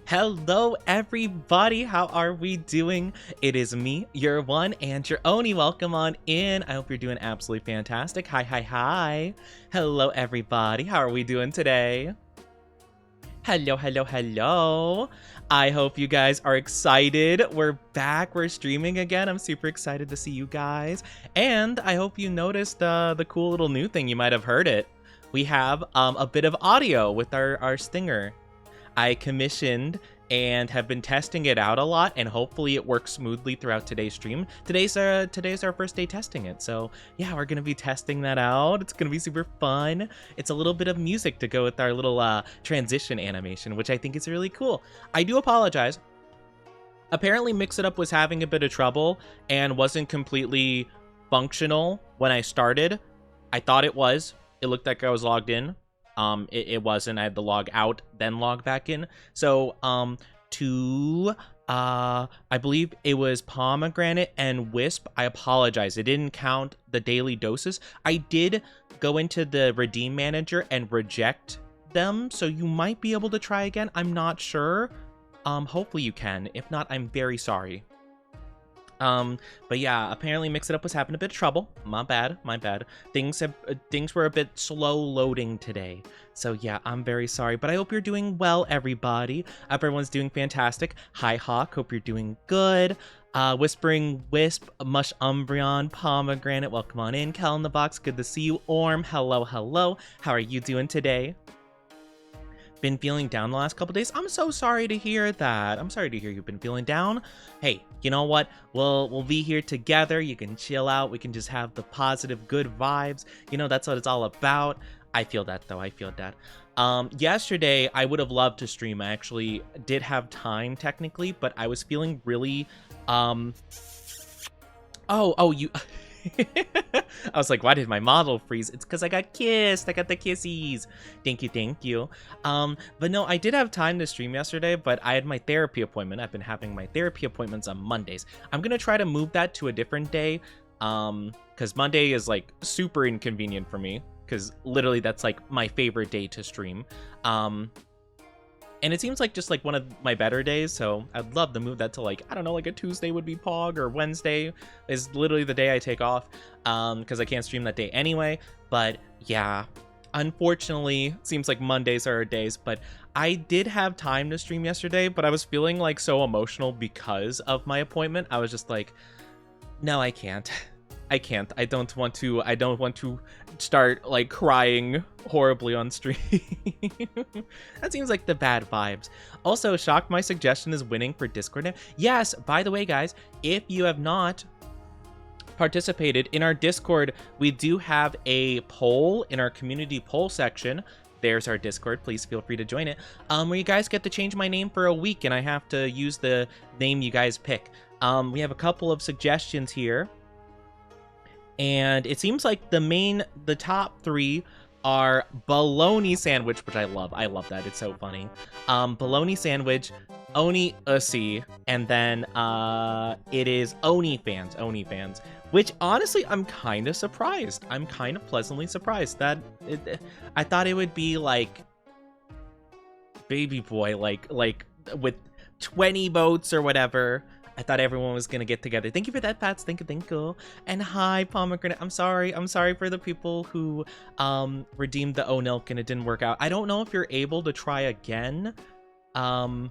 Hello everybody, how are we doing? It is me, your one and your only. Welcome on in. I hope you're doing absolutely fantastic. Hi. Hello everybody, how are we doing today? Hello. I hope you guys are excited. We're back, we're streaming again. I'm super excited to see you guys. And I hope you noticed the cool little new thing. You might have heard it. We have a bit of audio with our stinger. I commissioned and have been testing it out a lot, and hopefully it works smoothly throughout today's stream. Today's our first day testing it, so yeah, we're gonna be testing that out. It's gonna be super fun. It's a little bit of music to go with our little transition animation, which I think is really cool. I do apologize. Apparently Mix It Up was having a bit of trouble and wasn't completely functional when I started. I thought it was. It looked like I was logged in. It wasn't. I had to log out, then log back in. So, I believe it was Pomegranate and Wisp. I apologize. It didn't count the daily doses. I did go into the Redeem Manager and reject them, so you might be able to try again. I'm not sure. Hopefully you can. If not, I'm very sorry. But yeah, apparently Mix It Up was having a bit of trouble. My bad. Things were a bit slow loading today. So yeah, I'm very sorry, but I hope you're doing well, everybody. I hope everyone's doing fantastic. Hi Hawk, hope you're doing good. Whispering Wisp, Mush Umbreon, Pomegranate, welcome on in. Kel in the box, good to see you. Orm, hello. How are you doing today? Been feeling down the last couple days? I'm so sorry to hear that. I'm sorry to hear you've been feeling down. Hey, you know what? We'll be here together. You can chill out. We can just have the positive, good vibes. You know, that's what it's all about. I feel that, though. I feel that. Yesterday, I would have loved to stream. I actually did have time, technically, but I was feeling really, you... I was like, why did my model freeze? It's because I got kissed. I got the kissies. Thank you. But no, I did have time to stream yesterday, but I had my therapy appointment. I've been having my therapy appointments on Mondays. I'm gonna try to move that to a different day, because Monday is like super inconvenient for me, because literally that's like my favorite day to stream. And it seems like just like one of my better days, so I'd love to move that to like, I don't know, like a Tuesday would be Pog, or Wednesday is literally the day I take off, because I can't stream that day anyway. But yeah, unfortunately, seems like Mondays are our days, but I did have time to stream yesterday, but I was feeling like so emotional because of my appointment. I was just like, no, I can't. I don't want to start like crying horribly on stream. That seems like the bad vibes. Also, shocked my suggestion is winning for Discord now. Yes, by the way, guys, if you have not participated in our Discord, we do have a poll in our community poll section. There's our Discord. Please feel free to join it. Where you guys get to change my name for a week, and I have to use the name you guys pick. We have a couple of suggestions here. And it seems like the top three are bologna sandwich, which I love. I love that. It's so funny. Bologna sandwich, Oni Ussi, and then it is Oni fans, which honestly I'm kind of surprised. I'm kind of pleasantly surprised that I thought it would be like Baby Boy, like with 20 votes or whatever. I thought everyone was gonna get together. Thank you for that, Pats. Thank you. And hi, Pomegranate. I'm sorry for the people who redeemed the Onilk and it didn't work out. I don't know if you're able to try again. I'm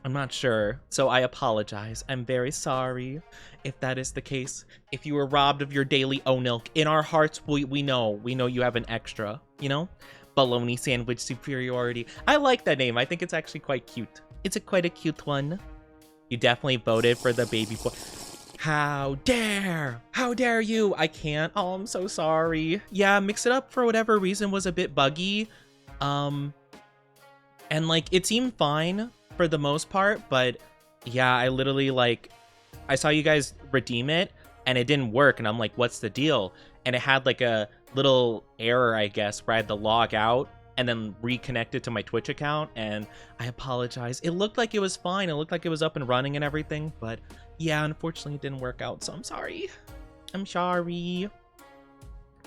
not sure, so I apologize. I'm very sorry if that is the case. If you were robbed of your daily Onilk, in our hearts, we know you have an extra, you know? Bologna sandwich superiority. I like that name. I think it's actually quite cute. It's quite a cute one. You definitely voted for the Baby Boy. How dare you? I can't. Oh, I'm so sorry. Yeah, Mix It Up for whatever reason was a bit buggy. And like it seemed fine for the most part, but yeah, I literally like I saw you guys redeem it and it didn't work, and I'm like, what's the deal? And it had like a little error, I guess, where I had to log out and then reconnect it to my Twitch account, and I apologize. It looked like it was fine. It looked like it was up and running and everything, but yeah, unfortunately it didn't work out, so I'm sorry.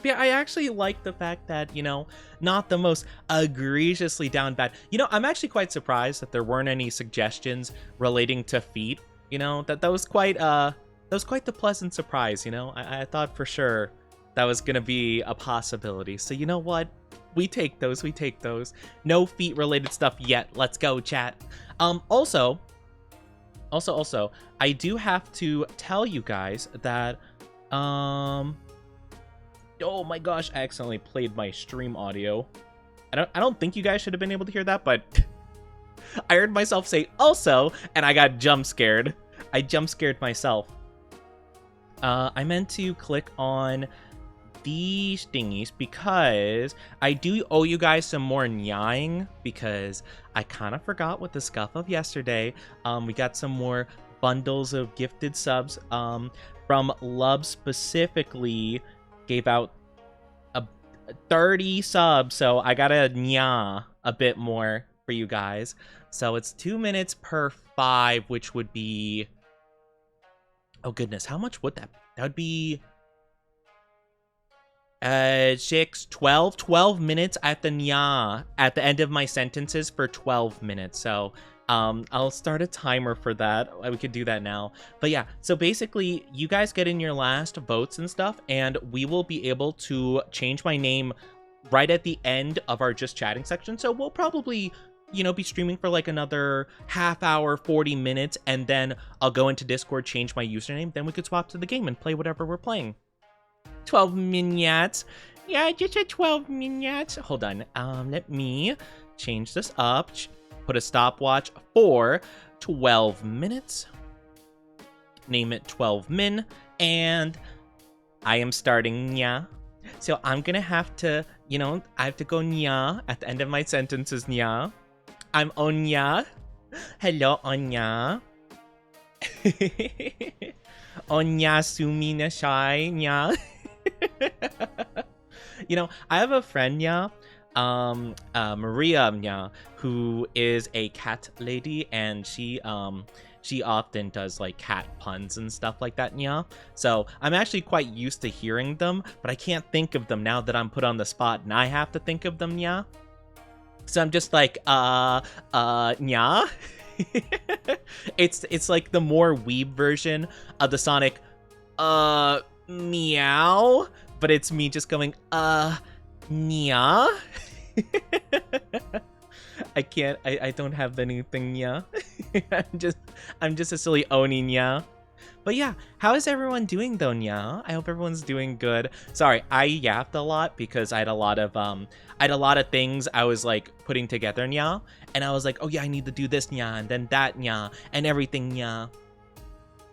Yeah, I actually like the fact that, you know, not the most egregiously down bad. You know, I'm actually quite surprised that there weren't any suggestions relating to feet. You know, that was quite the pleasant surprise, you know? I thought for sure that was gonna be a possibility. So you know what? We take those, we take those. No feet related stuff yet. Let's go, chat. Also, I do have to tell you guys that, oh my gosh, I accidentally played my stream audio. I don't think you guys should have been able to hear that, but I heard myself say also, and I got jump scared. I jump scared myself. I meant to click on these thingies because I do owe you guys some more nyang because I kind of forgot with the scuff of yesterday. We got some more bundles of gifted subs. From Lub specifically gave out a 30 subs, so I gotta nya a bit more for you guys. So it's 2 minutes per 5, which would be, oh goodness, how much would that? That would be 12 minutes. I have to nya at the end of my sentences for 12 minutes. So I'll start a timer for that. We could do that now. But yeah, so basically you guys get in your last votes and stuff, and we will be able to change my name right at the end of our just chatting section. So we'll probably, you know, be streaming for like another half hour, 40 minutes, and then I'll go into Discord, change my username, then we could swap to the game and play whatever we're playing. 12 minutes. Yeah, just a 12 minutes. Hold on. Let me change this up. Put a stopwatch for 12 minutes. Name it 12 min. And I am starting nya. So I'm gonna have to, you know, I have to go nya at the end of my sentences, nya. I'm Onya. Hello, Onya. Onya sumi na shai, nya. You know, I have a friend, yeah, Maria, yeah, who is a cat lady, and she often does like cat puns and stuff like that, yeah. So I'm actually quite used to hearing them, but I can't think of them now that I'm put on the spot and I have to think of them, yeah. So I'm just like, yeah. It's like the more weeb version of the Sonic, meow, but it's me just going, nya. I don't have anything, yeah. I'm just a silly oni, nya. But yeah, how is everyone doing though, nya? I hope everyone's doing good. Sorry, I yapped a lot because I had a lot of things I was like putting together, nya. And I was like, oh yeah, I need to do this, nya, and then that, nya, and everything, nya.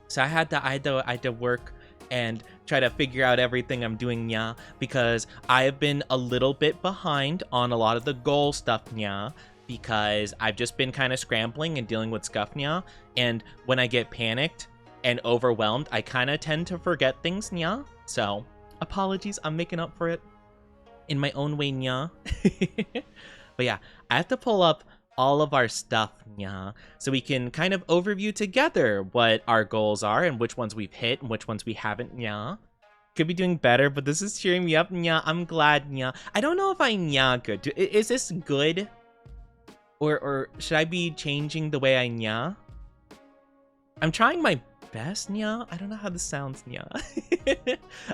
So I had to work and try to figure out everything I'm doing, nya, because I have been a little bit behind on a lot of the goal stuff, nya, because I've just been kind of scrambling and dealing with stuff, nya, and when I get panicked and overwhelmed, I kind of tend to forget things, nya, so apologies, I'm making up for it in my own way, nya. But yeah, I have to pull up all of our stuff, nya, so we can kind of overview together what our goals are and which ones we've hit and which ones we haven't, nya. Could be doing better, but this is cheering me up, nya. I'm glad, nya. I don't know if I nya good. Is this good? Or should I be changing the way I nya? I'm trying my best, nya. I don't know how this sounds, nya.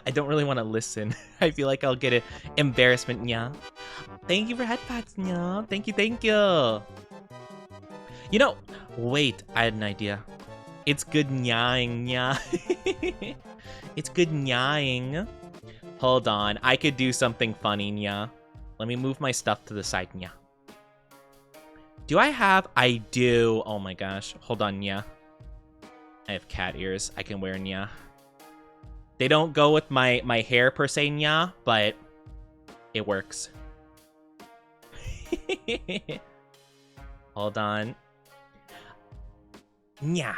I don't really want to listen. I feel like I'll get an embarrassment, nya. Thank you for headpacks, nya. Thank you. You know, wait, I had an idea. It's good nyaing, nya. It's good nyaing. Hold on, I could do something funny, nya. Let me move my stuff to the side, nya. Do I have? I do. Oh my gosh. Hold on, nya. I have cat ears I can wear, nya. They don't go with my hair per se, nya, but it works. Hold on. Nya.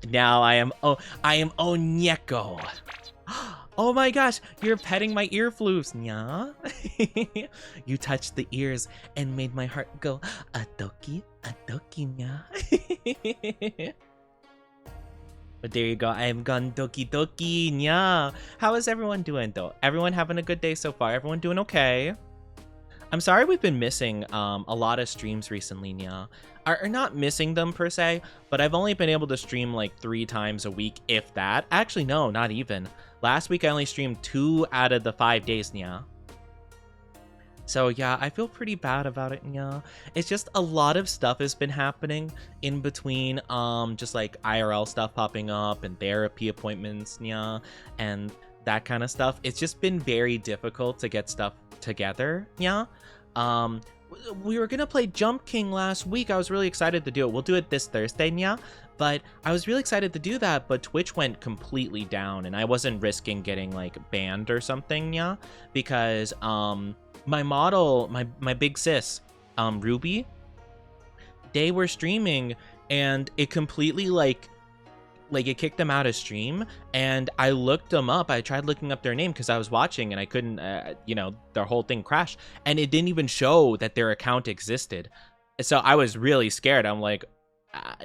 Now I am Onyeko. Oh my gosh, you're petting my ear flutes, nya. You touched the ears and made my heart go adoki, nya. But there you go. I am gone doki doki. Yeah. How is everyone doing though? Everyone having a good day so far? Everyone doing okay? I'm sorry we've been missing a lot of streams recently, Nya. Are not missing them per se, but I've only been able to stream like 3 times a week, if that. Actually, no, not even. Last week I only streamed 2 out of the 5 days, Nya. So yeah, I feel pretty bad about it, yeah. It's just a lot of stuff has been happening in between, just like IRL stuff popping up and therapy appointments, yeah, and that kind of stuff. It's just been very difficult to get stuff together, yeah. We were gonna play Jump King last week. I was really excited to do it. We'll do it this Thursday, yeah. But I was really excited to do that, but Twitch went completely down, and I wasn't risking getting like banned or something, yeah, because my model, my big sis, Ruby, they were streaming and it completely like it kicked them out of stream, and I looked them up. I tried looking up their name because I was watching and I couldn't, you know, their whole thing crashed, and it didn't even show that their account existed. So I was really scared. I'm like,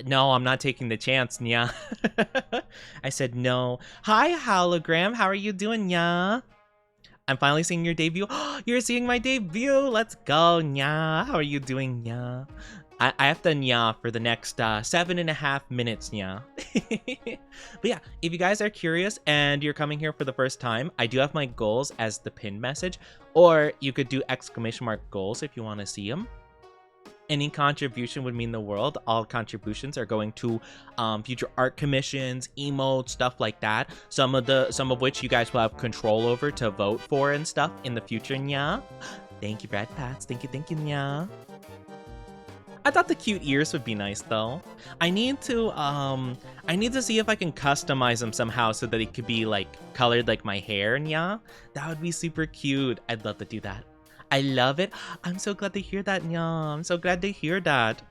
no, I'm not taking the chance, nya. I said no. Hi, hologram. How are you doing, nya? I'm finally seeing your debut. You're seeing my debut. Let's go, nya. How are you doing, nya? I have to nya for the next 7.5 minutes, nya. But yeah, if you guys are curious and you're coming here for the first time, I do have my goals as the pinned message, or you could do ! goals if you want to see them. Any contribution would mean the world. All contributions are going to future art commissions, emotes, stuff like that. Some of which you guys will have control over to vote for and stuff in the future, nya. Thank you, Brad Pats. Thank you, nya. I thought the cute ears would be nice though. I need to see if I can customize them somehow so that it could be like colored like my hair, nya. That would be super cute. I'd love to do that. I love it. I'm so glad to hear that, nya. I'm so glad to hear that.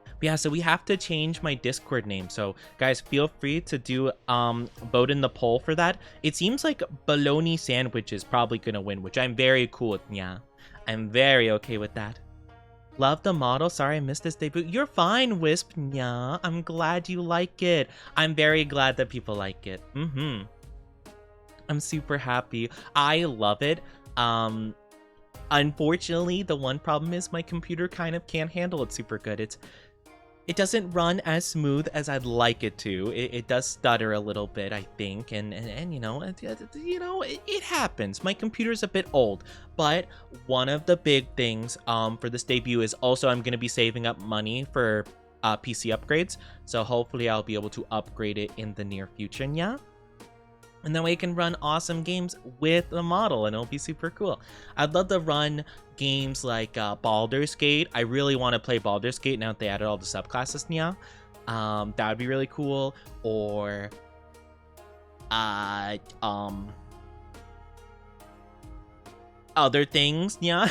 But yeah, so we have to change my Discord name. So guys, feel free to do vote in the poll for that. It seems like bologna sandwich is probably gonna win, which I'm very cool with, nya. I'm very okay with that. Love the model. Sorry I missed this debut. You're fine, Wisp, nya. I'm glad you like it. I'm very glad that people like it. I'm super happy. I love it. Unfortunately, the one problem is my computer kind of can't handle it super good. It doesn't run as smooth as I'd like it to. It does stutter a little bit, I think, and you know, it happens. My computer's a bit old, but one of the big things for this debut is also I'm gonna be saving up money for PC upgrades. So hopefully I'll be able to upgrade it in the near future, yeah. And that way I can run awesome games with the model, and it'll be super cool. I'd love to run games like Baldur's Gate. I really want to play Baldur's Gate now that they added all the subclasses, nya. That would be really cool. Or other things, nya.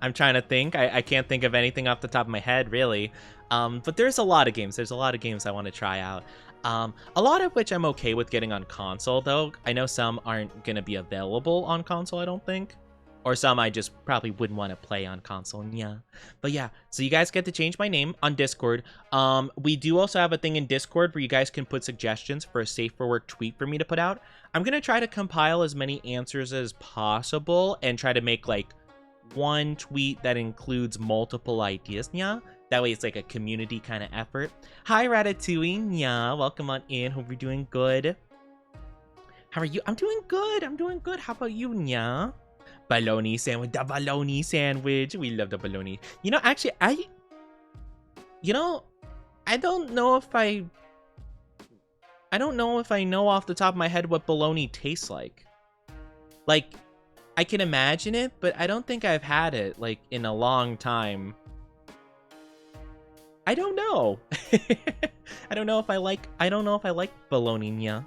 I'm trying to think. I can't think of anything off the top of my head, really. But there's a lot of games. There's a lot of games I want to try out. A lot of which I'm okay with getting on console, though. I know some aren't going to be available on console, I don't think. Or some I just probably wouldn't want to play on console, yeah. But yeah, so you guys get to change my name on Discord. We do also have a thing in Discord where you guys can put suggestions for a safe for work tweet for me to put out. I'm going to try to compile as many answers as possible and try to make like one tweet that includes multiple ideas, yeah. That way it's like a community kind of effort. Hi, Ratatouille. Yeah, welcome on in. Hope you're doing good. How are you? I'm doing good. I'm doing good. How about you, nya? Bologna sandwich. The bologna sandwich. We love the bologna. You know, actually, I don't know if I know off the top of my head what bologna tastes like. Like, I can imagine it, but I don't think I've had it, like, in a long time. I don't know. I don't know if I like bologna, nya.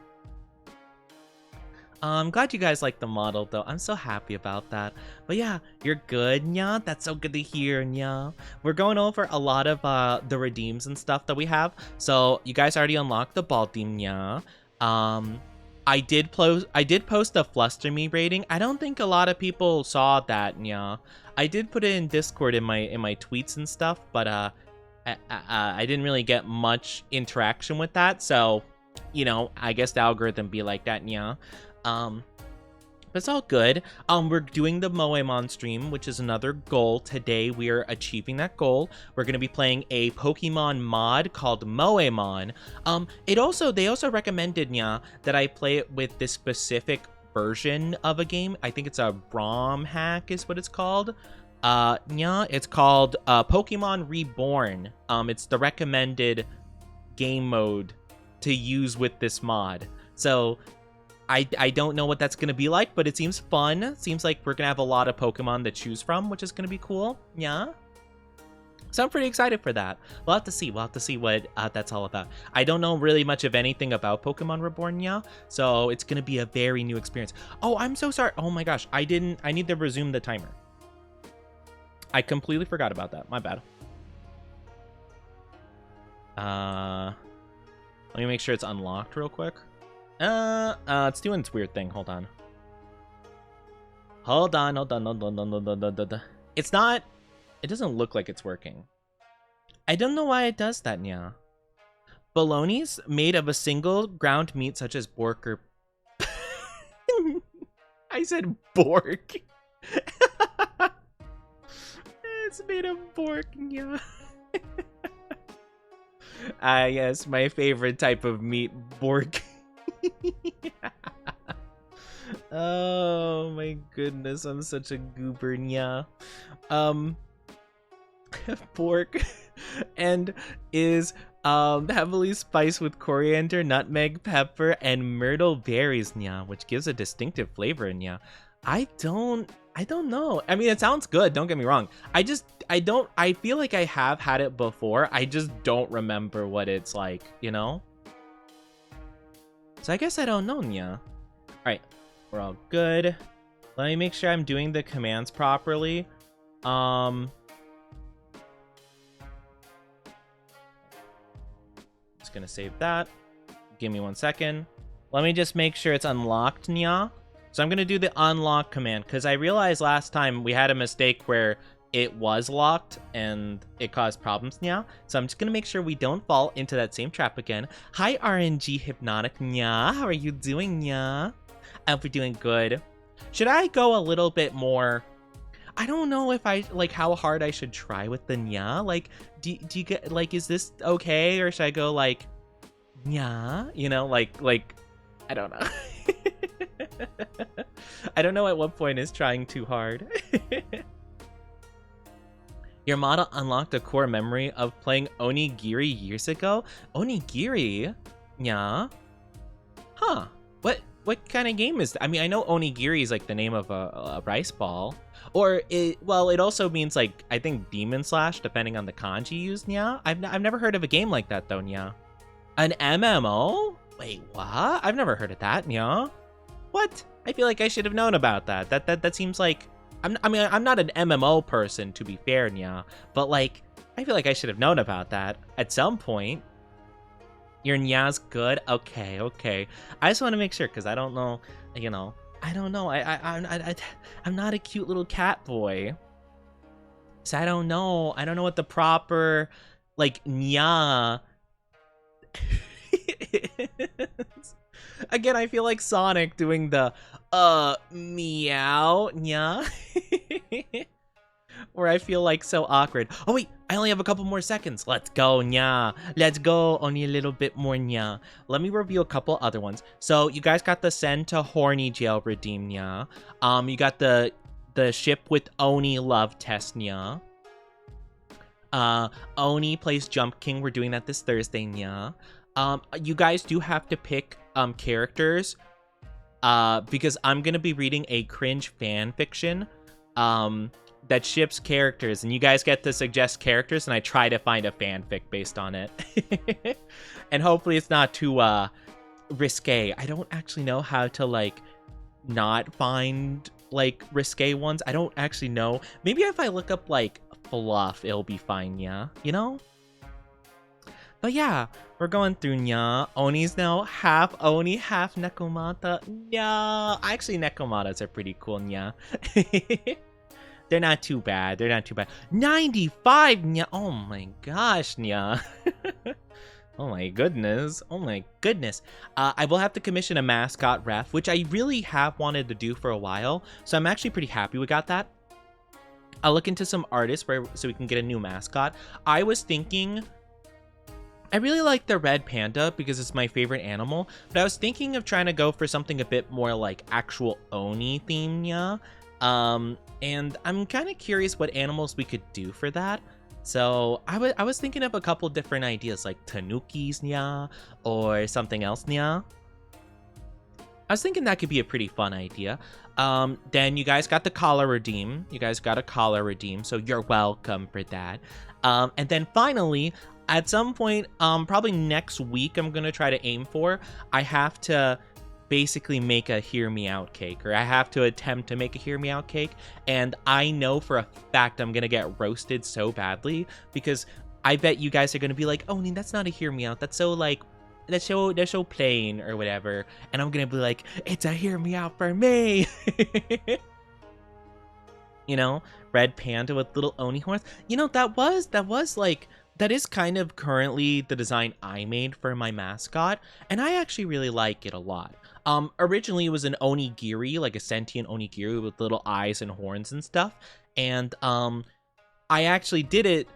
I'm glad you guys like the model, though. I'm so happy about that. But yeah, you're good, nya. That's so good to hear, nya. We're going over a lot of the redeems and stuff that we have. So you guys already unlocked the ball team, nya. I did post a Fluster Me rating. I don't think a lot of people saw that, nya. I did put it in Discord in my tweets and stuff, but I didn't really get much interaction with that, so, you know, I guess the algorithm be like that, yeah. But it's all good. We're doing the MOEMON stream, which is another goal. Today, we are achieving that goal. We're going to be playing a Pokemon mod called MOEMON. They also recommended, yeah, that I play it with this specific version of a game. I think it's a ROM hack is what it's called. Yeah, it's called Pokemon Reborn. It's the recommended game mode to use with this mod. So I don't know what that's going to be like, but it seems fun. It seems like we're going to have a lot of Pokemon to choose from, which is going to be cool. Yeah. So I'm pretty excited for that. We'll have to see. We'll have to see what that's all about. I don't know really much of anything about Pokemon Reborn, yeah. So it's going to be a very new experience. Oh, I'm so sorry. Oh my gosh. I need to resume the timer. I completely forgot about that. My bad. Let me make sure it's unlocked real quick. It's doing its weird thing. Hold on. It's not... It doesn't look like it's working. I don't know why it does that, yeah. Bologna's made of a single ground meat such as pork or... I said pork. It's made of pork, yeah. Yes, my favorite type of meat, pork. Oh my goodness, I'm such a goober, yeah. Pork and is heavily spiced with coriander, nutmeg, pepper, and myrtle berries, nya, which gives a distinctive flavor, nya. I don't know. I mean, it sounds good, don't get me wrong. I feel like I have had it before. I just don't remember what it's like, you know? So I guess I don't know, nya. Alright, we're all good. Let me make sure I'm doing the commands properly. Just gonna save that. Give me 1 second. Let me just make sure it's unlocked, nya. So I'm gonna do the unlock command because I realized last time we had a mistake where it was locked and it caused problems, nya. So I'm just gonna make sure we don't fall into that same trap again. Hi, RNG Hypnotic, nya. How are you doing, nya? I hope you're doing good. Should I go a little bit more? I don't know if I like how hard I should try with the nya. Like, do you get like, is this okay, or should I go like nya? You know, like I don't know. I don't know at what point is trying too hard. Your model unlocked a core memory of playing Onigiri years ago. Onigiri? Yeah. Huh. What kind of game is that? I mean, I know onigiri is like the name of a rice ball. Or, it also means like, I think demon slash, depending on the kanji used, yeah? I've never heard of a game like that though, yeah. An MMO? Wait, what? I've never heard of that, yeah. What? I feel like I should have known about that. That seems like... I'm not an MMO person, to be fair, yeah. But like, I feel like I should have known about that at some point. Your nya's good? Okay. I just want to make sure, because I don't know, you know. I don't know. I'm not a cute little cat boy. So I don't know. I don't know what the proper, like, nya is. Again, I feel like Sonic doing the, meow, nya. Where I feel like so awkward. Oh wait, I only have a couple more seconds. Let's go, nya. Let's go, only a little bit more, nya. Let me review a couple other ones. So you guys got the send to horny jail redeem, nya. You got the ship with Oni love test, nya. Oni plays Jump King. We're doing that this Thursday, nya. You guys do have to pick characters because I'm gonna be reading a cringe fan fiction that ships characters, and you guys get to suggest characters, and I try to find a fanfic based on it. And hopefully it's not too risque. I don't actually know how to like not find like risque ones. I don't actually know. Maybe if I look up like fluff, it'll be fine, yeah, you know? But yeah, we're going through nya. Oni's now half Oni, half Nekomata. Yeah, actually Nekomatas are pretty cool, nya. They're not too bad. They're not too bad. 95, nya. Oh my gosh, nya. Oh my goodness. Oh my goodness. I will have to commission a mascot ref, which I really have wanted to do for a while. So I'm actually pretty happy we got that. I'll look into some artists so we can get a new mascot. I was thinking, I really like the red panda because it's my favorite animal, but I was thinking of trying to go for something a bit more like actual Oni theme, yeah. And I'm kind of curious what animals we could do for that. So I was thinking of a couple different ideas like tanukis, nya, or something else, nya. I was thinking that could be a pretty fun idea. Then you guys got the collar redeem. You guys got a collar redeem, so you're welcome for that. And then finally, at some point, probably next week, I'm gonna try to aim for, I have to basically make a hear me out cake, or I have to attempt to make a hear me out cake. And I know for a fact I'm gonna get roasted so badly because I bet you guys are gonna be like, oh, that's not a hear me out. That's so like, they're so plain or whatever, and I'm gonna be like, it's a hear me out for me. You know, red panda with little Oni horns. You know, that is kind of currently the design I made for my mascot, and I actually really like it a lot. Originally it was an onigiri, like a sentient onigiri with little eyes and horns and stuff, and I actually did it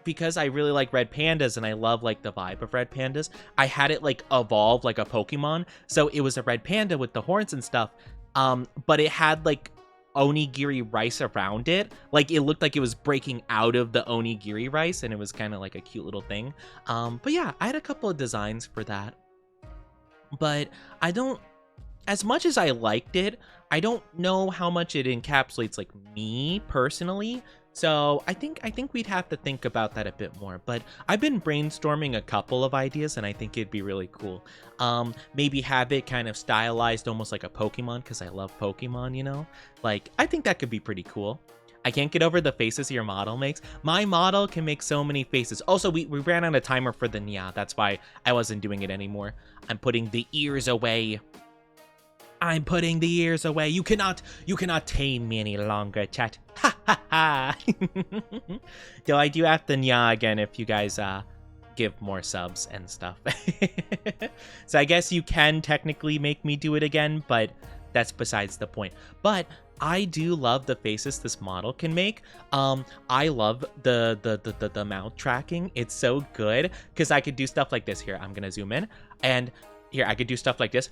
because I really like red pandas and I love like the vibe of red pandas. I had it like evolve like a Pokemon, so it was a red panda with the horns and stuff, but it had like onigiri rice around it. Like it looked like it was breaking out of the onigiri rice, and it was kind of like a cute little thing. But yeah, I had a couple of designs for that, but I don't, as much as I liked it, I don't know how much it encapsulates like me personally. So I think we'd have to think about that a bit more. But I've been brainstorming a couple of ideas, and I think it'd be really cool. Maybe have it kind of stylized almost like a Pokemon, because I love Pokemon, you know? Like, I think that could be pretty cool. I can't get over the faces your model makes. My model can make so many faces. Also, we ran out of timer for the nya. That's why I wasn't doing it anymore. I'm putting the ears away. I'm putting the ears away. You cannot tame me any longer, chat. Ha ha ha. Though I do have the nya again if you guys give more subs and stuff. So I guess you can technically make me do it again, but that's besides the point. But I do love the faces this model can make. I love the mouth tracking. It's so good because I could do stuff like this. Here, I'm gonna zoom in, and here I could do stuff like this.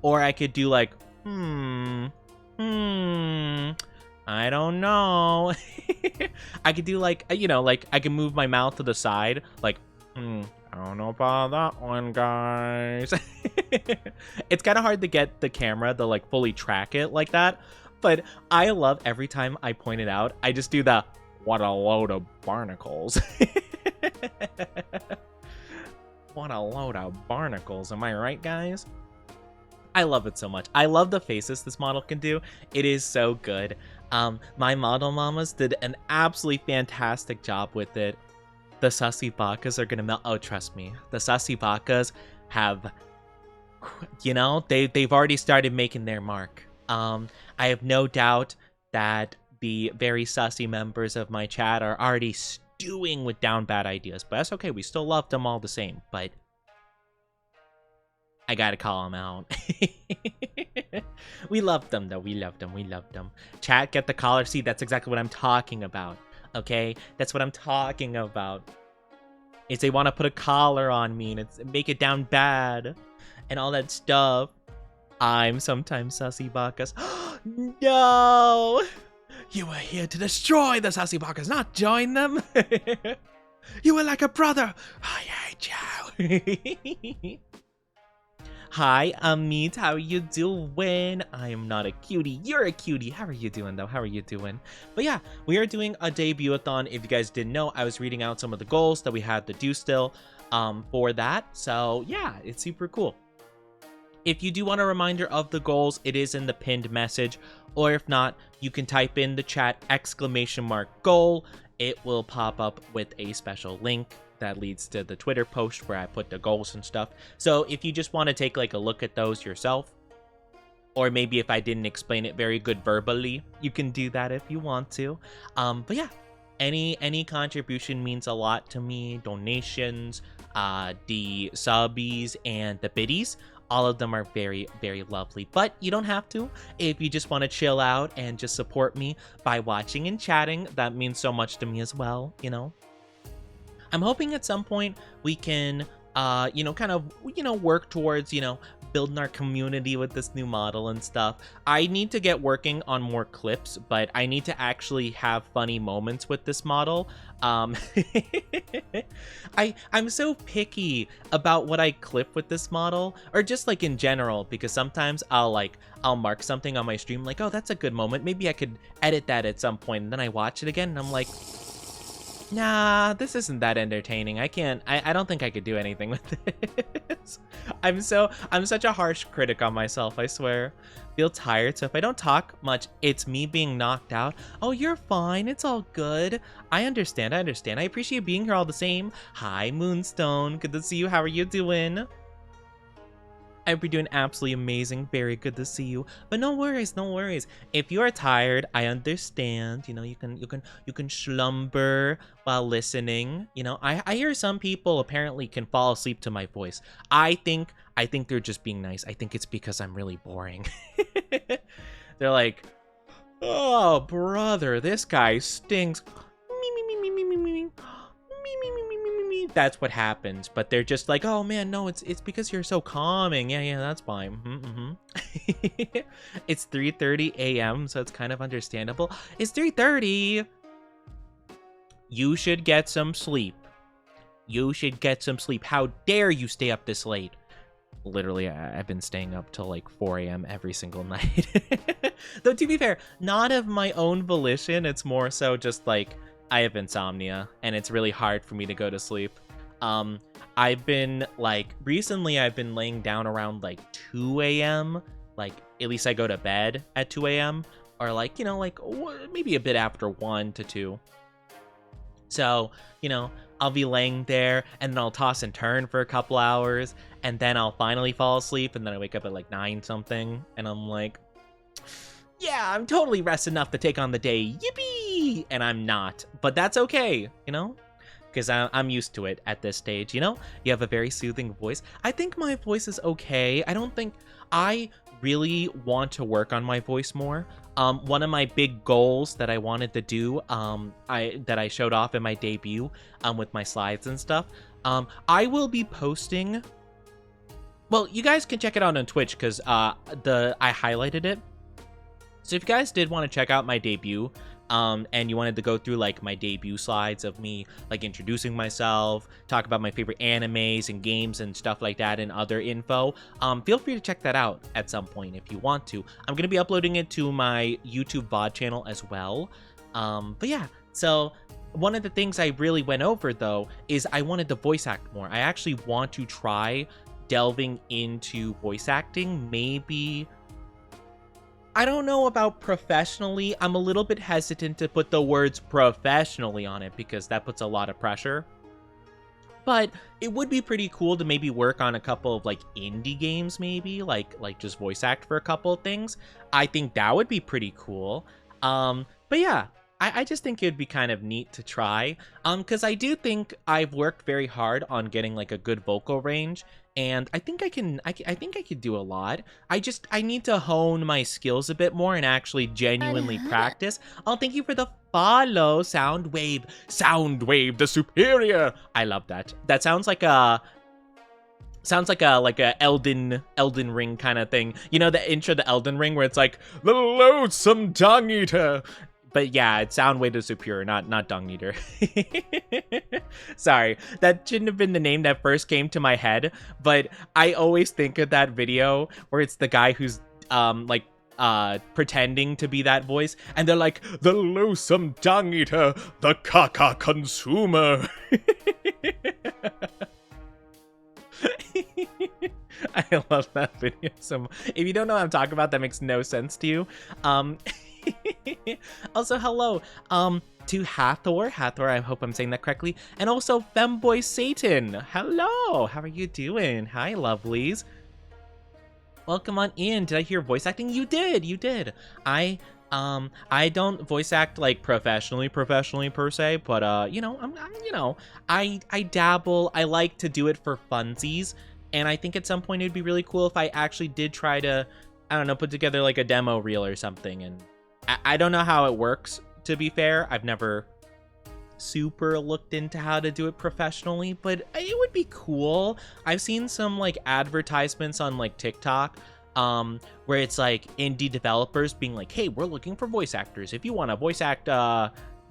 Or I could do like, I don't know. I could do like, you know, like I can move my mouth to the side, like, I don't know about that one, guys. It's kind of hard to get the camera to like fully track it like that, but I love every time I point it out, I just do the, what a load of barnacles. What a load of barnacles, am I right, guys? I love it so much. I love the faces this model can do. It is so good. My model mamas did an absolutely fantastic job with it. The sussy bakas are gonna melt. Oh, trust me. The sussy bakas have, you know, they've already started making their mark. I have no doubt that the very sussy members of my chat are already stewing with down bad ideas, but that's okay. We still love them all the same, but I gotta call them out. We love them, though. We love them. We love them. Chat, get the collar. See, that's exactly what I'm talking about. Okay? That's what I'm talking about. Is they want to put a collar on me and make it down bad and all that stuff. I'm sometimes sussy bakas. No! You were here to destroy the sussy bakas, not join them. You were like a brother. I hate you. Hi, Amit. How are you doing? I am not a cutie. You're a cutie. How are you doing, though? How are you doing? But yeah, we are doing a debut-a-thon. If you guys didn't know, I was reading out some of the goals that we had to do still for that. So yeah, it's super cool. If you do want a reminder of the goals, it is in the pinned message. Or if not, you can type in the chat !goal. It will pop up with a special link that leads to the Twitter post where I put the goals and stuff. So if you just want to take like a look at those yourself, or maybe if I didn't explain it very good verbally, you can do that if you want to. But yeah, any contribution means a lot to me. Donations, the subbies, and the biddies, all of them are very, very lovely. But you don't have to. If you just want to chill out and just support me by watching and chatting, that means so much to me as well, you know? I'm hoping at some point we can, kind of, work towards, building our community with this new model and stuff. I need to get working on more clips, but I need to actually have funny moments with this model. I'm so picky about what I clip with this model, or just like in general, because sometimes I'll mark something on my stream like, oh, that's a good moment. Maybe I could edit that at some point, and then I watch it again and I'm like, nah, this isn't that entertaining. I don't think I could do anything with this. I'm such a harsh critic on myself, I swear. Feel tired, so if I don't talk much, it's me being knocked out. Oh, you're fine. It's all good. I understand. I appreciate being here all the same. Hi, Moonstone. Good to see you. How are you doing? I'd be doing absolutely amazing. Very good to see you. But no worries. If you are tired, I understand. You can slumber while listening. I hear some people apparently can fall asleep to my voice. I think they're just being nice. I think it's because I'm really boring. They're like, oh brother, this guy stinks. That's what happens, but they're just like, oh man, no, it's because you're so calming. Yeah, that's fine. It's 3:30 a.m., so it's kind of understandable. It's 3:30. You should get some sleep. How dare you stay up this late? Literally, I've been staying up till like 4 a.m. every single night. Though, to be fair, not of my own volition. It's more so just like, I have insomnia, and it's really hard for me to go to sleep. I've been recently I've been laying down around like 2 a.m. Like, at least I go to bed at 2 a.m. or maybe a bit after 1 to 2. So, I'll be laying there and then I'll toss and turn for a couple hours, and then I'll finally fall asleep, and then I wake up at like 9 something, and I'm like, yeah, I'm totally rested enough to take on the day. Yippee! And I'm not. But that's okay, because I'm used to it at this stage, You have a very soothing voice. I think my voice is okay. I don't think I really want to work on my voice more. One of my big goals that I wanted to do, that I showed off in my debut, with my slides and stuff, I will be posting. Well, you guys can check it out on Twitch because I highlighted it. So if you guys did want to check out my debut, and you wanted to go through like my debut slides of me like introducing myself, talk about my favorite animes and games and stuff like that, and other info, feel free to check that out at some point if you want to. I'm going to be uploading it to my YouTube VOD channel as well. But yeah, so one of the things I really went over though is I wanted to voice act more. I actually want to try delving into voice acting, maybe. I don't know about professionally. I'm a little bit hesitant to put the words professionally on it because that puts a lot of pressure. But it would be pretty cool to maybe work on a couple of like indie games, maybe like just voice act for a couple of things. I think that would be pretty cool. But yeah, I just think it'd be kind of neat to try. Because I do think I've worked very hard on getting like a good vocal range. And I think I think I could do a lot. I need to hone my skills a bit more and actually genuinely practice. Oh, thank you for the follow, Soundwave. Soundwave the superior. I love that. That sounds like a Elden Ring kind of thing. The intro to Elden Ring where it's like the loathsome dung eater. But yeah, it's Soundwave the Superior, not Dung Eater. Sorry, that shouldn't have been the name that first came to my head, but I always think of that video where it's the guy who's pretending to be that voice, and they're like, the loathsome Dung Eater, the caca consumer. I love that video so much. If you don't know what I'm talking about, that makes no sense to you. Also, hello. To Hathor, I hope I'm saying that correctly, and also Femboy Satan. Hello, how are you doing? Hi, lovelies. Welcome on in. Did I hear voice acting? You did. I don't voice act like professionally per se, but you know, I dabble. I like to do it for funsies, and I think at some point it'd be really cool if I actually did try to, I don't know, put together like a demo reel or something. And I don't know how it works, to be fair. I've never super looked into how to do it professionally, but it would be cool. I've seen some like advertisements on like TikTok where it's like indie developers being like, hey, we're looking for voice actors. If you want to voice act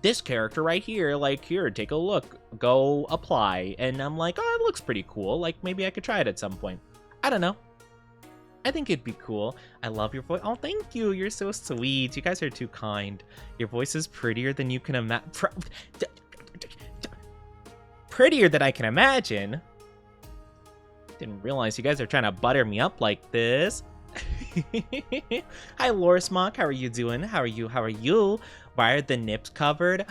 this character right here, like, here, take a look, go apply. And I'm like, oh, it looks pretty cool. Like, maybe I could try it at some point. I don't know. I think it'd be cool. I love your voice. Oh, thank you. You're so sweet. You guys are too kind. Your voice is prettier than you can imagine. Prettier than I can imagine. Didn't realize you guys are trying to butter me up like this. Hi, Lorismock. How are you doing? How are you? Why are the nips covered?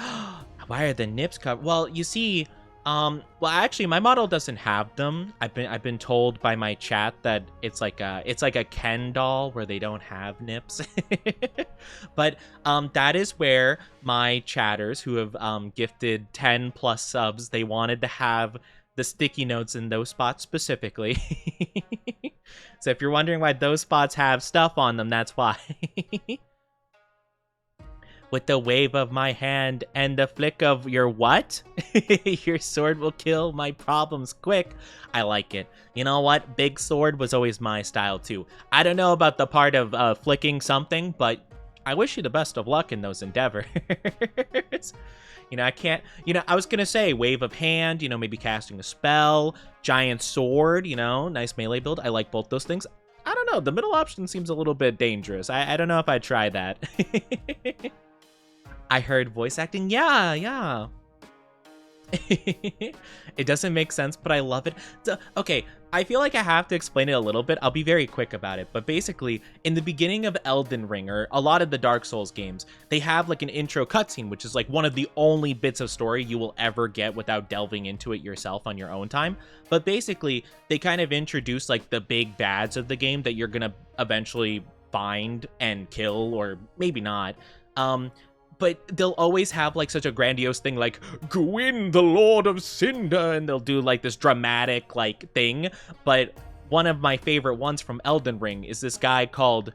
Why are the nips covered? Well, you see, well, actually, my model doesn't have them. I've been told by my chat that it's like a Ken doll where they don't have nips. But that is where my chatters who have gifted 10 plus subs, they wanted to have the sticky notes in those spots specifically. So if you're wondering why those spots have stuff on them, that's why. With the wave of my hand and the flick of your what? Your sword will kill my problems quick. I like it. You know what? Big sword was always my style too. I don't know about the part of flicking something, but I wish you the best of luck in those endeavors. You know, I can't, you know, I was going to say wave of hand, you know, maybe casting a spell, giant sword, you know, nice melee build. I like both those things. I don't know. The middle option seems a little bit dangerous. I don't know if I'd try that. I heard voice acting. Yeah. It doesn't make sense, but I love it. So, okay, I feel like I have to explain it a little bit. I'll be very quick about it. But basically, in the beginning of Elden Ring, or a lot of the Dark Souls games, they have like an intro cutscene, which is like one of the only bits of story you will ever get without delving into it yourself on your own time. But basically, they kind of introduce like the big bads of the game that you're gonna eventually find and kill, or maybe not. But they'll always have like such a grandiose thing like, Gwyn, the Lord of Cinder, and they'll do like this dramatic like thing. But one of my favorite ones from Elden Ring is this guy called,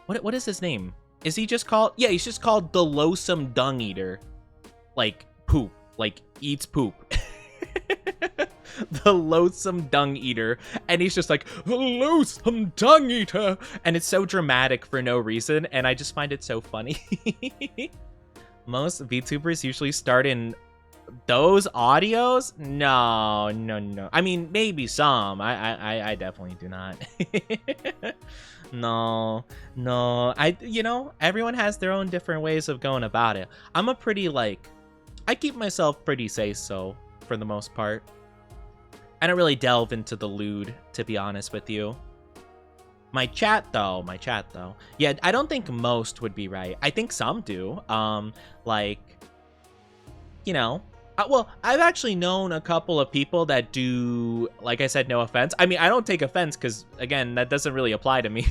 what is his name? Is he just called, yeah, he's just called the Loathsome Dung Eater. Like poop, like eats poop. The Loathsome Dung Eater, and he's just like, the Loathsome Dung Eater, and it's so dramatic for no reason, and I just find it so funny. Most VTubers usually start in those audios? No. I mean, maybe some. I definitely do not. No. You know, everyone has their own different ways of going about it. I'm a pretty, like, I keep myself pretty say-so for the most part. I don't really delve into the lewd, to be honest with you. My chat though. Yeah, I don't think most would be right. I think some do. Like, you know, well, I've actually known a couple of people that do, like I said, no offense. I mean, I don't take offense because, again, that doesn't really apply to me.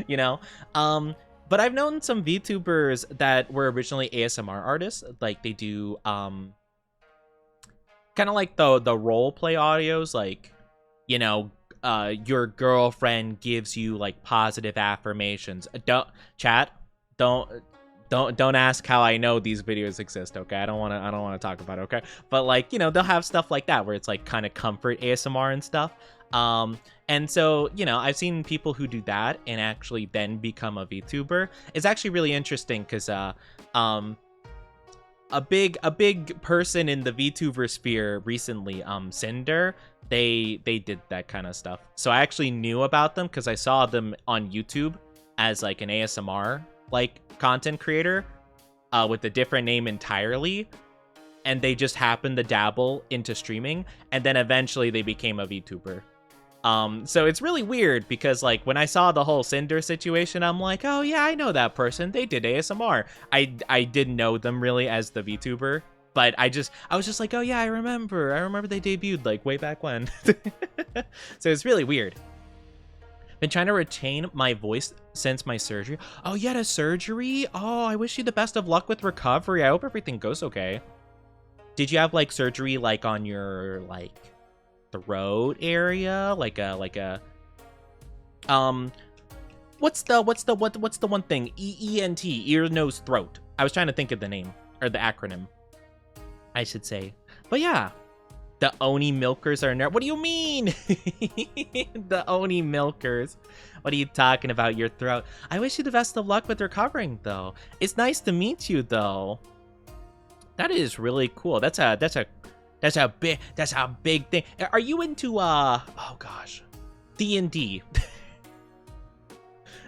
You know? But I've known some VTubers that were originally ASMR artists. Like, they do, kind of like the role play audios, like, you know, your girlfriend gives you like positive affirmations. Don't ask how I know these videos exist, okay? I don't want to talk about it, okay? But like, you know, they'll have stuff like that where it's like kind of comfort ASMR and stuff. And so, you know, I've seen people who do that and actually then become a VTuber. It's actually really interesting because a big person in the VTuber sphere recently, Cinder, they did that kind of stuff. So I actually knew about them because I saw them on YouTube as like an ASMR like content creator with a different name entirely, and they just happened to dabble into streaming, and then eventually they became a VTuber. So it's really weird because like when I saw the whole Cinder situation, I'm like, oh yeah, I know that person. They did ASMR. I didn't know them really as the VTuber, but I was just like, oh yeah, I remember they debuted like way back when. So it's really weird. Been trying to retain my voice since my surgery. Oh, you had a surgery? Oh, I wish you the best of luck with recovery. I hope everything goes okay. Did you have like surgery like on your like throat area? Like a what's the one thing? ENT, ear, nose, throat. I was trying to think of the name or the acronym, I should say. But yeah. The Oni milkers are what do you mean? The Oni milkers. What are you talking about? Your throat. I wish you the best of luck with recovering, though. It's nice to meet you, though. That is really cool. That's a big thing. Are you into oh gosh, D&D?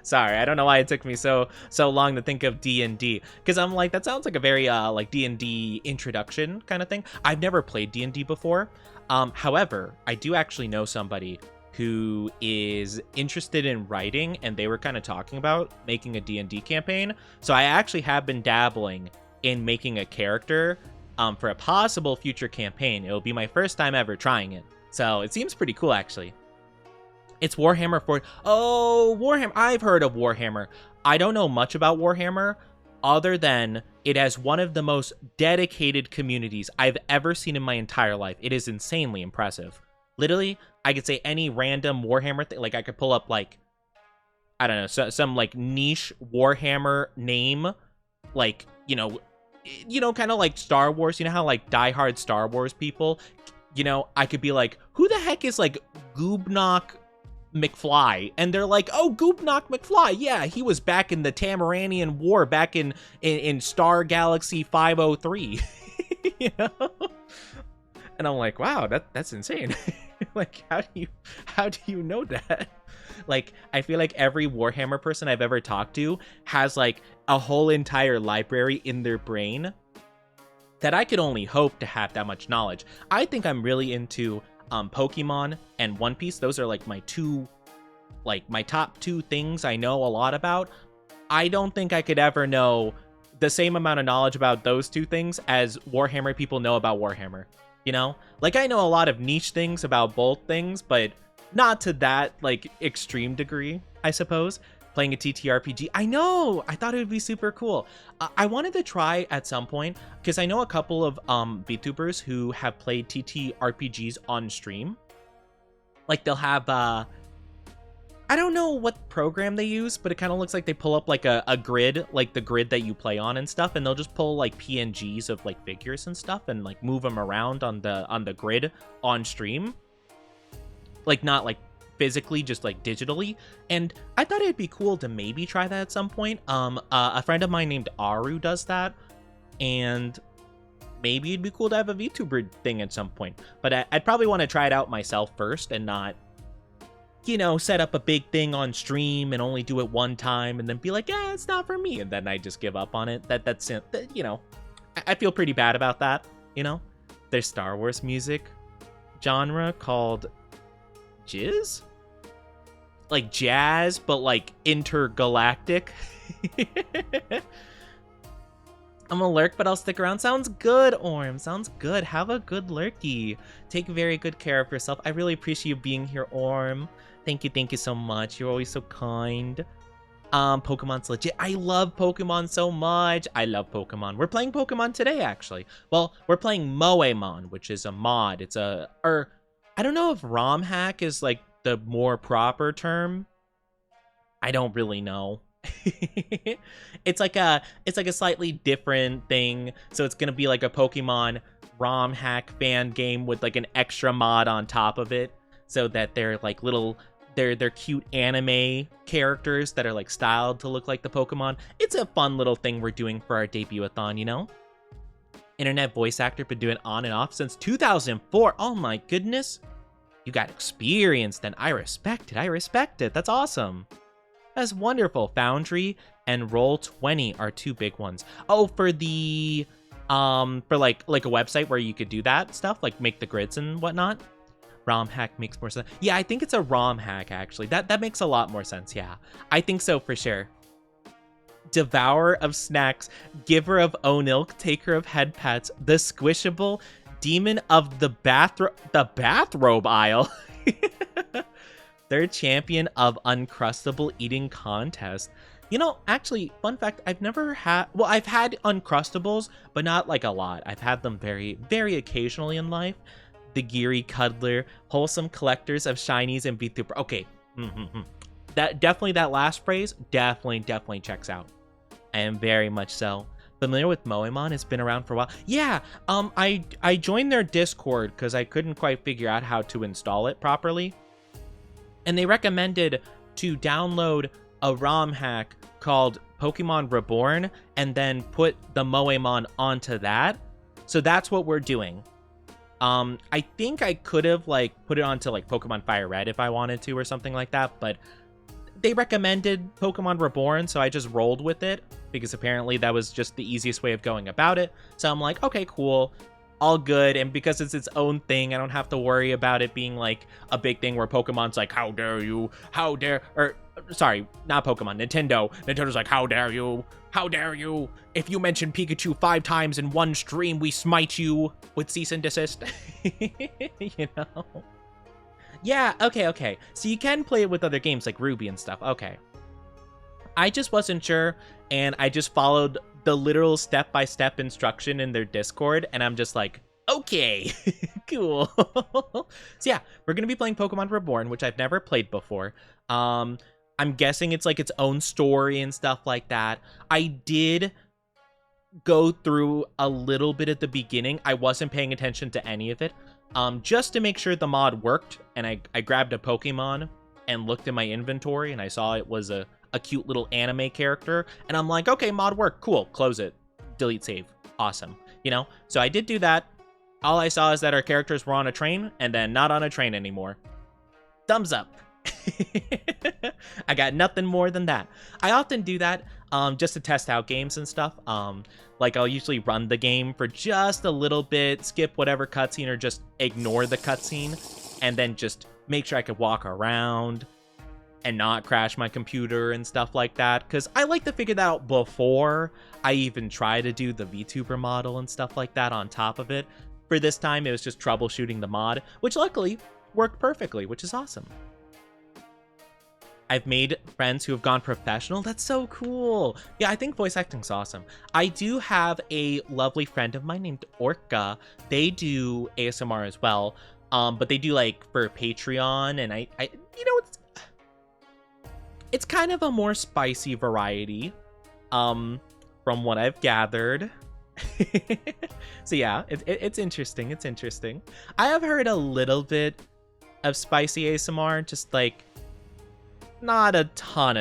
Sorry, I don't know why it took me so long to think of D&D, because I'm like, that sounds like a very like D&D introduction kind of thing. I've never played D&D before. However, I do actually know somebody who is interested in writing, and they were kind of talking about making a D&D campaign. So I actually have been dabbling in making a character for a possible future campaign. It'll be my first time ever trying it. So it seems pretty cool, actually. It's Warhammer 40. Oh, Warhammer. I've heard of Warhammer. I don't know much about Warhammer other than it has one of the most dedicated communities I've ever seen in my entire life. It is insanely impressive. Literally, I could say any random Warhammer thing. Like, I could pull up, like, I don't know, some like, niche Warhammer name. Like, you know, kind of like Star Wars. You know how, like, diehard Star Wars people, you know, I could be like, who the heck is, like, Goobnock McFly? And they're like, oh, Goobnock McFly, yeah, he was back in the Tamaranian War back in Star Galaxy 503. You know? And I'm like, wow, that's insane. Like, how do you know that? Like, I feel like every Warhammer person I've ever talked to has like a whole entire library in their brain that I could only hope to have that much knowledge. I think I'm really into Pokemon and One Piece. Those are like my top two things I know a lot about. I don't think I could ever know the same amount of knowledge about those two things as Warhammer people know about Warhammer. You know, like, I know a lot of niche things about both things, but not to that like extreme degree, I suppose. Playing a TTRPG, I know, I thought it would be super cool. I wanted to try at some point, because I know a couple of VTubers who have played TTRPGs on stream. Like, they'll have I don't know what program they use, but it kind of looks like they pull up like a grid, like the grid that you play on and stuff, and they'll just pull like PNGs of like figures and stuff and like move them around on the grid on stream. Like, not like physically, just like digitally. And I thought it'd be cool to maybe try that at some point. A friend of mine named Aru does that, and maybe it'd be cool to have a VTuber thing at some point. But I'd probably want to try it out myself first and not, you know, set up a big thing on stream and only do it one time and then be like, yeah, it's not for me, and then I just give up on it. That's you know, I feel pretty bad about that. You know, there's Star Wars music genre called jizz, like jazz, but like intergalactic. I'm a lurk, but I'll stick around. Sounds good, Orm. Sounds good. Have a good lurky. Take very good care of yourself. I really appreciate you being here, Orm. Thank you so much. You're always so kind. Pokemon's legit. I love Pokemon so much. I love Pokemon. We're playing Pokemon today, actually. Well, we're playing MOEMON, which is a mod. It's I don't know if ROM hack is like the more proper term. I don't really know. It's like a slightly different thing. So it's gonna be like a Pokemon ROM hack fan game with like an extra mod on top of it, so that they're like they're cute anime characters that are like styled to look like the Pokemon. It's a fun little thing we're doing for our debut-a-thon, you know? Internet voice actor, been doing it on and off since 2004. Oh my goodness. You got experience then. I respect it. That's awesome. That's wonderful. Foundry and Roll20 are two big ones. Oh, for the for like a website where you could do that stuff, like make the grids and whatnot. ROM hack makes more sense. Yeah, I think it's a ROM hack, actually. That makes a lot more sense, yeah. I think so, for sure. Devourer of snacks, giver of own ilk, taker of head pats, the squishable, demon of the bathrobe aisle. They're champion of Uncrustable eating contest. You know, actually, fun fact, I've never had... Well, I've had Uncrustables, but not like a lot. I've had them very, very occasionally in life. The Geary Cuddler, wholesome collectors of shinies and vtuber. Okay. Definitely that last phrase, definitely checks out. I am very much so. Familiar with MOEMON? It's been around for a while. Yeah, I joined their Discord because I couldn't quite figure out how to install it properly. And they recommended to download a ROM hack called Pokemon Reborn and then put the MOEMON onto that. So that's what we're doing. I think I could have like put it onto like Pokemon Fire Red if I wanted to or something like that, but they recommended Pokemon Reborn, so I just rolled with it because apparently that was just the easiest way of going about it. So I'm like, okay, cool. All good, and because it's its own thing, I don't have to worry about it being like a big thing where Pokemon's like, how dare you, how dare, or sorry, not Pokemon, Nintendo's like, how dare you, if you mention Pikachu 5 times in one stream, we smite you with cease and desist. You know? Yeah, okay, so you can play it with other games like Ruby and stuff, okay. I just wasn't sure, and I just followed the literal step-by-step instruction in their Discord, and I'm just like, okay, cool. So yeah, we're gonna be playing Pokemon Reborn, which I've never played before. I'm guessing it's like its own story and stuff like that. I did go through a little bit at the beginning. I wasn't paying attention to any of it, just to make sure the mod worked, and I grabbed a Pokemon and looked in my inventory, and I saw it was a cute little anime character, and I'm like, okay, mod work, cool, close it, delete save, awesome, you know? So I did do that. All I saw is that our characters were on a train, and then not on a train anymore. Thumbs up. I got nothing more than that. I often do that just to test out games and stuff. Like I'll usually run the game for just a little bit, skip whatever cutscene, or just ignore the cutscene, and then just make sure I could walk around and not crash my computer and stuff like that, because I like to figure that out before I even try to do the VTuber model and stuff like that on top of it. For this time, it was just troubleshooting the mod, which luckily worked perfectly, which is awesome. I've made friends who have gone professional. That's so cool. Yeah, I think voice acting's awesome. I do have a lovely friend of mine named Orca. They do ASMR as well, but they do like for Patreon, and I you know, it's kind of a more spicy variety, from what I've gathered. So yeah, it's interesting. It's interesting. I have heard a little bit of spicy ASMR, just like not a ton.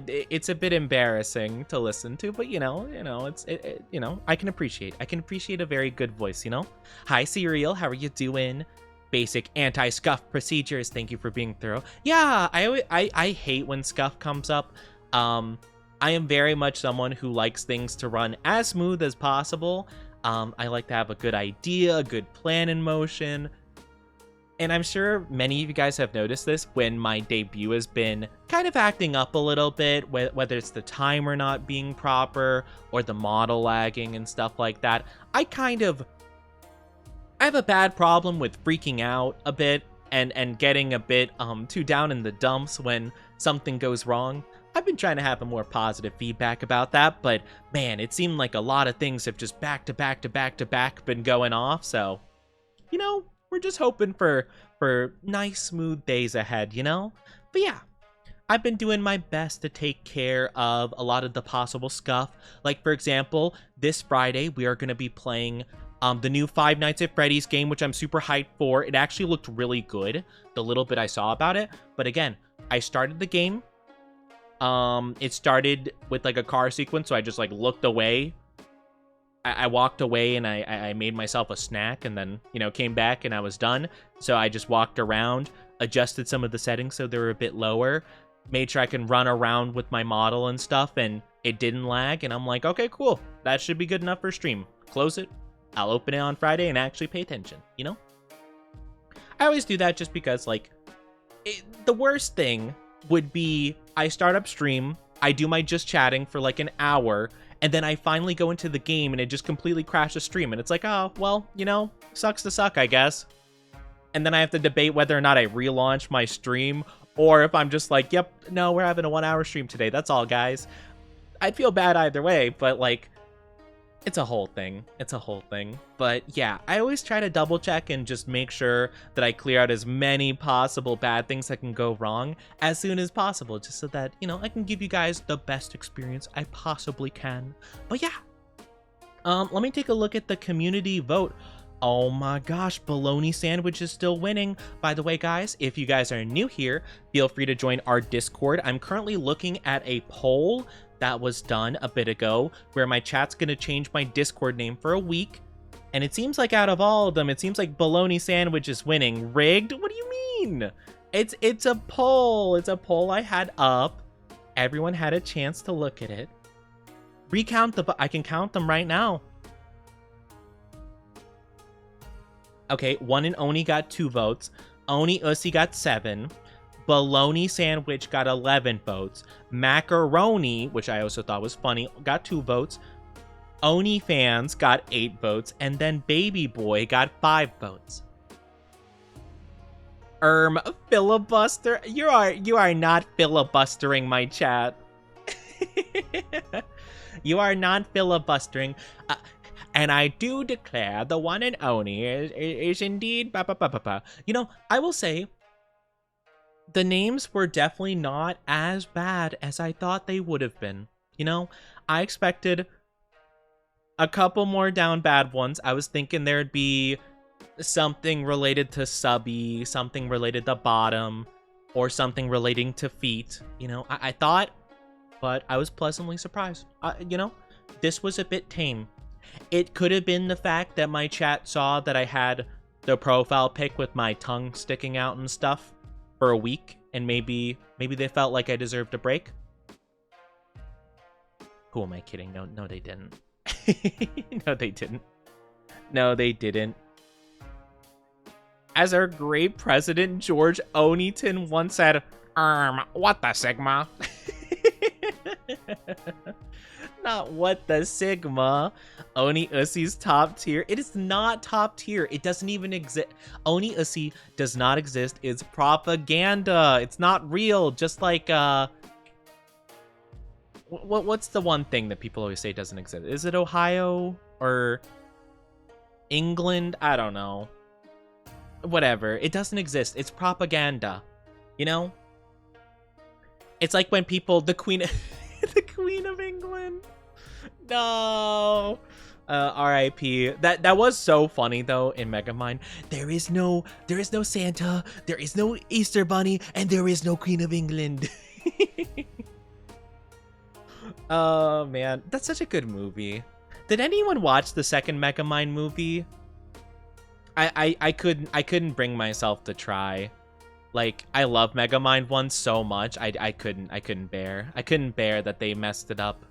It's a bit embarrassing to listen to, but you know, you know, I can appreciate a very good voice, you know. Hi, Cereal, how are you doing? Basic anti-scuff procedures. Thank you for being thorough. Yeah, I hate when scuff comes up. I am very much someone who likes things to run as smooth as possible. I like to have a good idea, a good plan in motion. And I'm sure many of you guys have noticed this when my debut has been kind of acting up a little bit, whether it's the timer not being proper or the model lagging and stuff like that. I have a bad problem with freaking out a bit and getting a bit too down in the dumps when something goes wrong. I've been trying to have a more positive feedback about that, but man, it seemed like a lot of things have just back to back been going off, so you know, we're just hoping for nice smooth days ahead, you know? But yeah, I've been doing my best to take care of a lot of the possible scuff. Like for example, this Friday we are going to be playing the new Five Nights at Freddy's game, which I'm super hyped for. It actually looked really good, the little bit I saw about it. But again, I started the game. It started with like a car sequence, so I just like looked away. I walked away and I made myself a snack, and then, you know, came back and I was done. So I just walked around, adjusted some of the settings so they were a bit lower, made sure I can run around with my model and stuff, and it didn't lag. And I'm like, okay, cool. That should be good enough for stream. Close it. I'll open it on Friday and actually pay attention, you know? I always do that just because, like, the worst thing would be I start up stream, I do my just chatting for like an hour, and then I finally go into the game and it just completely crashes stream. And it's like, oh, well, you know, sucks to suck, I guess. And then I have to debate whether or not I relaunch my stream, or if I'm just like, yep, no, we're having a 1 hour stream today. That's all, guys. I'd feel bad either way, but like, it's a whole thing. It's a whole thing. But yeah, I always try to double check and just make sure that I clear out as many possible bad things that can go wrong as soon as possible, just so that, you know, I can give you guys the best experience I possibly can. But yeah, let me take a look at the community vote. Oh my gosh, Bologna Sandwich is still winning. By the way, guys, if you guys are new here, feel free to join our Discord. I'm currently looking at a poll that was done a bit ago where my chat's gonna change my Discord name for a week. And it seems like out of all of them, it seems like Bologna Sandwich is winning. Rigged? What do you mean? It's a poll. It's a poll I had up. Everyone had a chance to look at it. Recount I can count them right now. Okay, One and Oni got 2 votes. Oni Ussi got 7. Bologna Sandwich got 11 votes. Macaroni, which I also thought was funny, got 2 votes. Oni Fans got 8 votes. And then Baby Boy got 5 votes. Filibuster. You are not filibustering my chat. You are not filibustering. And I do declare the one and only is indeed You know, I will say the names were definitely not as bad as I thought they would have been. You know, I expected a couple more down bad ones. I was thinking there'd be something related to subby, something related to bottom, or something relating to feet. You know, I thought, but I was pleasantly surprised. You know, this was a bit tame. It could have been the fact that my chat saw that I had the profile pic with my tongue sticking out and stuff for a week, and maybe they felt like I deserved a break. Who am I kidding? No, they didn't. No, they didn't. No, they didn't. As our great president, George Oniton, once said, what the Sigma? Not what the Sigma. Oni Ussi's top tier. It is not top tier. It doesn't even exist. Oni Ussi does not exist. It's propaganda. It's not real. Just like, what's the one thing that people always say doesn't exist? Is it Ohio or England? I don't know. Whatever. It doesn't exist. It's propaganda. You know? It's like when people, the Queen, the Queen of England. No. R.I.P. That was so funny though in Megamind. There is no Santa, there is no Easter Bunny, and there is no Queen of England. Oh man, that's such a good movie. Did anyone watch the second Megamind movie? I couldn't bring myself to try. Like, I love Megamind 1 so much. I couldn't bear that they messed it up.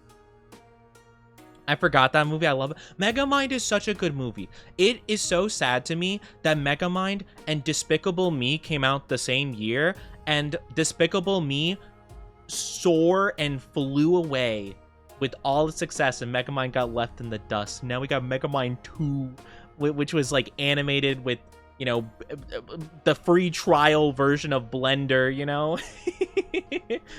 I forgot that movie. I love it. Megamind is such a good movie. It is so sad to me that Megamind and Despicable Me came out the same year, and Despicable Me soared and flew away with all the success, and Megamind got left in the dust. Now we got Megamind 2, which was like animated with, you know, the free trial version of Blender, you know?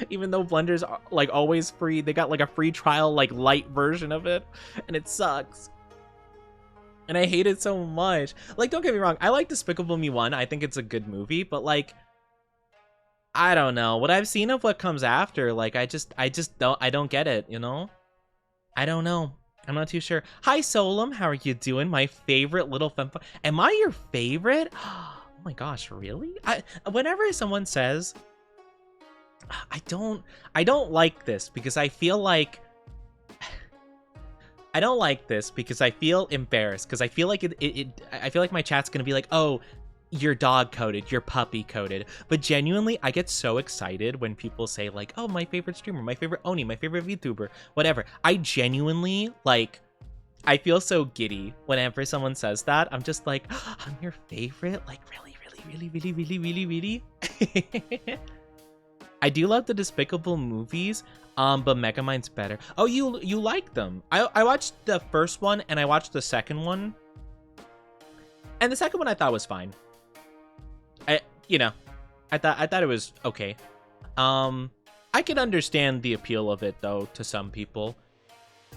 Even though Blender's like always free, they got like a free trial, like light version of it, and it sucks. And I hate it so much. Like, don't get me wrong, I like Despicable Me 1. I think it's a good movie, but like, I don't know. What I've seen of what comes after, like, I don't get it, you know? I don't know. I'm not too sure. Hi, Solum. How are you doing? My favorite little fempa. Am I your favorite? Oh my gosh, really? Whenever someone says, I don't like this because I feel like I don't like this because I feel embarrassed, because I feel like I feel like my chat's gonna be like, oh, you're dog coded, you're puppy coded. But genuinely, I get so excited when people say like, oh, my favorite streamer, my favorite Oni, my favorite VTuber, whatever. I genuinely, like, I feel so giddy whenever someone says that. I'm just like, oh, I'm your favorite? Like, really, really, Really? I do love the Despicable movies, but Megamind's better. Oh, you like them? I watched the first one and I watched the second one, and the second one I thought was fine. I thought it was okay. I can understand the appeal of it though to some people.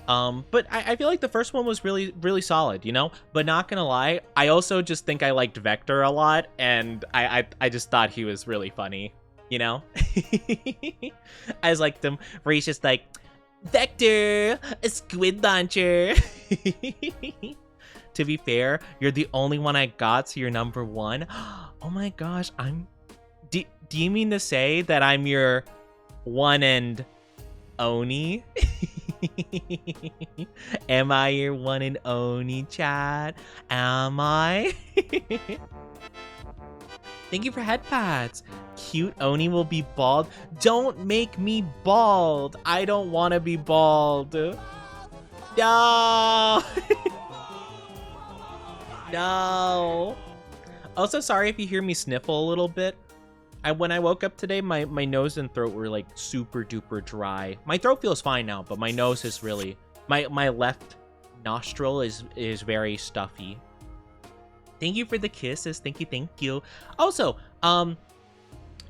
But I feel like the first one was really solid, you know? But not gonna lie, I also just think I liked Vector a lot, and I just thought he was really funny, you know? I just liked him where he's just like, Vector, a squid launcher. To be fair, you're the only one I got, so you're number one. Oh my gosh, do you mean to say that I'm your one and Oni? Am I your one and only, Chad? Am I? Thank you for head pats. Cute Oni will be bald. Don't make me bald. I don't want to be bald. No. No. Also, sorry if you hear me sniffle a little bit. When I woke up today, my nose and throat were like super duper dry. My throat feels fine now, but my nose is really, my left nostril is very stuffy. Thank you for the kisses. Thank you. Also,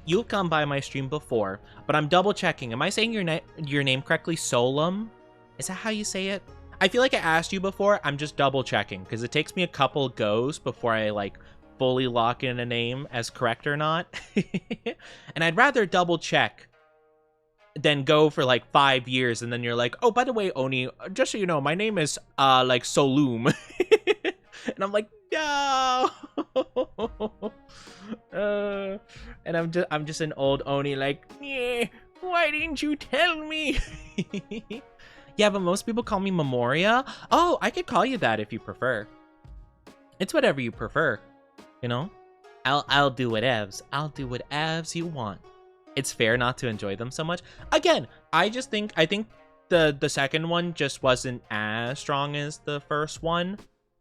you've come by my stream before, but I'm double checking. Am I saying your name correctly? Solum? Is that how you say it? I feel like I asked you before. I'm just double checking because it takes me a couple goes before I like fully lock in a name as correct or not. And I'd rather double check than go for like 5 years and then you're like, oh, by the way, Oni, just so you know, my name is like Solum. And I'm like, no. And I'm just an old Oni like, yeah, why didn't you tell me? Yeah, but most people call me Memoria. Oh, I could call you that if you prefer. It's whatever you prefer. You know, I'll do whatevs. I'll do whatevs you want. It's fair not to enjoy them so much. Again, I think the second one just wasn't as strong as the first one.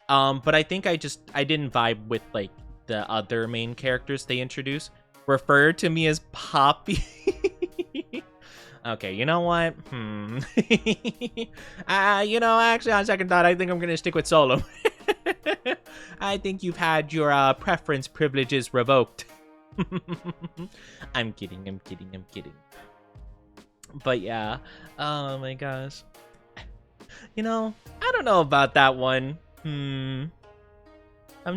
But I think I didn't vibe with like the other main characters they introduced. Refer to me as Poppy. Okay, you know what? You know, actually on second thought, I think I'm gonna stick with Solo. I think you've had your preference privileges revoked. I'm kidding. But yeah, oh my gosh. You know, I don't know about that one. I'm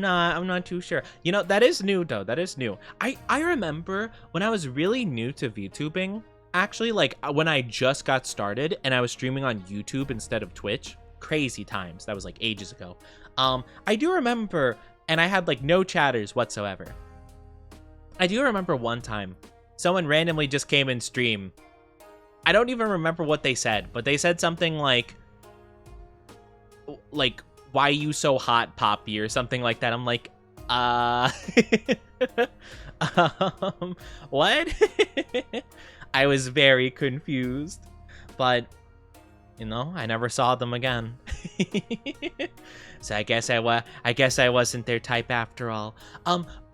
not too sure. You know, that is new though. That is new. I remember when I was really new to VTubing, actually, like when I just got started and I was streaming on YouTube instead of Twitch. Crazy times. That was like ages ago. I do remember, and I had like no chatters whatsoever. I do remember one time someone randomly just came in stream. I don't even remember what they said, but they said something like why you so hot, Poppy, or something like that. I'm like, what? I was very confused, but you know, I never saw them again. So I guess I wasn't their type after all.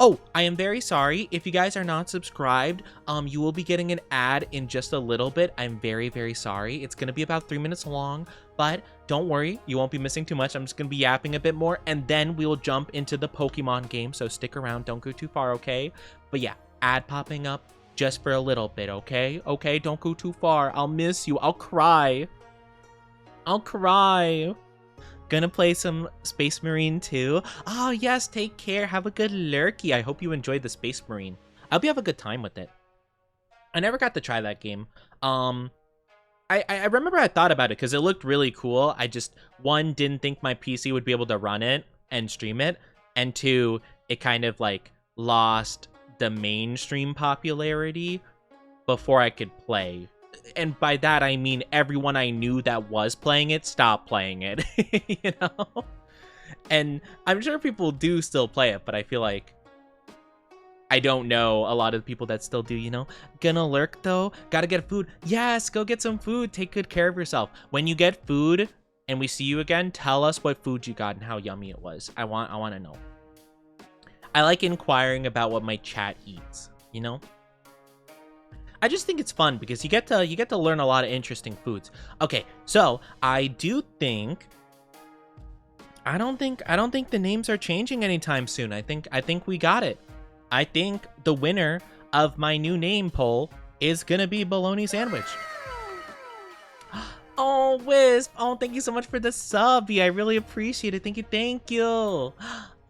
Oh, I am very sorry. If you guys are not subscribed, you will be getting an ad in just a little bit. I'm very sorry. It's gonna be about 3 minutes long, but don't worry, you won't be missing too much. I'm just gonna be yapping a bit more, and then we'll jump into the Pokemon game. So stick around, don't go too far, okay? But yeah, ad popping up just for a little bit, okay? Okay, don't go too far. I'll miss you. I'll cry. Gonna play some Space Marine too. Oh yes, take care. Have a good lurky. I hope you enjoyed the Space Marine. I hope you have a good time with it. I never got to try that game. I remember I thought about it because it looked really cool. I just, one, didn't think my PC would be able to run it and stream it, and two, it kind of like lost the mainstream popularity before I could play. And by that, I mean everyone I knew that was playing it stopped playing it, you know? And I'm sure people do still play it, but I feel like I don't know a lot of the people that still do, you know? Gonna lurk, though? Gotta get food. Yes, go get some food. Take good care of yourself. When you get food and we see you again, tell us what food you got and how yummy it was. I want to know. I like inquiring about what my chat eats, you know? I just think it's fun because you get to learn a lot of interesting foods. Okay, so I do think I don't think the names are changing anytime soon. I think we got it. I think the winner of my new name poll is gonna be Bologna Sandwich. Oh, Wisp! Oh, thank you so much for the sub. I really appreciate it. Thank you.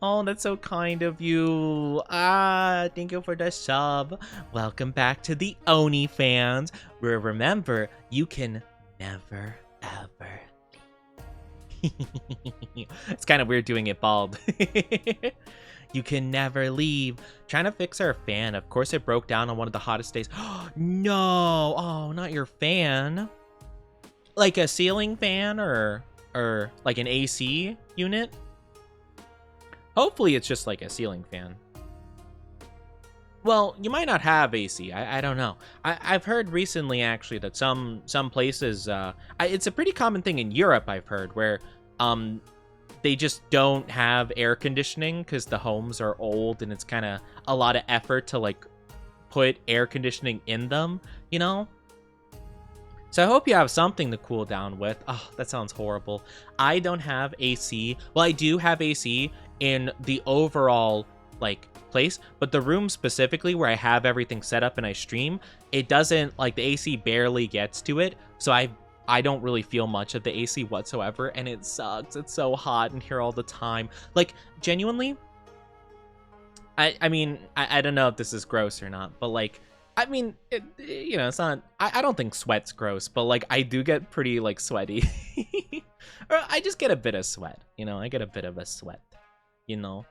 Oh, that's so kind of you. Thank you for the sub. Welcome back to the Oni fans, where remember, you can never, ever leave. It's kind of weird doing it bald. You can never leave. Trying to fix our fan. Of course, it broke down on one of the hottest days. No! Oh, not your fan. Like a ceiling fan or like an AC unit? Hopefully it's just like a ceiling fan. Well, you might not have AC. I don't know. I've heard recently actually that some places, it's a pretty common thing in Europe, I've heard, where they just don't have air conditioning because the homes are old and it's kind of a lot of effort to like put air conditioning in them, you know? So I hope you have something to cool down with. Oh, that sounds horrible. I don't have AC. Well, I do have AC in the overall like place, but the room specifically where I have everything set up and I stream, it doesn't, like, the AC barely gets to it. So I don't really feel much of the AC whatsoever, and it sucks. It's so hot in here all the time. Like, genuinely, I mean, I don't know if this is gross or not, but like, I mean, you know, it's not, I don't think sweat's gross, but like, I do get pretty like sweaty. Or I just get a bit of sweat, you know, I get a bit of a sweat, you know,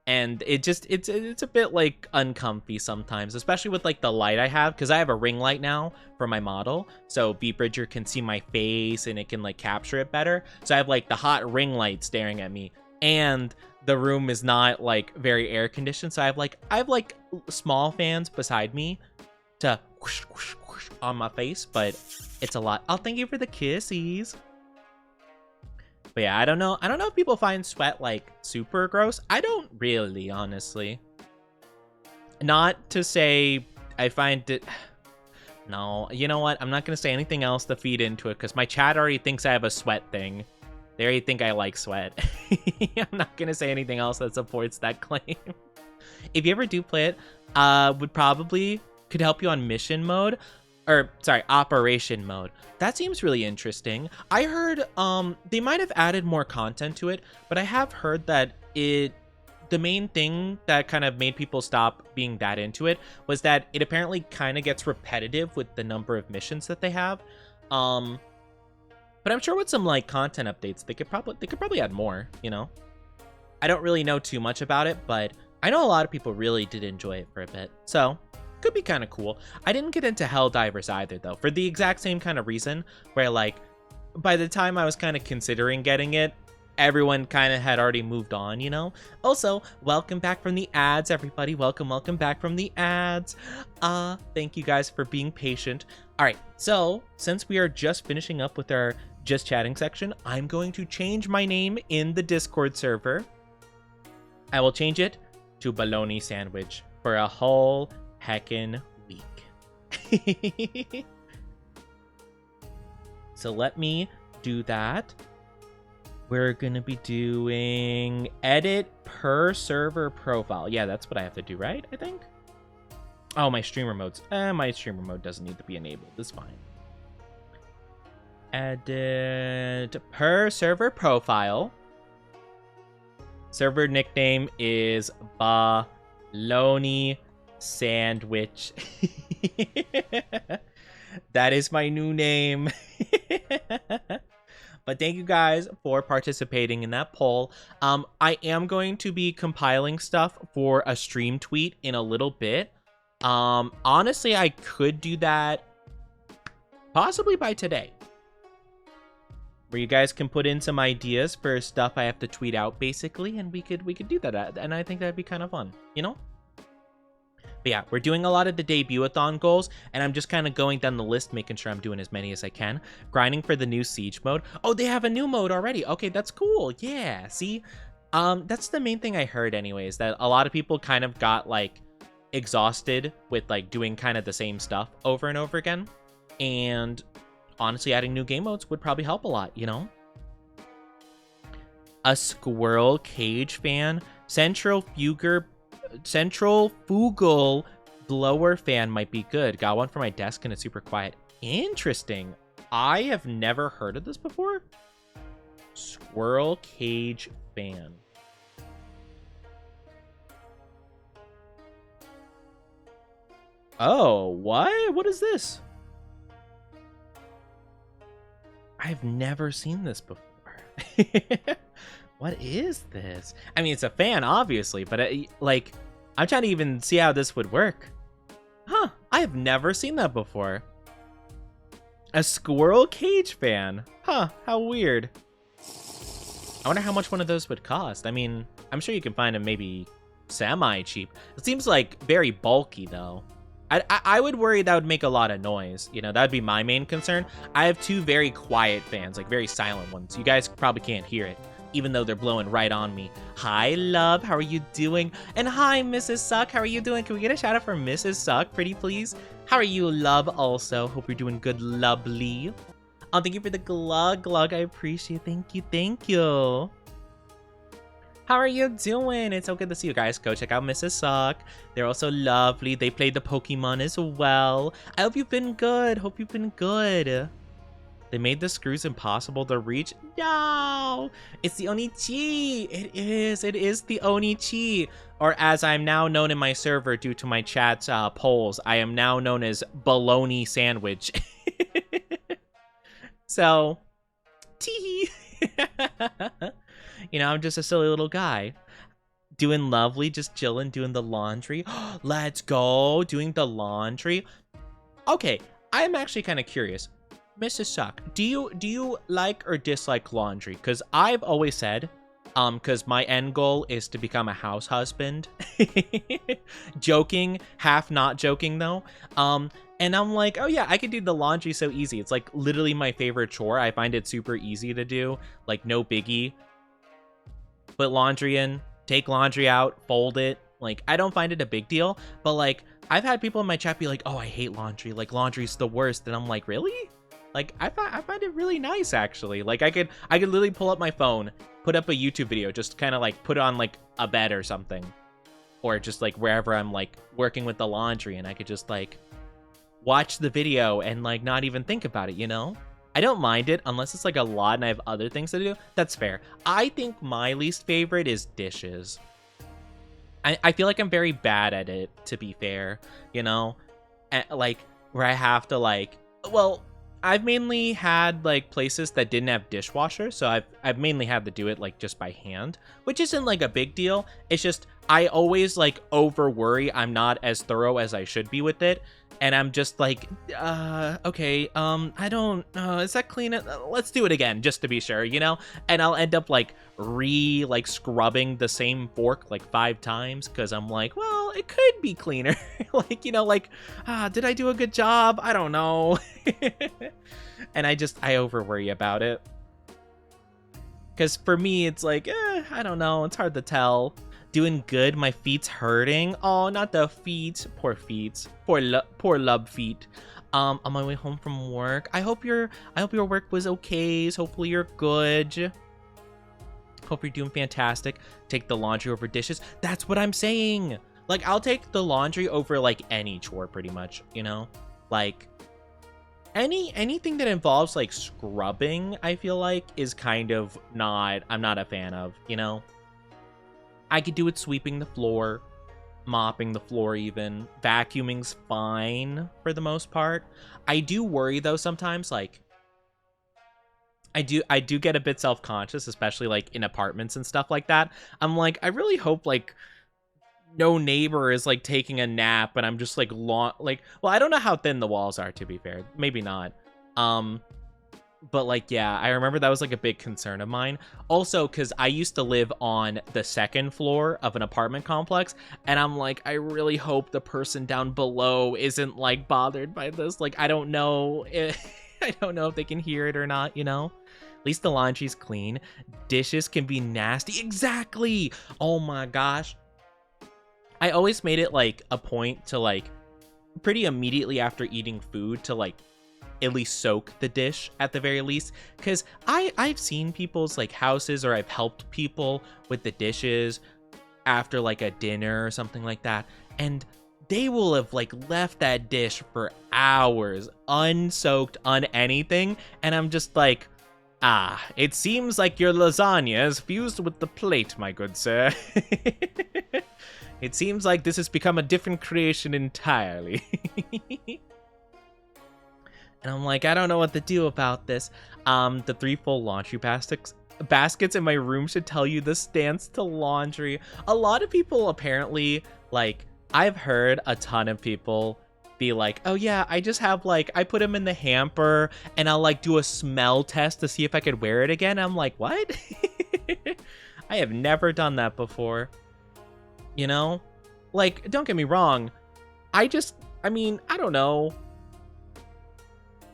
and it just, it's a bit like uncomfy sometimes, especially with like the light I have, because I have a ring light now for my model, so Bridger can see my face and it can like capture it better. So I have like the hot ring light staring at me, and the room is not like very air conditioned, so I have like small fans beside me to whoosh, whoosh, whoosh on my face, but it's a lot. Oh, thank you for the kissies. But yeah, I don't know if people find sweat like super gross. I don't really, honestly. Not to say I find it. No, you know what? I'm not gonna say anything else to feed into it because my chat already thinks I have a sweat thing. They already think I like sweat. I'm not gonna say anything else that supports that claim. If you ever do play it, would probably could help you on mission mode, or sorry, operation mode. That seems really interesting. I heard they might have added more content to it, but I have heard that the main thing that kind of made people stop being that into it was that it apparently kind of gets repetitive with the number of missions that they have. But I'm sure with some like content updates, they could probably add more, you know. I don't really know too much about it, but I know a lot of people really did enjoy it for a bit. So could be kind of cool. I didn't get into Helldivers either, though, for the exact same kind of reason, where like by the time I was kind of considering getting it, everyone kind of had already moved on, you know. Also, welcome back from the ads, everybody. Welcome back from the ads. Thank you guys for being patient. All right, so since we are just finishing up with our just chatting section, I'm going to change my name in the Discord server. I will change it to Bologna Sandwich for a whole heckin' week. So let me do that. We're gonna be doing edit per server profile. Yeah, that's what I have to do, right? I think. Oh, my streamer modes. My streamer mode doesn't need to be enabled. It's fine. Edit per server profile. Server nickname is Bologna Sandwich. That is my new name. But thank you guys for participating in that poll. I am going to be compiling stuff for a stream tweet in a little bit. Honestly, I could do that possibly by today, where you guys can put in some ideas for stuff I have to tweet out, basically, and we could do that, and I think that'd be kind of fun, you know? But yeah, we're doing a lot of the debut-a-thon goals, and I'm just kind of going down the list, making sure I'm doing as many as I can. Grinding for the new Siege mode. Oh, they have a new mode already. Okay, that's cool. Yeah, see? That's the main thing I heard anyways, that a lot of people kind of got like exhausted with like doing kind of the same stuff over and over again. And honestly, adding new game modes would probably help a lot, you know? A squirrel cage fan. Centrifugal blower fan might be good. Got one for my desk and it's super quiet. Interesting. I have never heard of this before. Squirrel cage fan. Oh, what? What is this? I've never seen this before. What is this? I mean, it's a fan, obviously, but like, I'm trying to even see how this would work. Huh, I have never seen that before. A squirrel cage fan. Huh, how weird. I wonder how much one of those would cost. I mean, I'm sure you can find them maybe semi-cheap. It seems like very bulky, though. I would worry that would make a lot of noise. You know, that would be my main concern. I have two very quiet fans, like very silent ones. You guys probably can't hear it, even though they're blowing right on me. Hi, love. How are you doing? And hi, Mrs. Suck. How are you doing? Can we get a shout out for Mrs. Suck, pretty please? How are you, love, also? Hope you're doing good, lovely. Thank you for the glug. I appreciate it. Thank you. How are you doing? It's so good to see you guys. Go check out Mrs. Suck. They're also lovely. They played the Pokemon as well. I hope you've been good. They made the screws impossible to reach. No! It's the Oni-Chi! It is the Oni-Chi. Or as I'm now known in my server due to my chat's polls, I am now known as Bologna Sandwich. So, teehee. You know, I'm just a silly little guy. Doing lovely, just chilling, doing the laundry. Let's go, doing the laundry. Okay, I'm actually kind of curious. Mrs. Suck, do you like or dislike laundry? Because I've always said, because my end goal is to become a house husband. Joking, half not joking though. And I'm like, oh yeah, I could do the laundry so easy. It's like literally my favorite chore. I find it super easy to do, like no biggie. Put laundry in, take laundry out, fold it. Like, I don't find it a big deal, but like, I've had people in my chat be like, oh, I hate laundry. Like, laundry's the worst. And I'm like, really? Like, I find it really nice, actually. Like, I could literally pull up my phone, put up a YouTube video, just kind of like put it on like a bed or something. Or just like wherever I'm like working with the laundry, and I could just like watch the video and like not even think about it, you know? I don't mind it unless it's like a lot and I have other things to do. That's fair. I think my least favorite is dishes. I feel like I'm very bad at it, to be fair, you know? Like, where I have to like, well, I've mainly had like places that didn't have dishwashers, so I've mainly had to do it like just by hand, which isn't like a big deal. It's just I always like over worry I'm not as thorough as I should be with it. And I'm just like, okay, I don't, is that clean? Let's do it again, just to be sure, you know? And I'll end up like scrubbing the same fork like 5 times, because I'm like, well, it could be cleaner. Like, you know, like, did I do a good job? I don't know. And I over worry about it. Because for me, it's like, I don't know, it's hard to tell. Doing good, my feet's hurting. Oh, not the feet. Poor feet. Poor love feet. On my way home from work. I hope your work was okay. Hopefully you're good. Hope you're doing fantastic. Take the laundry over dishes. That's what I'm saying. Like, I'll take the laundry over like any chore pretty much, you know? Like anything that involves like scrubbing, I feel like is kind of I'm not a fan of, you know? I could do it sweeping the floor, mopping the floor even. Vacuuming's fine for the most part. I do worry though sometimes, like, I do get a bit self-conscious, especially like in apartments and stuff like that. I'm like, I really hope like no neighbor is like taking a nap and I'm just like well, I don't know how thin the walls are, to be fair. Maybe not. But like, yeah, I remember that was like a big concern of mine. Also, because I used to live on the 2nd floor of an apartment complex, and I'm like, I really hope the person down below isn't like bothered by this. Like, I don't know. I don't know if they can hear it or not, you know? At least the laundry's clean. Dishes can be nasty. Exactly! Oh my gosh. I always made it like a point to like pretty immediately after eating food to like at least soak the dish at the very least, because I've seen people's like houses, or I've helped people with the dishes after like a dinner or something like that, and they will have like left that dish for hours unsoaked on anything, and I'm just like, it seems like your lasagna is fused with the plate, my good sir. It seems like this has become a different creation entirely. And I'm like, I don't know what to do about this. The 3 full laundry baskets in my room should tell you the stance to laundry. A lot of people apparently, like, I've heard a ton of people be like, oh yeah, I just have like, I put them in the hamper and I'll like do a smell test to see if I could wear it again. I'm like, what? I have never done that before. You know? Like, don't get me wrong. I mean, I don't know.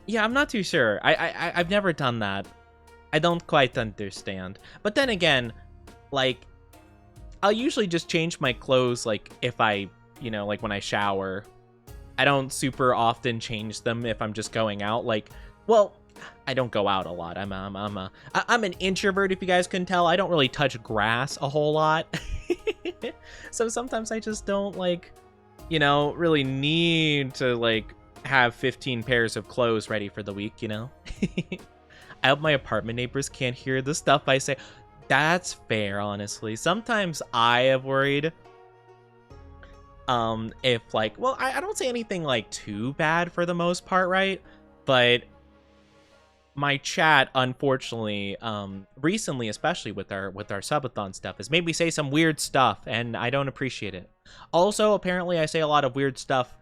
Yeah, I'm not too sure. I've never done that. I don't quite understand. But then again, like, I'll usually just change my clothes, like, if I, you know, like when I shower. I don't super often change them if I'm just going out. Like, well, I don't go out a lot. I'm an introvert, if you guys couldn't tell. I don't really touch grass a whole lot. So sometimes I just don't, like, you know, really need to, like, have 15 pairs of clothes ready for the week, you know? I hope my apartment neighbors can't hear the stuff I say. That's fair, honestly. Sometimes I have worried if, like, well, I don't say anything, like, too bad for the most part, right? But my chat, unfortunately, recently, especially with our subathon stuff, has made me say some weird stuff, and I don't appreciate it. Also, apparently, I say a lot of weird stuff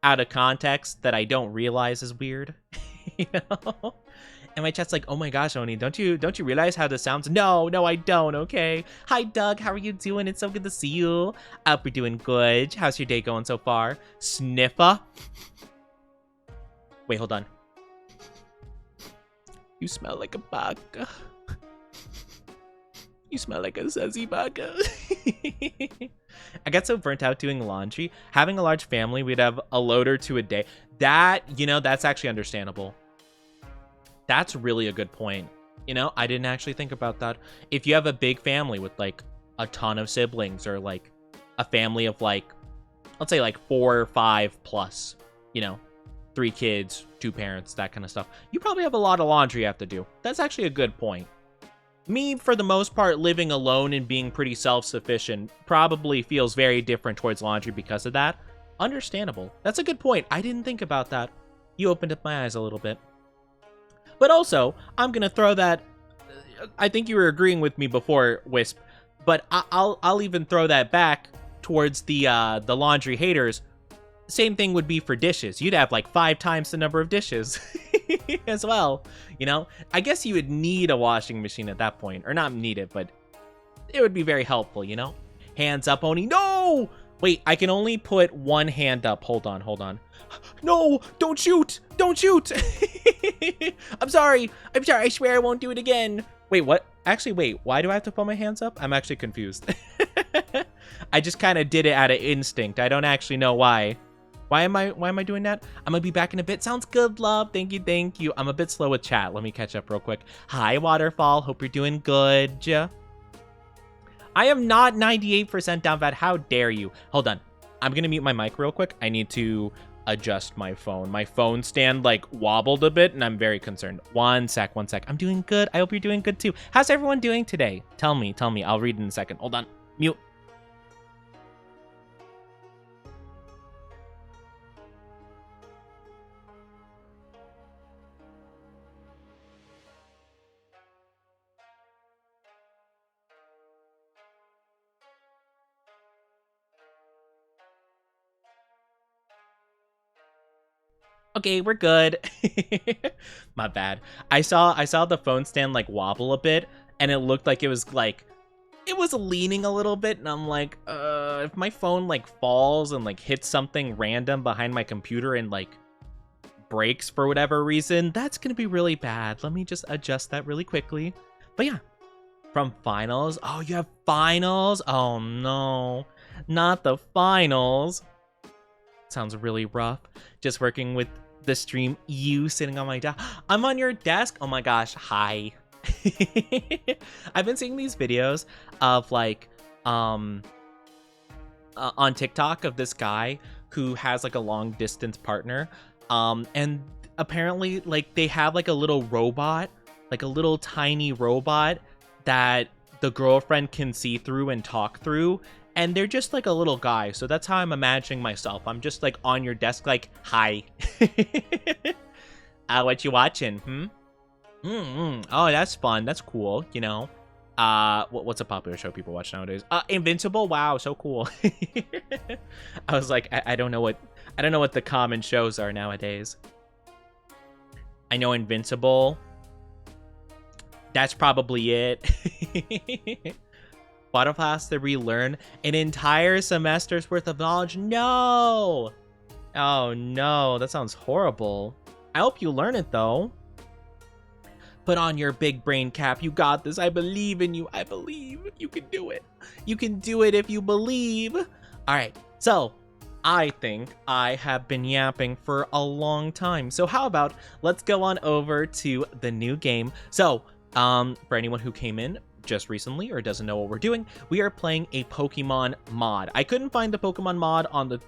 out of context that I don't realize is weird. You know? And my chat's like, oh my gosh, Oni, don't you realize how this sounds? No, I don't, okay. Hi, Doug, how are you doing? It's so good to see you. I hope you're doing good. How's your day going so far? Sniffer? Wait, hold on. You smell like a baka. You smell like a sassy baka. I got so burnt out doing laundry. Having a large family, we'd have a load or two a day. That, you know, that's actually understandable. That's really a good point. You know, I didn't actually think about that. If you have a big family with like a ton of siblings, or like a family of like, let's say like 4 or 5 plus, you know, 3 kids, 2 parents, that kind of stuff, you probably have a lot of laundry you have to do. That's actually a good point. Me, for the most part, living alone and being pretty self-sufficient probably feels very different towards laundry because of that. Understandable. That's a good point. I didn't think about that. You opened up my eyes a little bit. But also, I'm gonna throw that. I think you were agreeing with me before, Wisp, but I'll even throw that back towards the laundry haters. Same thing would be for dishes. You'd have like 5 times the number of dishes as well. You know, I guess you would need a washing machine at that point, or not need it, but it would be very helpful. You know, hands up, Oni. No, wait, I can only put 1 hand up. Hold on. No, don't shoot. I'm sorry. I swear I won't do it again. Wait, what? Actually, wait, why do I have to put my hands up? I'm actually confused. I just kind of did it out of instinct. I don't actually know why. Why am I doing that? I'm gonna be back in a bit. Sounds good, love. Thank you. I'm a bit slow with chat. Let me catch up real quick. Hi, Waterfall. Hope you're doing good. I am not 98% down bad. How dare you? Hold on. I'm gonna mute my mic real quick. I need to adjust my phone. My phone stand like wobbled a bit and I'm very concerned. One sec. I'm doing good. I hope you're doing good too. How's everyone doing today? Tell me. I'll read in a second. Hold on. Mute. Okay, we're good. My bad. I saw the phone stand like wobble a bit, and it looked like it was leaning a little bit, and I'm like, if my phone like falls and like hits something random behind my computer and like breaks for whatever reason, that's gonna be really bad. Let me just adjust that really quickly. But yeah, from finals. Oh, you have finals? Oh no, not the finals. Sounds really rough. Just working with the stream, you sitting on my desk. I'm on your desk? Oh my gosh, hi. I've been seeing these videos of like, on TikTok of this guy who has like a long distance partner. And apparently like they have like a little robot, like a little tiny robot that the girlfriend can see through and talk through. And they're just like a little guy. So that's how I'm imagining myself. I'm just like on your desk, like, hi. What you watching? Oh, that's fun. That's cool. You know, what's a popular show people watch nowadays? Invincible. Wow, so cool. I was like, I don't know what the common shows are nowadays. I know Invincible. That's probably it. Butterfly has to relearn an entire semester's worth of knowledge. No! Oh no, that sounds horrible. I hope you learn it though. Put on your big brain cap. You got this. I believe in you. I believe you can do it. You can do it if you believe. All right, so I think I have been yapping for a long time. So how about let's go on over to the new game. So for anyone who came in just recently or doesn't know what we're doing, we are playing a Pokemon mod. I couldn't find the Pokemon mod on the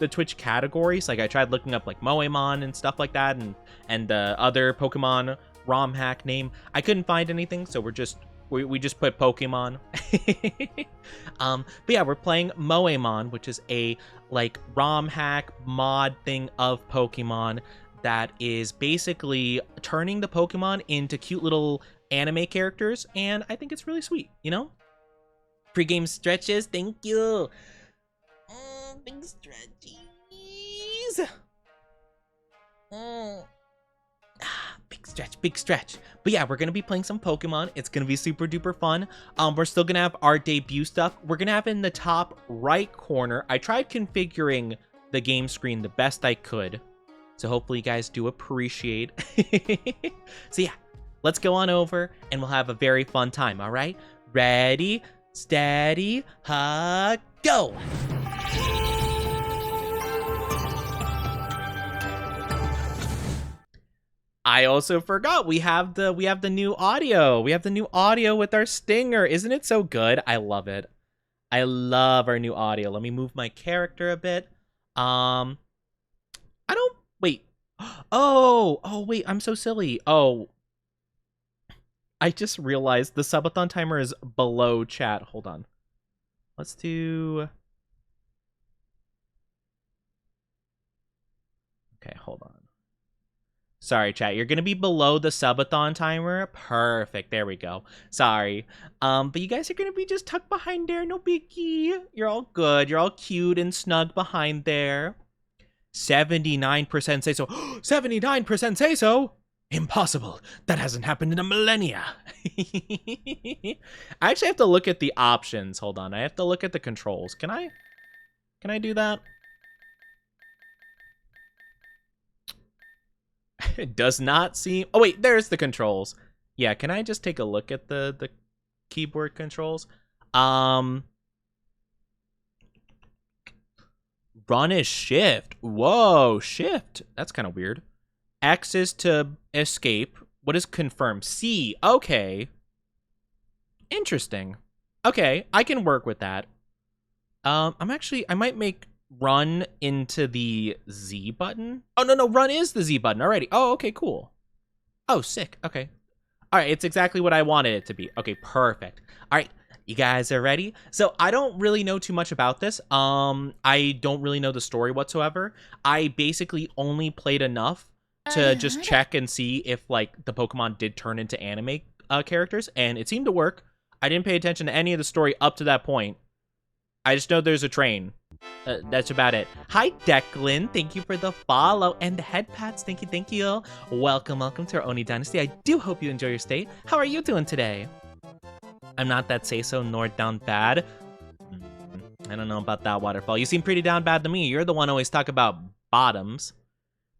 Twitch categories. Like I tried looking up like MOEMON and stuff like that, and the other Pokemon ROM hack name. I couldn't find anything, so we just put Pokemon. But yeah, we're playing MOEMON, which is a like ROM hack mod thing of Pokemon that is basically turning the Pokemon into cute little anime characters, and I think it's really sweet, you know? Pre-game stretches, thank you. Big stretchies. Big stretch. But yeah, we're gonna be playing some Pokemon. It's gonna be super duper fun. We're still gonna have our debut stuff. We're gonna have in the top right corner. I tried configuring the game screen the best I could, so hopefully you guys do appreciate. So yeah, let's go on over and we'll have a very fun time, all right? Ready, steady, go! I also forgot we have the new audio. We have the new audio with our stinger. Isn't it so good? I love it. I love our new audio. Let me move my character a bit. I don't wait. Oh wait, I'm so silly. Oh, I just realized the subathon timer is below chat. Hold on. Let's do... Okay, hold on. Sorry, chat. You're gonna be below the subathon timer. Perfect. There we go. Sorry. But you guys are gonna be just tucked behind there. No biggie. You're all good. You're all cute and snug behind there. 79% say so. 79% say so. Impossible. That hasn't happened in a millennia. I actually have to look at the options. Hold on. I have to look at the controls. Can I do that? It does not seem... Oh, wait. There's the controls. Yeah, can I just take a look at the keyboard controls? Run is shift. Whoa, shift. That's kind of weird. X is to escape. What is confirm? C. Okay. Interesting. Okay, I can work with that. I might make run into the Z button. Oh, no, run is the Z button already. Oh, okay, cool. Oh, sick. Okay. All right, it's exactly what I wanted it to be. Okay, perfect. All right, you guys are ready? So I don't really know too much about this. I don't really know the story whatsoever. I basically only played enough to just check and see if like the Pokemon did turn into anime characters, and it seemed to work. I didn't pay attention to any of the story up to that point. I just know there's a train. That's about it. Hi, Declan. Thank you for the follow and the head pats. Thank you. Welcome to our Oni Dynasty. I do hope you enjoy your stay. How are you doing today? I'm not that say-so nor down bad. I don't know about that, Waterfall. You seem pretty down bad to me. You're the one always talk about bottoms.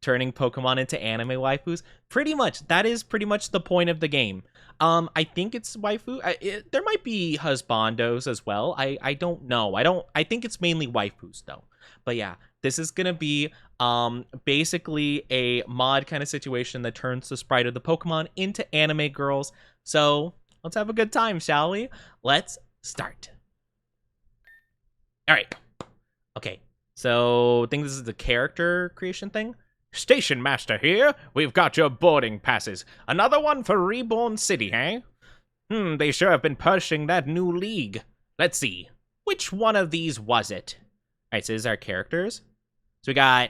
turning Pokemon into anime waifus. Pretty much, that is pretty much the point of the game. I think it's waifu. There might be husbandos as well. I don't know. I think it's mainly waifus though. But yeah, this is gonna be basically a mod kind of situation that turns the sprite of the Pokemon into anime girls. So let's have a good time, shall we? Let's start. All right. Okay. So I think this is the character creation thing. Station Master here. We've got your boarding passes. Another one for Reborn City, eh? They sure have been pushing that new league. Let's see. Which one of these was it? Alright, so this is our characters. So we got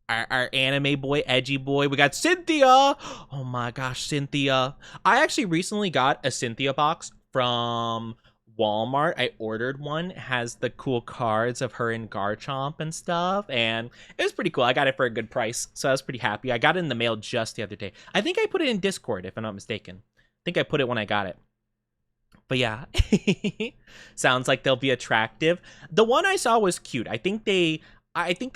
our anime boy, edgy boy. We got Cynthia! Oh my gosh, Cynthia. I actually recently got a Cynthia box from Walmart. I ordered one. It has the cool cards of her and Garchomp and stuff, and it was pretty cool. I got it for a good price, so I was pretty happy. I got it in the mail just the other day. I think I put it in Discord, if I'm not mistaken. I think I put it when I got it. But yeah, sounds like they'll be attractive. The one I saw was cute. I think they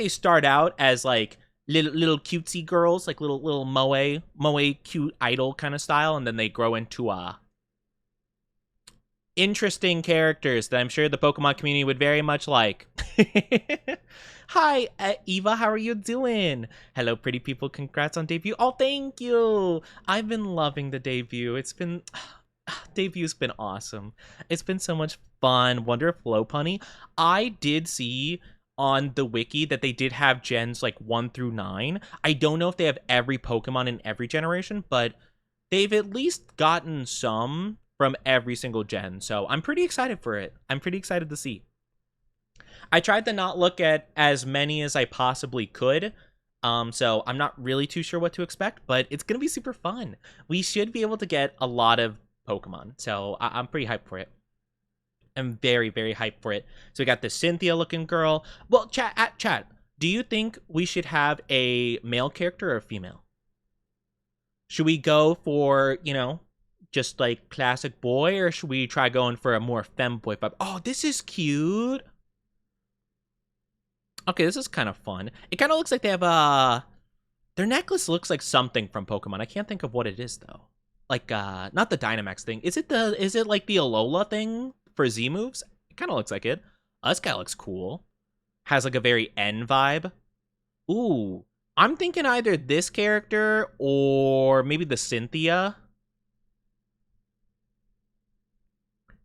start out as like little cutesy girls, like little moe cute idol kind of style, and then they grow into interesting characters that I'm sure the Pokemon community would very much like. Hi, Eva, how are you doing? Hello, pretty people. Congrats on debut. Oh, thank you. I've been loving the debut. It's been... Debut's been awesome. It's been so much fun. Wonder if Lopunny. I did see on the wiki that they did have gens like 1 through 9. I don't know if they have every Pokemon in every generation, but they've at least gotten some from every single gen, so I'm pretty excited for it. I'm pretty excited to see. I tried to not look at as many as I possibly could, so I'm not really too sure what to expect, but it's gonna be super fun. We should be able to get a lot of Pokemon, so I'm pretty hyped for it. I'm very, very hyped for it. So we got the Cynthia-looking girl. Well, chat, do you think we should have a male character or a female? Should we go for, you know, just like classic boy, or should we try going for a more femboy vibe? Oh, this is cute. Okay, this is kind of fun. It kind of looks like they have their necklace looks like something from Pokemon. I can't think of what it is though. Like not the Dynamax thing. Is it like the Alola thing for Z moves? It kind of looks like it. Oh, this guy looks cool. Has like a very N vibe. Ooh, I'm thinking either this character or maybe the Cynthia.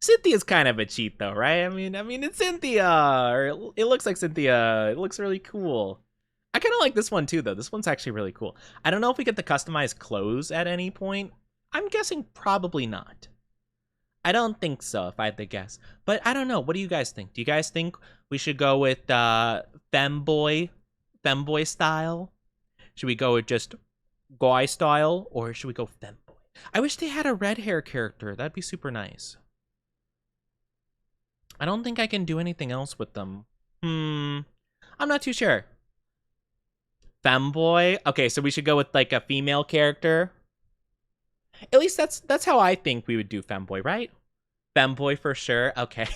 Cynthia's kind of a cheat though, right? I mean, it's Cynthia, or it looks like Cynthia. It looks really cool. I kind of like this one too, though. This one's actually really cool. I don't know if we get the customized clothes at any point. I'm guessing probably not. I don't think so, if I had to guess. But I don't know. What do you guys think? Do you guys think we should go with femboy style? Should we go with just guy style, or should we go femboy? I wish they had a red hair character. That'd be super nice. I don't think I can do anything else with them. I'm not too sure. Femboy? Okay, so we should go with like a female character. At least that's how I think we would do femboy, right? Femboy for sure. Okay.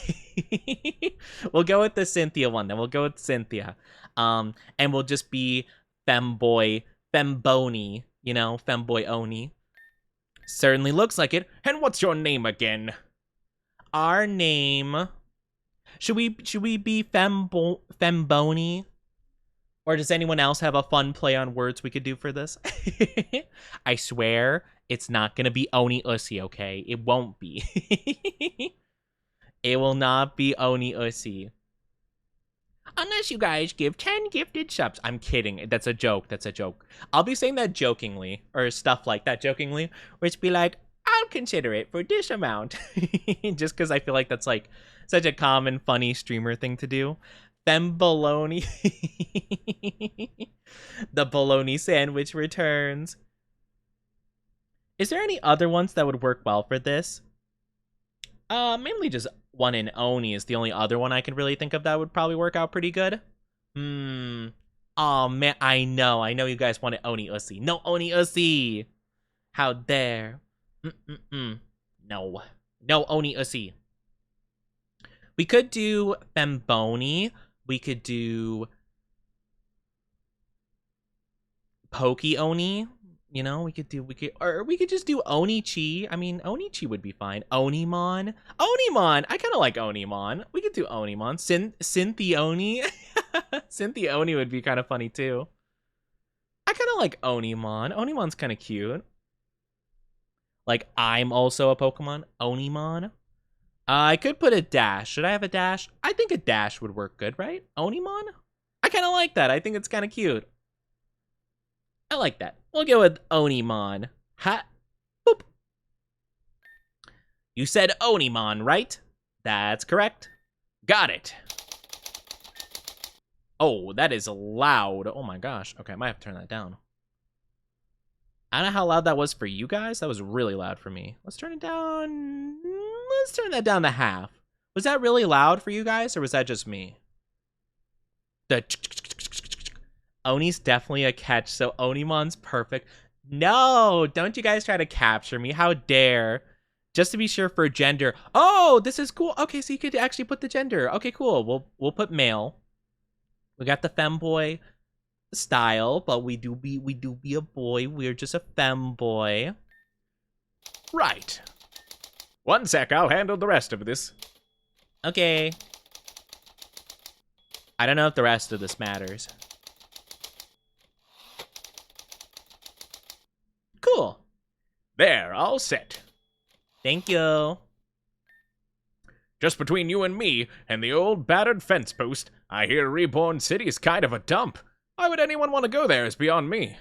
We'll go with the Cynthia one then. We'll go with Cynthia. And we'll just be femboy, fembony, you know, femboy oni. Certainly looks like it. And what's your name again? Our name... Should we be fembony? Or does anyone else have a fun play on words we could do for this? I swear it's not gonna be Oni Ussy, okay? It won't be. It will not be Oni Ussy. Unless you guys give 10 gifted subs. I'm kidding. That's a joke. That's a joke. I'll be saying that jokingly, or stuff like that jokingly, which be like, I'll consider it for this amount. Just because I feel like that's like such a common, funny streamer thing to do. Fembologna. The bologna sandwich returns. Is there any other ones that would work well for this? Mainly just one in Oni is the only other one I can really think of that would probably work out pretty good. Oh man, I know you guys wanted Oni Ussy. No Oni Ussy. How dare. No Oni Ussy. We could do Femboni. We could do Poke-Oni. You know, we could just do Oni-Chi. I mean, Oni-Chi would be fine. Onimon. Onimon! I kind of like Onimon. We could do Onimon. Cynthioni. Cynthioni would be kind of funny, too. I kind of like Onimon. Onimon's kind of cute. Like, I'm also a Pokemon. Onimon. I could put a dash. Should I have a dash? I think a dash would work good, right? Onimon? I kind of like that. I think it's kind of cute. I like that. We'll go with Onimon. Ha! Boop. You said Onimon, right? That's correct. Got it. Oh, that is loud. Oh my gosh. Okay, I might have to turn that down. I don't know how loud that was for you guys. That was really loud for me. Let's turn it down. Let's turn that down to half. Was that really loud for you guys, or was that just me? The Oni's definitely a catch, so Onimon's perfect. No, don't you guys try to capture me. How dare. Just to be sure for gender. Oh, this is cool. Okay, so you could actually put the gender. Okay, cool. We'll put male. We got the femboy style, but we do be a boy. We're just a femboy. Right. One sec, I'll handle the rest of this. Okay. I don't know if the rest of this matters. Cool. There, all set. Thank you. Just between you and me and the old battered fence post, I hear Reborn City's kind of a dump. Why would anyone want to go there is beyond me.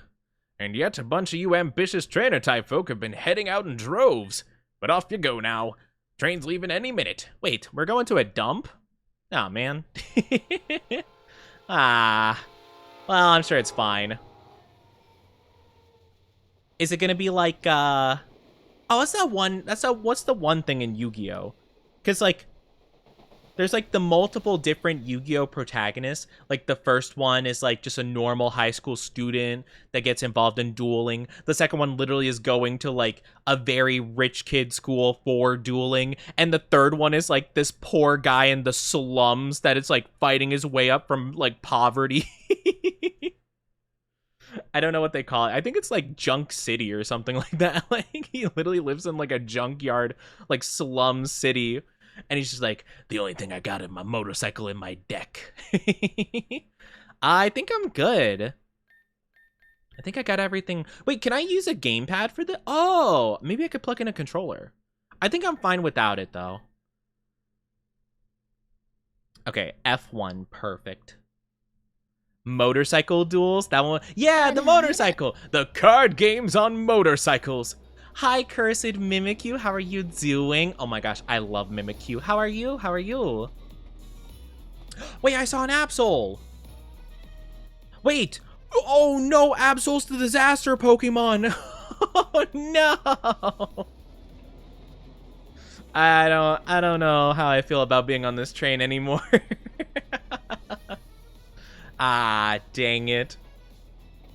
And yet a bunch of you ambitious trainer-type folk have been heading out in droves. But off you go now. Train's leaving any minute. Wait, we're going to a dump? Aw, man. Well, I'm sure it's fine. Is it gonna be like, oh, what's the one thing in Yu-Gi-Oh? Because, like, there's, like, the multiple different Yu-Gi-Oh protagonists. Like, the first one is, like, just a normal high school student that gets involved in dueling. The second one literally is going to, like, a very rich kid school for dueling. And the third one is, like, this poor guy in the slums that is, like, fighting his way up from, like, poverty. I don't know what they call it. I think it's, like, Junk City or something like that. Like, he literally lives in, like, a junkyard, like, slum city. And he's just like, the only thing I got is my motorcycle in my deck. I think I'm good. I think I got everything. Wait, can I use a gamepad for this? Oh, maybe I could plug in a controller. I think I'm fine without it, though. Okay, F1, perfect. Motorcycle duels? That one? Yeah, the motorcycle! The card games on motorcycles. Hi, Cursed Mimikyu. How are you doing? Oh my gosh, I love Mimikyu. How are you? How are you? Wait, I saw an Absol. Wait. Oh no, Absol's the disaster Pokemon. Oh no. I don't know how I feel about being on this train anymore. Ah, dang it.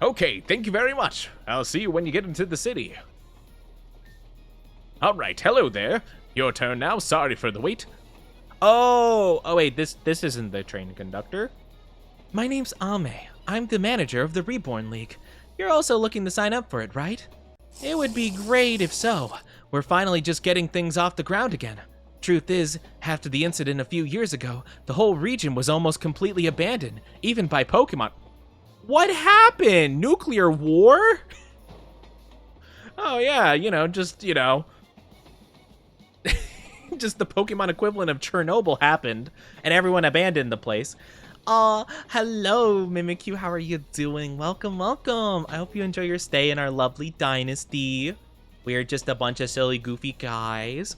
Okay, thank you very much. I'll see you when you get into the city. All right, hello there. Your turn now. Sorry for the wait. Oh wait, this isn't the train conductor. My name's Ame. I'm the manager of the Reborn League. You're also looking to sign up for it, right? It would be great if so. We're finally just getting things off the ground again. Truth is, after the incident a few years ago, the whole region was almost completely abandoned, even by Pokemon. What happened? Nuclear war? Oh yeah, just the Pokemon equivalent of Chernobyl happened, and everyone abandoned the place. Hello, Mimikyu. How are you doing? Welcome, welcome. I hope you enjoy your stay in our lovely dynasty. We're just a bunch of silly, goofy guys.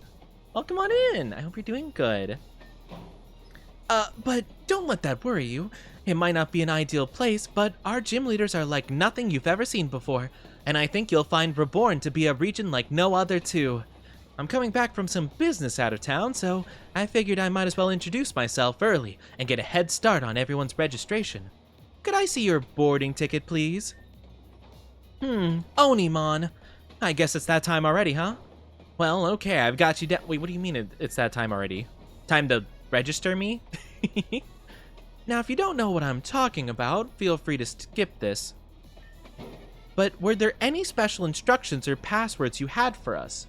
Welcome on in. I hope you're doing good. But don't let that worry you. It might not be an ideal place, but our gym leaders are like nothing you've ever seen before, and I think you'll find Reborn to be a region like no other too. I'm coming back from some business out of town, so I figured I might as well introduce myself early and get a head start on everyone's registration. Could I see your boarding ticket, please? Onimon. I guess it's that time already, huh? Well, okay, I've got you down. Wait, what do you mean it's that time already? Time to register me? Now, if you don't know what I'm talking about, feel free to skip this. but were there any special instructions or passwords you had for us?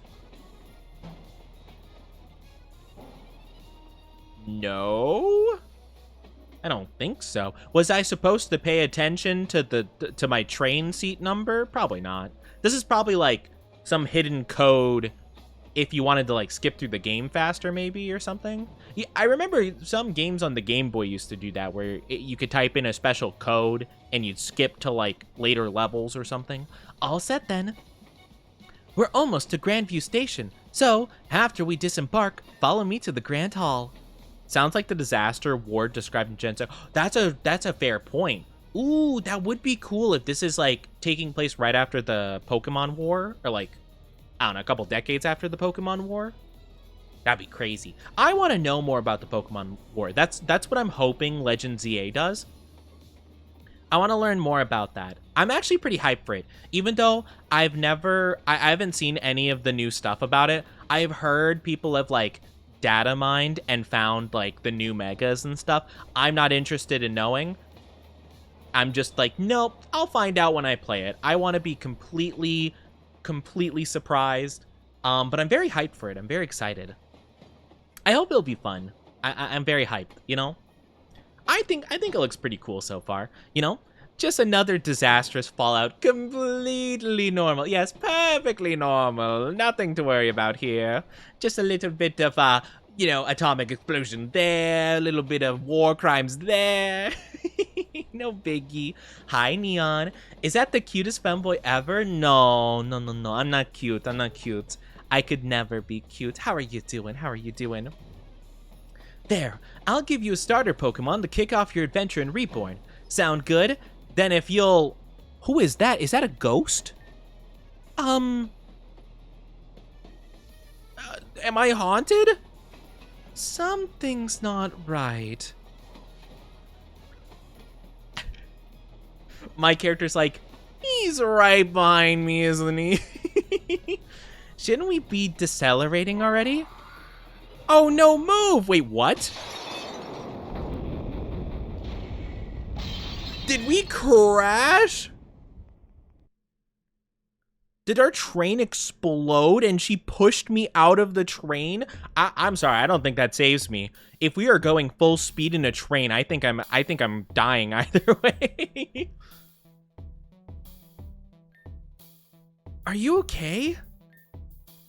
No, I don't think so. Was I supposed to pay attention to my train seat number? Probably not. This is probably like some hidden code if you wanted to like skip through the game faster, maybe, or something. Yeah, I remember some games on the Game Boy used to do that, where you could type in a special code and you'd skip to like later levels or something. All set then. We're almost to Grandview Station, so after we disembark, follow me to the Grand Hall. Sounds like the disaster ward described in Gen 6. That's a fair point. Ooh, that would be cool if this is like taking place right after the Pokemon War, or like, I don't know, a couple decades after the Pokemon War. That'd be crazy. I want to know more about the Pokemon War. That's what I'm hoping Legend ZA does. I want to learn more about that. I'm actually pretty hyped for it, even though I haven't seen any of the new stuff about it. I've heard people have like data mined and found like the new megas and stuff. I'm not interested in knowing. I'm just like, nope, I'll find out when I play it. I want to be completely surprised. But I'm very hyped for it. I'm very excited. I hope it'll be fun. I'm very hyped, you know? I think it looks pretty cool so far, you know? Just another disastrous fallout. Completely normal. Yes, perfectly normal. Nothing to worry about here. Just a little bit of, you know, atomic explosion there. A little bit of war crimes there. No biggie. Hi, Neon. Is that the cutest femboy ever? No. I'm not cute. I could never be cute. How are you doing? There. I'll give you a starter Pokemon to kick off your adventure in Reborn. Sound good? Then if you'll... Who is that? Is that a ghost? Am I haunted? Something's not right. My character's like, he's right behind me, isn't he? Shouldn't we be decelerating already? Oh, no, move! Wait, what? Did we crash? Did our train explode and she pushed me out of the train? I'm sorry, I don't think that saves me. If we are going full speed in a train, I think I'm dying either way. Are you okay?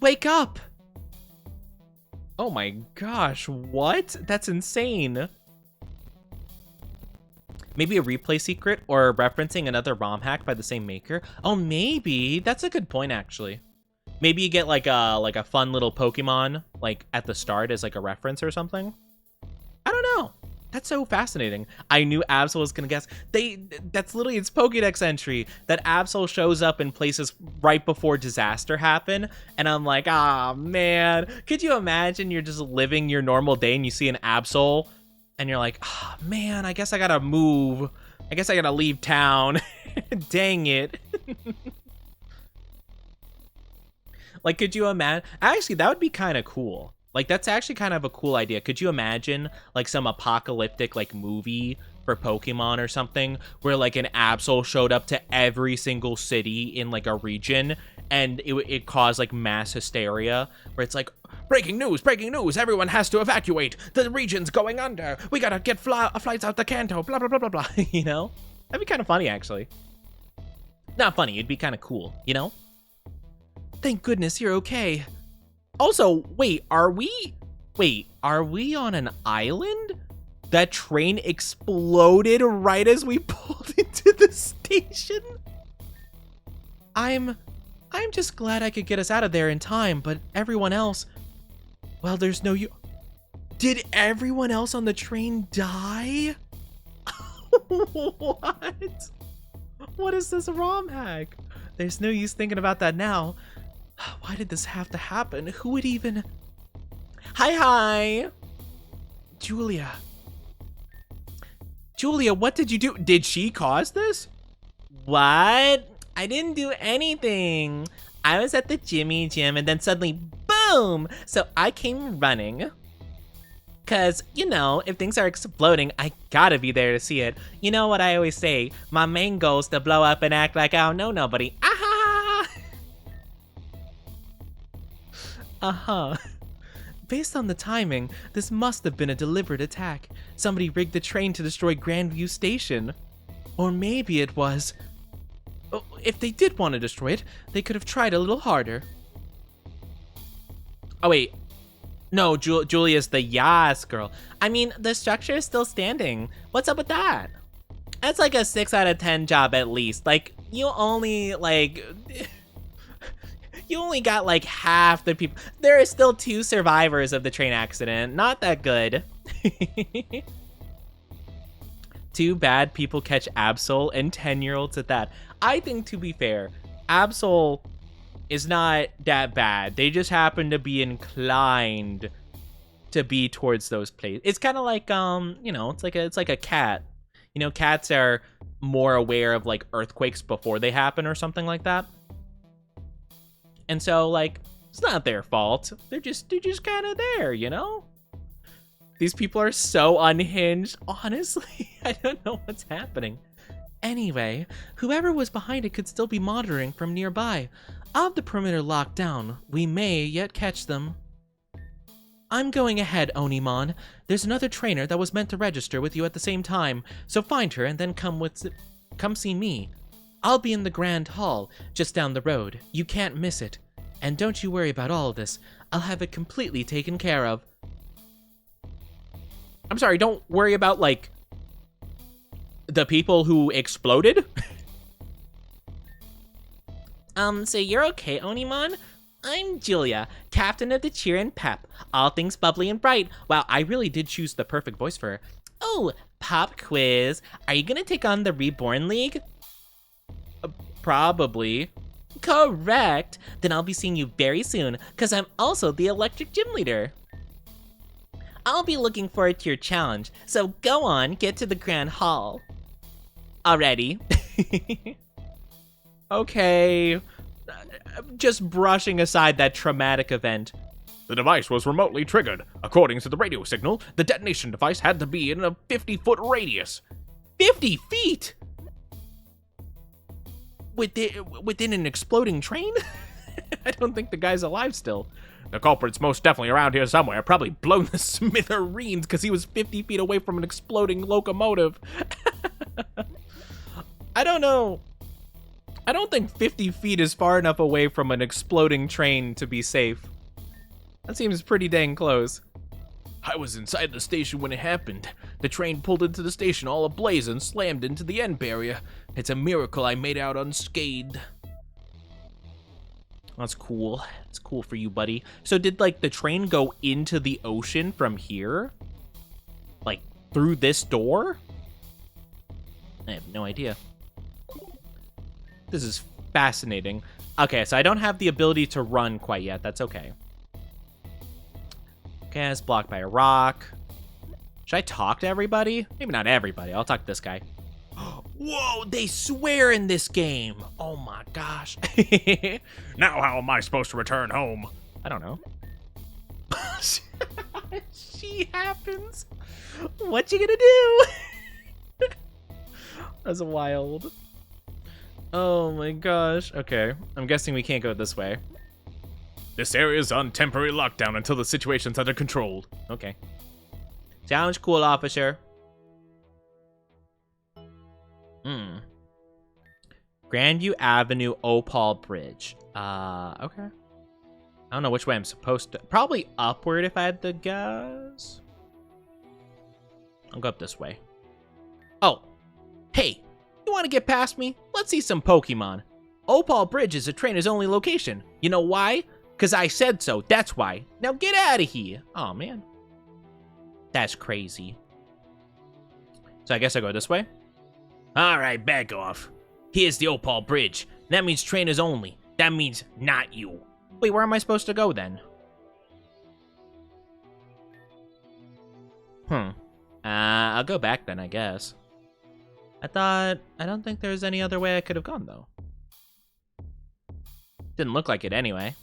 Wake up! Oh my gosh, what? That's insane. Maybe a replay secret or referencing another ROM hack by the same maker? Oh, maybe. That's a good point, actually. Maybe you get like a fun little Pokemon like at the start as like a reference or something. I don't know. That's so fascinating. I knew Absol was gonna guess. That's literally its Pokédex entry that Absol shows up in places right before disaster happened, and I'm like, ah, man. Could you imagine you're just living your normal day and you see an Absol, and you're like, ah, man, I guess I gotta move. I guess I gotta leave town. Dang it. Like, could you imagine? Actually, that would be kind of cool. Like, that's actually kind of a cool idea. Could you imagine, like, some apocalyptic, like, movie for Pokemon or something where, like, an Absol showed up to every single city in, like, a region and it caused, like, mass hysteria where it's like, breaking news, everyone has to evacuate. The region's going under. We gotta get flights out to Kanto, blah, blah, blah, blah, blah, you know? That'd be kind of funny, actually. Not funny, it'd be kind of cool, you know? Thank goodness you're okay. Also, wait, are we on an island? That train exploded right as we pulled into the station? I'm just glad I could get us out of there in time, but everyone else, well, there's no use. Did everyone else on the train die? What? What is this ROM hack? There's no use thinking about that now. Why did this have to happen? Who would even... Hi. Julia, what did you do? Did she cause this? What? I didn't do anything. I was at the Jimmy Gym and then suddenly, boom! So I came running. Cause, you know, if things are exploding, I gotta be there to see it. You know what I always say, my main goal is to blow up and act like I don't know nobody. Ah! Uh-huh. Based on the timing, this must have been a deliberate attack. Somebody rigged the train to destroy Grandview Station. Or maybe it was... Oh, if they did want to destroy it, they could have tried a little harder. Oh, wait. No, Julia's the Yas girl. I mean, the structure is still standing. What's up with that? That's like a 6 out of 10 job at least. Like, you only got like half the people. There are still 2 survivors of the train accident. Not that good. Too bad people catch Absol and 10-year-olds at that. I think, to be fair, Absol is not that bad. They just happen to be inclined to be towards those places. It's kind of like, you know, it's like a cat. You know, cats are more aware of like earthquakes before they happen or something like that. And so, like, it's not their fault. They're just kind of there, you know? These people are so unhinged. Honestly, I don't know what's happening. Anyway, whoever was behind it could still be monitoring from nearby. I'll have the perimeter locked down. We may yet catch them. I'm going ahead, Onimon. There's another trainer that was meant to register with you at the same time, so find her and then come see me. I'll be in the Grand Hall, just down the road. You can't miss it. And don't you worry about all of this. I'll have it completely taken care of. I'm sorry, don't worry about, like, the people who exploded? So you're okay, Onimon? I'm Julia, captain of the Cheer and Pep. All things bubbly and bright. Wow, I really did choose the perfect voice for her. Oh, pop quiz. Are you gonna take on the Reborn League? Probably. Correct. Then I'll be seeing you very soon, because I'm also the electric gym leader. I'll be looking forward to your challenge, so go on, get to the Grand Hall. Already. Okay. Just brushing aside that traumatic event. The device was remotely triggered. According to the radio signal, the detonation device had to be in a 50-foot radius. 50 feet? Within an exploding train? I don't think the guy's alive still. The culprit's most definitely around here somewhere, probably blown the smithereens because he was 50 feet away from an exploding locomotive. I don't know. I don't think 50 feet is far enough away from an exploding train to be safe. That seems pretty dang close. I was inside the station when it happened. The train pulled into the station all ablaze and slammed into the end barrier. It's a miracle I made out unscathed. That's cool. That's cool for you, buddy. So did, like, the train go into the ocean from here? Like, through this door? I have no idea. This is fascinating. Okay, so I don't have the ability to run quite yet. That's okay. Okay, it's blocked by a rock. Should I talk to everybody? Maybe not everybody. I'll talk to this guy. Whoa, they swear in this game. Oh my gosh. Now how am I supposed to return home? I don't know. She happens. What you gonna do? That's wild. Oh my gosh. Okay, I'm guessing we can't go this way. This area is on temporary lockdown until the situation's under control. Okay. Sounds cool, officer. Grandview Avenue, Opal Bridge. Okay. I don't know which way I'm supposed to. Probably upward if I had to guess. I'll go up this way. Oh. Hey, you want to get past me? Let's see some Pokemon. Opal Bridge is a trainer's only location. You know why? Because I said so, that's why. Now get out of here. Oh, man. That's crazy. So I guess I go this way? Alright, back off. Here's the Opal Bridge. That means trainers only. That means not you. Wait, where am I supposed to go then? I'll go back then, I guess. I don't think there's any other way I could have gone, though. Didn't look like it anyway.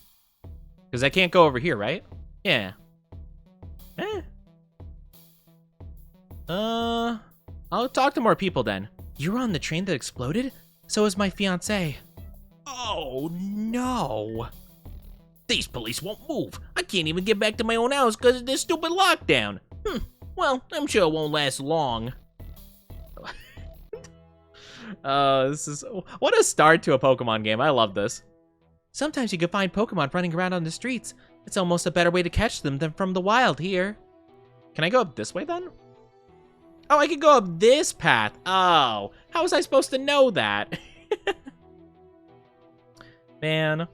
Because I can't go over here, right? Yeah. I'll talk to more people then. You were on the train that exploded? So was my fiancé. Oh, no. These police won't move. I can't even get back to my own house because of this stupid lockdown. Well, I'm sure it won't last long. This is... What a start to a Pokemon game. I love this. Sometimes you can find Pokemon running around on the streets. It's almost a better way to catch them than from the wild here. Can I go up this way then? Oh, I could go up this path. Oh, how was I supposed to know that? Man.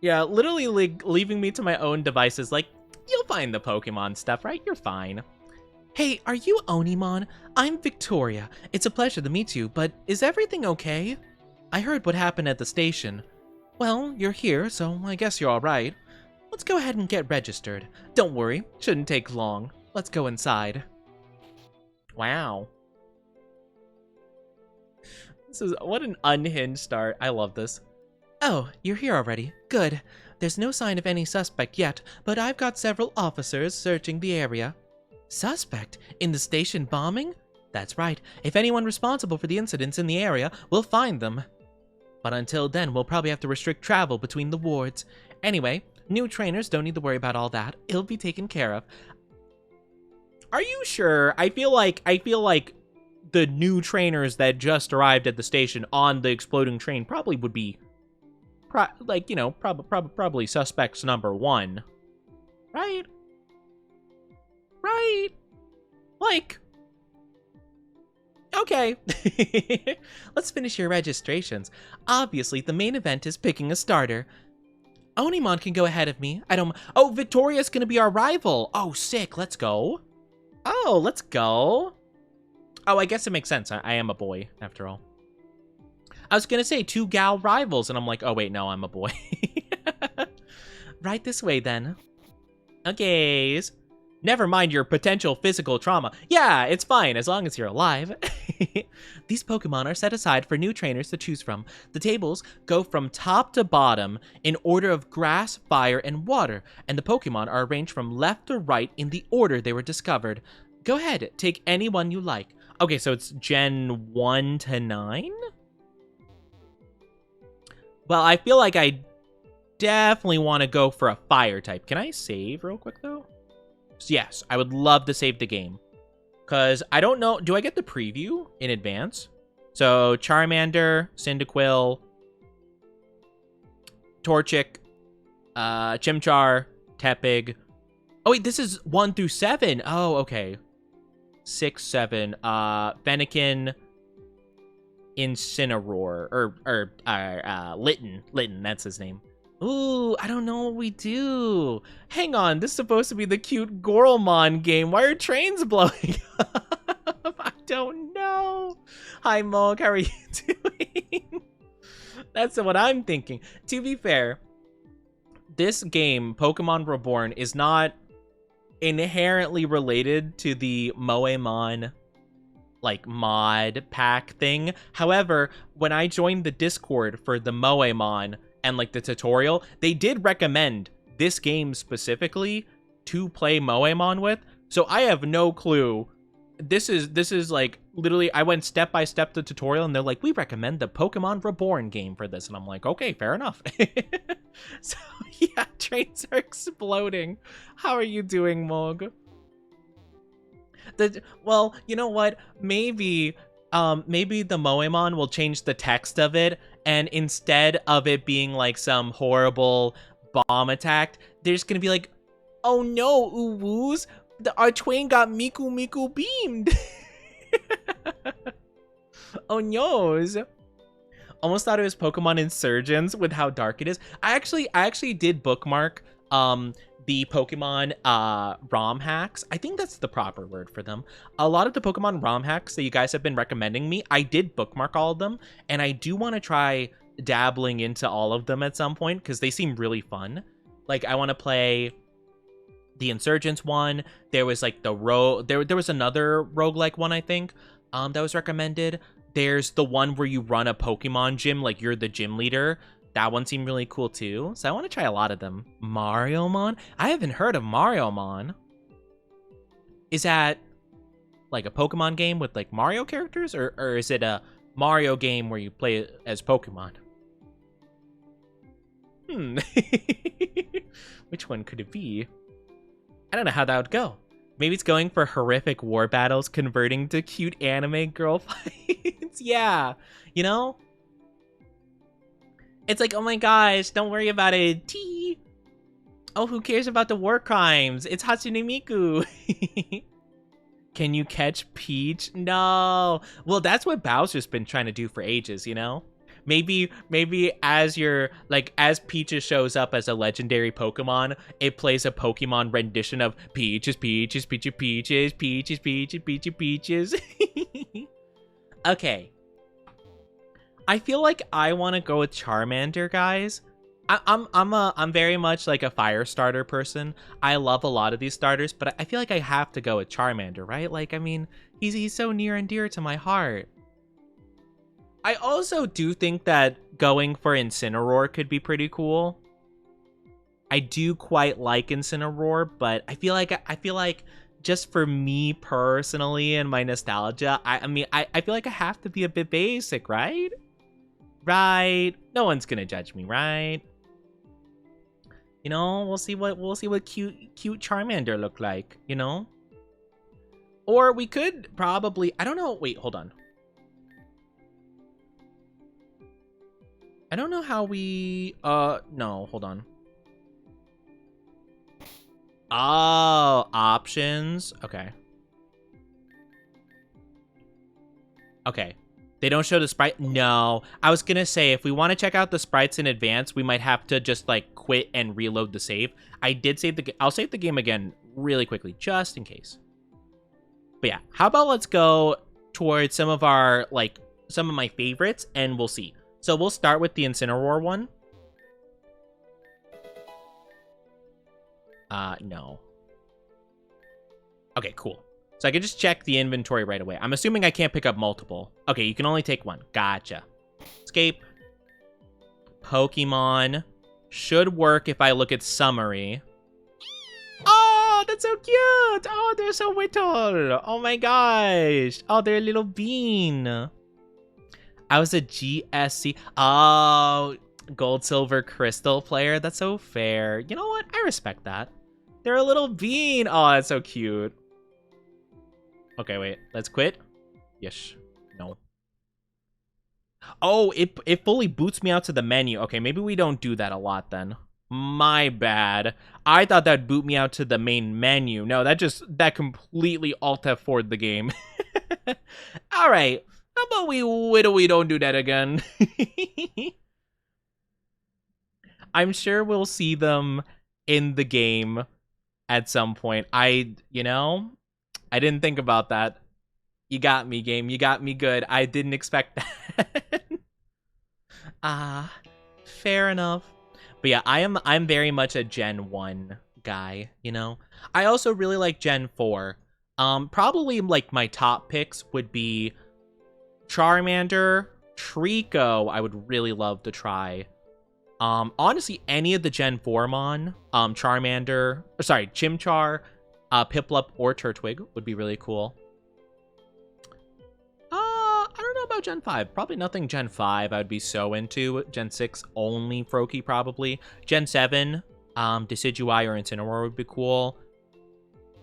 Yeah, literally leaving me to my own devices. Like, you'll find the Pokemon stuff, right? You're fine. Hey, are you Onimon? I'm Victoria. It's a pleasure to meet you, but is everything okay? I heard what happened at the station. Well, you're here, so I guess you're all right. Let's go ahead and get registered. Don't worry, shouldn't take long. Let's go inside. Wow. What an unhinged start. I love this. Oh, you're here already. Good. There's no sign of any suspect yet, but I've got several officers searching the area. Suspect? In the station bombing? That's right. If anyone responsible for the incidents in the area, we'll find them. But until then, we'll probably have to restrict travel between the wards. Anyway, new trainers don't need to worry about all that. It'll be taken care of. Are you sure? I feel like the new trainers that just arrived at the station on the exploding train probably would be, probably suspects number one. Right? Right? Like, okay. Let's finish your registrations. Obviously, the main event is picking a starter. Onimon can go ahead of me. Oh, Victoria's gonna be our rival. Oh, sick. Let's go. Oh, let's go. Oh, I guess it makes sense. I am a boy, after all. I was gonna say 2 gal rivals, and I'm like, oh, wait, no, I'm a boy. Right this way, then. Okay. Never mind your potential physical trauma. Yeah, it's fine, as long as you're alive. These Pokemon are set aside for new trainers to choose from. The tables go from top to bottom in order of grass, fire, and water, and the Pokemon are arranged from left to right in the order they were discovered. Go ahead, take any one you like. Okay, so it's Gen 1 to 9? Well, I feel like I definitely want to go for a fire type. Can I save real quick, though? Yes, I would love to save the game. Because I don't know. Do I get the preview in advance? So, Charmander, Cyndaquil, Torchic, Chimchar, Tepig. Oh, wait, this is 1 through 7. Oh, okay. 6, 7. Fennekin, Incineroar. Or Litten. Litten, that's his name. Ooh, I don't know what we do. Hang on, this is supposed to be the cute Goromon game. Why are trains blowing up? I don't know. Hi, Mog, how are you doing? That's what I'm thinking. To be fair, this game, Pokemon Reborn, is not inherently related to the MOEMON, like, mod pack thing. However, when I joined the Discord for the MOEMON, and like the tutorial, they did recommend this game specifically to play Moemon with. So I have no clue. This is like literally, I went step by step the tutorial and they're like, we recommend the Pokemon Reborn game for this. And I'm like, okay, fair enough. So yeah, trains are exploding. How are you doing, Mog? Well, you know what? Maybe the Moemon will change the text of it, and instead of it being like some horrible bomb attack, there's gonna be like, oh no, Uwoos, our train got Miku beamed. Oh no's. Almost thought it was Pokemon Insurgents with how dark it is. I actually did bookmark the Pokemon ROM hacks. I think that's the proper word for them. A lot of the Pokemon ROM hacks that you guys have been recommending me, I did bookmark all of them, and I do want to try dabbling into all of them at some point because they seem really fun. Like, I want to play the Insurgents one. There was like the there was another roguelike one, I think, that was recommended. There's the one where you run a Pokemon gym, like you're the gym leader. That one seemed really cool too. So I want to try a lot of them. Mariomon? I haven't heard of Mariomon. Is that like a Pokemon game with like Mario characters, or is it a Mario game where you play as Pokemon? Which one could it be? I don't know how that would go. Maybe it's going for horrific war battles converting to cute anime girl fights. Yeah, you know? It's like, oh my gosh, don't worry about it. Tee. Oh, who cares about the war crimes? It's Hatsune Miku. Can you catch Peach? No. Well, that's what Bowser's been trying to do for ages, you know? Maybe as as Peaches shows up as a legendary Pokemon, it plays a Pokemon rendition of Peaches, Peaches, Peaches, Peaches, Peaches, Peaches, Peaches, Peaches. Okay. I feel like I want to go with Charmander, guys. I'm very much like a fire starter person. I love a lot of these starters, but I feel like I have to go with Charmander, right? Like, I mean, he's so near and dear to my heart. I also do think that going for Incineroar could be pretty cool. I do quite like Incineroar, but I feel like just for me personally and my nostalgia, I mean, I feel like I have to be a bit basic, right? Right. No one's gonna judge me, right? You know, we'll see what cute Charmander look like, you know? Or we could probably, I don't know, wait, hold on. I don't know how we no, hold on. Oh, options. Okay. Okay. They don't show the sprite? No. I was gonna say, if we want to check out the sprites in advance, we might have to just, like, quit and reload the save. I did save the game. I'll save the game again really quickly, just in case. But yeah, how about let's go towards some of our, like, some of my favorites, and we'll see. So we'll start with the Incineroar one. No. Okay, cool. So I can just check the inventory right away. I'm assuming I can't pick up multiple. Okay, you can only take one. Gotcha. Escape. Pokemon. Should work if I look at summary. Oh, that's so cute. Oh, they're so little. Oh my gosh. Oh, they're a little bean. I was a GSC. Oh, gold, silver, crystal player. That's so fair. You know what? I respect that. They're a little bean. Oh, that's so cute. Okay, wait. Let's quit. Yes. No. Oh, it fully boots me out to the menu. Okay, maybe we don't do that a lot then. My bad. I thought that'd boot me out to the main menu. No, that completely alt F4'd the game. All right. How about we don't do that again? I'm sure we'll see them in the game at some point. You know, I didn't think about that. You got me, game. You got me good. I didn't expect that. Fair enough. But yeah, I'm very much a Gen 1 guy, you know? I also really like Gen 4. Probably like my top picks would be Charmander, Trico, I would really love to try. Honestly, any of the Gen 4 Mon, Charmander, Chimchar, Piplup, or Turtwig would be really cool. I don't know about Gen 5. Probably nothing Gen 5 I would be so into. Gen 6, only Froakie, probably. Gen 7, Decidueye or Incineroar would be cool.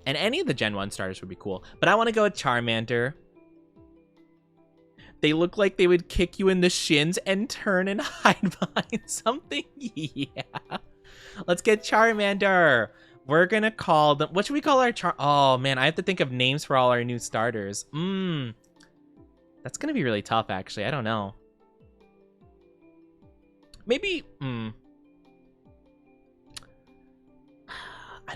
And any of the Gen 1 starters would be cool. But I want to go with Charmander. They look like they would kick you in the shins and turn and hide behind something. Yeah. Let's get Charmander. We're going to call them... What should we call our Oh, man. I have to think of names for all our new starters. That's going to be really tough, actually. I don't know. Maybe... I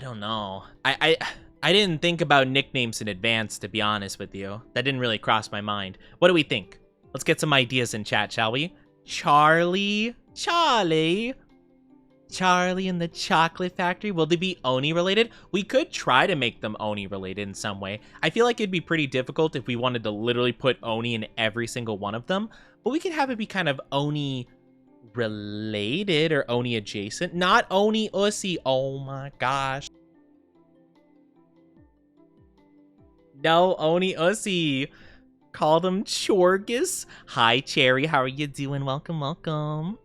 don't know. I didn't think about nicknames in advance, to be honest with you. That didn't really cross my mind. What do we think? Let's get some ideas in chat, shall we? Charlie and the Chocolate Factory. Will they be Oni related? We could try to make them Oni related in some way. I feel like it'd be pretty difficult if we wanted to literally put Oni in every single one of them. But we could have it be kind of Oni related or Oni adjacent. Not Oni Ussy. Oh my gosh. No, Oni Ussy. Call them Chorgus. Hi, Cherry. How are you doing? Welcome, welcome.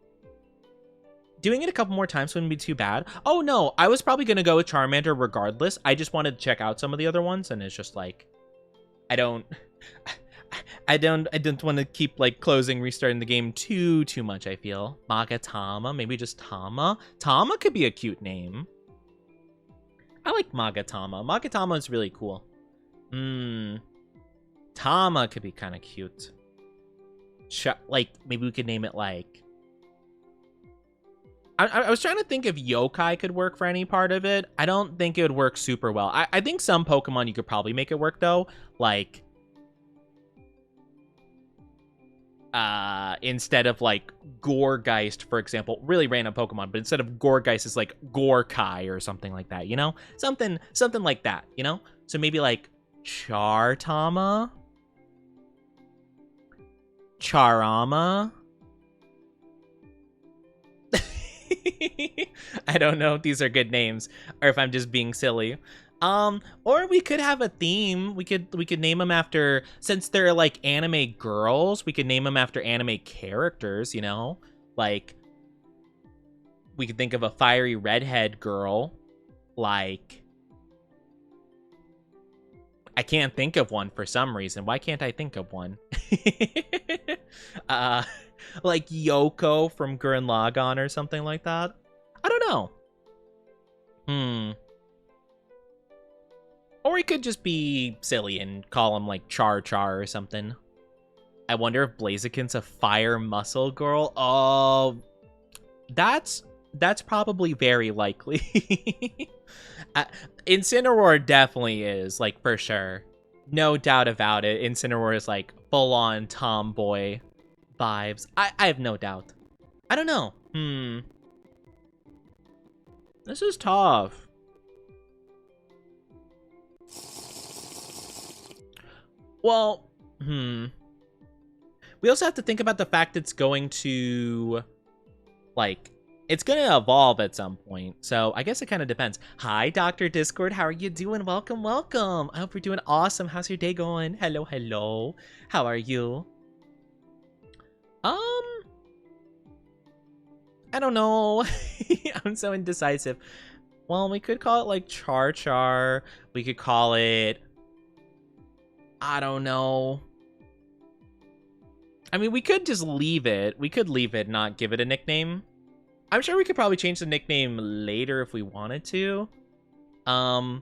Doing it a couple more times wouldn't be too bad. Oh, no. I was probably going to go with Charmander regardless. I just wanted to check out some of the other ones, and it's just like... I don't want to keep, like, closing, restarting the game too much, I feel. Magatama. Maybe just Tama. Tama could be a cute name. I like Magatama. Magatama is really cool. Tama could be kind of cute. Like, maybe we could name it, like... I was trying to think if Yokai could work for any part of it. I don't think it would work super well. I think some Pokemon you could probably make it work, though. Like... instead of, like, Gourgeist, for example. Really random Pokemon, but instead of Gourgeist, it's, like, Gorkai or something like that, you know? Something like that, you know? So maybe, like, Chartama? Charama? I don't know if these are good names or if I'm just being silly. Or we could have a theme. We could name them after, since they're like anime girls, we could name them after anime characters, you know? Like, we could think of a fiery redhead girl. Like, I can't think of one for some reason. Why can't I think of one? Like Yoko from Gurren Lagann or something like that. I don't know. Or we could just be silly and call him like Char Char or something. I wonder if Blaziken's a fire muscle girl. Oh, that's probably very likely. Incineroar definitely is, like, for sure. No doubt about it. Incineroar is like full-on tomboy vibes. I have no doubt. I don't know. This is tough. Well, we also have to think about the fact it's going to, like, it's going to evolve at some point. So I guess it kind of depends. Hi, Dr. Discord. How are you doing? Welcome, welcome. I hope you're doing awesome. How's your day going? Hello, hello. How are you? I don't know. I'm so indecisive. Well, we could call it like Char Char. We could call it, I don't know. I mean, we could just leave it. We could leave it, not give it a nickname. I'm sure we could probably change the nickname later if we wanted to. I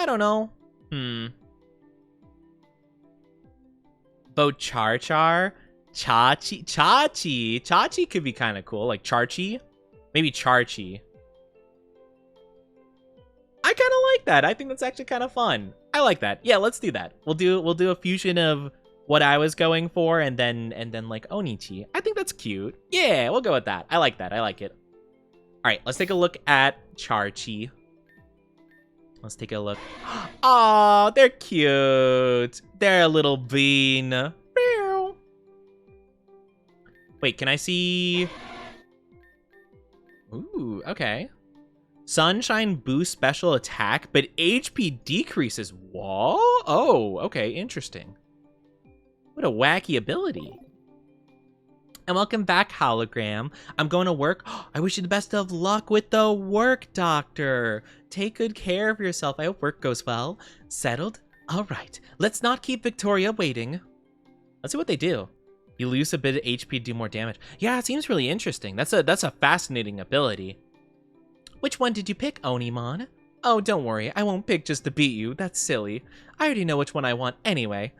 don't know. Both Char Char, Chachi could be kind of cool, like Charchi, maybe Charchi. I kind of like that. I think that's actually kind of fun. I like that. Yeah, let's do that. We'll do a fusion of what I was going for and then like Onichi. I think that's cute. Yeah, we'll go with that. I like that. I like it. All right, let's take a look at Charchi. Let's take a look. Oh, they're cute. They're a little bean. Wait, can I see? Ooh, okay. Sunshine boosts special attack, but HP decreases. Whoa. Oh, okay, interesting. What a wacky ability. And welcome back, Hologram. I'm going to work. I wish you the best of luck with the work, Doctor. Take good care of yourself. I hope work goes well. Settled? All right. Let's not keep Victoria waiting. Let's see what they do. You lose a bit of HP, do more damage. Yeah, it seems really interesting. That's a fascinating ability. Which one did you pick, Onimon? Oh, don't worry. I won't pick just to beat you. That's silly. I already know which one I want anyway.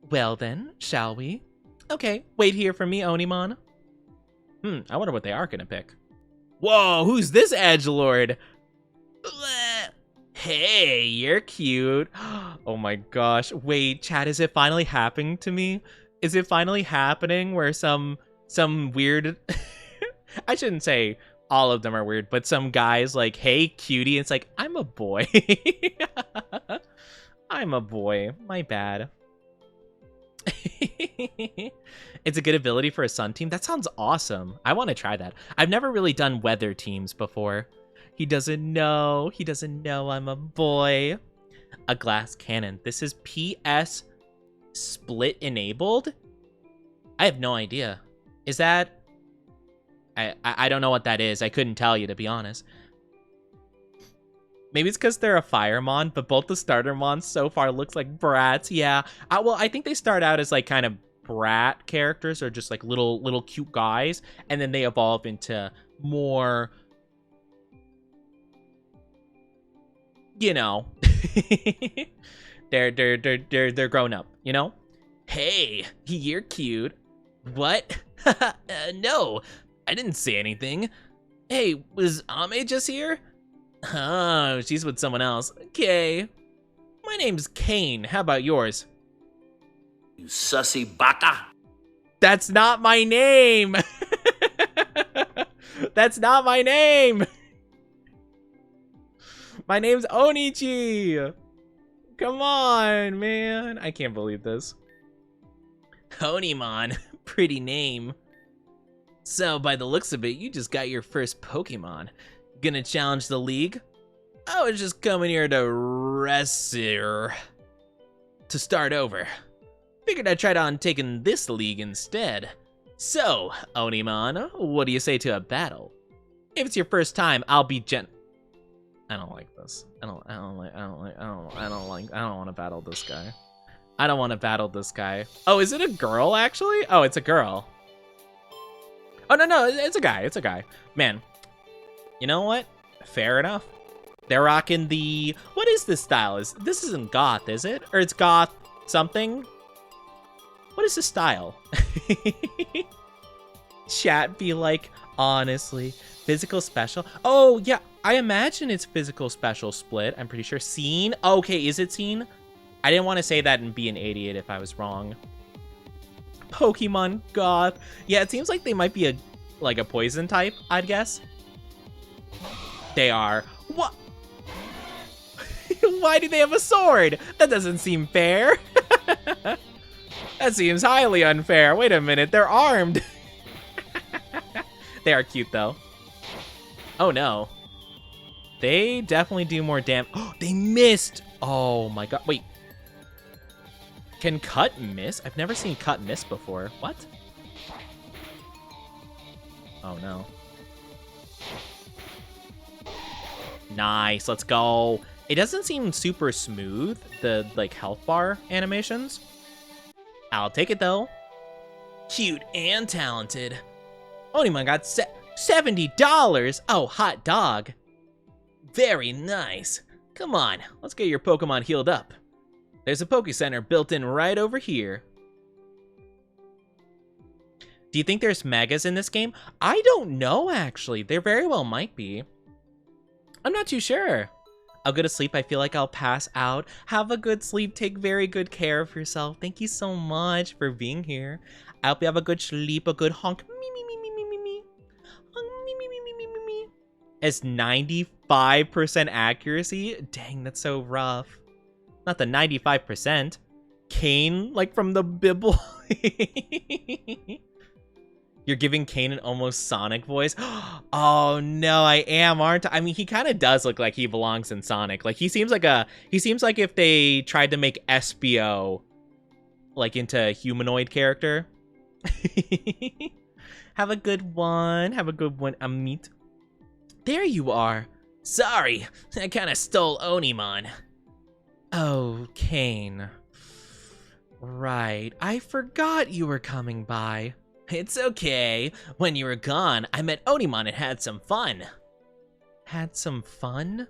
Well then, shall we? Okay, wait here for me, Onimon. I wonder what they are gonna pick. Whoa, who's this edgelord? Hey, you're cute. Oh my gosh. Wait, chat, is it finally happening to me? Is it finally happening where some weird... I shouldn't say all of them are weird, but some guys like, hey, cutie. It's like, I'm a boy. I'm a boy. My bad. It's a good ability for a sun team. That sounds awesome. I want to try that. I've never really done weather teams before. He doesn't know. He doesn't know I'm a boy. A glass cannon. This is PS split enabled? I have no idea. Is that... I don't know what that is. I couldn't tell you, to be honest. Maybe it's because they're a Firemon, but both the starter mons so far looks like brats. Yeah. Well, I think they start out as like kind of brat characters or just like little cute guys, and then they evolve into more, you know, they're grown up, you know? Hey, you're cute. What? No, I didn't say anything. Hey, was Ame just here? Oh, she's with someone else. Okay. My name's Kane. How about yours? You sussy bata. That's not my name. That's not my name. My name's Onichi. Come on, man. I can't believe this. Onimon. Pretty name. So, by the looks of it, you just got your first Pokemon. Gonna challenge the league? I was just coming here to rest here. To start over. Figured I'd try on taking this league instead. So, Onimon, what do you say to a battle? If it's your first time, I'll be I don't like this. I don't want to battle this guy. I don't want to battle this guy. Oh, is it a girl actually? Oh, it's a girl. Oh, no, it's a guy. It's a guy. Man, you know what? Fair enough. They're rocking the... What is this style? This isn't goth, is it? Or it's goth something? What is this style? Chat be like, honestly, physical special. Oh, yeah. I imagine it's physical special split. I'm pretty sure. Scene? Okay, is it scene? I didn't want to say that and be an idiot if I was wrong. Pokemon goth. Yeah, it seems like they might be a poison type, I'd guess. They are. What? Why do they have a sword? That doesn't seem fair. That seems highly unfair. Wait a minute, they're armed. They are cute though. Oh no. They definitely do more damage. Oh, they missed. Oh my god. Wait. Can cut miss? I've never seen cut miss before. What? Oh no. Nice, let's go. It doesn't seem super smooth, the like health bar animations. I'll take it though. Cute and talented. Onimon got $70. Oh, hot dog. Very nice. Come on, let's get your Pokemon healed up. There's a Poke Center built in right over here. Do you think there's megas in this game? I don't know, actually. There very well might be. I'm not too sure. I'll go to sleep. I feel like I'll pass out. Have a good sleep. Take very good care of yourself. Thank you so much for being here. I hope you have a good sleep, a good honk. Me, me, me, me, me, me, me. Honk, me, me, me, me, me, me, me. It's 95% accuracy? Dang, that's so rough. Not the 95%. Kane, like from the Bibble. You're giving Kane an almost Sonic voice. Oh no, I am, aren't I? I mean, he kind of does look like he belongs in Sonic. Like he seems like if they tried to make Espio like into a humanoid character. Have a good one. Have a good one, Amit. There you are. Sorry, I kind of stole Onimon. Oh, Kane. Right, I forgot you were coming by. It's okay. When you were gone, I met Onimon and had some fun. Had some fun?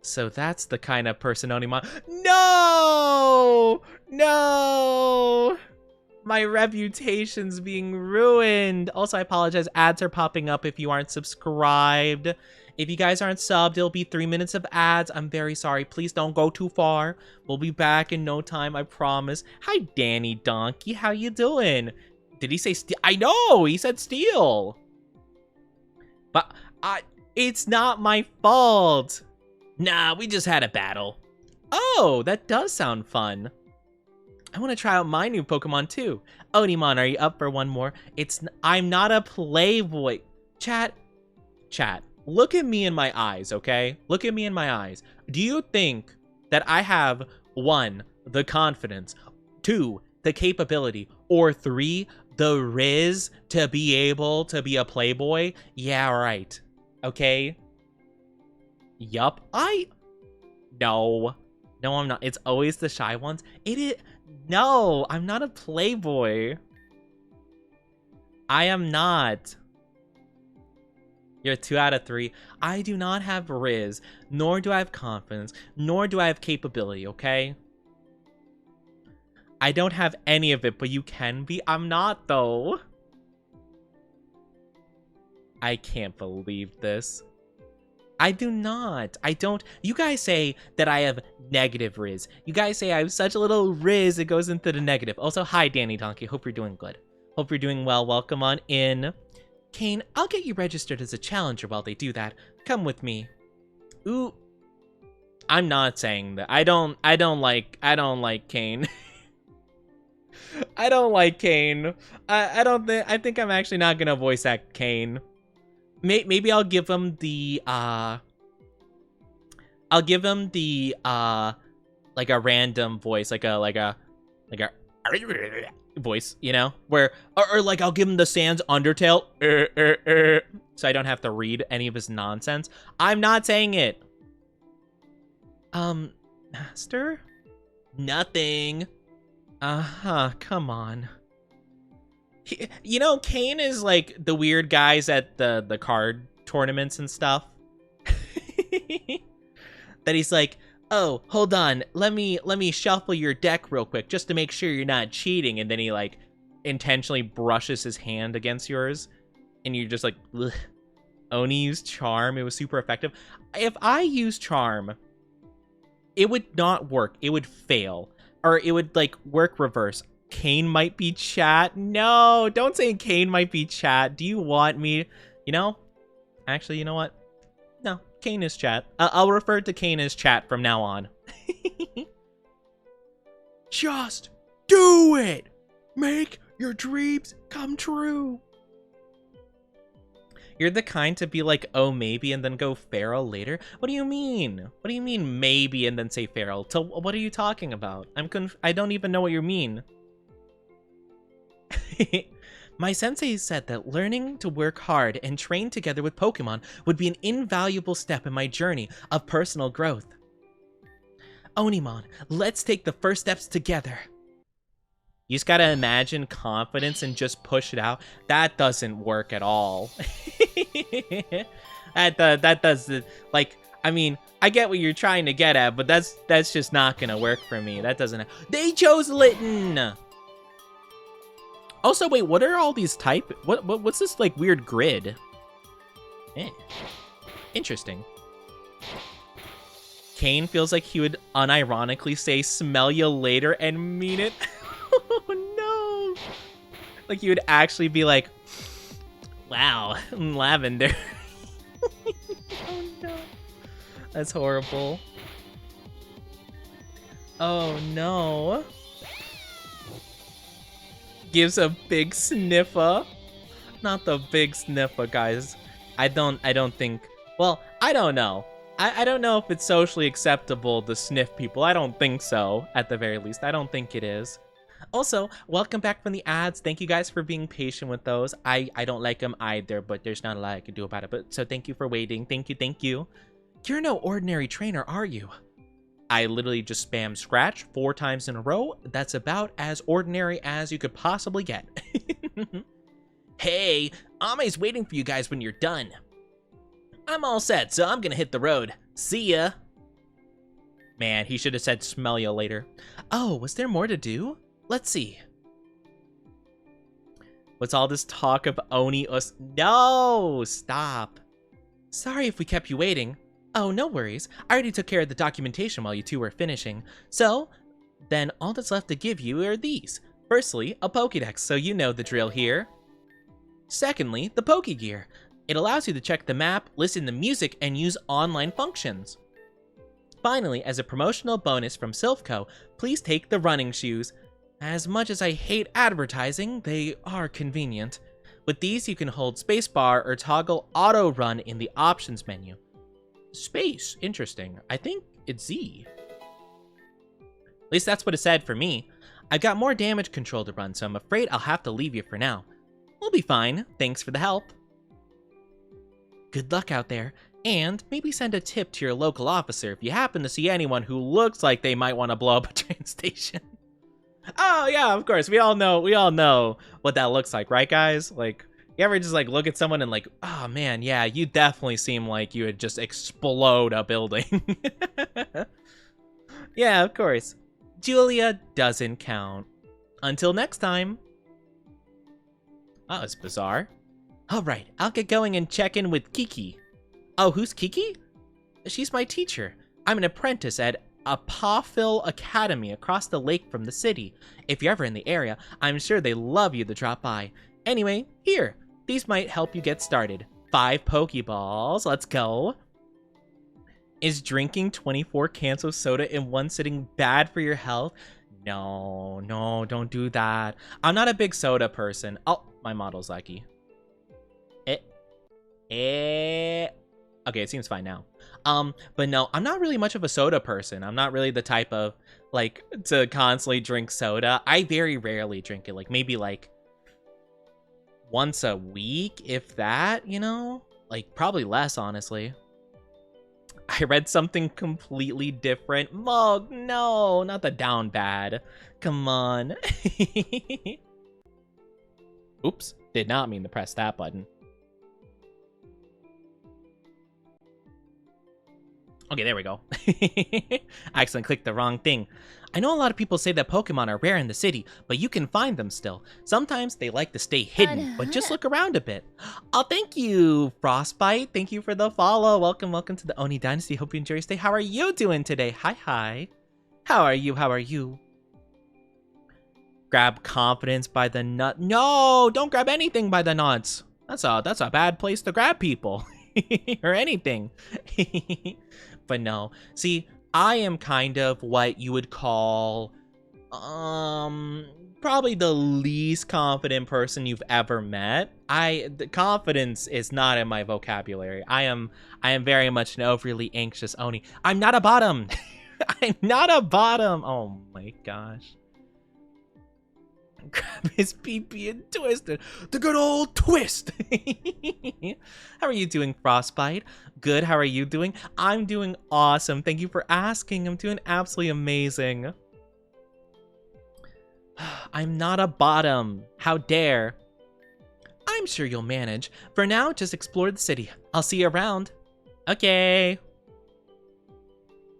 So that's the kind of person Onimon... No! No! My reputation's being ruined. Also, I apologize. Ads are popping up if you aren't subscribed. If you guys aren't subbed, it'll be 3 minutes of ads. I'm very sorry. Please don't go too far. We'll be back in no time, I promise. Hi, Danny Donkey. How you doing? Did he say steel? I know, he said steel. But it's not my fault. Nah, we just had a battle. Oh, that does sound fun. I want to try out my new Pokemon too. Onimon, are you up for one more? I'm not a playboy. Chat. Look at me in my eyes, okay? Look at me in my eyes. Do you think that I have 1, the confidence, 2, the capability, or 3, the riz to be able to be a playboy? Yeah, right. Okay? Yup. No. No, I'm not. It's always the shy ones. It is. No, I'm not a playboy. I am not. You're 2 out of 3. I do not have riz, nor do I have confidence, nor do I have capability, okay? I don't have any of it, but you can be. I'm not, though. I can't believe this. I do not. I don't. You guys say that I have negative riz. You guys say I have such a little riz, it goes into the negative. Also, hi, Danny Donkey. Hope you're doing good. Hope you're doing well. Welcome on in. Kane, I'll get you registered as a challenger while they do that. Come with me. Ooh. I'm not saying that. I don't like Kane. I don't like Kane. I think I'm actually not gonna voice act Kane. Maybe I'll give him the like a random voice, like a voice, you know, where or like I'll give him the Sans Undertale, so I don't have to read any of his nonsense. I'm not saying it. Master? Nothing. Come on. You know, Kane is like the weird guys at the card tournaments and stuff. That he's like, oh, ugh, on, let me shuffle your deck real quick just to make sure you're not cheating, and then he like intentionally brushes his hand against yours, and you're just like, ugh. Oni used Charm. It was super effective. If I use Charm, it would not work. It would fail, or it would like work reverse. Kane might be chat. No, don't say Kane might be chat. Do you want me? You know, actually, you know what? No, Kane is chat. I'll refer to Kane as chat from now on. Just do it. Make your dreams come true. You're the kind to be like, oh, maybe, and then go feral later? What do you mean? What do you mean maybe and then say feral? So what are you talking about? I don't even know what you mean. My sensei said that learning to work hard and train together with Pokemon would be an invaluable step in my journey of personal growth. Onimon, let's take the first steps together. You just gotta imagine confidence and just push it out. That doesn't work at all. that doesn't, like, I mean, I get what you're trying to get at, but that's just not gonna work for me. That doesn't. They chose Litten. Also, wait, what are all these what's this, like, weird grid? Interesting. Kane feels like he would unironically say, smell you later, and mean it. Oh, no. Like, he would actually be like, wow, lavender. Oh, no. That's horrible. Oh, no. Gives a big sniffer. Not the big sniffer, guys. I don't think, well, I don't know. I don't know if it's socially acceptable to sniff people. I don't think so, at the very least. I don't think it is. Also, welcome back from the ads. Thank you guys for being patient with those. I don't like them either, but there's not a lot I can do about it. But so thank you for waiting. Thank you. You're no ordinary trainer, are you? I literally just spam Scratch 4 times in a row. That's about as ordinary as you could possibly get. Hey, Ame's waiting for you guys when you're done. I'm all set, so I'm gonna hit the road. See ya. Man, he should have said smell ya later. Oh, was there more to do? Let's see. What's all this talk of Oni us? No, stop. Sorry if we kept you waiting. Oh, no worries. I already took care of the documentation while you two were finishing. So, then all that's left to give you are these. Firstly, a Pokédex, so you know the drill here. Secondly, the Pokégear. It allows you to check the map, listen to music, and use online functions. Finally, as a promotional bonus from Silphco, please take the running shoes. As much as I hate advertising, they are convenient. With these, you can hold spacebar or toggle auto run in the options menu. Space, interesting. I think it's Z. least that's what it said for me. I've got more damage control to run, so I'm afraid I'll have to leave you for now. We'll be fine. Thanks for the help. Good luck out there. And maybe send a tip to your local officer if you happen to see anyone who looks like they might want to blow up a train station. Oh yeah, of course. We all know what that looks like, right guys? Like, you ever just like look at someone and like, oh man, yeah, you definitely seem like you would just explode a building. Yeah, of course. Julia doesn't count. Until next time. Oh, it's bizarre. Alright, I'll get going and check in with Kiki. Oh, who's Kiki? She's my teacher. I'm an apprentice at Apophil Academy across the lake from the city. If you're ever in the area, I'm sure they love you to drop by. Anyway, here. These might help you get started. 5 Pokeballs. Let's go. Is drinking 24 cans of soda in one sitting bad for your health? No, don't do that. I'm not a big soda person. Oh, my model's lucky. Okay, it seems fine now. But no, I'm not really much of a soda person. I'm not really the type of, like, to constantly drink soda. I very rarely drink it. Like, maybe, like, once a week, if that, you know? Like, probably less, honestly. I read something completely different. Mog, no, not the down bad. Come on. Oops, did not mean to press that button. Okay, there we go. I accidentally clicked the wrong thing. I know a lot of people say that Pokemon are rare in the city, but you can find them still. Sometimes they like to stay hidden, but just look around a bit. Oh, thank you, Frostbite. Thank you for the follow. Welcome to the Oni Dynasty. Hope you enjoy your stay. How are you doing today? Hi. How are you? Grab confidence by the nut. No, don't grab anything by the nuts. That's a bad place to grab people. Or anything. But no, see, I am kind of what you would call probably the least confident person you've ever met. The confidence is not in my vocabulary. I am very much an overly anxious Oni. I'm not a bottom. I'm not a bottom. Oh my gosh. Grab his pee-pee and twist it. The good old twist. How are you doing, Frostbite? Good, how are you doing? I'm doing awesome. Thank you for asking. I'm doing absolutely amazing. I'm not a bottom. How dare. I'm sure you'll manage. For now, just explore the city. I'll see you around. Okay.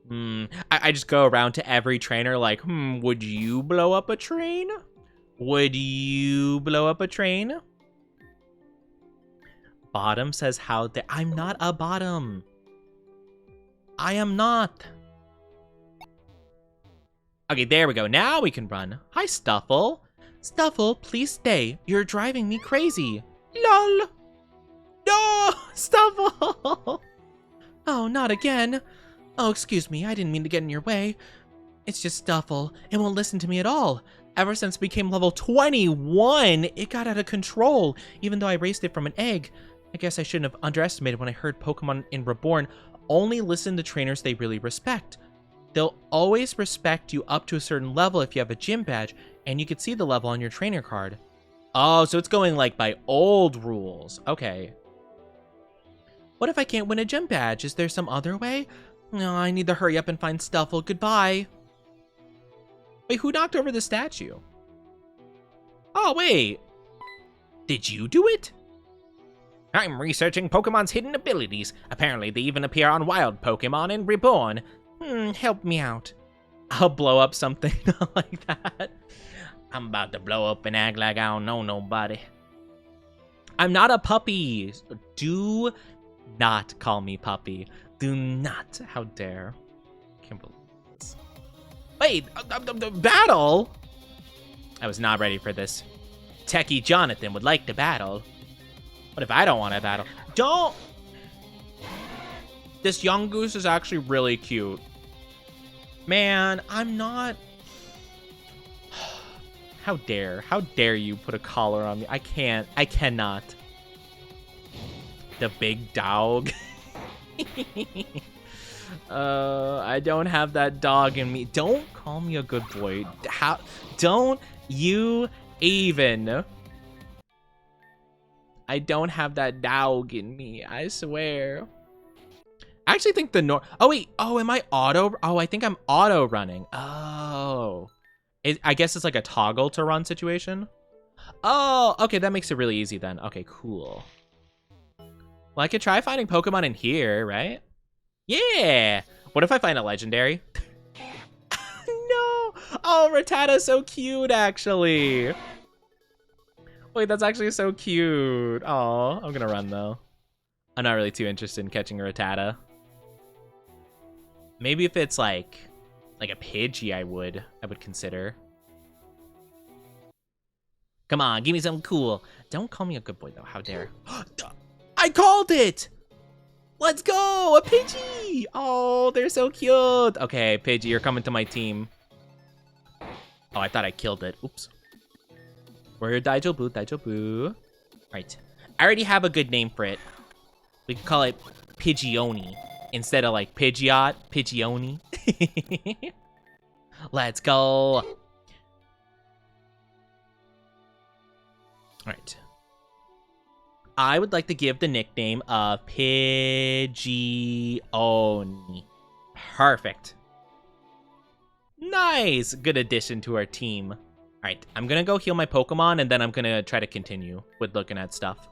I just go around to every trainer like, would you blow up a train? Would you blow up a train? Bottom says how dare. I'm not a bottom. I am not. Okay, there we go. Now we can run. Hi, Stuffle. Stuffle, please stay. You're driving me crazy. LOL. No, Stuffle. Oh, not again. Oh, excuse me. I didn't mean to get in your way. It's just Stuffle. It won't listen to me at all. Ever since it became level 21, it got out of control, even though I raised it from an egg. I guess I shouldn't have underestimated when I heard Pokemon in Reborn only listen to trainers they really respect. They'll always respect you up to a certain level if you have a gym badge, and you can see the level on your trainer card. Oh, so it's going like by old rules. Okay. What if I can't win a gym badge? Is there some other way? No, I need to hurry up and find Stuffle. Goodbye. Wait, who knocked over the statue? Oh, wait. Did you do it? I'm researching Pokemon's hidden abilities. Apparently, they even appear on wild Pokemon in Reborn. Help me out. I'll blow up something like that. I'm about to blow up and act like I don't know nobody. I'm not a puppy. Do not call me puppy. Do not. How dare. Can't believe this. Wait, battle? I was not ready for this. Techie Jonathan would like to battle. What if I don't want to battle? Don't! This young goose is actually really cute. Man, I'm not... How dare you put a collar on me? I cannot. The big dog. I don't have that dog in me. Don't call me a good boy. How? Don't you even. I don't have that dog in me. I swear. I actually think the oh wait. Oh, am I auto? Oh, I think I'm auto running. Oh. I guess it's like a toggle to run situation. Oh, okay. That makes it really easy then. Okay, cool. Well, I could try finding Pokemon in here, right? Yeah. What if I find a legendary? No. Oh, Rattata's so cute, actually. Wait, that's actually so cute. Oh, I'm gonna run though. I'm not really too interested in catching a Rattata. Maybe if it's like a Pidgey, I would consider. Come on, give me something cool. Don't call me a good boy though. How dare? I called it. Let's go, a Pidgey. Oh, they're so cute. Okay, Pidgey, you're coming to my team. Oh, I thought I killed it. Oops. We're Daijobu, Daijobu. Right. I already have a good name for it. We can call it Pidgeoni instead of like Pidgeot, Pidgeoni. Let's go. All right. I would like to give the nickname of Pidgeoni. Perfect. Nice. Good addition to our team. All right, I'm going to go heal my Pokemon, and then I'm going to try to continue with looking at stuff.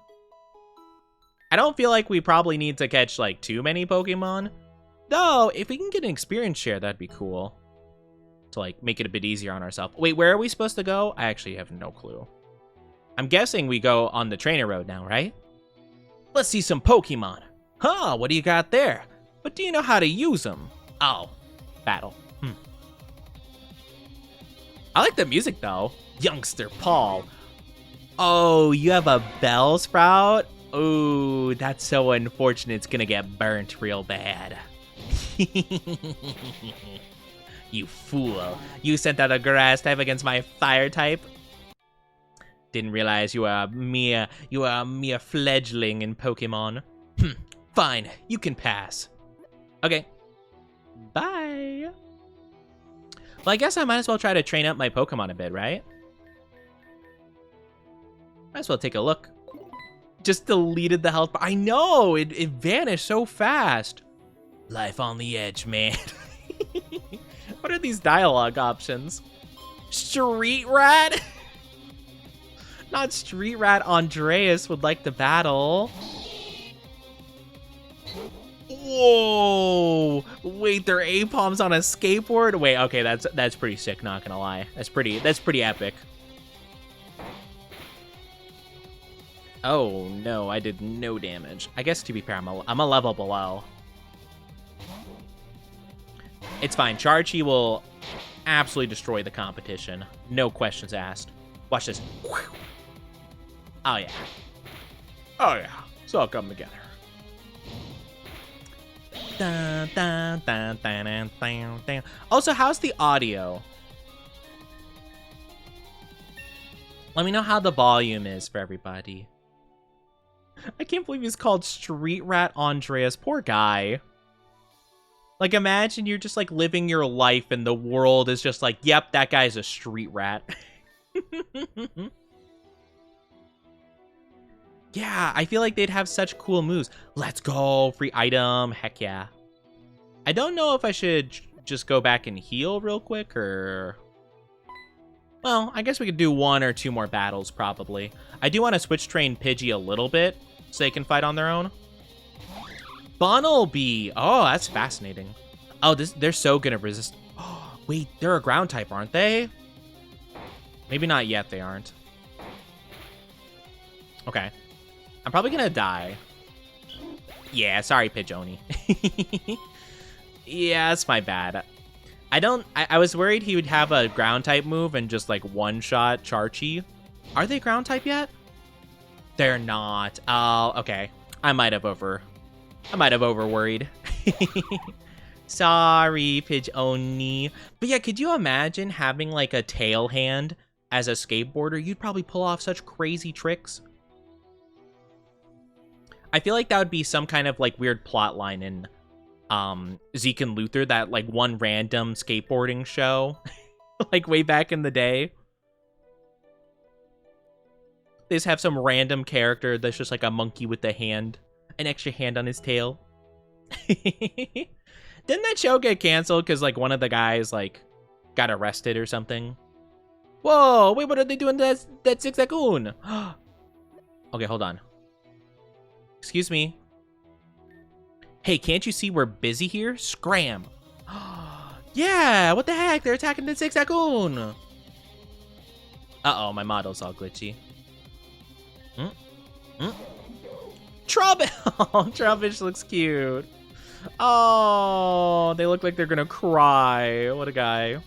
I don't feel like we probably need to catch, like, too many Pokemon. Though, if we can get an experience share, that'd be cool. To, like, make it a bit easier on ourselves. Wait, where are we supposed to go? I actually have no clue. I'm guessing we go on the trainer road now, right? Let's see some Pokemon. Huh, what do you got there? But do you know how to use them? Oh, battle. I like the music, though. Youngster Paul. Oh, you have a Bellsprout? Oh, that's so unfortunate. It's gonna get burnt real bad. You fool. You sent out a grass type against my fire type? Didn't realize you were a mere fledgling in Pokemon. Fine, you can pass. Okay. Bye. Well, I guess I might as well try to train up my Pokemon a bit, right? Might as well take a look. Just deleted the health bar. I know, it vanished so fast. Life on the edge, man. What are these dialogue options? Street Rat? Not Street Rat Andreas would like to battle. Whoa! Wait, they're A-Palms on a skateboard? Wait, okay, that's pretty sick, not gonna lie. That's pretty epic. Oh no, I did no damage. I guess to be fair, I'm a level below. It's fine. Charchi will absolutely destroy the competition. No questions asked. Watch this. Oh yeah. Oh yeah. It's all coming together. Dun, dun, dun, dun, dun, dun, dun. Also, how's the audio? Let me know how the volume is for everybody. I can't believe he's called Street Rat Andreas. Poor guy. Like, imagine you're just, like, living your life and the world is just like, yep, that guy's a street rat. Yeah, I feel like they'd have such cool moves. Let's go, free item, heck yeah. I don't know if I should just go back and heal real quick, or... Well, I guess we could do 1 or 2 more battles, probably. I do want to switch train Pidgey a little bit, so they can fight on their own. Bunnelby! Oh, that's fascinating. Oh, they're so gonna resist... Oh, wait, they're a ground type, aren't they? Maybe not yet, they aren't. Okay. I'm probably gonna die. Yeah, sorry, Pidgeoni. Yeah, that's my bad. I was worried he would have a ground type move and just like one-shot Charchi. Are they ground type yet? They're not. Oh, okay. I might have over worried. Sorry, Pidgeoni. But yeah, could you imagine having like a tail hand as a skateboarder? You'd probably pull off such crazy tricks. I feel like that would be some kind of like weird plot line in Zeke and Luther, that like one random skateboarding show, like way back in the day. They just have some random character that's just like a monkey with a hand, an extra hand on his tail. Didn't that show get canceled because like one of the guys like got arrested or something? Whoa, wait, what are they doing to that zigzagoon? Okay, hold on. Excuse me. Hey, can't you see we're busy here? Scram. Yeah, what the heck? They're attacking the zigzagoon. Uh-oh, my model's all glitchy. Trubbish! Trubbish looks cute. Oh, they look like they're gonna cry. What a guy.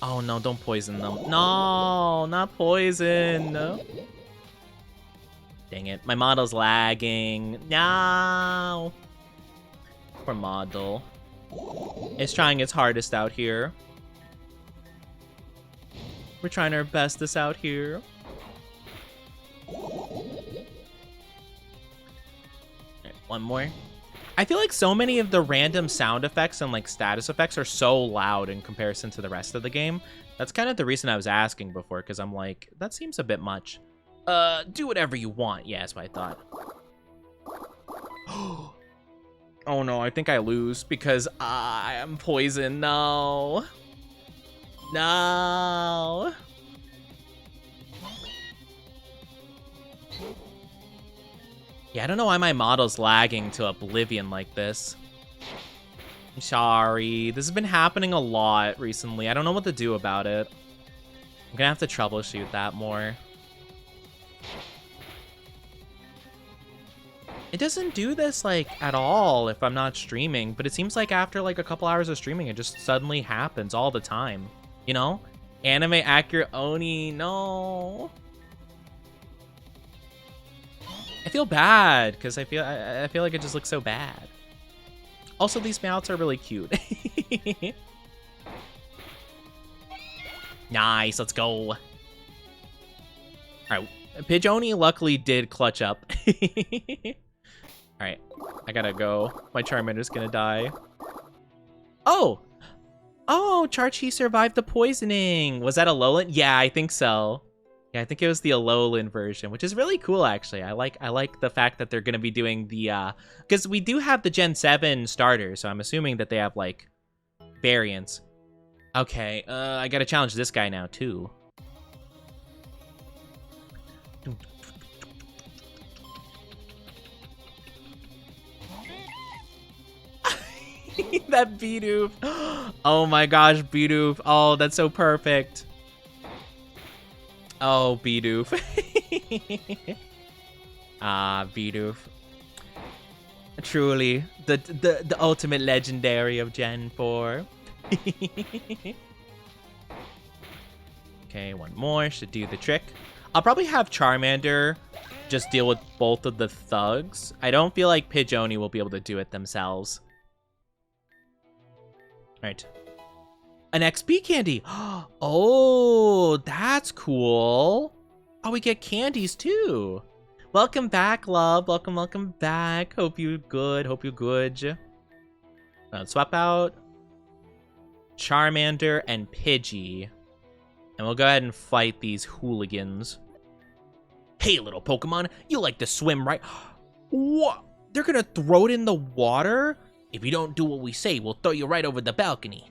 Oh no, don't poison them. No, not poison. Dang it, my model's lagging. No. Poor model. It's trying its hardest out here. We're trying our bestest out here. Right, one more. I feel like so many of the random sound effects and like status effects are so loud in comparison to the rest of the game. That's kind of the reason I was asking before, because I'm like, that seems a bit much. Do whatever you want. Yeah, that's what I thought. Oh no, I think I lose because I am poisoned. No. No. Yeah, I don't know why my model's lagging to oblivion like this. I'm sorry. This has been happening a lot recently. I don't know what to do about it. I'm gonna have to troubleshoot that more. It doesn't do this, like, at all if I'm not streaming, but it seems like after, like, a couple hours of streaming, it just suddenly happens all the time. You know? Anime accurate Oni, no. I feel bad, because I feel like it just looks so bad. Also, these mouths are really cute. Nice, let's go. Alright, Pidgeoni luckily did clutch up. Alright, I gotta go. My Charmander's gonna die. Oh! Oh, Charchi survived the poisoning! Was that Alolan? Yeah, I think so. Yeah, I think it was the Alolan version, which is really cool, actually. I like the fact that they're gonna be doing the, because we do have the Gen 7 starters, so I'm assuming that they have, like, variants. Okay, I gotta challenge this guy now, too. That Bidoof. Oh my gosh, Bidoof. Oh, that's so perfect. Oh, Bidoof. Ah, Bidoof. Truly, the ultimate legendary of Gen 4. Okay, one more should do the trick. I'll probably have Charmander just deal with both of the thugs. I don't feel like Pidgeoni will be able to do it themselves. Right. An XP candy. Oh, that's cool. Oh, we get candies too. Welcome back, love. Welcome back. Hope you good. Hope you good. Swap out Charmander and Pidgey. And we'll go ahead and fight these hooligans. Hey, little Pokemon. You like to swim, right? What? They're gonna throw it in the water? If you don't do what we say, we'll throw you right over the balcony.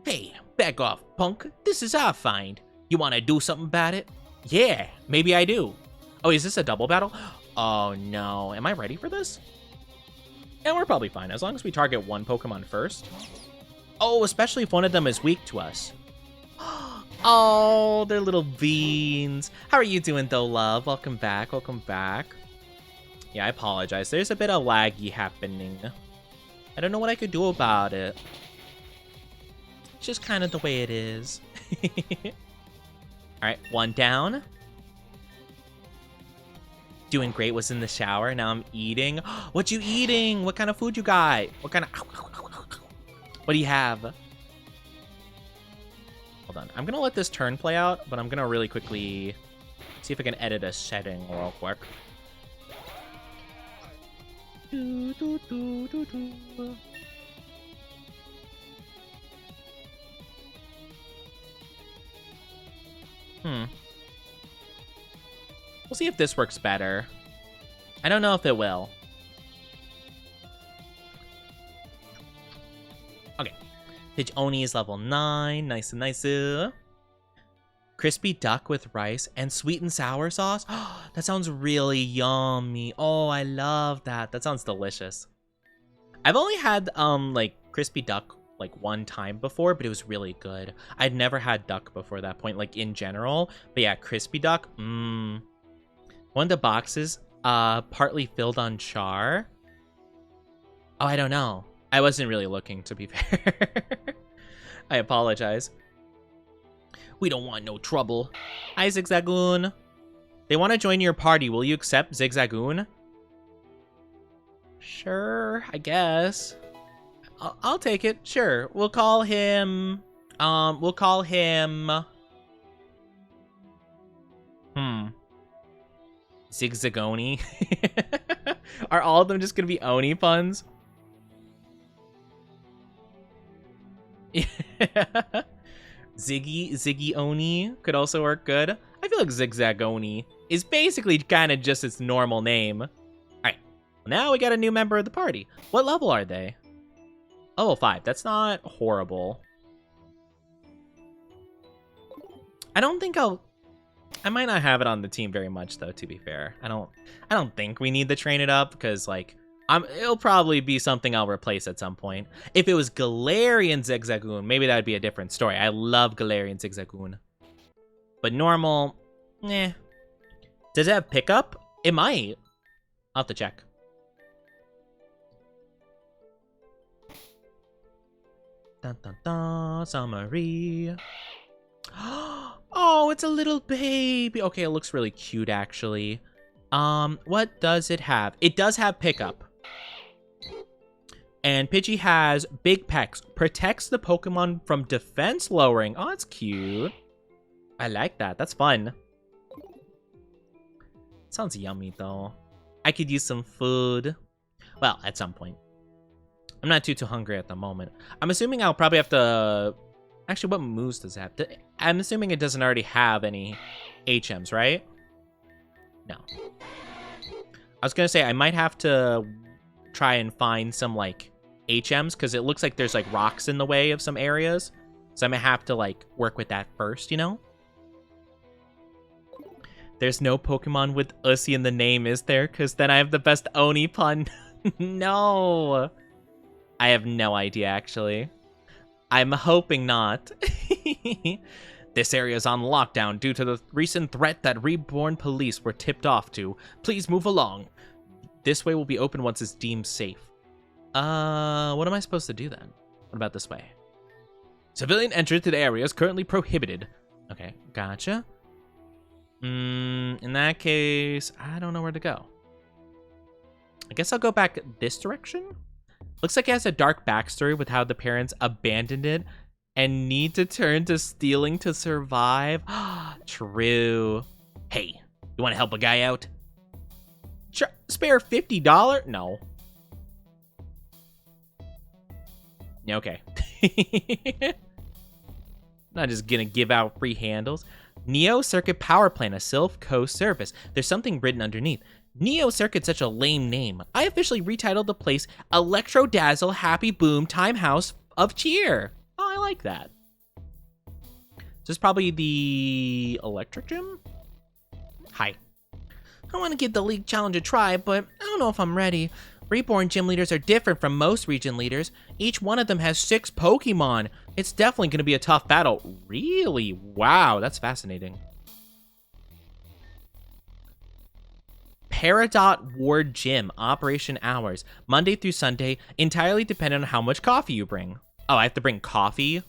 Hey, back off, punk. This is our find. You want to do something about it? Yeah, maybe I do. Oh, is this a double battle? Oh, no. Am I ready for this? Yeah, we're probably fine, as long as we target one Pokemon first. Oh, especially if one of them is weak to us. Oh, they're little beans. How are you doing, though, love? Welcome back. Welcome back. Yeah, I apologize. There's a bit of laggy happening. I don't know what I could do about it. It's just kind of the way it is. Alright, one down. Doing great, was in the shower. Now I'm eating. What you eating? What kind of food you got? What kind of... What do you have? Hold on. I'm going to let this turn play out, but I'm going to really quickly see if I can edit a setting real quick. Do, do, do, do, do. We'll see if this works better. I don't know if it will. Okay. Pitch Oni is level 9. Nice and nice. Crispy duck with rice and sweet and sour sauce. That sounds really yummy. Oh, I love that. That sounds delicious. I've only had like crispy duck like one time before, but it was really good. I'd never had duck before that point, like in general. But yeah, crispy duck. One of the boxes partly filled on char. Oh, I don't know. I wasn't really looking, to be fair. I apologize. We don't want no trouble. Hi, Zigzagoon. They want to join your party. Will you accept Zigzagoon? Sure, I guess. I'll take it. Sure. We'll call him... Zigzagoni. Are all of them just gonna be Oni puns? Ziggy Oni could also work good. I feel like Zigzagoni is basically kind of just its normal name. Alright, now we got a new member of the party. What level are they? Level 5. That's not horrible. I don't think I might not have it on the team very much, though, to be fair. I don't think we need to train it up, because, like, it'll probably be something I'll replace at some point. If it was Galarian Zigzagoon, maybe that would be a different story. I love Galarian Zigzagoon. But normal, eh. Does it have pickup? It might. I'll have to check. Dun dun dun, summary. Oh, it's a little baby. Okay, it looks really cute, actually. What does it have? It does have pickup. And Pidgey has big pecs. Protects the Pokemon from defense lowering. Oh, that's cute. I like that. That's fun. Sounds yummy, though. I could use some food. Well, at some point. I'm not too hungry at the moment. I'm assuming I'll probably have to... Actually, what moves does it have? I'm assuming it doesn't already have any HMs, right? No. I was gonna say, I might have to try and find some, like, HMs, because it looks like there's, like, rocks in the way of some areas. So I might have to, like, work with that first, you know? There's no Pokemon with Ussy in the name, is there? Because then I have the best Oni pun. No! I have no idea, actually. I'm hoping not. This area is on lockdown due to the recent threat that Reborn police were tipped off to. Please move along. This way will be open once it's deemed safe. What am I supposed to do then? What about this way? Civilian entry to the area is currently prohibited. Okay, gotcha. In that case, I don't know where to go. I guess I'll go back this direction? Looks like it has a dark backstory with how the parents abandoned it and need to turn to stealing to survive. True. Hey, you want to help a guy out? Sure. Spare $50? No. Okay. Not just gonna give out free handles. Neo Circuit Power Plant, a Sylph Coast service. There's something written underneath. Neo Circuit's such a lame name. I officially retitled the place Electro Dazzle Happy Boom Time House of Cheer. Oh, I like that. This is probably the electric gym? Hi. I want to give the League Challenge a try, but I don't know if I'm ready. Reborn gym leaders are different from most region leaders. Each one of them has 6 Pokemon. It's definitely going to be a tough battle. Really? Wow, that's fascinating. Peridot Ward Gym, operation hours, Monday through Sunday, entirely dependent on how much coffee you bring. Oh, I have to bring coffee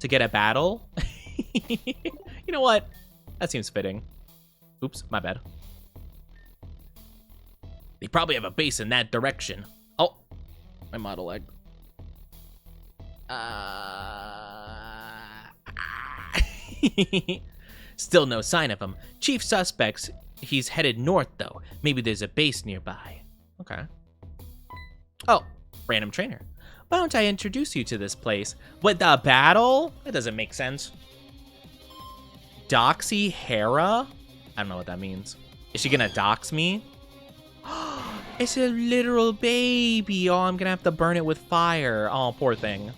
to get a battle? You know what? That seems fitting. Oops, my bad. They probably have a base in that direction. Oh, my model lag. Still no sign of him. Chief suspects, he's headed north, though. Maybe there's a base nearby. Okay. Oh, random trainer. Why don't I introduce you to this place? What, the battle? That doesn't make sense. Doxy Hera? I don't know what that means. Is she gonna dox me? It's a literal baby. Oh, I'm gonna have to burn it with fire. Oh, poor thing.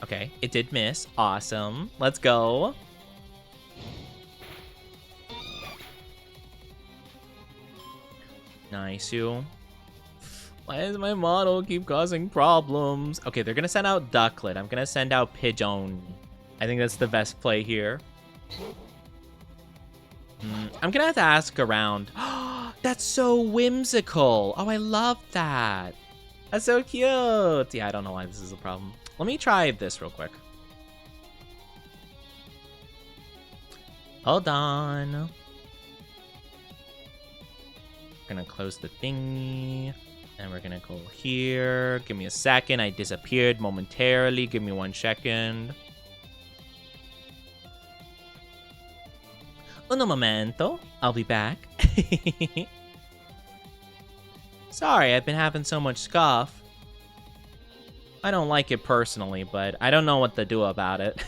Okay, it did miss. Awesome. Let's go. Nice, you. Why does my model keep causing problems? Okay, they're gonna send out Ducklet. I'm gonna send out Pigeon. I think that's the best play here. I'm gonna have to ask around. That's so whimsical. Oh, I love that. That's so cute. Yeah, I don't know why this is a problem. Let me try this real quick. Hold on. Gonna close the thingy. And we're gonna go here. Give me a second. I disappeared momentarily. Give me 1 second. Uno momento. I'll be back. Sorry, I've been having so much scuff. I don't like it personally, but I don't know what to do about it.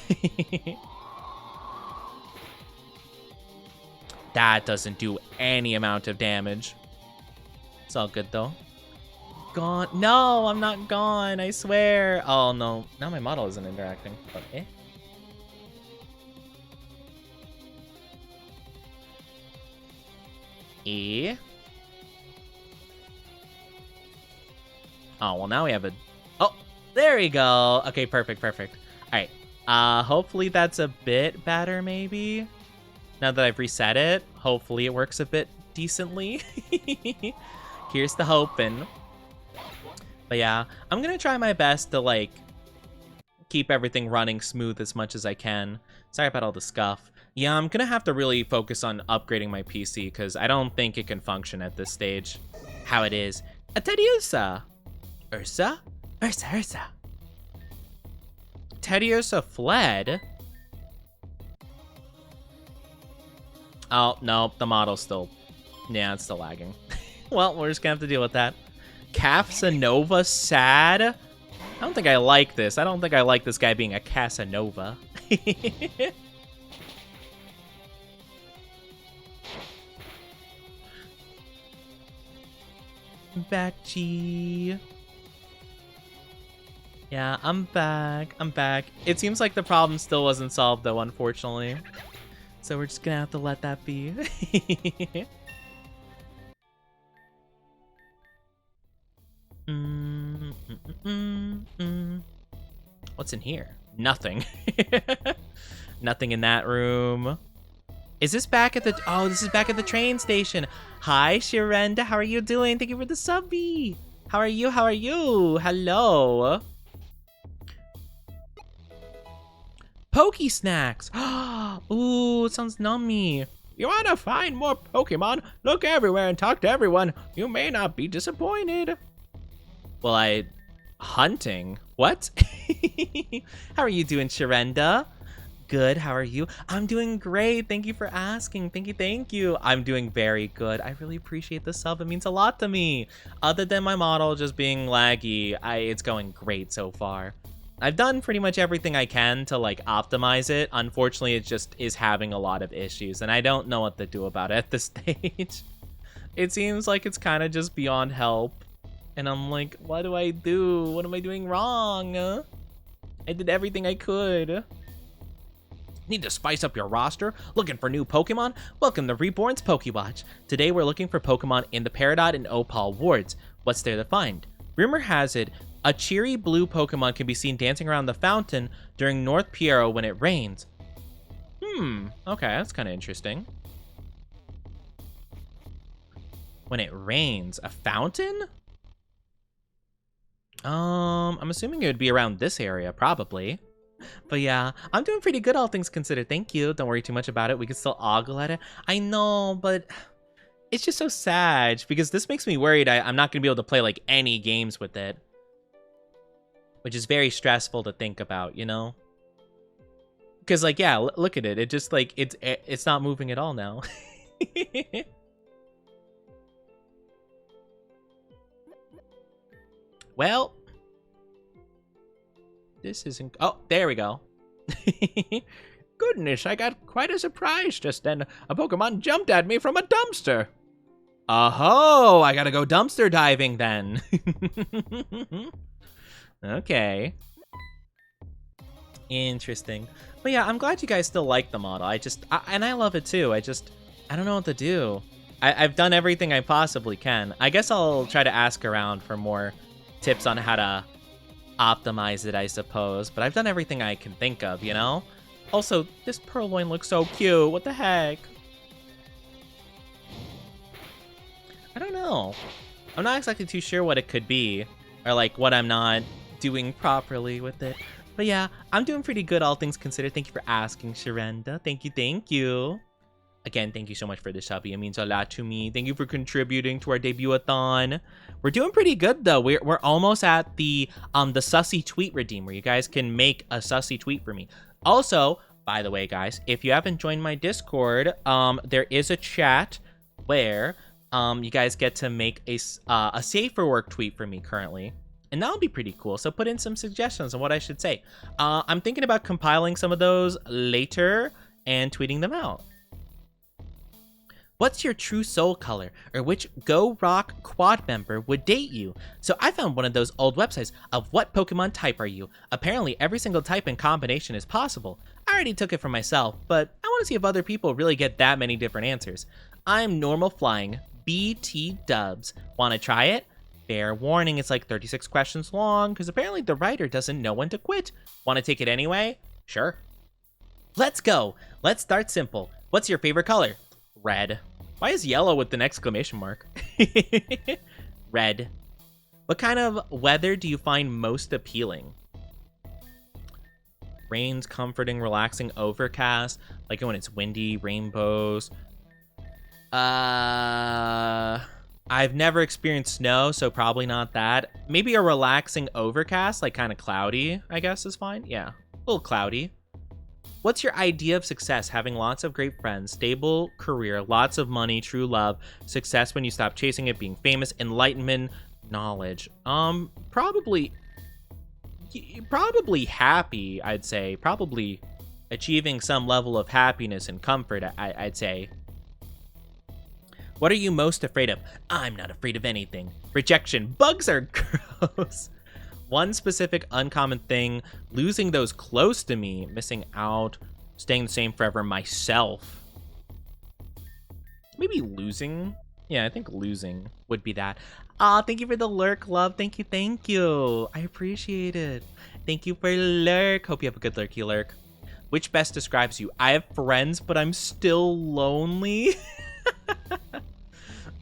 That doesn't do any amount of damage. It's all good, though. Gone. No, I'm not gone. I swear. Oh, no. Now my model isn't interacting. Okay. E. Oh, well, now we have a... Oh, there we go. Okay, perfect, perfect. All right. Hopefully that's a bit better, maybe. Now that I've reset it, hopefully it works a bit decently. Here's the hoping. But yeah, I'm gonna try my best to, like, keep everything running smooth as much as I can. Sorry about all the scuff. Yeah, I'm gonna have to really focus on upgrading my PC, because I don't think it can function at this stage. How it is. Teddiursa. Ursa? Ursa. Teddiursa fled? Oh, no, the model's still... Yeah, it's still lagging. Well, we're just gonna have to deal with that. Casanova sad? I don't think I like this. I don't think I like this guy being a Casanova. Back, G. Yeah, I'm back. I'm back. It seems like the problem still wasn't solved, though, unfortunately. So we're just gonna have to let that be. What's in here? Nothing. Nothing in that room. Is this back at the... Oh, this is back at the train station. Hi, Shirenda. How are you doing? Thank you for the subby. How are you? How are you? Hello. Pokey snacks. Ooh, it sounds nummy. You want to find more Pokemon? Look everywhere and talk to everyone. You may not be disappointed. Well, hunting? What? How are you doing, Shirenda? Good, how are you? I'm doing great. Thank you for asking. Thank you. I'm doing very good. I really appreciate the sub. It means a lot to me. Other than my model just being laggy, it's going great so far. I've done pretty much everything I can to, like, optimize it. Unfortunately, it just is having a lot of issues, and I don't know what to do about it at this stage. It seems like it's kind of just beyond help. And I'm like, what do I do? What am I doing wrong? I did everything I could. Need to spice up your roster? Looking for new Pokemon? Welcome to Reborn's Pokewatch. Today we're looking for Pokemon in the Peridot and Opal wards. What's there to find? Rumor has it, a cheery blue Pokemon can be seen dancing around the fountain during North Piero when it rains. Okay, that's kind of interesting. When it rains, a fountain? I'm assuming it would be around this area, probably. But yeah, I'm doing pretty good, all things considered. Thank you. Don't worry too much about it. We can still ogle at it. I know, but it's just so sad because this makes me worried I'm not going to be able to play, like, any games with it. Which is very stressful to think about, you know? Because, like, yeah, look at it. It just, like, it's not moving at all now. Well, this isn't... Oh, there we go. Goodness, I got quite a surprise just then. A Pokemon jumped at me from a dumpster. Oh, I gotta go dumpster diving then. Okay. Interesting. But yeah, I'm glad you guys still like the model. And I love it too. I don't know what to do. I've done everything I possibly can. I guess I'll try to ask around for more tips on how to optimize it, I suppose. But I've done everything I can think of, you know? Also, this Purloin looks so cute. What the heck? I don't know. I'm not exactly too sure what it could be. Or like what I'm not doing properly with it. But yeah, I'm doing pretty good, all things considered. Thank you for asking, Sharenda. Thank you, thank you. Again, thank you so much for the subby. It means a lot to me. Thank you for contributing to our debut-a-thon. We're doing pretty good though. We're almost at the sussy tweet redeem where you guys can make a sussy tweet for me. Also, by the way, guys, if you haven't joined my Discord, there is a chat where you guys get to make a safe for work tweet for me currently. And that'll be pretty cool. So put in some suggestions on what I should say. I'm thinking about compiling some of those later and tweeting them out. What's your true soul color, or which Go Rock Quad member would date you? So I found one of those old websites of what Pokemon type are you. Apparently every single type and combination is possible. I already took it for myself, but I want to see if other people really get that many different answers. I'm normal flying, BT dubs. Want to try it? Fair warning, it's like 36 questions long, because apparently the writer doesn't know when to quit. Want to take it anyway? Sure. Let's go. Let's start simple. What's your favorite color? Red. Why is yellow with an exclamation mark? Red. What kind of weather do you find most appealing? Rain's comforting, relaxing, overcast. Like when it's windy, rainbows. I've never experienced snow, so probably not that. Maybe a relaxing overcast, like kind of cloudy, I guess is fine. Yeah, a little cloudy. What's your idea of success? Having lots of great friends, stable career, lots of money, true love, success when you stop chasing it, being famous, enlightenment, knowledge. Probably happy, I'd say. Probably achieving some level of happiness and comfort, I'd say. What are you most afraid of? I'm not afraid of anything. Rejection. Bugs are gross. One specific uncommon thing, losing those close to me, missing out, staying the same forever, myself. Maybe losing? Yeah, I think losing would be that. Thank you for the lurk, love. Thank you, thank you. I appreciate it. Thank you for lurk. Hope you have a good lurky lurk. Which best describes you? I have friends, but I'm still lonely.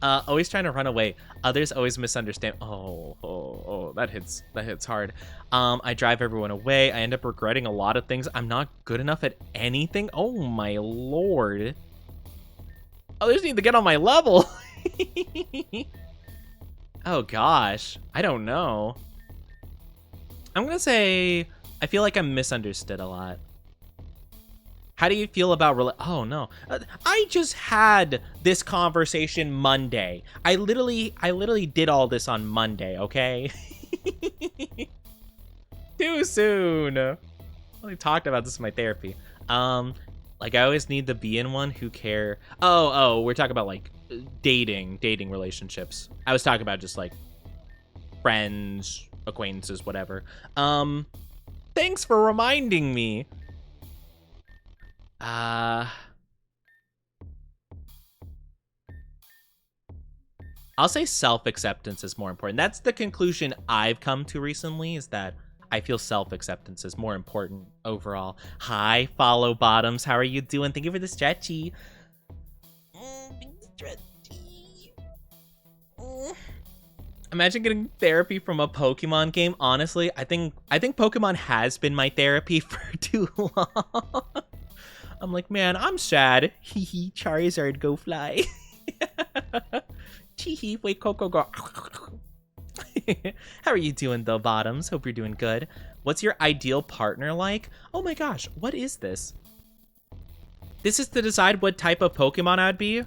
Always trying to run away. Others always misunderstand. Oh, that hits hard. I drive everyone away. I end up regretting a lot of things. I'm not good enough at anything. Oh my lord. Others need to get on my level. Oh gosh, I don't know. I'm gonna say I feel like I'm misunderstood a lot. How do you feel about oh no, I just had this conversation Monday. I literally did all this on Monday, okay? Too soon. I only talked about this in my therapy. Like I always need to be in one who care. Oh, we're talking about like dating relationships. I was talking about just like friends, acquaintances, whatever. Thanks for reminding me. I'll say self-acceptance is more important. That's the conclusion I've come to recently, is that I feel self-acceptance is more important overall. Hi, Follow Bottoms. How are you doing? Thank you for the stretchy. Imagine getting therapy from a Pokemon game. Honestly, I think Pokemon has been my therapy for too long. I'm like, man, I'm sad. Hee Charizard, go fly. Teehee, wait, Coco, go. How are you doing, though, Bottoms? Hope you're doing good. What's your ideal partner like? Oh my gosh, what is this? This is to decide what type of Pokemon I'd be?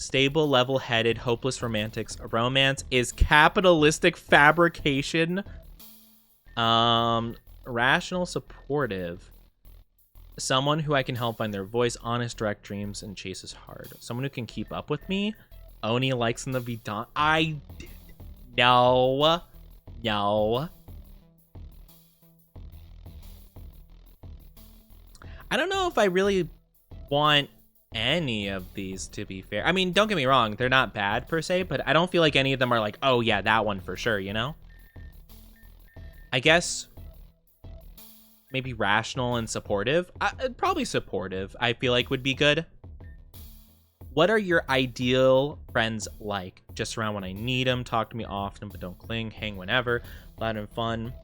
Stable, level-headed, hopeless romantics. Romance is capitalistic fabrication. Rational, supportive. Someone who I can help find their voice, honest, direct dreams, and chases hard. Someone who can keep up with me. Oni likes in the Vidant. No. I don't know if I really want any of these, to be fair. I mean, don't get me wrong, they're not bad per se, but I don't feel like any of them are like, oh yeah, that one for sure, you know? I guess maybe rational and supportive. Probably supportive, I feel like would be good. What are your ideal friends like? Just around when I need them, talk to me often, but don't cling, hang whenever, loud and fun.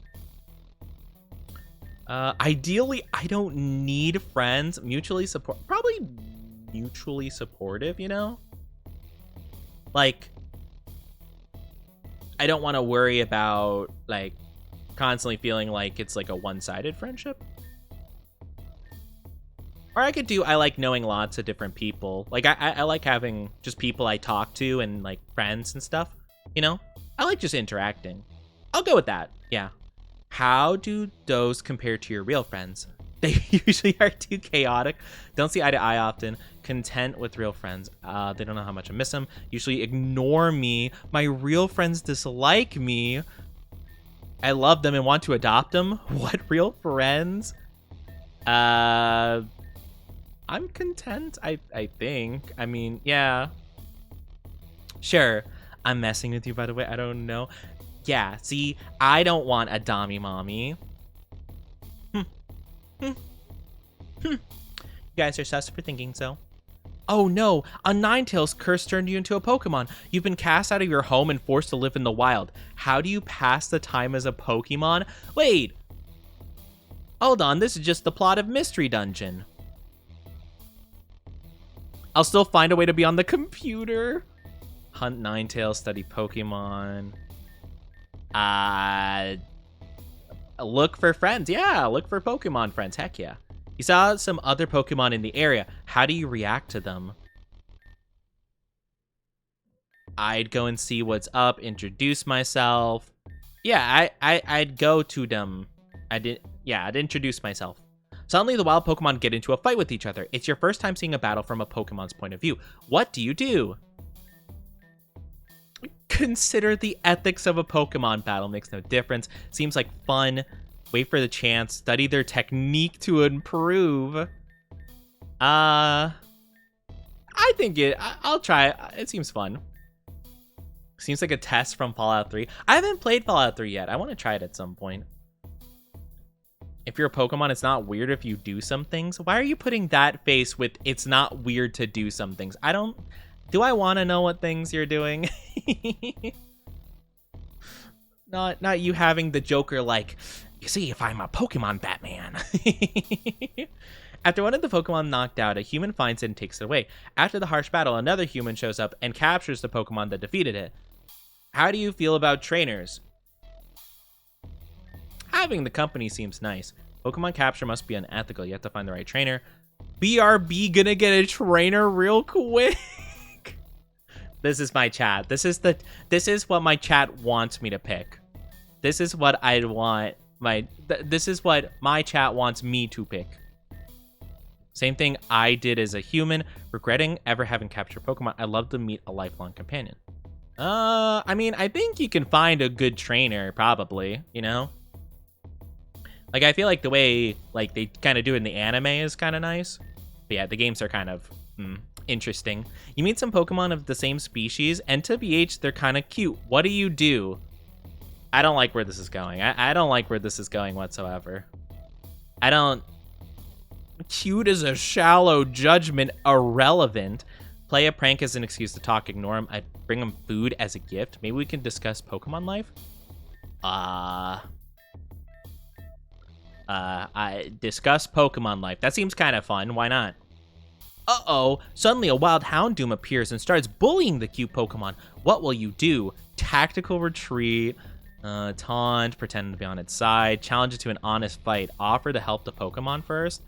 Ideally, I don't need friends. Probably mutually supportive, you know? Like, I don't want to worry about, like, constantly feeling like it's like a one-sided friendship. Or I could do, I like knowing lots of different people. Like, I like having just people I talk to and, like, friends and stuff, you know? I like just interacting. I'll go with that, yeah. How do those compare to your real friends? They usually are too chaotic. Don't see eye to eye often. Content with real friends. They don't know how much I miss them. Usually ignore me. My real friends dislike me. I love them and want to adopt them. What real friends? I'm content, I think. I mean, yeah. Sure. I'm messing with you, by the way. I don't know. Yeah, see, I don't want a Dami mommy. You guys are sus for thinking so. Oh no, a Ninetales curse turned you into a Pokemon. You've been cast out of your home and forced to live in the wild. How do you pass the time as a Pokemon? Wait. Hold on, this is just the plot of Mystery Dungeon. I'll still find a way to be on the computer. Hunt Ninetales, study Pokemon. Look for friends. Yeah, look for Pokemon friends. Heck yeah. You saw some other Pokemon in the area. How do you react to them? I'd go and see what's up, introduce myself. Yeah, I'd go to them. I'd introduce myself. Suddenly, the wild Pokemon get into a fight with each other. It's your first time seeing a battle from a Pokemon's point of view. What do you do? Consider the ethics of a Pokemon battle. Makes no difference. Seems like fun. Wait for the chance. Study their technique to improve. I think I'll try it. It seems fun. Seems like a test from Fallout 3. I haven't played Fallout 3 yet. I want to try it at some point. If you're a Pokemon, it's not weird if you do some things. Why are you putting that face with it's not weird to do some things? Do I want to know what things you're doing? Not you having the Joker like, you see, if I'm a Pokemon Batman. After one of the Pokemon knocked out, a human finds it and takes it away. After the harsh battle, another human shows up and captures the Pokemon that defeated it. How do you feel about trainers? Having the company seems nice. Pokemon capture must be unethical. You have to find the right trainer. BRB gonna get a trainer real quick. This is my chat. This is what my chat wants me to pick. This is what I'd want this is what my chat wants me to pick. Same thing I did as a human, regretting ever having captured Pokemon. I love to meet a lifelong companion. I mean, I think you can find a good trainer, probably, you know? Like, I feel like the way, like, they kind of do it in the anime is kind of nice. But yeah, the games are kind of, interesting. You meet some Pokemon of the same species, and to BH, they're kind of cute. What do? I don't like where this is going. I don't like where this is going whatsoever. Cute is a shallow judgment, irrelevant. Play a prank as an excuse to talk, ignore him. I'd bring him food as a gift. Maybe we can discuss Pokemon life? I discuss Pokemon life. That seems kind of fun. Why not? Uh-oh. Suddenly a wild Houndoom appears and starts bullying the cute Pokemon. What will you do? Tactical retreat. Taunt. Pretend to be on its side. Challenge it to an honest fight. Offer to help the Pokemon first.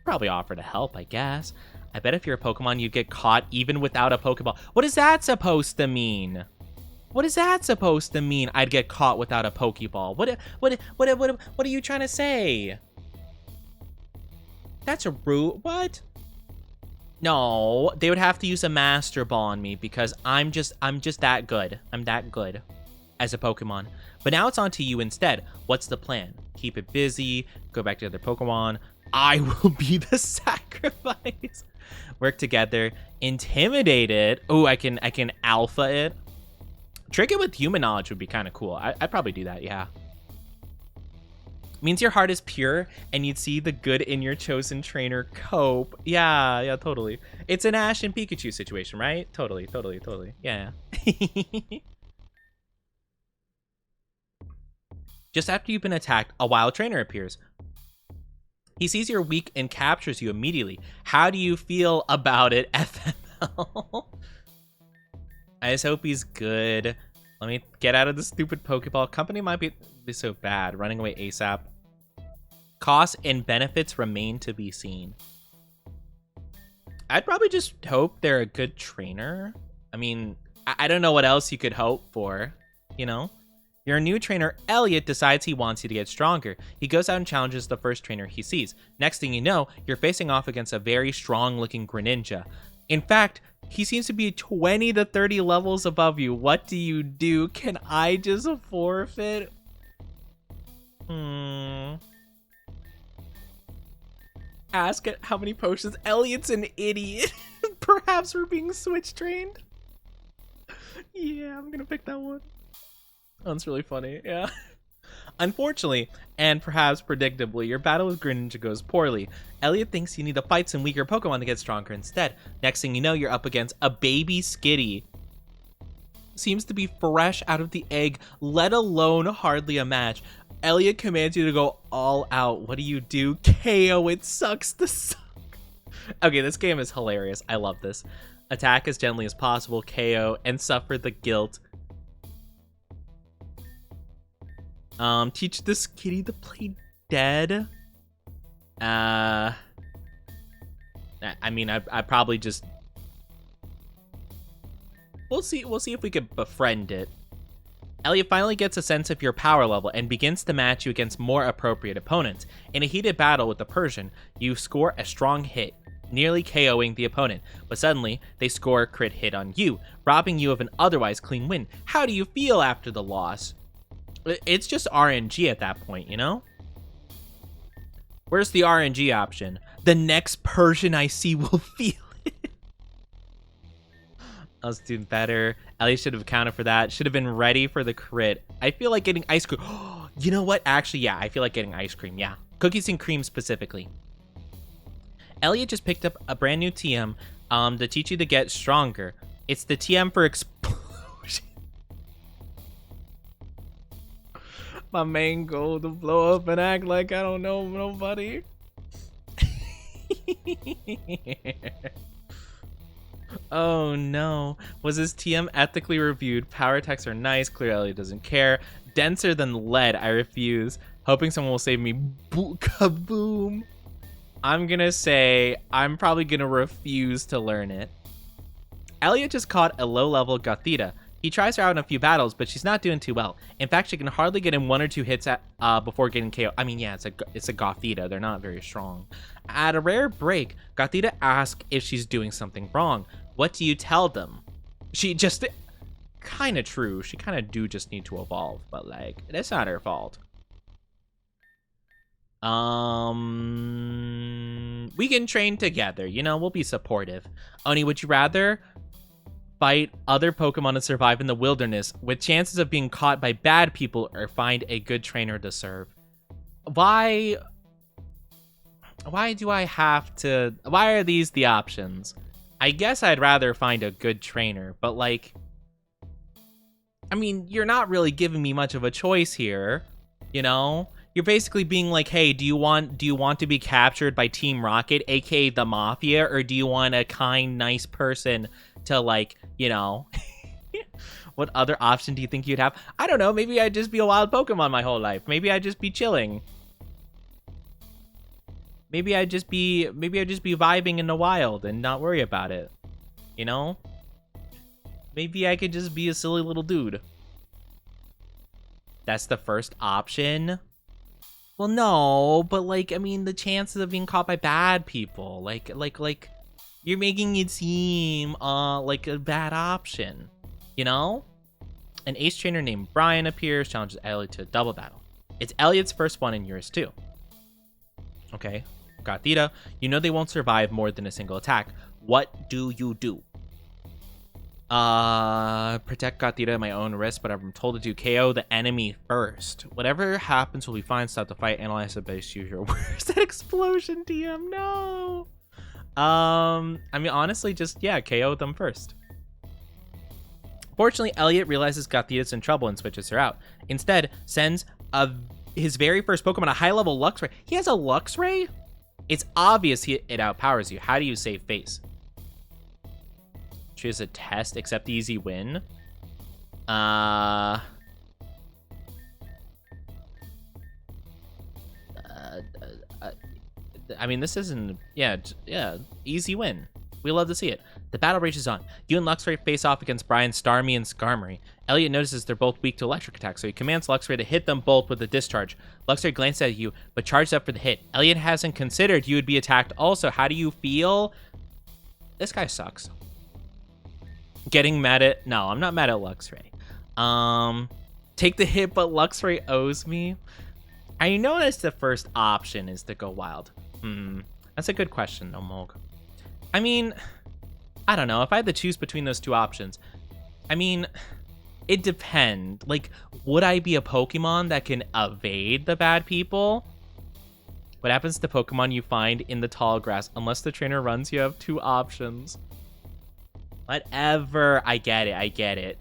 Probably offer to help, I guess. I bet if you're a Pokemon, you'd get caught even without a Pokeball. What is that supposed to mean? What is that supposed to mean? I'd get caught without a Pokeball. What are you trying to say? That's a rude. What? No, they would have to use a Master Ball on me because I'm just that good. I'm that good as a Pokemon. But now it's on to you instead. What's the plan? Keep it busy, go back to other Pokemon. I will be the sacrifice. Work together, intimidate it. Oh, I can alpha it. Trick it with human knowledge would be kind of cool. I'd probably do that, yeah. Means your heart is pure and you'd see the good in your chosen trainer cope. Yeah, totally. It's an Ash and Pikachu situation, right? Totally. Yeah. Just after you've been attacked, a wild trainer appears. He sees you're weak and captures you immediately. How do you feel about it, FML? I just hope he's good. Let me get out of the stupid Pokeball. Company might be so bad. Running away ASAP. Costs and benefits remain to be seen. I'd probably just hope they're a good trainer. I mean, I don't know what else you could hope for, you know? Your new trainer, Elliot, decides he wants you to get stronger. He goes out and challenges the first trainer he sees. Next thing you know, you're facing off against a very strong-looking Greninja. In fact, he seems to be 20 to 30 levels above you. What do you do? Can I just forfeit? Ask it how many potions. Elliot's an idiot. Perhaps we're being switch trained. Yeah, I'm gonna pick that one. That's really funny, yeah. Unfortunately, and perhaps predictably, your battle with Greninja goes poorly. Elliot thinks you need to fight some weaker Pokemon to get stronger instead. Next thing you know, you're up against a baby Skitty. Seems to be fresh out of the egg, let alone hardly a match. Elliot commands you to go all out. What do you do? KO, it sucks to suck. Okay, this game is hilarious. I love this. Attack as gently as possible, KO, and suffer the guilt. Teach this kitty to play dead. I mean, I probably just... We'll see if we can befriend it. Elliot finally gets a sense of your power level and begins to match you against more appropriate opponents. In a heated battle with the Persian, you score a strong hit, nearly KOing the opponent, but suddenly they score a crit hit on you, robbing you of an otherwise clean win. How do you feel after the loss? It's just RNG at that point, you know? Where's the RNG option? The next Persian I see will feel it. I was doing better. Ellie should have accounted for that. Should have been ready for the crit. I feel like getting ice cream. You know what? Actually, yeah, I feel like getting ice cream. Yeah. Cookies and cream specifically. Elliot just picked up a brand new TM to teach you to get stronger. It's the TM for explosion. My main goal to blow up and act like I don't know nobody. Oh no. Was this TM ethically reviewed? Power attacks are nice. Clear Elliot doesn't care. Denser than lead. I refuse. Hoping someone will save me. Kaboom. I'm gonna say I'm probably gonna refuse to learn it. Elliot just caught a low-level Gothita. He tries her out in a few battles, but she's not doing too well. In fact, she can hardly get in 1 or 2 hits before getting KO. I mean, yeah, it's a Gothita. They're not very strong. At a rare break, Gothita asks if she's doing something wrong. What do you tell them? She just... Kind of true. She kind of do just need to evolve, but, like, that's not her fault. We can train together. You know, we'll be supportive. Oni, would you rather fight other Pokemon and survive in the wilderness with chances of being caught by bad people or find a good trainer to serve? Why do I have to... Why are these the options? I guess I'd rather find a good trainer, but like... I mean, you're not really giving me much of a choice here, you know? You're basically being like, hey, do you want to be captured by Team Rocket, aka the Mafia, or do you want a kind, nice person to, like, you know... What other option do you think you'd have? I don't know, maybe I'd just be a wild Pokemon my whole life. Maybe I'd just be chilling. Maybe I'd just be vibing in the wild and not worry about it. You know? Maybe I could just be a silly little dude. That's the first option. Well, no, but like, I mean, the chances of being caught by bad people, like, you're making it seem, like a bad option, you know? An ace trainer named Brian appears, challenges Elliot to a double battle. It's Elliot's first one and yours too. Okay, Gothita, you know they won't survive more than a single attack. What do you do? Protect Gothita at my own risk, but I'm told to do KO the enemy first. Whatever happens will be fine. Stop the fight. Analyze the base user. Where's that explosion, DM? No. I mean, honestly, just, yeah, KO them first. Fortunately, Elliot realizes Gothita's in trouble and switches her out. Instead, sends his very first Pokemon, a high-level Luxray. He has a Luxray? It's obvious it outpowers you. How do you save face? Choose a test, accept the easy win. I mean, this isn't, yeah, easy win. We love to see it. The battle rages on. You and Luxray face off against Brian, Starmie, and Skarmory. Elliot notices they're both weak to electric attacks, so he commands Luxray to hit them both with a discharge. Luxray glances at you, but charges up for the hit. Elliot hasn't considered you would be attacked also. How do you feel? This guy sucks. Getting mad at... No, I'm not mad at Luxray. Take the hit, but Luxray owes me. I noticed the first option is to go wild. That's a good question, though, Mulg. I mean, I don't know. If I had to choose between those two options, I mean, it depends. Like, would I be a Pokemon that can evade the bad people? What happens to Pokemon you find in the tall grass? Unless the trainer runs, you have two options. Whatever. I get it.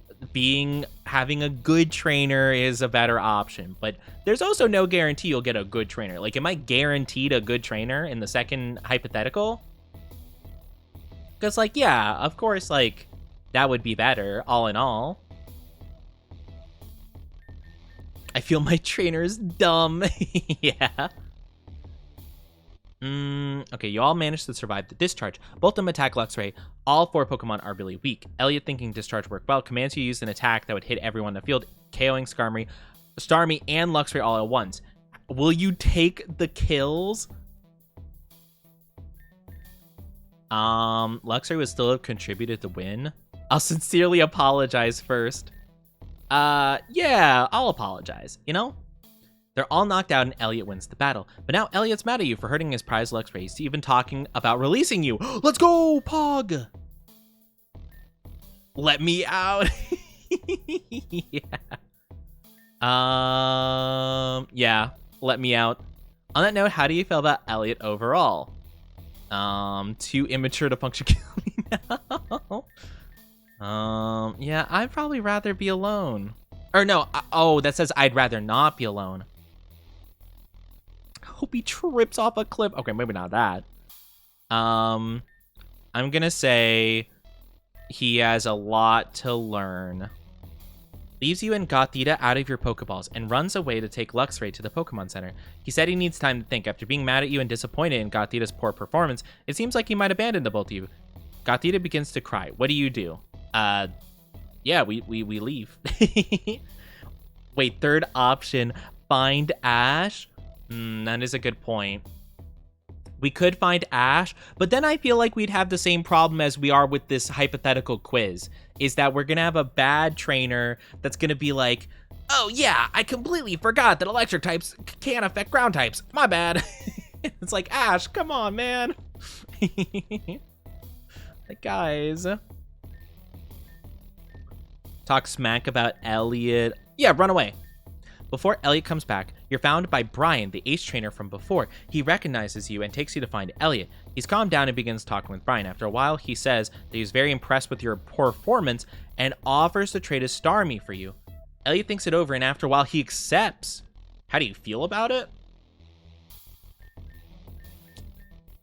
Having a good trainer is a better option, but there's also no guarantee you'll get a good trainer. Like, am I guaranteed a good trainer in the second hypothetical? Because, like, yeah, of course, like, that would be better, all in all. I feel my trainer's dumb. Yeah. Okay, you all managed to survive the discharge. Both of them attack Luxray. All 4 Pokemon are really weak. Elliot, thinking discharge worked well, commands you to use an attack that would hit everyone in the field, KOing Starmie, and Luxray all at once. Will you take the kills? Luxray would still have contributed to win. I'll sincerely apologize first. Yeah, I'll apologize, you know? They're all knocked out and Elliot wins the battle. But now Elliot's mad at you for hurting his prize Luxray. He's even talking about releasing you. Let's go, Pog! Let me out. Yeah, let me out. On that note, how do you feel about Elliot overall? Too immature to puncture kill me now. Yeah, I'd probably rather be alone. Or no, oh, that says I'd rather not be alone. Hope he trips off a cliff. Okay, maybe not that. I'm gonna say he has a lot to learn. Leaves you and Gothita out of your Pokeballs and runs away to take Luxray to the Pokemon Center. He said he needs time to think. After being mad at you and disappointed in Gothita's poor performance, it seems like he might abandon the both of you. Gothita begins to cry. What do you do? Yeah, we leave. Wait, third option, find Ash? That is a good point. We could find Ash, but then I feel like we'd have the same problem as we are with this hypothetical quiz, is that we're gonna have a bad trainer that's gonna be like, oh yeah, I completely forgot that electric types can't affect ground types. My bad. It's like, Ash, come on, man. Like, guys. Talk smack about Elliot. Yeah, run away. Before Elliot comes back, you're found by Brian, the ace trainer from before. He recognizes you and takes you to find Elliot. He's calmed down and begins talking with Brian. After a while, he says that he's very impressed with your performance and offers to trade a Starmie for you. Elliot thinks it over, and after a while, he accepts. How do you feel about it?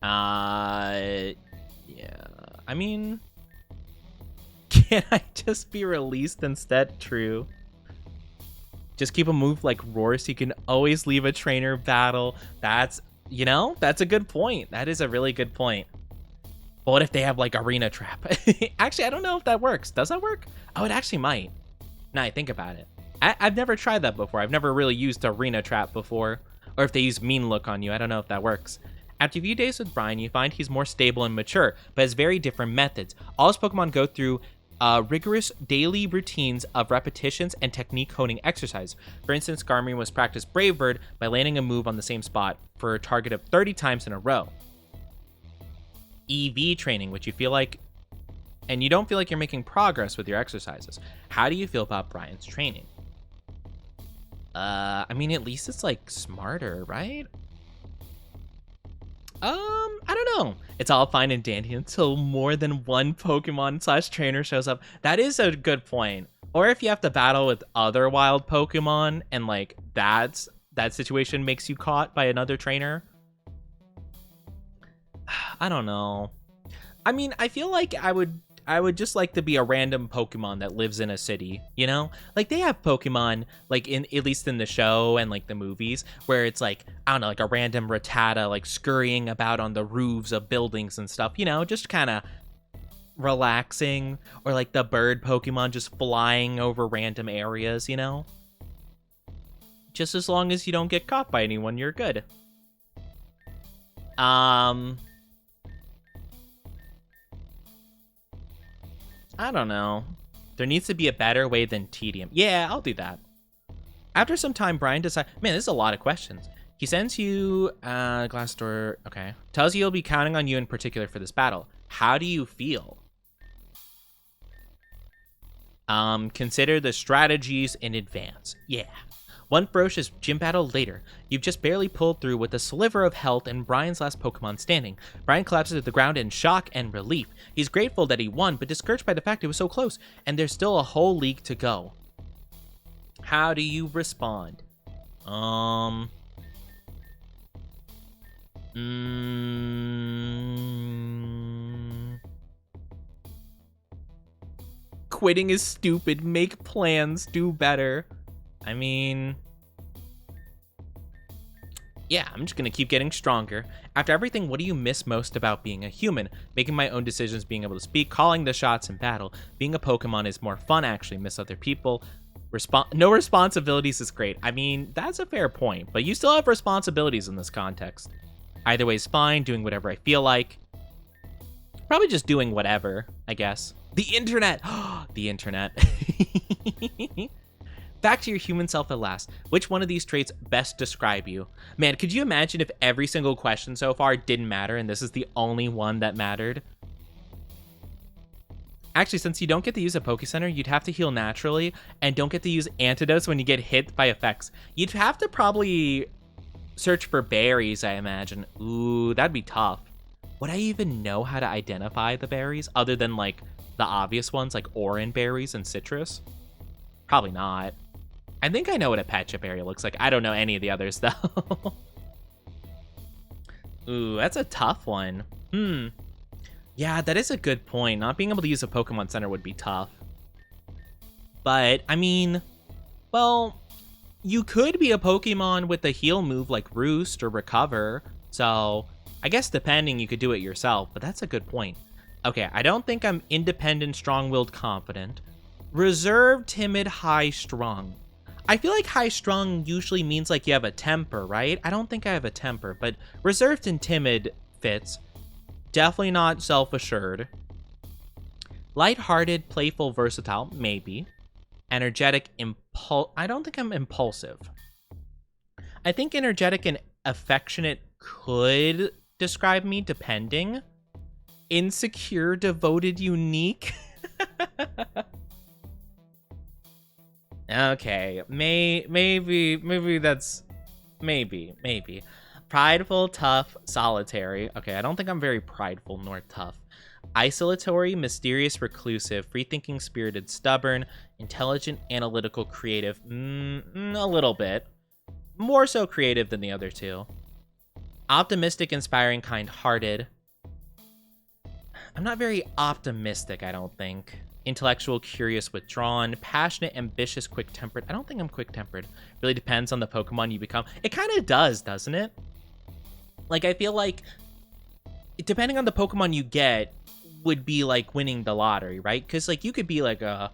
Yeah. I mean, can I just be released instead? True. Just keep a move like Roar so you can always leave a trainer battle. That's, You know, that's a good point. That is a really good point. But what if they have like arena trap? Actually, I don't know if that works. Does that work? Oh, it actually might. Now I think about it. I've never tried that before. I've never really used arena trap before. Or if they use mean look on you. I don't know if that works. After a few days with Brian, you find he's more stable and mature, but has very different methods. All his Pokemon go through rigorous daily routines of repetitions and technique honing exercise. For instance, Garmin was practiced Brave Bird by landing a move on the same spot for a target of 30 times in a row. EV training, which you feel like, and you don't feel like you're making progress with your exercises. How do you feel about Brian's training? I mean, at least it's like smarter, right? I don't know. It's all fine and dandy until more than one Pokemon / trainer shows up. That is a good point. Or if you have to battle with other wild Pokemon and like that situation makes you caught by another trainer. I don't know. I mean, I feel like I would just like to be a random Pokemon that lives in a city, you know? Like they have Pokemon like at least in the show and like the movies where it's like, I don't know, like a random Rattata like scurrying about on the roofs of buildings and stuff, you know, just kind of relaxing, or like the bird Pokemon just flying over random areas, you know? Just as long as you don't get caught by anyone, you're good. I don't know. There needs to be a better way than tedium. Yeah, I'll do that. After some time, Brian decides... Man, this is a lot of questions. He sends you glass door. Okay. Tells you he'll be counting on you in particular for this battle. How do you feel? Consider the strategies in advance. Yeah. One ferocious gym battle later, you've just barely pulled through with a sliver of health and Brian's last Pokemon standing. Brian collapses to the ground in shock and relief. He's grateful that he won, but discouraged by the fact it was so close, and there's still a whole league to go. How do you respond? Quitting is stupid. Make plans. Do better. I mean... Yeah, I'm just gonna keep getting stronger. After everything, what do you miss most about being a human? Making my own decisions, being able to speak, calling the shots in battle. Being a Pokemon is more fun, actually. Miss other people. No responsibilities is great. I mean, that's a fair point, but you still have responsibilities in this context. Either way is fine, doing whatever I feel like. Probably just doing whatever, I guess. The internet! The internet. Back to your human self at last. Which one of these traits best describe you? Man, could you imagine if every single question so far didn't matter and this is the only one that mattered? Actually, since you don't get to use a Poke Center, you'd have to heal naturally and don't get to use antidotes when you get hit by effects. You'd have to probably search for berries, I imagine. Ooh, that'd be tough. Would I even know how to identify the berries other than like the obvious ones like orange berries and citrus? Probably not. I think I know what a Pecha berry looks like. I don't know any of the others though. Ooh, that's a tough one. Yeah, that is a good point. Not being able to use a Pokemon Center would be tough. But, I mean, well, you could be a Pokemon with a heal move like Roost or Recover. So, I guess depending, you could do it yourself, but that's a good point. Okay, I don't think I'm independent, strong-willed, confident. Reserved, timid, high-strung. I feel like high-strung usually means like you have a temper, right? I don't think I have a temper, but reserved and timid fits. Definitely not self-assured. Lighthearted, playful, versatile, maybe. Energetic, I don't think I'm impulsive. I think energetic and affectionate could describe me, depending. Insecure, devoted, unique. Okay, maybe that's... Maybe. Prideful, tough, solitary. Okay, I don't think I'm very prideful nor tough. Isolatory, mysterious, reclusive, free-thinking, spirited, stubborn, intelligent, analytical, creative. A little bit. More so creative than the other two. Optimistic, inspiring, kind-hearted. I'm not very optimistic, I don't think. Intellectual, curious, withdrawn, passionate, ambitious, quick-tempered. I don't think I'm quick-tempered. Really depends on the Pokemon you become. It kind of does, doesn't it? Like, I feel like depending on the Pokemon you get would be like winning the lottery, right? Because like you could be like I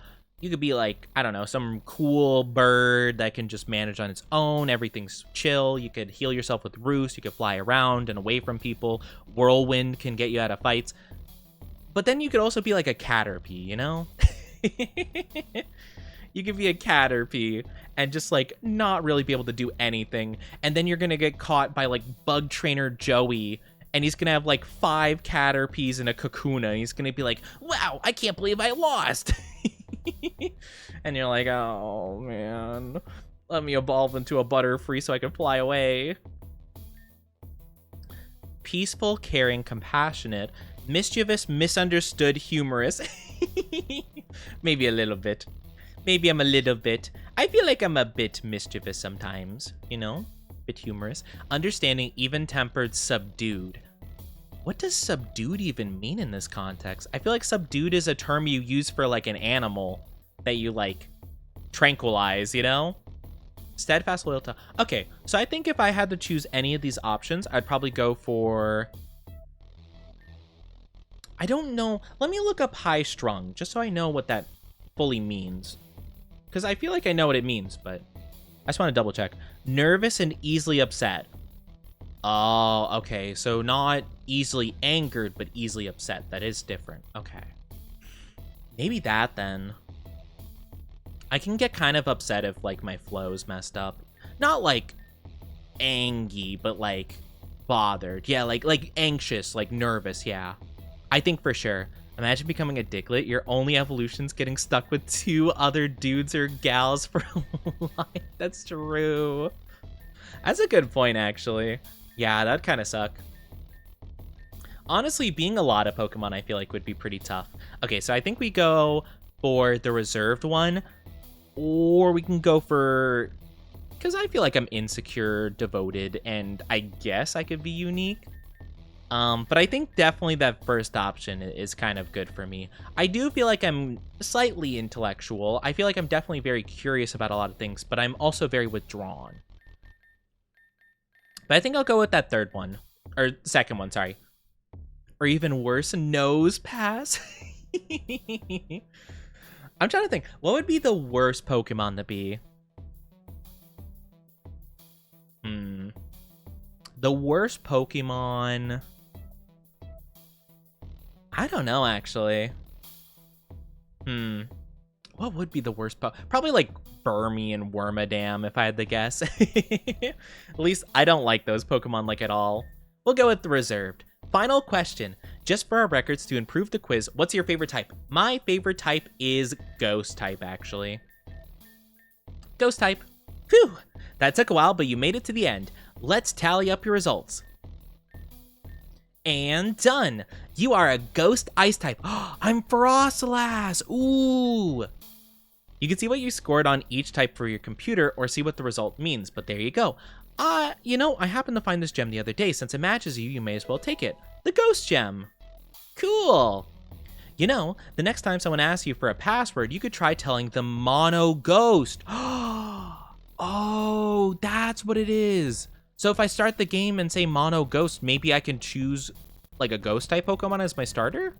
don't know, some cool bird that can just manage on its own. Everything's chill. You could heal yourself with Roost. You could fly around and away from people. Whirlwind can get you out of fights. But then you could also be like a Caterpie, you know? You could be a Caterpie and just like not really be able to do anything. And then you're going to get caught by like Bug Trainer Joey. And he's going to have like 5 Caterpies in a Kakuna. He's going to be like, wow, I can't believe I lost. And you're like, oh man, let me evolve into a Butterfree so I can fly away. Peaceful, caring, compassionate, mischievous, misunderstood, humorous. Maybe a little bit. Maybe I'm a little bit. I feel like I'm a bit mischievous sometimes, you know? Bit humorous. Understanding, even-tempered, subdued. What does subdued even mean in this context? I feel like subdued is a term you use for like an animal that you like tranquilize, you know? Steadfast, loyal to... Okay, so I think if I had to choose any of these options, I'd probably go for... I don't know. Let me look up high strung, just so I know what that fully means. Because I feel like I know what it means, but I just want to double check. Nervous and easily upset. Oh, okay. So not easily angered, but easily upset. That is different. Okay. Maybe that then. I can get kind of upset if like my flow's messed up. Not like angry, but like bothered. Yeah, like anxious, like nervous, yeah. I think for sure. Imagine becoming a Diglett. Your only evolution's getting stuck with 2 other dudes or gals for life. That's true. That's a good point, actually. Yeah, that'd kind of suck. Honestly, being a lot of Pokemon, I feel like would be pretty tough. Okay, so I think we go for the reserved one. Or we can go for... Because I feel like I'm insecure, devoted, and I guess I could be unique. But I think definitely that first option is kind of good for me. I do feel like I'm slightly intellectual. I feel like I'm definitely very curious about a lot of things, but I'm also very withdrawn. But I think I'll go with that third one. Or second one, sorry. Or even worse, nose pass. I'm trying to think. What would be the worst Pokemon to be? The worst Pokemon... I don't know, actually. What would be the worst Probably like Burmy and Wormadam, if I had to guess. At least I don't like those Pokemon like at all. We'll go with the reserved. Final question. Just for our records to improve the quiz, what's your favorite type? My favorite type is Ghost type, actually. Ghost type. Phew! That took a while, but you made it to the end. Let's tally up your results. And done. You are a Ghost Ice type. I'm Ferocious. Ooh. You can see what you scored on each type for your computer or see what the result means, but there you go. You know, I happened to find this gem the other day. Since it matches you, you may as well take it. The Ghost Gem. Cool. You know, the next time someone asks you for a password, you could try telling them Mono Ghost. Oh, that's what it is. So if I start the game and say Mono Ghost, maybe I can choose like a Ghost type Pokemon as my starter?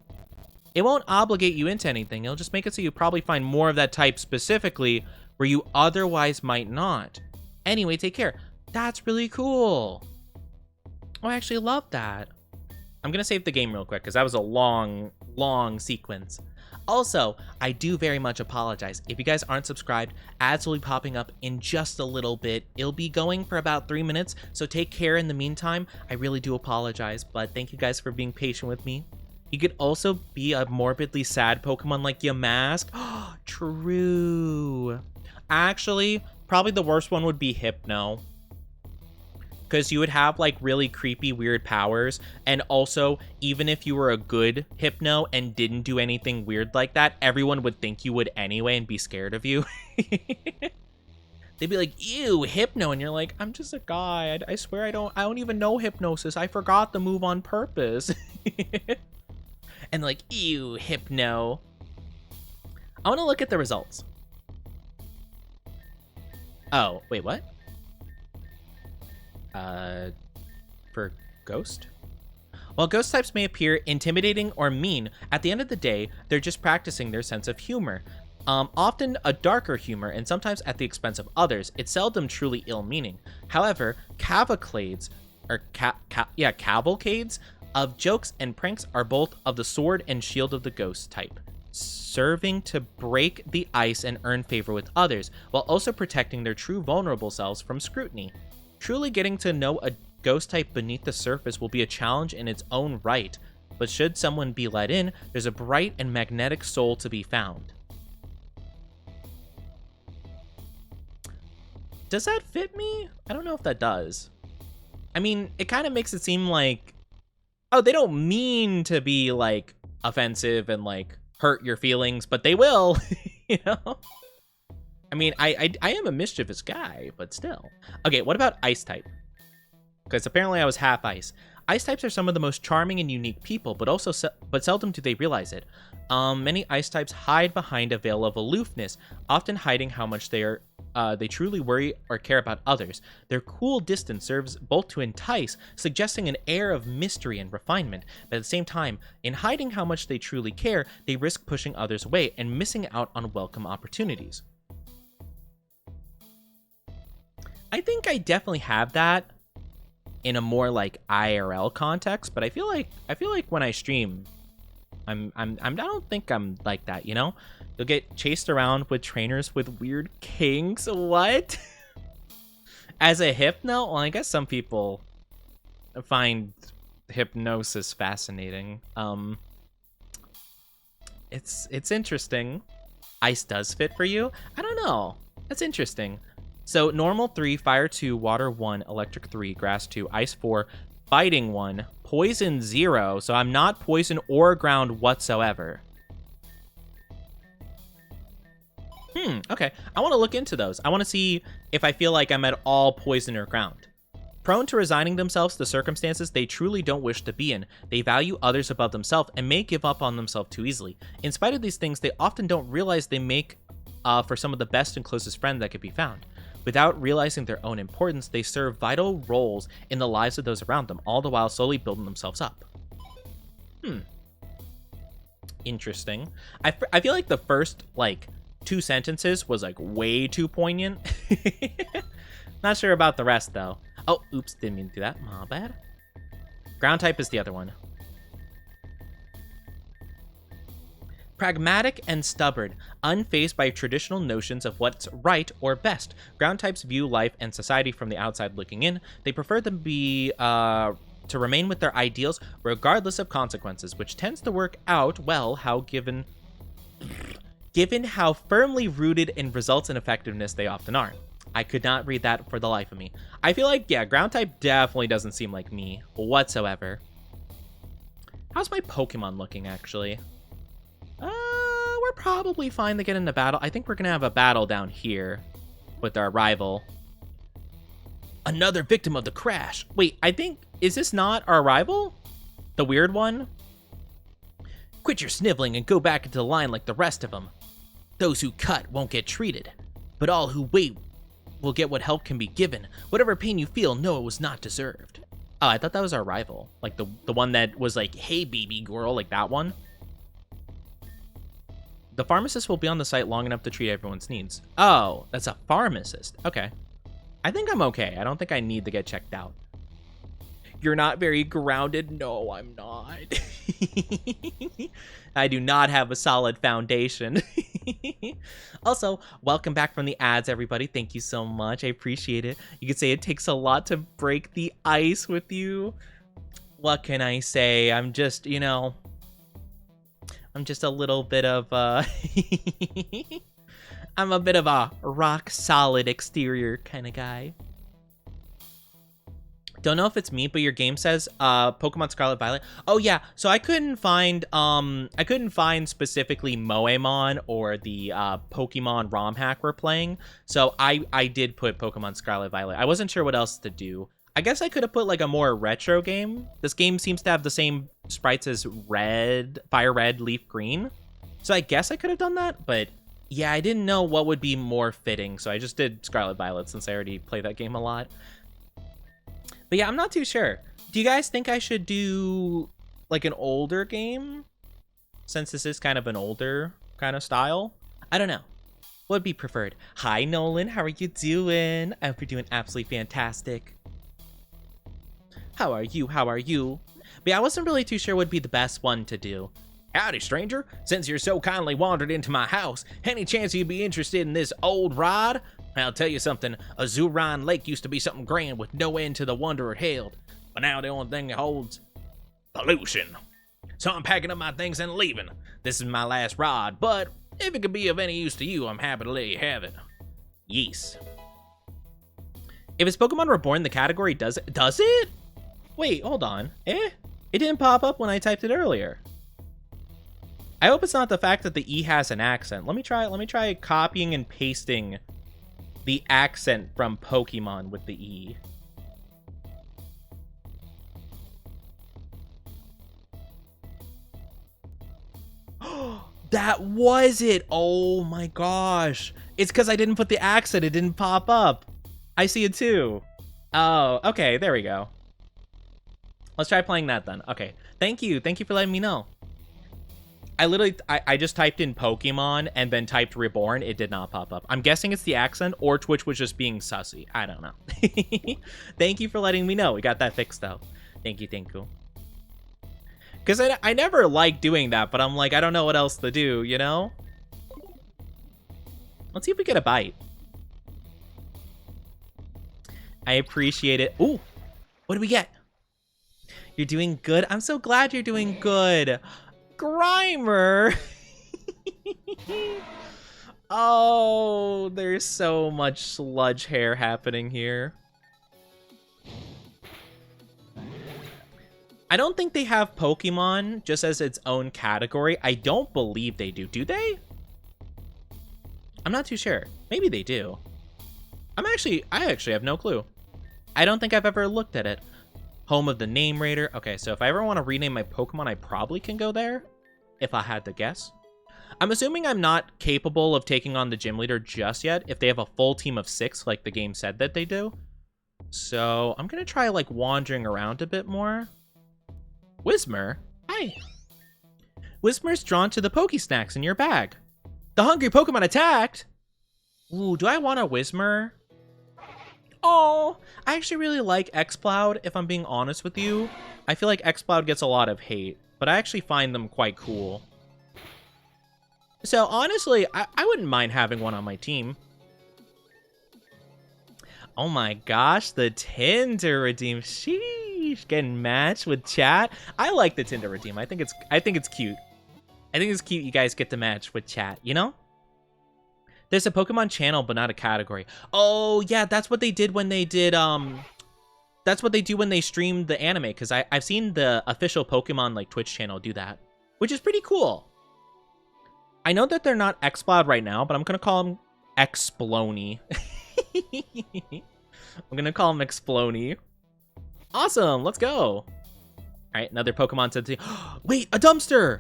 It won't obligate you into anything. It'll just make it so you probably find more of that type specifically where you otherwise might not. Anyway, take care. That's really cool. Oh, I actually love that. I'm going to save the game real quick because that was a long sequence. Also, I do very much apologize. If you guys aren't subscribed, ads will be popping up in just a little bit. It'll be going for about 3 minutes, so take care in the meantime. I really do apologize, but thank you guys for being patient with me. You could also be a morbidly sad Pokemon like Yamask. True. Actually, probably the worst one would be Hypno. Because you would have like really creepy, weird powers. And also, even if you were a good Hypno and didn't do anything weird like that, everyone would think you would anyway and be scared of you. They'd be like, ew, Hypno. And you're like, I'm just a guy. I swear I don't even know hypnosis. I forgot the move on purpose. And like, ew, Hypno. I want to look at the results. Oh, wait, what? For Ghost? While ghost types may appear intimidating or mean, at the end of the day, they're just practicing their sense of humor. Often a darker humor, and sometimes at the expense of others. It's seldom truly ill-meaning. However, cavalcades of jokes and pranks are both of the sword and shield of the ghost type, serving to break the ice and earn favor with others, while also protecting their true vulnerable selves from scrutiny. Truly getting to know a ghost type beneath the surface will be a challenge in its own right, but should someone be let in, there's a bright and magnetic soul to be found. Does that fit me? I don't know if that does. I mean, it kind of makes it seem like, oh, they don't mean to be, like, offensive and, like, hurt your feelings, but they will, you know? I mean, I am a mischievous guy, but still. Okay, what about ice type? Because apparently I was half ice. Ice types are some of the most charming and unique people, but seldom do they realize it. Many ice types hide behind a veil of aloofness, often hiding how much they truly worry or care about others. Their cool distance serves both to entice, suggesting an air of mystery and refinement, but at the same time, in hiding how much they truly care, they risk pushing others away and missing out on welcome opportunities. I think I definitely have that in a more like IRL context, but I feel like when I stream, I don't think I'm like that, you know? You'll get chased around with trainers with weird kinks. What? As a hypno? Well, I guess some people find hypnosis fascinating. It's interesting. Ice does fit for you? I don't know. That's interesting. So normal 3, fire 2, water 1, electric 3, grass 2, ice 4, fighting 1, poison 0. So I'm not poison or ground whatsoever. Okay. I want to look into those. I want to see if I feel like I'm at all poison or ground. Prone to resigning themselves to circumstances they truly don't wish to be in, they value others above themselves and may give up on themselves too easily. In spite of these things, they often don't realize they make for some of the best and closest friends that could be found. Without realizing their own importance, they serve vital roles in the lives of those around them, all the while slowly building themselves up. Interesting. I feel like the first, like, 2 sentences was, like, way too poignant. Not sure about the rest, though. Oh, oops, didn't mean to do that. My bad. Ground type is the other one. Pragmatic and stubborn, unfazed by traditional notions of what's right or best. Ground types view life and society from the outside looking in. They prefer to remain with their ideals regardless of consequences, which tends to work out well given how firmly rooted in results and effectiveness they often are. I could not read that for the life of me. I feel like, yeah, ground type definitely doesn't seem like me whatsoever. How's my Pokemon looking, actually? We're probably fine to get into battle. I think we're gonna have a battle down here with our rival. Another victim of the crash. Wait, is this not our rival? The weird one? Quit your sniveling and go back into the line like the rest of them. Those who cut won't get treated, but all who wait will get what help can be given. Whatever pain you feel, know it was not deserved. Oh, I thought that was our rival. Like the one that was like, hey, baby girl, like that one. The pharmacist will be on the site long enough to treat everyone's needs. Oh, that's a pharmacist. Okay. I think I'm okay. I don't think I need to get checked out. You're not very grounded. No, I'm not. I do not have a solid foundation. Also, welcome back from the ads, everybody. Thank you so much. I appreciate it. You could say it takes a lot to break the ice with you. What can I say? I'm just, you know... I'm just a little bit of I'm a bit of a rock solid exterior kind of guy. Don't know if it's me, but your game says Pokemon Scarlet Violet. Oh yeah, so I couldn't find specifically MOEMON or the Pokemon ROM hack we're playing. So I did put Pokemon Scarlet Violet. I wasn't sure what else to do. I guess I could have put like a more retro game. This game seems to have the same sprites as Fire Red, Leaf Green. So I guess I could have done that, but yeah, I didn't know what would be more fitting. So I just did Scarlet Violet since I already play that game a lot. But yeah, I'm not too sure. Do you guys think I should do like an older game? Since this is kind of an older kind of style? I don't know. What would be preferred? Hi, Nolan. How are you doing? I hope you're doing absolutely fantastic. How are you? How are you? But yeah, I wasn't really too sure what would be the best one to do. Howdy, stranger. Since you're so kindly wandered into my house, any chance you'd be interested in this old ride? I'll tell you something, Azuran Lake used to be something grand with no end to the wonder it held. But now the only thing it holds, pollution. So I'm packing up my things and leaving. This is my last ride, but if it could be of any use to you, I'm happy to let you have it. Yes. If it's Pokemon Reborn, the category does it? Wait, hold on. It didn't pop up when I typed it earlier. I hope it's not the fact that the E has an accent. Let me try copying and pasting the accent from Pokemon with the E. That was it. Oh my gosh. It's because I didn't put the accent. It didn't pop up. I see it too. Oh, okay. There we go. Let's try playing that then. Okay. Thank you. Thank you for letting me know. I just typed in Pokemon and then typed Reborn. It did not pop up. I'm guessing it's the accent or Twitch was just being sussy. I don't know. Thank you for letting me know. We got that fixed though. Thank you. Thank you. Because I never like doing that, but I'm like, I don't know what else to do, you know? Let's see if we get a bite. I appreciate it. Ooh, what do we get? You're doing good? I'm so glad you're doing good. Grimer! Oh, there's so much sludge hair happening here. I don't think they have Pokemon just as its own category. I don't believe they do. Do they? I'm not too sure. Maybe they do. I actually have no clue. I don't think I've ever looked at it. Home of the Name Raider. Okay, so if I ever want to rename my Pokemon, I probably can go there, if I had to guess. I'm assuming I'm not capable of taking on the gym leader just yet, if they have a full team of 6, like the game said that they do. So I'm going to try, like, wandering around a bit more. Whismer? Hi. Whismer's drawn to the Pokesnacks in your bag. The hungry Pokemon attacked! Ooh, do I want a Whismer? Oh, I actually really like Xploud, if I'm being honest with you. I feel like Xploud gets a lot of hate, but I actually find them quite cool. So, honestly, I wouldn't mind having one on my team. Oh my gosh, the Tinder Redeem. Sheesh, getting matched with chat. I like the Tinder Redeem. I think it's cute. I think it's cute you guys get to match with chat, you know? There's a Pokemon channel, but not a category. Oh, yeah, that's what they did when they did, that's what they do when they stream the anime, because I've seen the official Pokemon, like, Twitch channel do that, which is pretty cool. I know that they're not Xploud right now, but I'm going to call them Explony. I'm going to call them Explony. Awesome, let's go. All right, another Pokemon said to wait, a dumpster!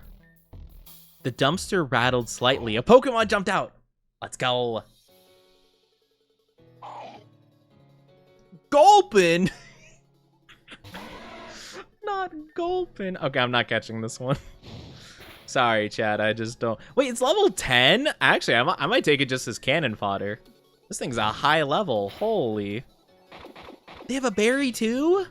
The dumpster rattled slightly. A Pokemon jumped out. Let's go. Gulpin? Not Gulpin. Okay, I'm not catching this one. Sorry, Chad. I just don't. Wait, it's level 10? Actually, I might take it just as cannon fodder. This thing's a high level. Holy. They have a berry too?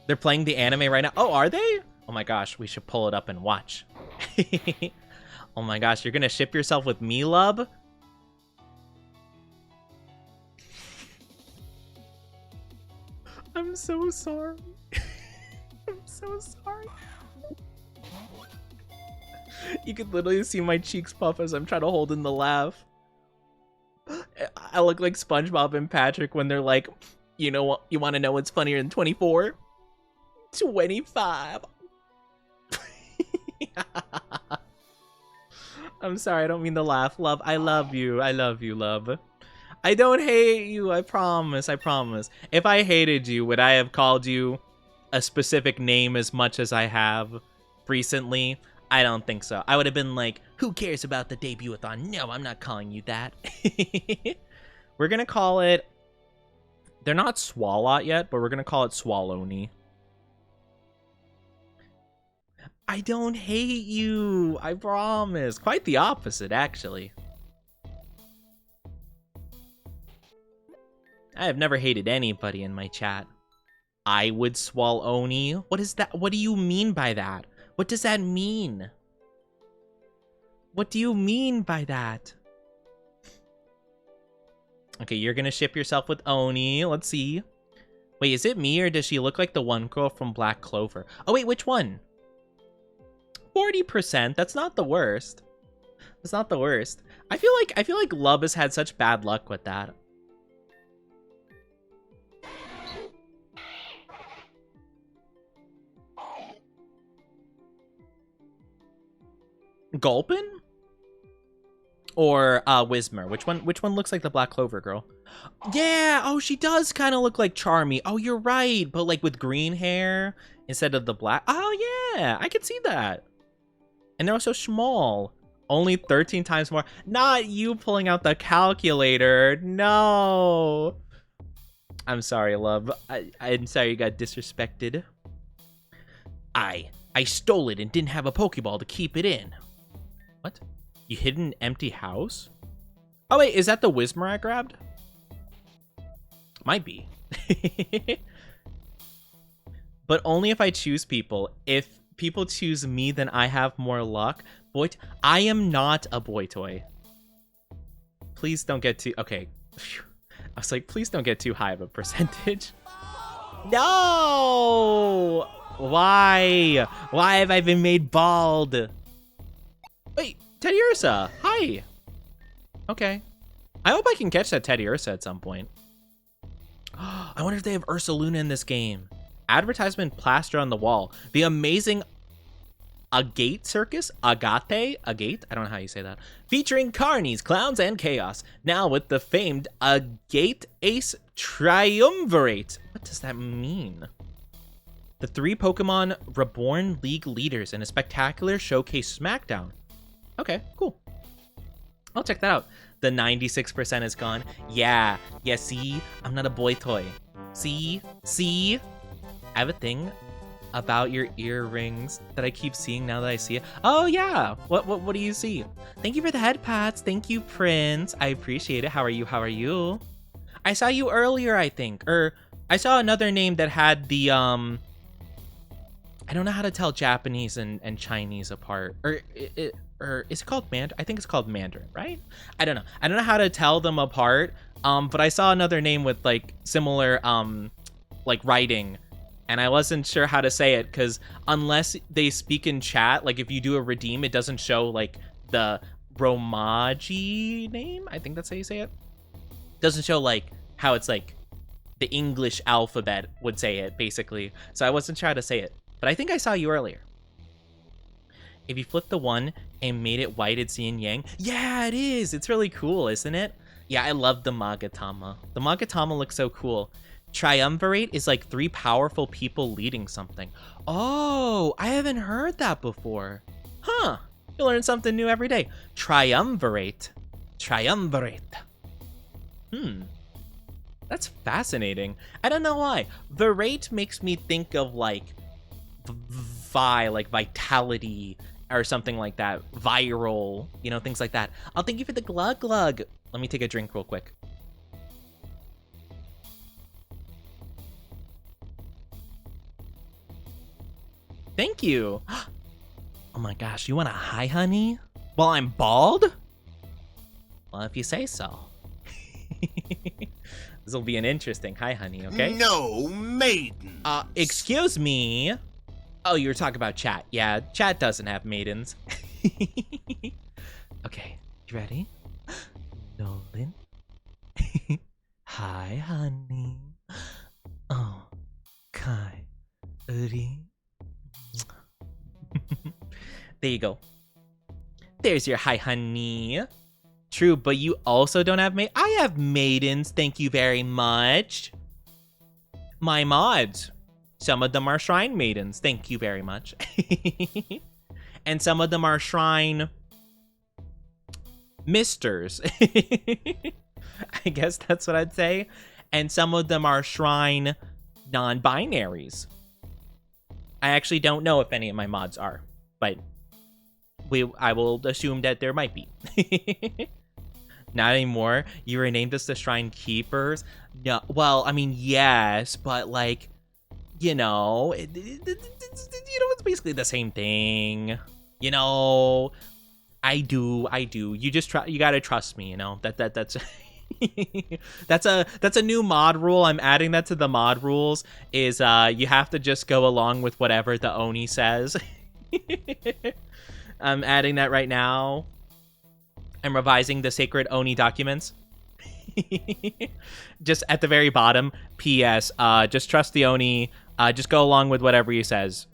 They're playing the anime right now. Oh, are they? Oh my gosh, we should pull it up and watch. Oh my gosh, you're gonna ship yourself with me, lub? I'm so sorry. I'm so sorry. You could literally see my cheeks puff as I'm trying to hold in the laugh. I look like SpongeBob and Patrick when they're like, you know what? You want to know what's funnier than 24? 25. I'm sorry, I don't mean to laugh, love. I love you. I love you, love. I don't hate you. I promise. I promise. If I hated you, would I have called you a specific name as much as I have recently? I don't think so. I would have been like, who cares about the debut-a-thon? No, I'm not calling you that. We're gonna call it They're not Swalot yet, but we're gonna call it Swaloney. I don't hate you. I promise. Quite the opposite, actually. I have never hated anybody in my chat. I would Swaloney. What is that? What do you mean by that? What does that mean? What do you mean by that? Okay, you're gonna ship yourself with Oni. Let's see. Wait, is it me or does she look like the one girl from Black Clover? Oh wait, which one? 40%. That's not the worst. That's not the worst. I feel like Love has had such bad luck with that. Gulpin? Or Whismer? Which one looks like the Black Clover girl? Yeah, oh, she does kind of look like Charmy. Oh, you're right, but like with green hair instead of the black. Oh yeah, I can see that. And they're also small. Only 13 times more. Not you pulling out the calculator. No. I'm sorry, Love. I'm sorry you got disrespected. I stole it and didn't have a Pokeball to keep it in. What? You hid an empty house? Oh wait, is that the Whismer I grabbed? Might be. But only if I choose people. If people choose me, then I have more luck. Boy, I am not a boy toy. Please don't get too... Okay. I was like, please don't get too high of a percentage. No! Why? Why have I been made bald? Wait, Teddy Ursa. Hi. Okay. I hope I can catch that Teddy Ursa at some point. I wonder if they have Ursaluna in this game. Advertisement plaster on the wall. The amazing Agate Circus? Agate? Agate? I don't know how you say that. Featuring carnies, clowns, and chaos. Now with the famed Agate Ace Triumvirate. What does that mean? The 3 Pokemon Reborn League leaders in a spectacular showcase smackdown. Okay, cool. I'll check that out. The 96% is gone. Yeah, see? I'm not a boy toy. See? I have a thing about your earrings that I keep seeing now that I see it. Oh yeah, what do you see? Thank you for the head pats. Thank you, Prince. I appreciate it. How are you? I saw you earlier, I think. Or I saw another name that had the I don't know how to tell Japanese and Chinese apart. Or is it called Mandarin? I think it's called Mandarin, right? I don't know. I don't know how to tell them apart. But I saw another name with like similar like writing, and I wasn't sure how to say it because unless they speak in chat, like if you do a redeem, it doesn't show like the Romaji name. I think that's how you say it. Doesn't show like how it's like the English alphabet would say it, basically. So I wasn't sure how to say it. But I think I saw you earlier. If you flip the 1 and made it white, it's yin yang. Yeah, it is. It's really cool, isn't it? Yeah, I love the Magatama. The Magatama looks so cool. Triumvirate is like 3 powerful people leading something. Oh, I haven't heard that before. Huh. You learn something new every day. Triumvirate. That's fascinating. I don't know why. Virate makes me think of like like vitality or something like that. Viral, you know, things like that. I'll thank you for the glug glug. Let me take a drink real quick. Thank you. Oh my gosh, you want a hi, honey? While I'm bald? Well, if you say so. This will be an interesting hi, honey, okay? No maiden. Excuse me. Oh, you were talking about chat. Yeah, chat doesn't have maidens. Okay, you ready? Nolan. Hi, honey. Oh, Kai. Uri. There you go. There's your hi, honey. True, but you also don't have I have maidens, thank you very much. My mods. Some of them are shrine maidens, thank you very much. And some of them are shrine misters. I guess that's what I'd say. and some of them are shrine non-binaries. I actually don't know if any of my mods are, but I will assume that there might be. Not anymore. You renamed us the Shrine Keepers. No, well, I mean, yes, but like, you know, it's basically the same thing. You know, I do. You just you gotta trust me. You know that's that's a new mod rule. I'm adding that to the mod rules. Is you have to just go along with whatever the Oni says. I'm adding that right now. I'm revising the sacred Oni documents. Just at the very bottom, P.S. Just trust the Oni. Just go along with whatever he says.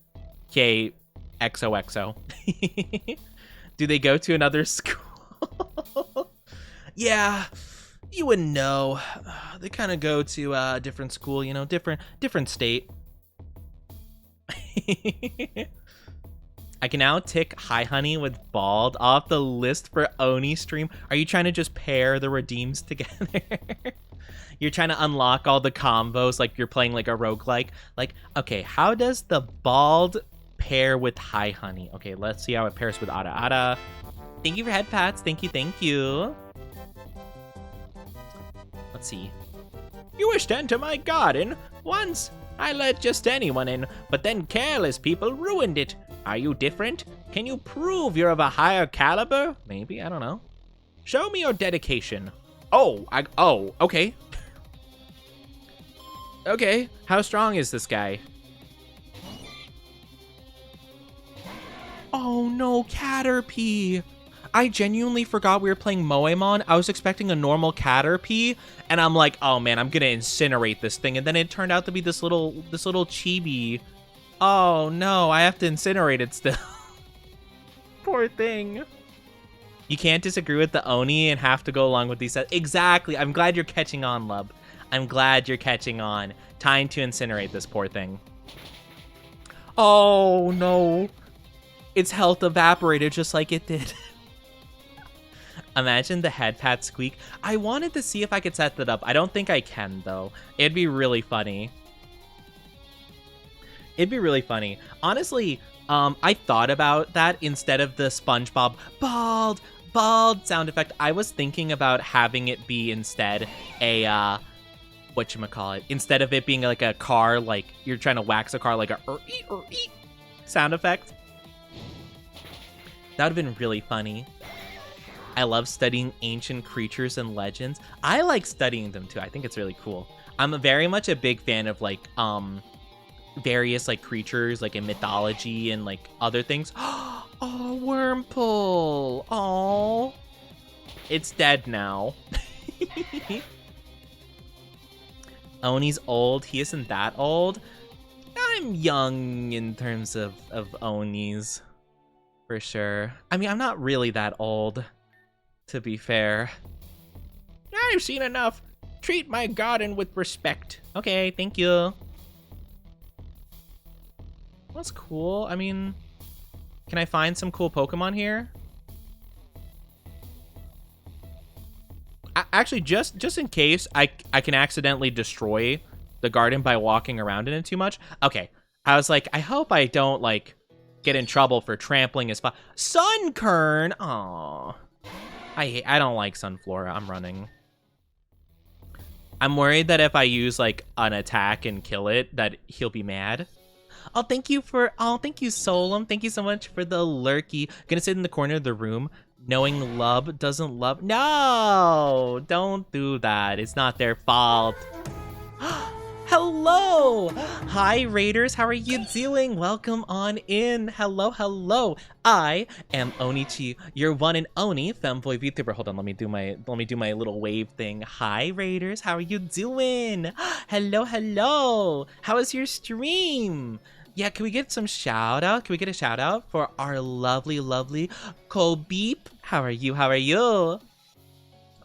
K, XOXO. Do they go to another school? Yeah, you wouldn't know. They kind of go to a different school, you know, different state. I can now tick Hi Honey with Bald off the list for Oni stream. Are you trying to just pair the redeems together? You're trying to unlock all the combos like you're playing like a roguelike. Like, okay, how does the Bald pair with Hi Honey? Okay, let's see how it pairs with Ada Ada. Thank you for head pats. Thank you. Let's see. You wish to enter my garden? Once I let just anyone in, but then careless people ruined it. Are you different? Can you prove you're of a higher caliber? Maybe, I don't know. Show me your dedication. Oh, okay. Okay, how strong is this guy? Oh no, Caterpie! I genuinely forgot we were playing Moemon. I was expecting a normal Caterpie, and I'm like, oh man, I'm gonna incinerate this thing, and then it turned out to be this little chibi. Oh no, I have to incinerate it still. Poor thing. You can't disagree with the Oni and have to go along with these sets. Exactly. I'm glad you're catching on, Lub. I'm glad you're catching on. Time to incinerate this poor thing. Oh no. Its health evaporated just like it did. Imagine the head pat squeak. I wanted to see if I could set that up. I don't think I can though. It'd be really funny. It'd be really funny. Honestly, I thought about that instead of the SpongeBob bald sound effect. I was thinking about having it be instead a, whatchamacallit, instead of it being like a car, like you're trying to wax a car, like a sound effect. That would have been really funny. I love studying ancient creatures and legends. I like studying them too. I think it's really cool. I'm very much a big fan of like, various like creatures like in mythology and like other things. Oh, Wormpull. Oh, it's dead now. Oni's old. He isn't that old. I'm young in terms of Onis, for sure. I mean, I'm not really that old, to be fair. I've seen enough. Treat my garden with respect. Okay, thank you. That's cool. I mean, can I find some cool Pokemon here? Actually, just in case I can accidentally destroy the garden by walking around in it too much. Okay, I was like, I hope I don't like get in trouble for trampling his spot. Sunkern. Aw, I don't like Sunflora. I'm running. I'm worried that if I use like an attack and kill it, that he'll be mad. Oh, thank you, Solum. Thank you so much for the lurky. Gonna sit in the corner of the room, knowing Lub doesn't love. No, don't do that. It's not their fault. Hello. Hi, Raiders. How are you doing? Welcome on in. Hello. I am Onichi, your one and only femboy VTuber. Hold on, let me do my little wave thing. Hi, Raiders. How are you doing? Hello. How was your stream? Yeah, can we get some shout out? Can we get a shout out for our lovely Kobeep? How are you?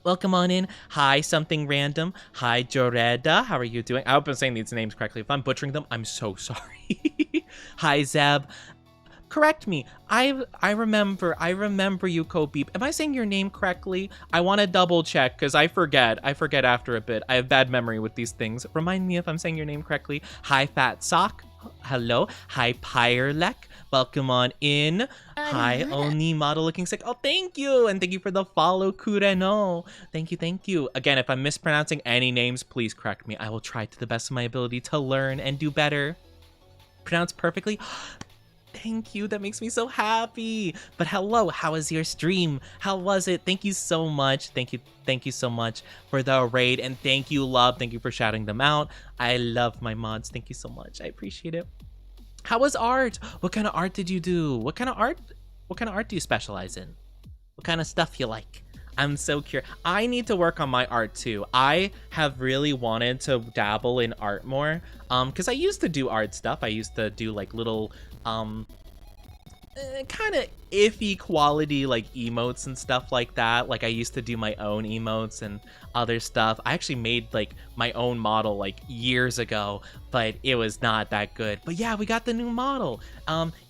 Welcome on in. Hi, something random. Hi, Joreda. How are you doing? I hope I'm saying these names correctly. If I'm butchering them, I'm so sorry. Hi, Zeb. correct me. I remember you, Kobeep. Am I saying your name correctly? I want to double check because I forget. I forget after a bit. I have bad memory with these things. Remind me if I'm saying your name correctly. Hi, Fat Sock. Hello. Hi, Pyrelek. Welcome on in. Hi, Oni Model Looking Sick. Oh, thank you. And thank you for the follow, Kureno. Thank you, thank you. Again, if I'm mispronouncing any names, please correct me. I will try to the best of my ability to learn and do better. Pronounce perfectly. Thank you. That makes me so happy. But hello, how was your stream? How was it? Thank you so much. Thank you so much for the raid. And thank you, Love. Thank you for shouting them out. I love my mods. Thank you so much. I appreciate it. How was art? What kind of art did you do? What kind of art do you specialize in? What kind of stuff you like? I'm so curious. I need to work on my art too. I have really wanted to dabble in art more. Because I used to do art stuff. I used to do like little kind of iffy quality like emotes and stuff like that. Like I used to do my own emotes and other stuff. I actually made like my own model like years ago, but it was not that good. But yeah, we got the new model.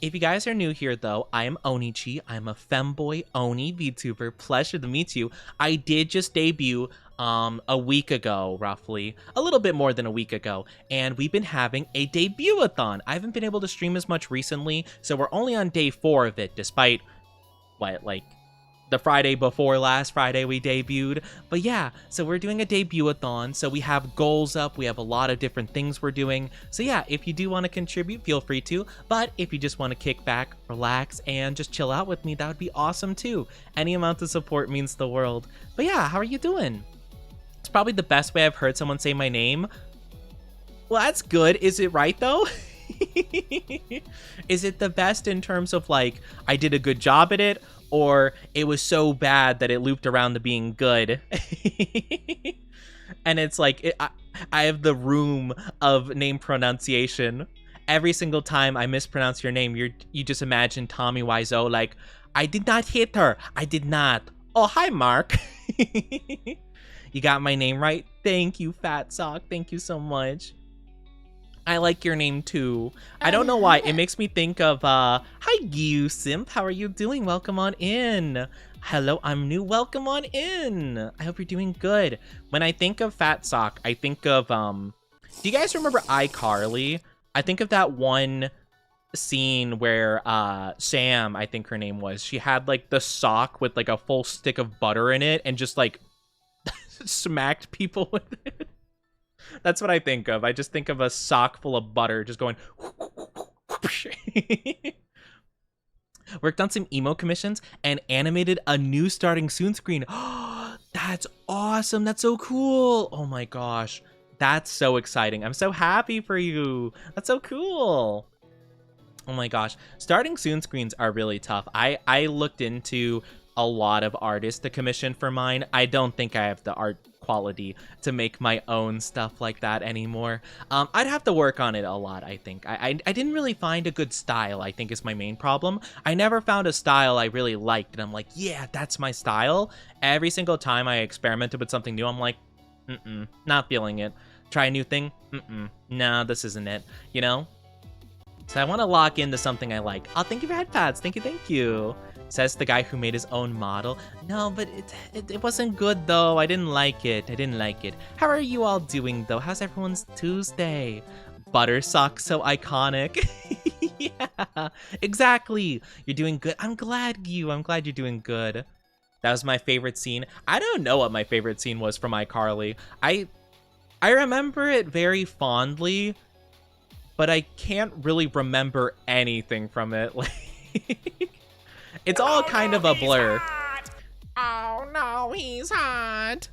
If you guys are new here though, I am Onichi. I'm a femboy Oni VTuber. Pleasure to meet you. I did just debut a week ago, roughly a little bit more than a week ago, and we've been having a debut-a-thon. I haven't been able to stream as much recently, so we're only on day 4 of it, despite what, like the Friday before last Friday we debuted. But yeah, so we're doing a debut-a-thon, so we have goals up, we have a lot of different things we're doing. So yeah, if you do want to contribute, feel free to, but if you just want to kick back, relax, and just chill out with me, that would be awesome too. Any amount of support means the world. But yeah, how are you doing? It's probably the best way I've heard someone say my name. Well, that's good. Is it right, though? Is it the best in terms of, like, I did a good job at it, or it was so bad that it looped around to being good? And it's like, I have the room of name pronunciation. Every single time I mispronounce your name, you just imagine Tommy Wiseau, like, I did not hit her. I did not. Oh, hi, Mark. You got my name right? Thank you, Fat Sock. Thank you so much. I like your name too. I don't know why. It makes me think of, hi, you simp. How are you doing? Welcome on in. Hello, I'm new. Welcome on in. I hope you're doing good. When I think of Fat Sock, I think of, do you guys remember iCarly? I think of that one scene where Sam, I think her name was, she had like the sock with like a full stick of butter in it and just like smacked people with it. That's what I think of. I just think of a sock full of butter just going worked on some emo commissions and animated a new starting soon screen. That's awesome. That's so cool. Oh my gosh, that's so exciting. I'm so happy for you. That's so cool. Oh my gosh, starting soon screens are really tough. I looked into a lot of artists to commission for mine. I don't think I have the art quality to make my own stuff like that anymore. I'd have to work on it a lot, I think. I didn't really find a good style, I think is my main problem. I never found a style I really liked, and I'm like, yeah, that's my style. Every single time I experimented with something new, I'm like, not feeling it. Try a new thing, nah, this isn't it, you know? So I want to lock into something I like. Oh, thank you for headpads. Thank you. Says the guy who made his own model. No, but it wasn't good, though. I didn't like it. How are you all doing, though? How's everyone's Tuesday? Buttersock, so iconic. Yeah, exactly. You're doing good. I'm glad you're doing good. That was my favorite scene. I don't know what my favorite scene was from iCarly. I remember it very fondly, but I can't really remember anything from it. Like, it's all kind of a blur. Oh no, he's hot.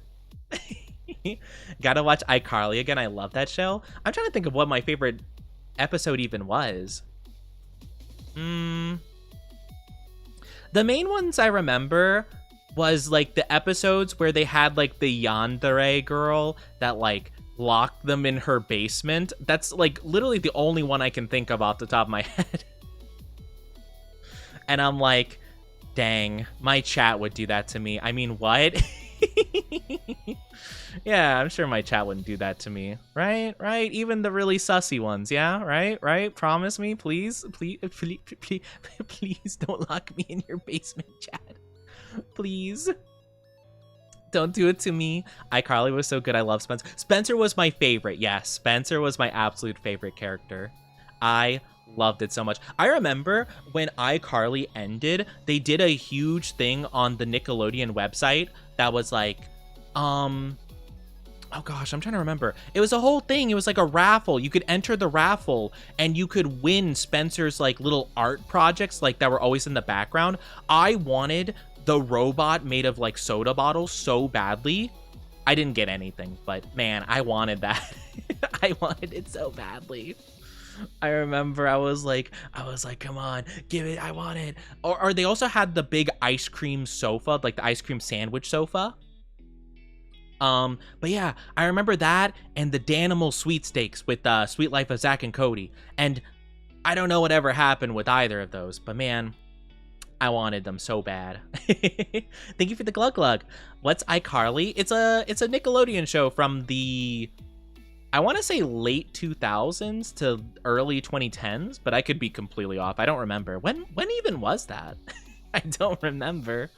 Gotta watch iCarly again. I love that show. I'm trying to think of what my favorite episode even was. The main ones I remember was like the episodes where they had like the yandere girl that like locked them in her basement. That's like literally the only one I can think of off the top of my head. And I'm like, dang, my chat would do that to me. I mean, what? Yeah, I'm sure my chat wouldn't do that to me. Right? Right? Even the really sussy ones, yeah? Right? Right? Promise me, please? Please don't lock me in your basement, chat. Please. Don't do it to me. iCarly was so good. I love Spencer. Spencer was my favorite. Yes, Spencer was my absolute favorite character. I loved it so much. I remember when iCarly ended, they did a huge thing on the Nickelodeon website that was like, oh gosh, I'm trying to remember. It was a whole thing. It was like a raffle. You could enter the raffle and you could win Spencer's like little art projects like that were always in the background. I wanted the robot made of like soda bottles so badly. I didn't get anything, but man, I wanted that. I wanted it so badly. I remember I was like, come on, give it, I want it. Or they also had the big ice cream sofa, like the ice cream sandwich sofa. But yeah, I remember that and the Danimal sweepstakes with Sweet Life of Zach and Cody. And I don't know whatever happened with either of those, but man, I wanted them so bad. Thank you for the glug glug. What's iCarly? It's a Nickelodeon show from the, I want to say late 2000s to early 2010s, but I could be completely off. I don't remember. When even was that? I don't remember.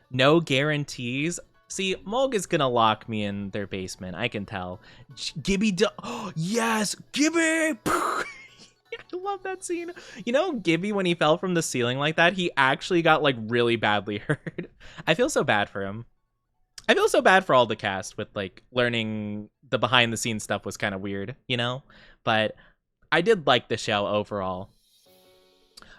No guarantees. See, Mulg is gonna lock me in their basement. I can tell. Gibby, oh, yes, Gibby. I love that scene. You know, Gibby, when he fell from the ceiling like that, he actually got like really badly hurt. I feel so bad for him. I feel so bad for all the cast with like learning the behind the scenes stuff was kind of weird, you know? But I did like the show overall.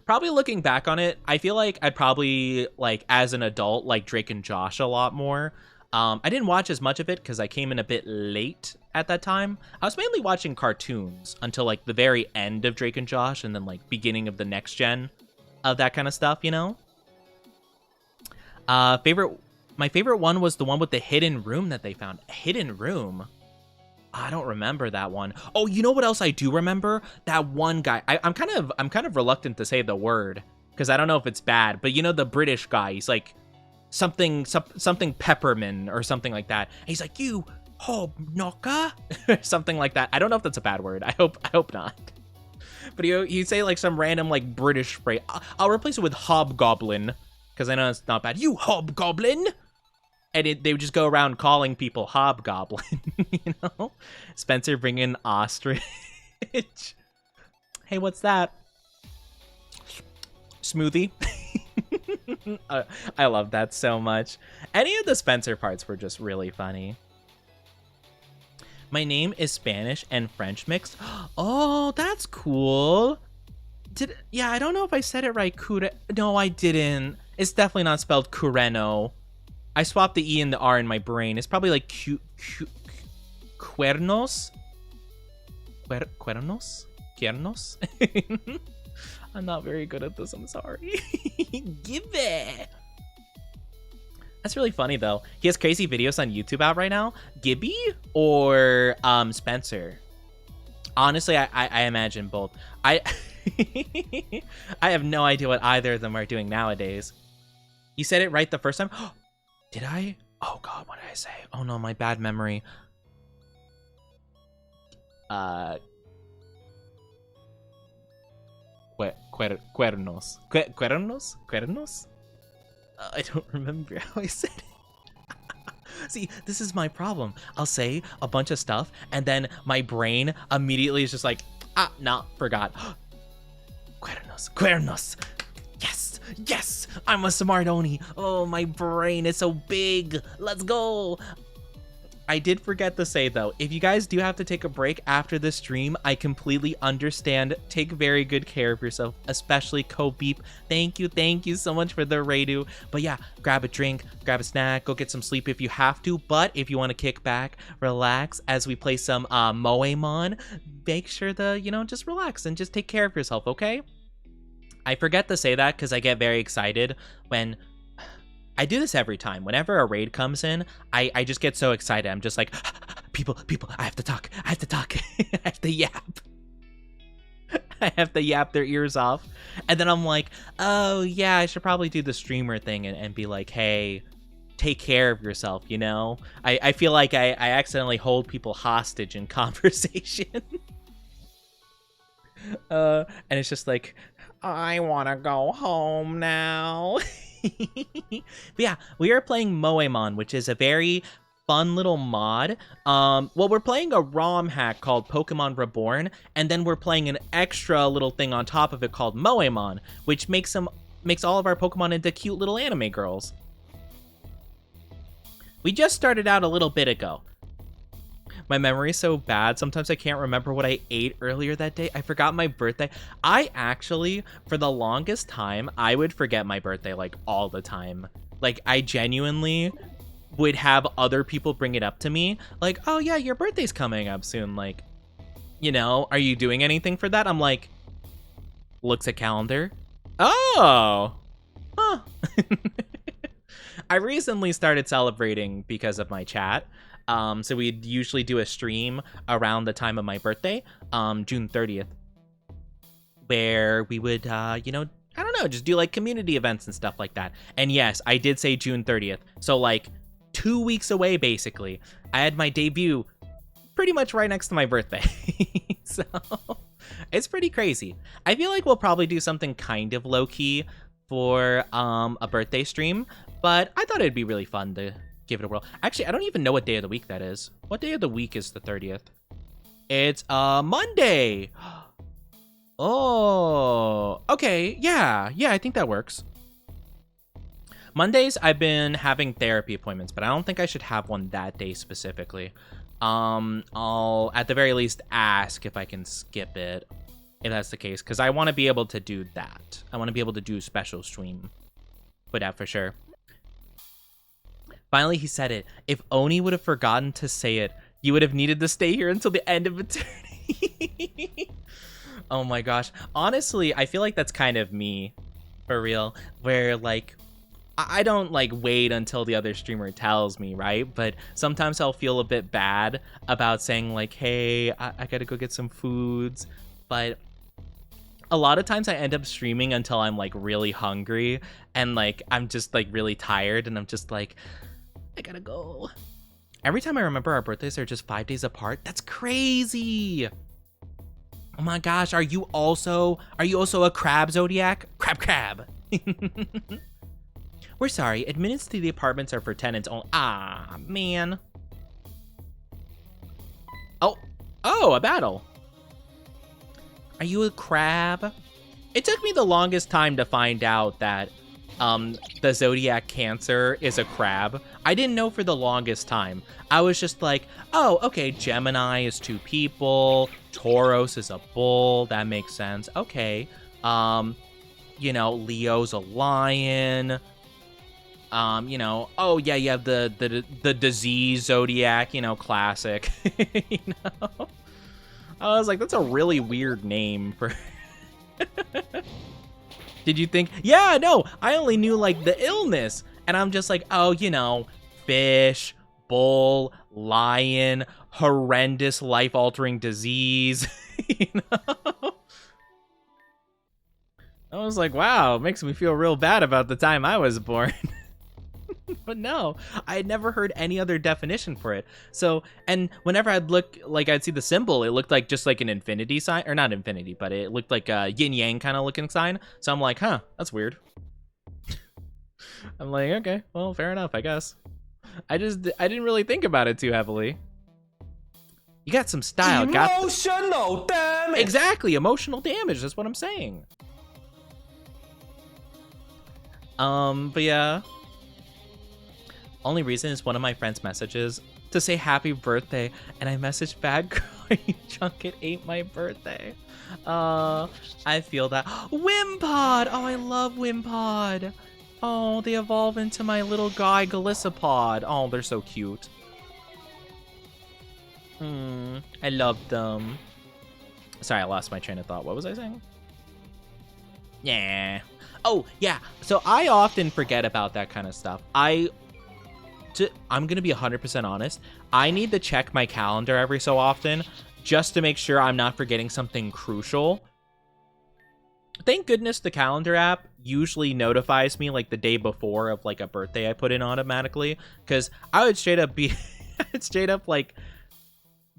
Probably looking back on it, I feel like I'd probably like as an adult like Drake and Josh a lot more. I didn't watch as much of it because I came in a bit late at that time. I was mainly watching cartoons until like the very end of Drake and Josh and then like beginning of the next gen of that kind of stuff, you know? My favorite one was the one with the hidden room that they found. A hidden room? I don't remember that one. Oh, you know what else I do remember? That one guy. I'm kind of reluctant to say the word because I don't know if it's bad, but you know the British guy. He's like something Pepperman or something like that. And he's like, you hobknocker or something like that. I don't know if that's a bad word. I hope not. But you say like some random like British phrase. I'll replace it with hobgoblin because I know it's not bad. You hobgoblin. And they would just go around calling people hobgoblin, you know? Spencer bringing ostrich. Hey, what's that? Smoothie. I love that so much. Any of the Spencer parts were just really funny. My name is Spanish and French mixed. Oh, that's cool. Yeah, I don't know if I said it right. No, I didn't. It's definitely not spelled Cureno. I swapped the E and the R in my brain. It's probably like cuernos? Cuernos? Cuernos? I'm not very good at this, I'm sorry. Give it! That's really funny, though. He has crazy videos on YouTube out right now. Gibby or Spencer? Honestly, I imagine both. I have no idea what either of them are doing nowadays. You said it right the first time? Did I? Oh god, what did I say? Oh no, my bad memory. Cuernos. Cuernos? Cuernos? I don't remember how I said it. See, this is my problem. I'll say a bunch of stuff, and then my brain immediately is just like, nah, forgot. Cuernos. Cuernos. Yes! Yes! I'm a smart Oni. Oh, my brain is so big. Let's go. I did forget to say, though, if you guys do have to take a break after this stream, I completely understand. Take very good care of yourself, especially Kobeep. Thank you so much for the Radu. But yeah, grab a drink, grab a snack, go get some sleep if you have to. But if you want to kick back, relax as we play some MOEMON, make sure to, just relax and just take care of yourself, okay? I forget to say that because I get very excited when I do this every time. Whenever a raid comes in, I just get so excited. I'm just like, people, I have to talk. I have to yap. I have to yap their ears off. And then I'm like, oh yeah, I should probably do the streamer thing and be like, hey, take care of yourself, you know? I feel like I accidentally hold people hostage in conversation. And it's just like, I want to go home now. But yeah, we are playing MOEMON, which is a very fun little mod. Well, we're playing a ROM hack called Pokemon Reborn, and then we're playing an extra little thing on top of it called MOEMON, which makes all of our Pokemon into cute little anime girls. We just started out a little bit ago. My memory's so bad, sometimes I can't remember what I ate earlier that day. I forgot my birthday. I actually, for the longest time, I would forget my birthday, like, all the time. Like, I genuinely would have other people bring it up to me. Like, oh yeah, your birthday's coming up soon. Like, you know, are you doing anything for that? I'm like, looks at calendar. Oh! Huh. I recently started celebrating because of my chat. So we'd usually do a stream around the time of my birthday, June 30th, where we would, you know, I don't know, just do like community events and stuff like that. And yes, I did say June 30th. So like 2 weeks away, basically. I had my debut pretty much right next to my birthday. So it's pretty crazy. I feel like we'll probably do something kind of low key for a birthday stream, but I thought it'd be really fun to give it a whirl. Actually, I don't even know what day of the week that is. What day of the week is the 30th? It's Monday. Oh, okay. Yeah, I think that works. Mondays, I've been having therapy appointments, but I don't think I should have one that day specifically. I'll, at the very least, ask if I can skip it, if that's the case, because I want to be able to do that. I want to be able to do special stream for that for sure. Finally, he said it. If Oni would have forgotten to say it, you would have needed to stay here until the end of eternity. Oh my gosh. Honestly, I feel like that's kind of me, for real, where, like, I don't, like, wait until the other streamer tells me, right? But sometimes I'll feel a bit bad about saying, like, hey, I gotta go get some foods. But a lot of times I end up streaming until I'm, like, really hungry and, like, I'm just, like, really tired and I'm just like, I gotta go. Every time I remember our birthdays are just 5 days apart. That's crazy. Oh my gosh, are you also a crab zodiac? Crab. We're sorry, admittance to the apartments are for tenants only. Ah, man. Oh, a battle. Are you a crab? It took me the longest time to find out that the zodiac Cancer is a crab. I didn't know for the longest time. I was just like, oh, okay, Gemini is 2 people, Taurus is a bull, that makes sense. Okay. You know, Leo's a lion. You know, oh yeah, you have the disease zodiac, you know, classic. You know? I was like, that's a really weird name for Did you think? Yeah, no, I only knew like the illness. And I'm just like, oh, you know, fish, bull, lion, horrendous life-altering disease. You know? I was like, wow, it makes me feel real bad about the time I was born. But no, I had never heard any other definition for it. So, and whenever I'd look, like I'd see the symbol, it looked like just like an infinity sign, or not infinity, but it looked like a yin yang kind of looking sign. So I'm like, huh, that's weird. I'm like, okay, well, fair enough, I guess. I didn't really think about it too heavily. You got some style. Emotional damage. Exactly, emotional damage. That's what I'm saying. But yeah. Only reason is one of my friends' messages to say happy birthday, and I messaged back, growing Junket ate my birthday. I feel that. Wimpod! Oh, I love Wimpod. Oh, they evolve into my little guy Galissapod. Oh, they're so cute. I love them. Sorry, I lost my train of thought. What was I saying? Yeah. Oh, yeah. So I often forget about that kind of stuff. I'm gonna be 100% honest. I need to check my calendar every so often just to make sure I'm not forgetting something crucial. Thank goodness the calendar app usually notifies me like the day before of like a birthday I put in automatically, because I would straight up be straight up like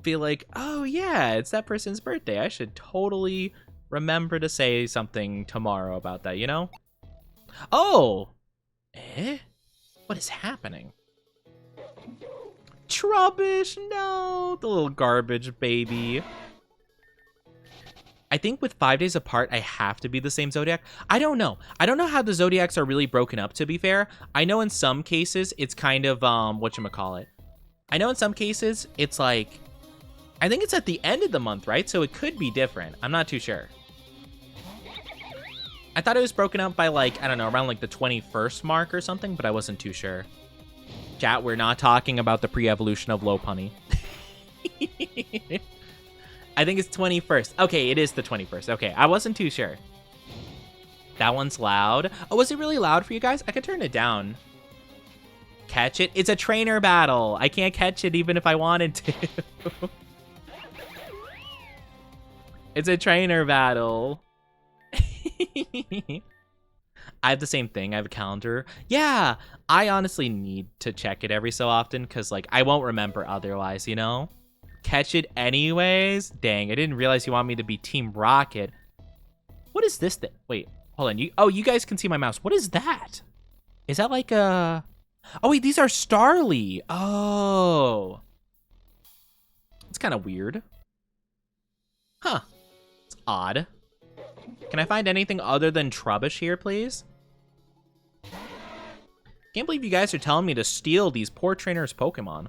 be like, oh yeah, it's that person's birthday. I should totally remember to say something tomorrow about that, you know? Oh, what is happening? Trubbish, no, the little garbage baby. I think with 5 days apart, I have to be the same zodiac. I don't know. I don't know how the zodiacs are really broken up, to be fair. I know in some cases, it's kind of, whatchamacallit. I know in some cases, it's like, I think it's at the end of the month, right? So it could be different. I'm not too sure. I thought it was broken up by like, I don't know, around like the 21st mark or something, but I wasn't too sure. Chat, we're not talking about the pre-evolution of Lopunny. I think it's 21st. Okay, it is the 21st. Okay, I wasn't too sure. That one's loud. Oh, was it really loud for you guys? I could turn it down. Catch it? It's a trainer battle. I can't catch it even if I wanted to. It's a trainer battle. I have the same thing. I have a calendar. Yeah, I honestly need to check it every so often because, like, I won't remember otherwise, you know? Catch it anyways? Dang, I didn't realize you want me to be Team Rocket. What is this thing? Wait, hold on. You guys can see my mouse. What is that? Is that like a... Oh, wait, these are Starly. Oh. It's kind of weird. Huh. It's odd. Can I find anything other than Trubbish here, please? Can't believe you guys are telling me to steal these poor trainers' Pokemon.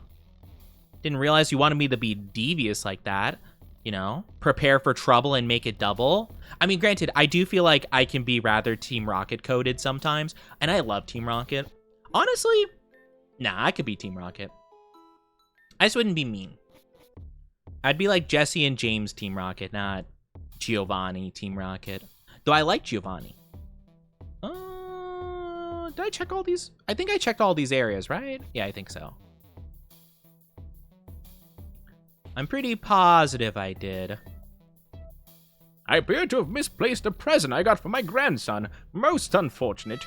Didn't realize you wanted me to be devious like that. You know? Prepare for trouble and make it double. I mean, granted, I do feel like I can be rather Team Rocket coded sometimes. And I love Team Rocket. Honestly, nah, I could be Team Rocket. I just wouldn't be mean. I'd be like Jesse and James Team Rocket, not Giovanni Team Rocket. Though I like Giovanni. Did I check all these? I think I checked all these areas, right? Yeah, I think so. I'm pretty positive I did. I appear to have misplaced a present I got for my grandson. Most unfortunate.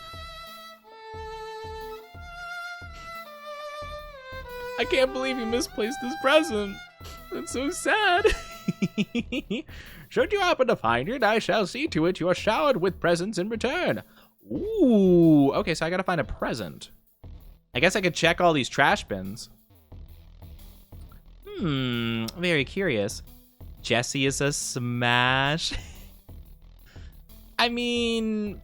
I can't believe you misplaced this present. That's so sad. Should you happen to find it, I shall see to it you are showered with presents in return. Ooh, okay, so I gotta find a present. I guess I could check all these trash bins. Very curious. Jesse is a smash. I mean...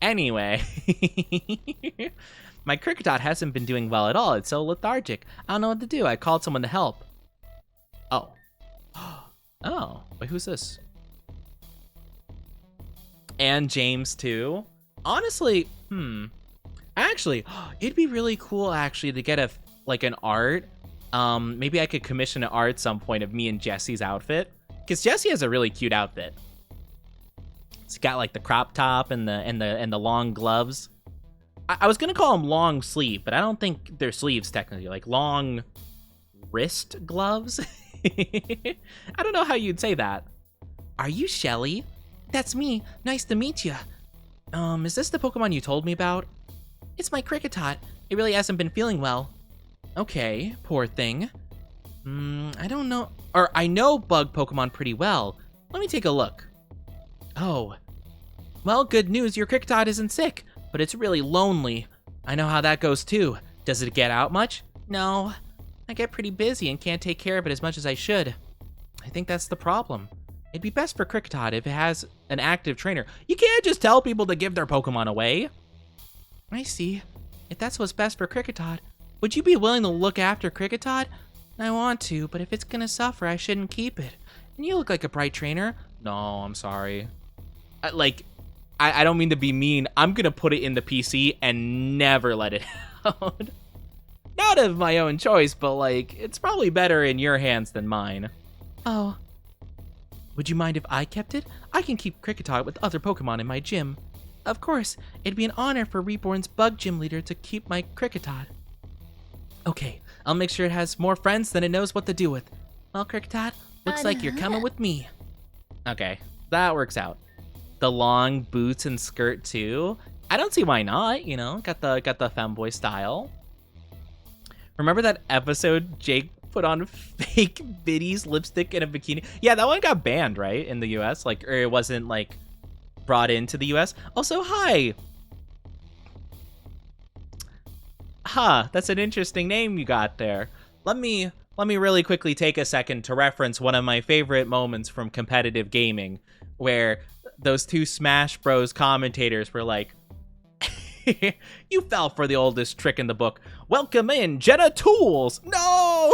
Anyway. My Kricketot hasn't been doing well at all. It's so lethargic. I don't know what to do. I called someone to help. Oh. Oh. Wait, who's this? And James, too? Honestly, actually, it'd be really cool, actually, to get an art. Maybe I could commission an art some point of me and Jesse's outfit. Because Jesse has a really cute outfit. It's got, like, the crop top and the long gloves. I was gonna call them long sleeve, but I don't think they're sleeves technically. Like long wrist gloves. I don't know how you'd say that. Are you Shelly? That's me. Nice to meet you. Is this the Pokemon you told me about? It's my Kricketot. It really hasn't been feeling well. Okay, poor thing. I don't know. Or I know bug Pokemon pretty well. Let me take a look. Oh. Well, good news. Your Kricketot isn't sick. But it's really lonely. I know how that goes too. Does it get out much? No. I get pretty busy and can't take care of it as much as I should. I think that's the problem. It'd be best for Kricketot if it has an active trainer. You can't just tell people to give their Pokemon away. I see. If that's what's best for Kricketot, would you be willing to look after Kricketot? I want to, but if it's gonna suffer, I shouldn't keep it. And you look like a bright trainer. No, I'm sorry. I don't mean to be mean. I'm going to put it in the PC and never let it out. Not of my own choice, but, like, it's probably better in your hands than mine. Oh. Would you mind if I kept it? I can keep Kricketot with other Pokemon in my gym. Of course. It'd be an honor for Reborn's bug gym leader to keep my Kricketot. Okay. I'll make sure it has more friends than it knows what to do with. Well, Kricketot, looks like you're coming with me. Okay, that works out. The long boots and skirt too. I don't see why not, you know? Got the femboy style. Remember that episode Jake put on fake biddies, lipstick, and a bikini? Yeah, that one got banned, right? In the US? Like, or it wasn't, like, brought into the US. Also, hi! Huh, that's an interesting name you got there. Let me really quickly take a second to reference one of my favorite moments from competitive gaming, where those two Smash Bros commentators were like, you fell for the oldest trick in the book. Welcome in, Jenna Tools! No!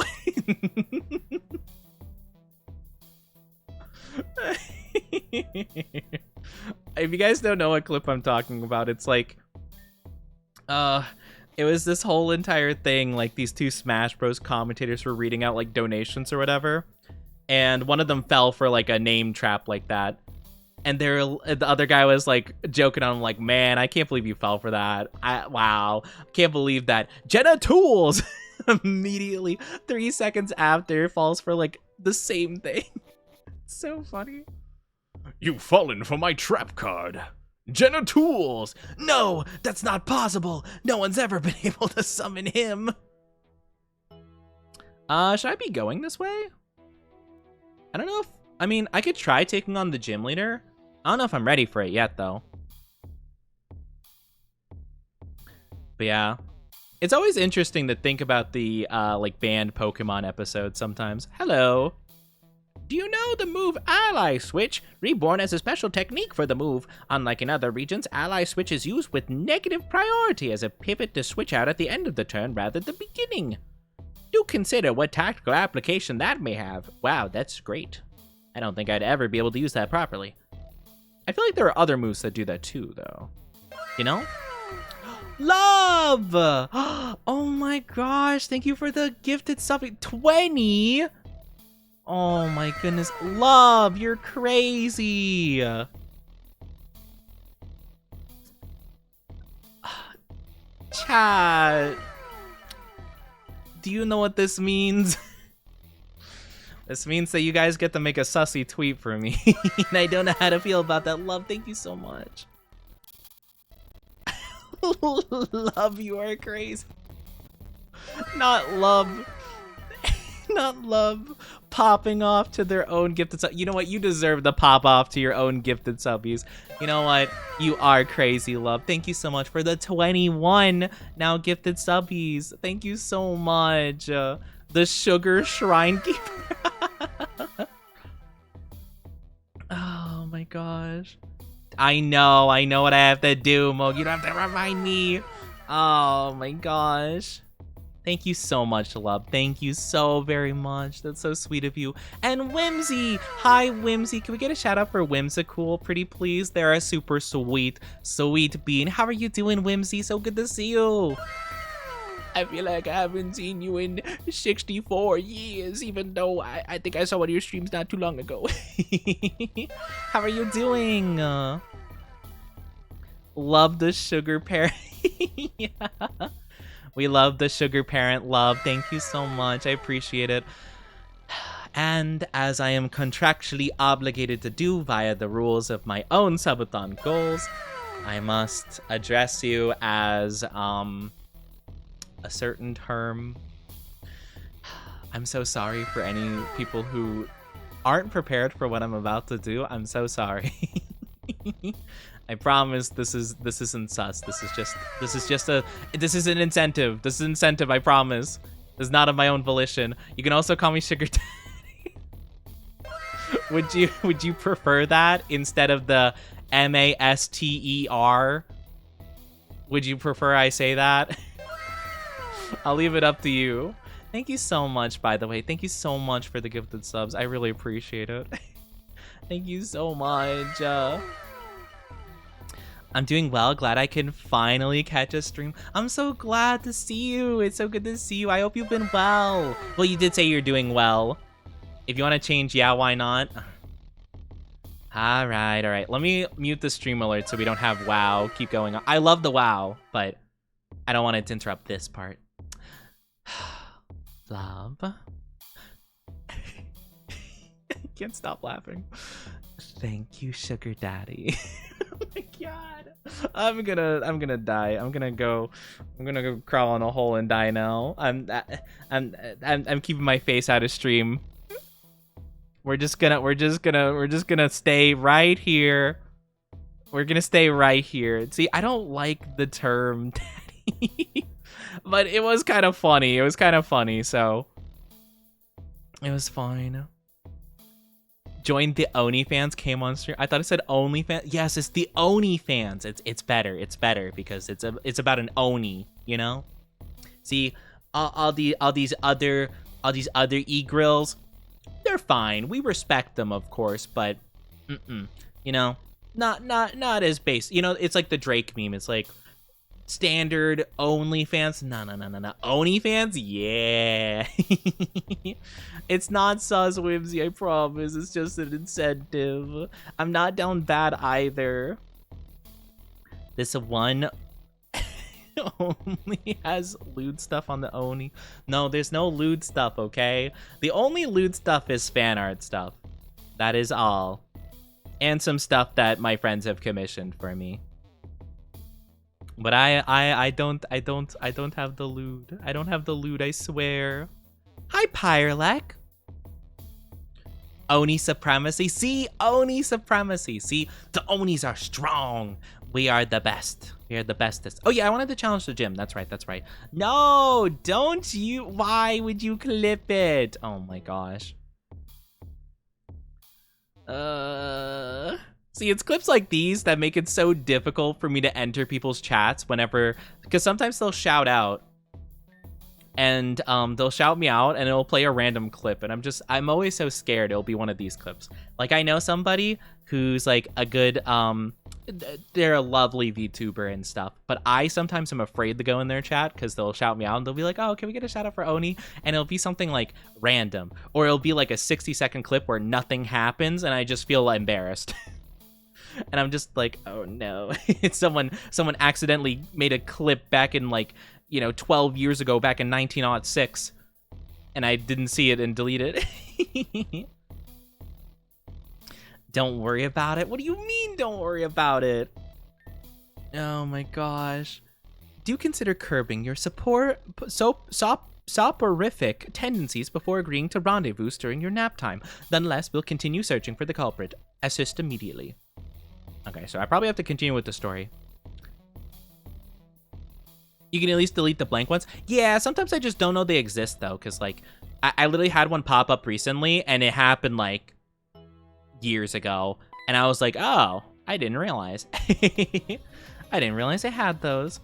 If you guys don't know what clip I'm talking about, it's like, it was this whole entire thing, like these two Smash Bros commentators were reading out like donations or whatever, and one of them fell for like a name trap like that. And the other guy was like joking on him, like, man, I can't believe you fell for that. Wow, can't believe that. Jenna Tools immediately 3 seconds after falls for like the same thing. So funny. You've fallen for my trap card. Jenna Tools! No, that's not possible. No one's ever been able to summon him. Should I be going this way? I don't know if, I mean, I could try taking on the gym leader. I don't know if I'm ready for it yet, though. But yeah, it's always interesting to think about the, like, banned Pokemon episodes sometimes. Hello. Do you know the move Ally Switch? Reborn as a special technique for the move. Unlike in other regions, Ally Switch is used with negative priority as a pivot to switch out at the end of the turn rather than the beginning. Do consider what tactical application that may have. Wow, that's great. I don't think I'd ever be able to use that properly. I feel like there are other moves that do that too, though. You know? Love! Oh my gosh, thank you for the gifted sub. 20! Oh my goodness. Love, you're crazy! Chat. Do you know what this means? This means that you guys get to make a sussy tweet for me. And I don't know how to feel about that. Love, thank you so much. Love, you are crazy. Not love. Not love popping off to their own gifted sub. You know what? You deserve the pop off to your own gifted subbies. You know what? You are crazy, love. Thank you so much for the 21 now gifted subbies. Thank you so much. The Sugar Shrine Keeper. Oh my gosh. I know what I have to do, Mo. You don't have to remind me. Oh my gosh. Thank you so much, love. Thank you so very much. That's so sweet of you. And Whimsy. Hi, Whimsy. Can we get a shout out for Whimsicool, pretty please? They're a super sweet bean. How are you doing, Whimsy? So good to see you. I feel like I haven't seen you in 64 years, even though I think I saw one of your streams not too long ago. How are you doing? Love the sugar parent. Yeah. We love the sugar parent, love. Thank you so much. I appreciate it. And as I am contractually obligated to do via the rules of my own subathon goals, I must address you as a certain term. I'm so sorry for any people who aren't prepared for what I'm about to do. I'm so sorry. I promise this isn't sus. This is an incentive. This is an incentive, I promise. This is not of my own volition. You can also call me Sugar Daddy. Would you prefer that instead of the MASTER? Would you prefer I say that? I'll leave it up to you. Thank you so much, by the way. Thank you so much for the gifted subs. I really appreciate it. Thank you so much. I'm doing well. Glad I can finally catch a stream. I'm so glad to see you. It's so good to see you. I hope you've been well. Well, you did say you're doing well. If you want to change, yeah, why not? All right. Let me mute the stream alert so we don't have WoW keep going on. I love the WoW, but I don't want it to interrupt this part. Love. I can't stop laughing. Thank you, sugar daddy. Oh my god. I'm gonna die. I'm gonna go crawl in a hole and die now. I'm keeping my face out of stream. We're just gonna stay right here. We're gonna stay right here. See, I don't like the term daddy, but it was kind of funny. It was kind of funny, so it was fine. Joined the OnlyFans, came on stream. I thought it said OnlyFans. Yes, it's the OnlyFans. It's better. It's better because it's about an Oni, you know? See, all these other e-grills, they're fine. We respect them, of course, but you know, not as base. You know, it's like the Drake meme. It's like standard OnlyFans. No. OnlyFans, yeah. It's not sus whimsy, I promise. It's just an incentive. I'm not down bad either. This one only has lewd stuff on the Oni. No, there's no lewd stuff, okay? The only lewd stuff is fan art stuff. That is all. And some stuff that my friends have commissioned for me. But I don't have the lewd. I don't have the lewd, I swear. Hi, Pyrelek. Oni supremacy. See, Oni supremacy. See, the Onis are strong. We are the best. We are the bestest. Oh yeah, I wanted to challenge the gym. That's right. That's right. No, don't you. Why would you clip it? Oh my gosh. See, it's clips like these that make it so difficult for me to enter people's chats whenever, because sometimes they'll shout out. And they'll shout me out and it'll play a random clip. And I'm always so scared it'll be one of these clips. Like, I know somebody who's like a good, they're a lovely VTuber and stuff. But I sometimes am afraid to go in their chat because they'll shout me out and they'll be like, oh, can we get a shout out for Oni? And it'll be something like random. Or it'll be like a 60-second clip where nothing happens and I just feel embarrassed. And I'm just like, oh no. It's someone accidentally made a clip back in like, 12 years ago, back in 1906, and I didn't see it and deleted it. Don't worry about it. What do you mean, don't worry about it? Oh my gosh. Do consider curbing your soporific tendencies before agreeing to rendezvous during your nap time. Nonetheless, we'll continue searching for the culprit. Assist immediately. Okay, so I probably have to continue with the story. You can at least delete the blank ones. Yeah, sometimes I just don't know they exist, though, because, like, I literally had one pop up recently, and it happened, like, years ago. And I was like, oh, I didn't realize. I didn't realize I had those.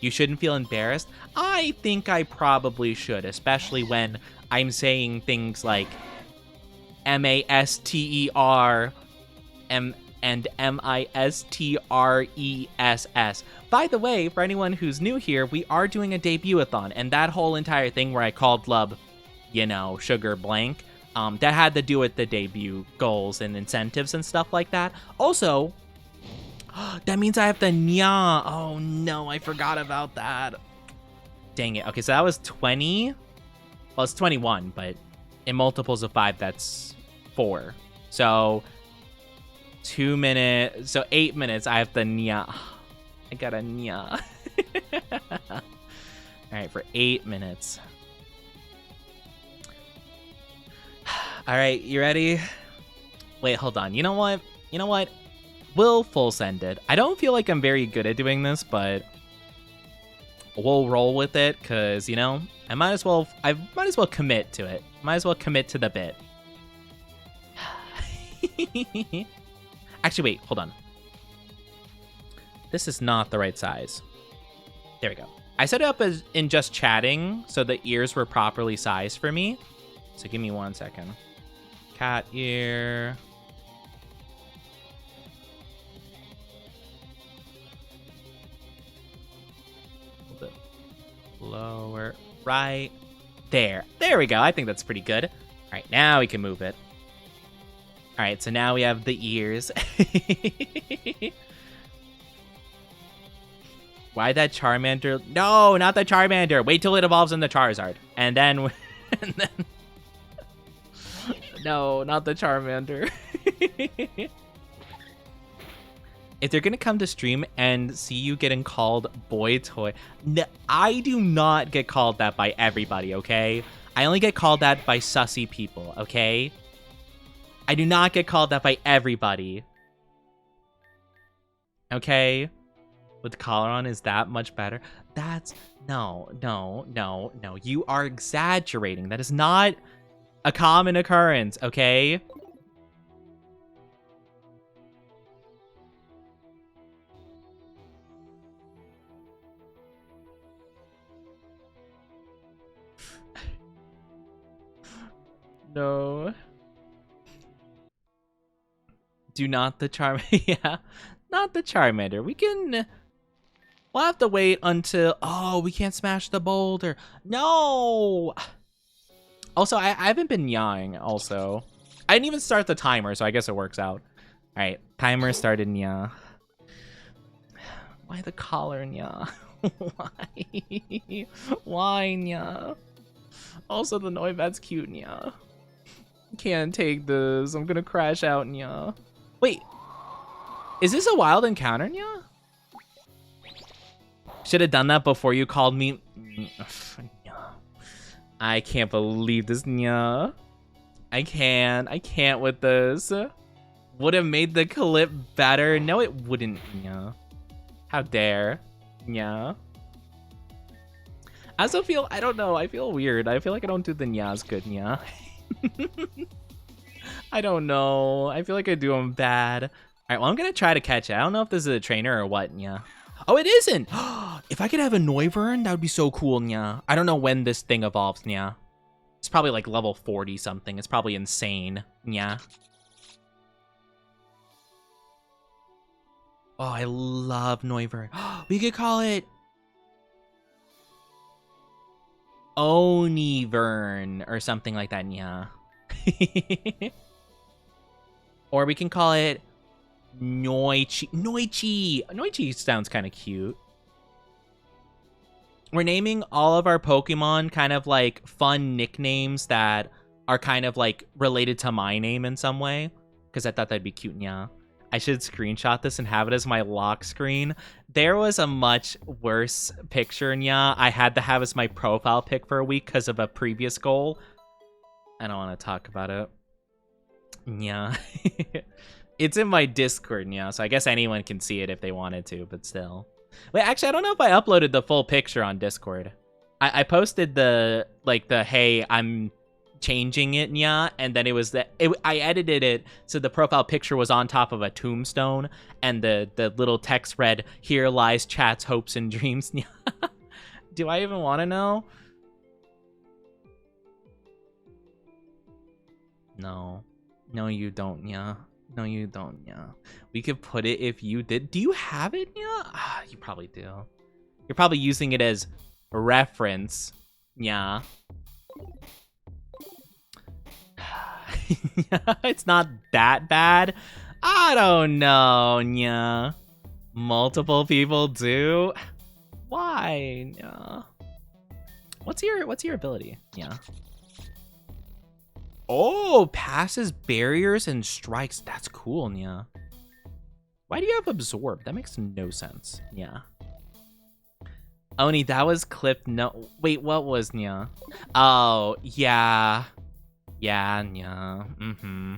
You shouldn't feel embarrassed. I think I probably should, especially when I'm saying things like MASTER and MISTRESS. By the way, for anyone who's new here, we are doing a debut-a-thon, and that whole entire thing where I called Lub, sugar blank, that had to do with the debut goals and incentives and stuff like that. Also, that means I have the nya. Oh no, I forgot about that. Dang it. Okay, so that was 20. Well, it's 21, but in multiples of 5, that's 4. So 2 minutes, so 8 minutes, I have the nya. I got a nya. All right, for 8 minutes. All right, you ready? Wait, hold on. You know what? We'll full send it. I don't feel like I'm very good at doing this, but we'll roll with it because, I might as well commit to it. Might as well commit to the bit. Actually, wait, hold on. This is not the right size. There we go. I set it up as in just chatting, so the ears were properly sized for me. So give me 1 second. Cat ear. A little bit lower. Right there. There we go. I think that's pretty good. All right, now we can move it. All right, so now we have the ears. Why that Charmander? No, not the Charmander. Wait till it evolves into Charizard. And then... No, not the Charmander. If they're gonna come to stream and see you getting called boy toy, I do not get called that by everybody, okay? I only get called that by sussy people, okay? I do not get called that by everybody. Okay? With the collar on, is that much better? That's... No. You are exaggerating. That is not a common occurrence, okay? No. Do not the Charm... yeah. Not the Charmander. We can... We'll have to wait until... Oh, we can't smash the boulder. No! Also, I haven't been yawing, also. I didn't even start the timer, so I guess it works out. Alright, timer started, nya. Why the collar, nya? Why? Why, nya? Also, the Noibat's cute, nya. Can't take this. I'm gonna crash out, nya. Wait. Is this a wild encounter, nya? Should have done that before you called me. I can't believe this, nya. I can't with this. Would have made the clip better. No, it wouldn't, nya. How dare, nya. I also feel, I don't know, I feel weird. I feel like I don't do the nyas good, nya. I don't know. I feel like I do them bad. All right, well, I'm gonna try to catch it. I don't know if this is a trainer or what, nya. Oh, it isn't! If I could have a Noivern, that would be so cool, nya. I don't know when this thing evolves, nya. It's probably like level 40 something. It's probably insane, nya. Oh, I love Noivern. We could call it Onivern or something like that, nya. Or we can call it Noichi. Noichi sounds kind of cute. We're naming all of our Pokemon kind of like fun nicknames that are kind of like related to my name in some way. Because I thought that'd be cute, nya. I should screenshot this and have it as my lock screen. There was a much worse picture, nya. I had to have as my profile pic for a week because of a previous goal. I don't want to talk about it. Nya. It's in my Discord, nya, so I guess anyone can see it if they wanted to, but still. Wait, actually, I don't know if I uploaded the full picture on Discord. I posted the, like, the, hey, I'm changing it, nya, and then it was I edited it so the profile picture was on top of a tombstone, and the little text read, here lies chat's hopes and dreams, nya. Do I even want to know? No. No, you don't, nya. No, you don't, yeah. We could put it if you did. Do you have it, yeah? Ah, you probably do. You're probably using it as a reference, yeah. It's not that bad. I don't know, yeah. Multiple people do. Why, yeah? What's your ability, yeah? Oh, passes barriers and strikes. That's cool, nya. Why do you have absorb? That makes no sense. Yeah. Oni, that was clipped. No, wait, what was, nya? Oh, yeah. Yeah, nya. Mm-hmm.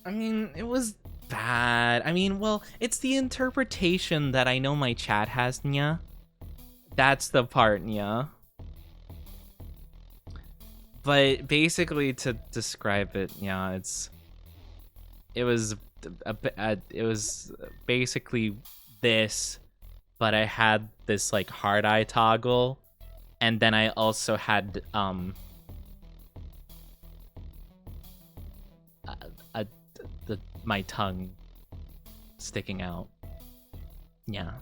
I mean, it was bad. I mean, well, it's the interpretation that I know my chat has, nya. That's the part, nya. But basically, to describe it, yeah, it was basically this, but I had this like hard eye toggle, and then I also had my tongue sticking out. Yeah.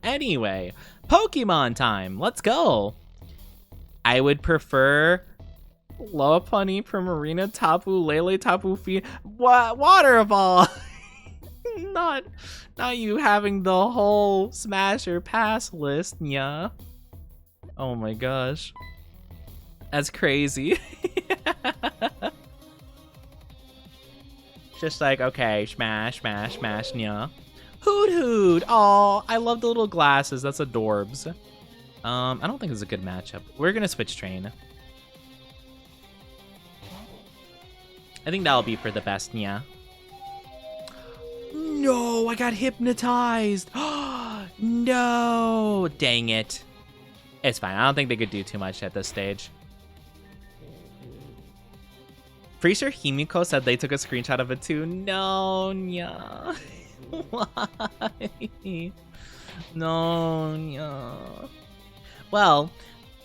Anyway, Pokemon time. Let's go. I would prefer Lopunny, Primarina, Tapu Lele, Tapu Fi. Water Ball. not you having the whole Smash or Pass list, yeah. Oh my gosh. That's crazy. Just like, okay, smash, smash, smash, yeah. Hoot hoot. Oh, I love the little glasses. That's adorbs. I don't think it's a good matchup. We're gonna switch train. I think that'll be for the best, yeah. No, I got hypnotized. No, dang it. It's fine. I don't think they could do too much at this stage. Pretty sure Himiko said they took a screenshot of it too. No, yeah. Why? No, yeah. Well,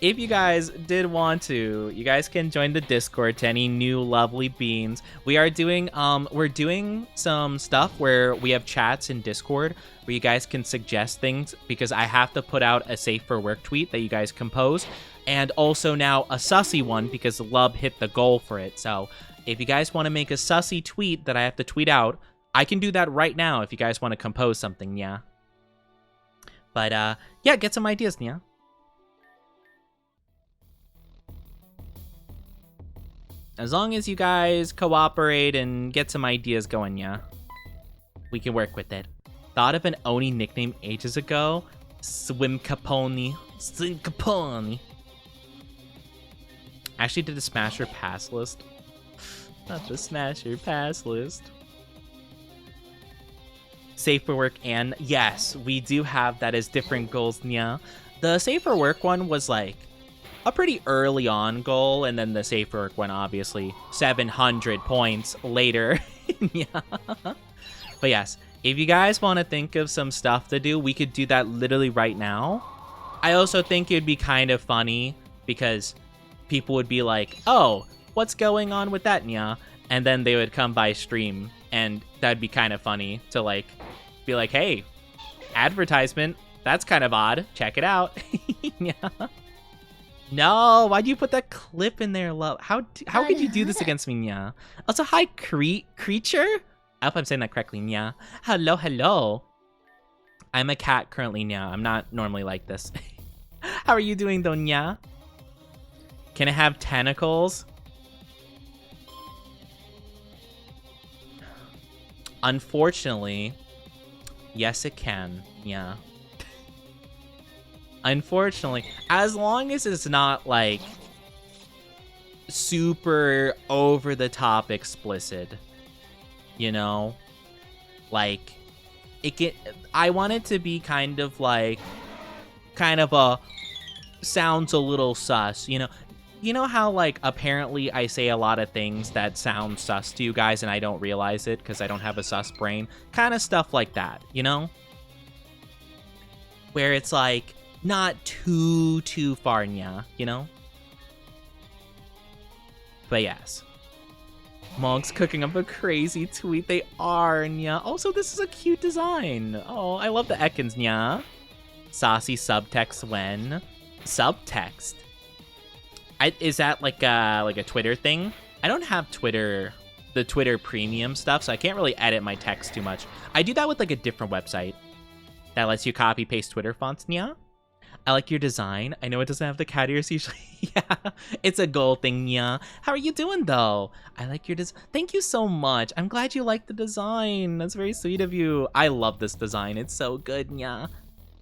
if you guys did want to, you guys can join the Discord to any new lovely beans. We are doing we're doing some stuff where we have chats in Discord where you guys can suggest things, because I have to put out a safe for work tweet that you guys compose, and also now a sussy one because Lub hit the goal for it. So if you guys want to make a sussy tweet that I have to tweet out, I can do that right now if you guys want to compose something, yeah. But yeah, get some ideas, yeah. As long as you guys cooperate and get some ideas going, yeah, we can work with it. Thought of an Oni nickname ages ago. Swim Caponi. Swim Caponi. Actually did a Smasher pass list. Not the Smasher pass list. Safe for work, and yes, we do have that as different goals, yeah. The safe for work one was like a pretty early on goal, and then the safe for work one obviously 700 points later. Yeah. But yes, if you guys want to think of some stuff to do, we could do that literally right now. I also think it'd be kind of funny because people would be like, oh, what's going on with that, Nya? And then they would come by stream, and that'd be kind of funny to like be like, hey, advertisement, that's kind of odd, check it out. Yeah. No, why'd you put that clip in there, love? How could you do this against me, Nya? Also, hi, creature? I hope I'm saying that correctly, Nya. Hello, hello. I'm a cat currently, Nya. I'm not normally like this. How are you doing, though, Nya? Can it have tentacles? Unfortunately, yes, it can, yeah. Unfortunately, as long as it's not like super over the top explicit, you know, like I want it to be kind of a sounds a little sus, you know how like apparently I say a lot of things that sound sus to you guys and I don't realize it because I don't have a sus brain, kind of stuff like that, you know, where it's like not too far, Nya, you know? But yes. Monk's cooking up a crazy tweet. They are, Nya. Also, this is a cute design. Oh, I love the Ekans, Nya. Saucy subtext when. Subtext? Is that like a Twitter thing? I don't have Twitter, the Twitter premium stuff, so I can't really edit my text too much. I do that with like a different website that lets you copy paste Twitter fonts, Nya. I like your design. I know it doesn't have the cat ears usually. Yeah, it's a goal thing, yeah. How are you doing, though? I like your design. Thank you so much. I'm glad you like the design. That's very sweet of you. I love this design. It's so good, yeah.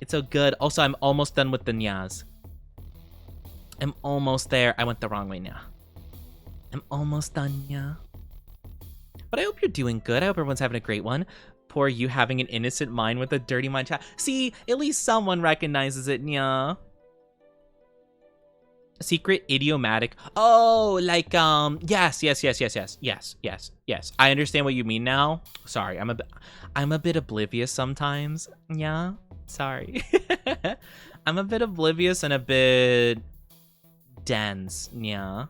It's so good. Also, I'm almost done with the nyas. I'm almost there. I went the wrong way, Nya. I'm almost done, yeah. But I hope you're doing good. I hope everyone's having a great one. Poor you having an innocent mind with a dirty mind chat. See, at least someone recognizes it, Nya. Secret idiomatic. Oh, like, yes. I understand what you mean now. Sorry, I'm a bit oblivious sometimes. Yeah, sorry. I'm a bit oblivious and a bit dense, yeah.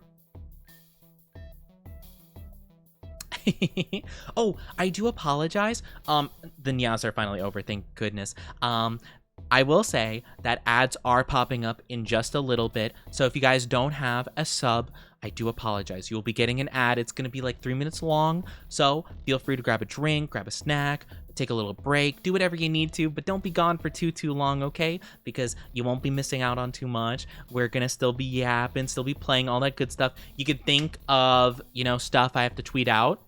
Oh, I do apologize. The nyas are finally over, thank goodness. I will say that ads are popping up in just a little bit, so if you guys don't have a sub, I do apologize. You will be getting an ad. It's going to be like 3 minutes long, so feel free to grab a drink, grab a snack, take a little break, do whatever you need to, but don't be gone for too long, okay? Because you won't be missing out on too much. We're gonna still be yapping, still be playing, all that good stuff. You could think of, you know, stuff I have to tweet out.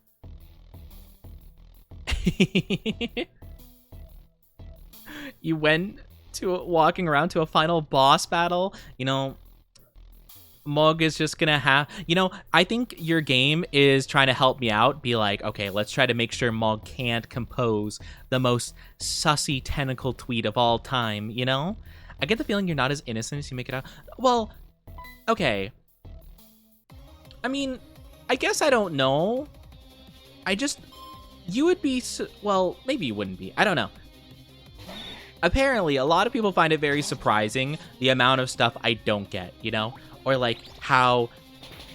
You went to walking around to a final boss battle, you know, Mog is just gonna have, you know, I think your game is trying to help me out, be like, okay, let's try to make sure Mog can't compose the most sussy tentacle tweet of all time, you know? I get the feeling you're not as innocent as you make it out. Well, okay. I mean, I guess I don't know. You would be, well, maybe you wouldn't be. I don't know. Apparently, a lot of people find it very surprising the amount of stuff I don't get, you know? Or like how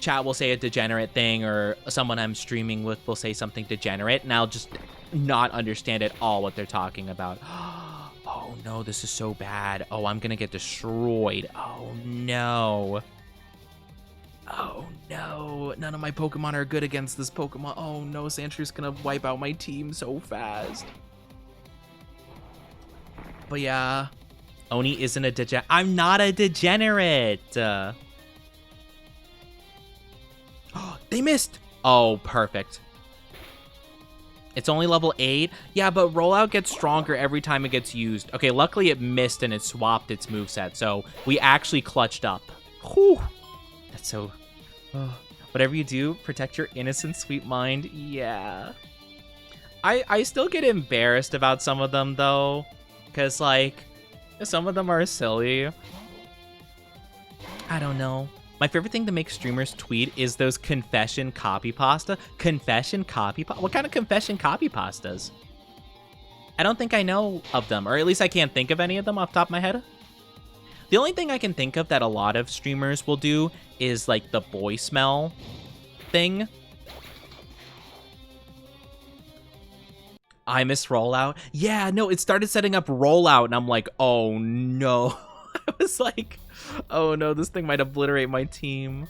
chat will say a degenerate thing, or someone I'm streaming with will say something degenerate, and I'll just not understand at all what they're talking about. Oh no, this is so bad. Oh, I'm gonna get destroyed. Oh no. Oh no, none of my Pokemon are good against this Pokemon. Oh no, Sandshrews gonna wipe out my team so fast. But yeah, Oni isn't a degenerate. I'm not a degenerate. They missed. Oh, perfect. It's only level 8. Yeah, but rollout gets stronger every time it gets used. Okay, luckily it missed and it swapped its moveset, so we actually clutched up. Whew. That's so... Whatever you do, protect your innocent, sweet mind. Yeah. I still get embarrassed about some of them, though. Because, like, some of them are silly. I don't know. My favorite thing to make streamers tweet is those confession copy pasta. Confession copy pasta? What kind of confession copy pastas? I don't think I know of them, or at least I can't think of any of them off the top of my head. The only thing I can think of that a lot of streamers will do is like the boy smell thing. I miss rollout. Yeah, no, it started setting up rollout, and I'm like, oh no. I was like, oh no, this thing might obliterate my team.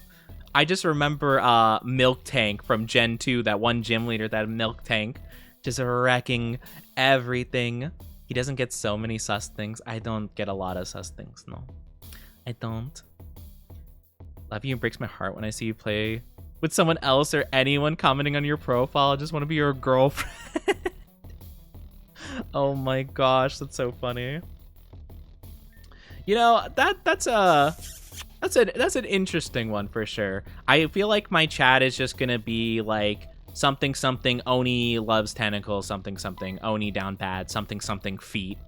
I just remember Milk Tank from Gen 2, that one gym leader, that Milk Tank, just wrecking everything. He doesn't get so many sus things. I don't get a lot of sus things, no. I don't. Love you, breaks my heart when I see you play with someone else or anyone commenting on your profile. I just want to be your girlfriend. Oh my gosh, that's so funny. You know, that's an interesting one for sure. I feel like my chat is just gonna be like something something Oni loves tentacles, something something Oni down bad, something something feet.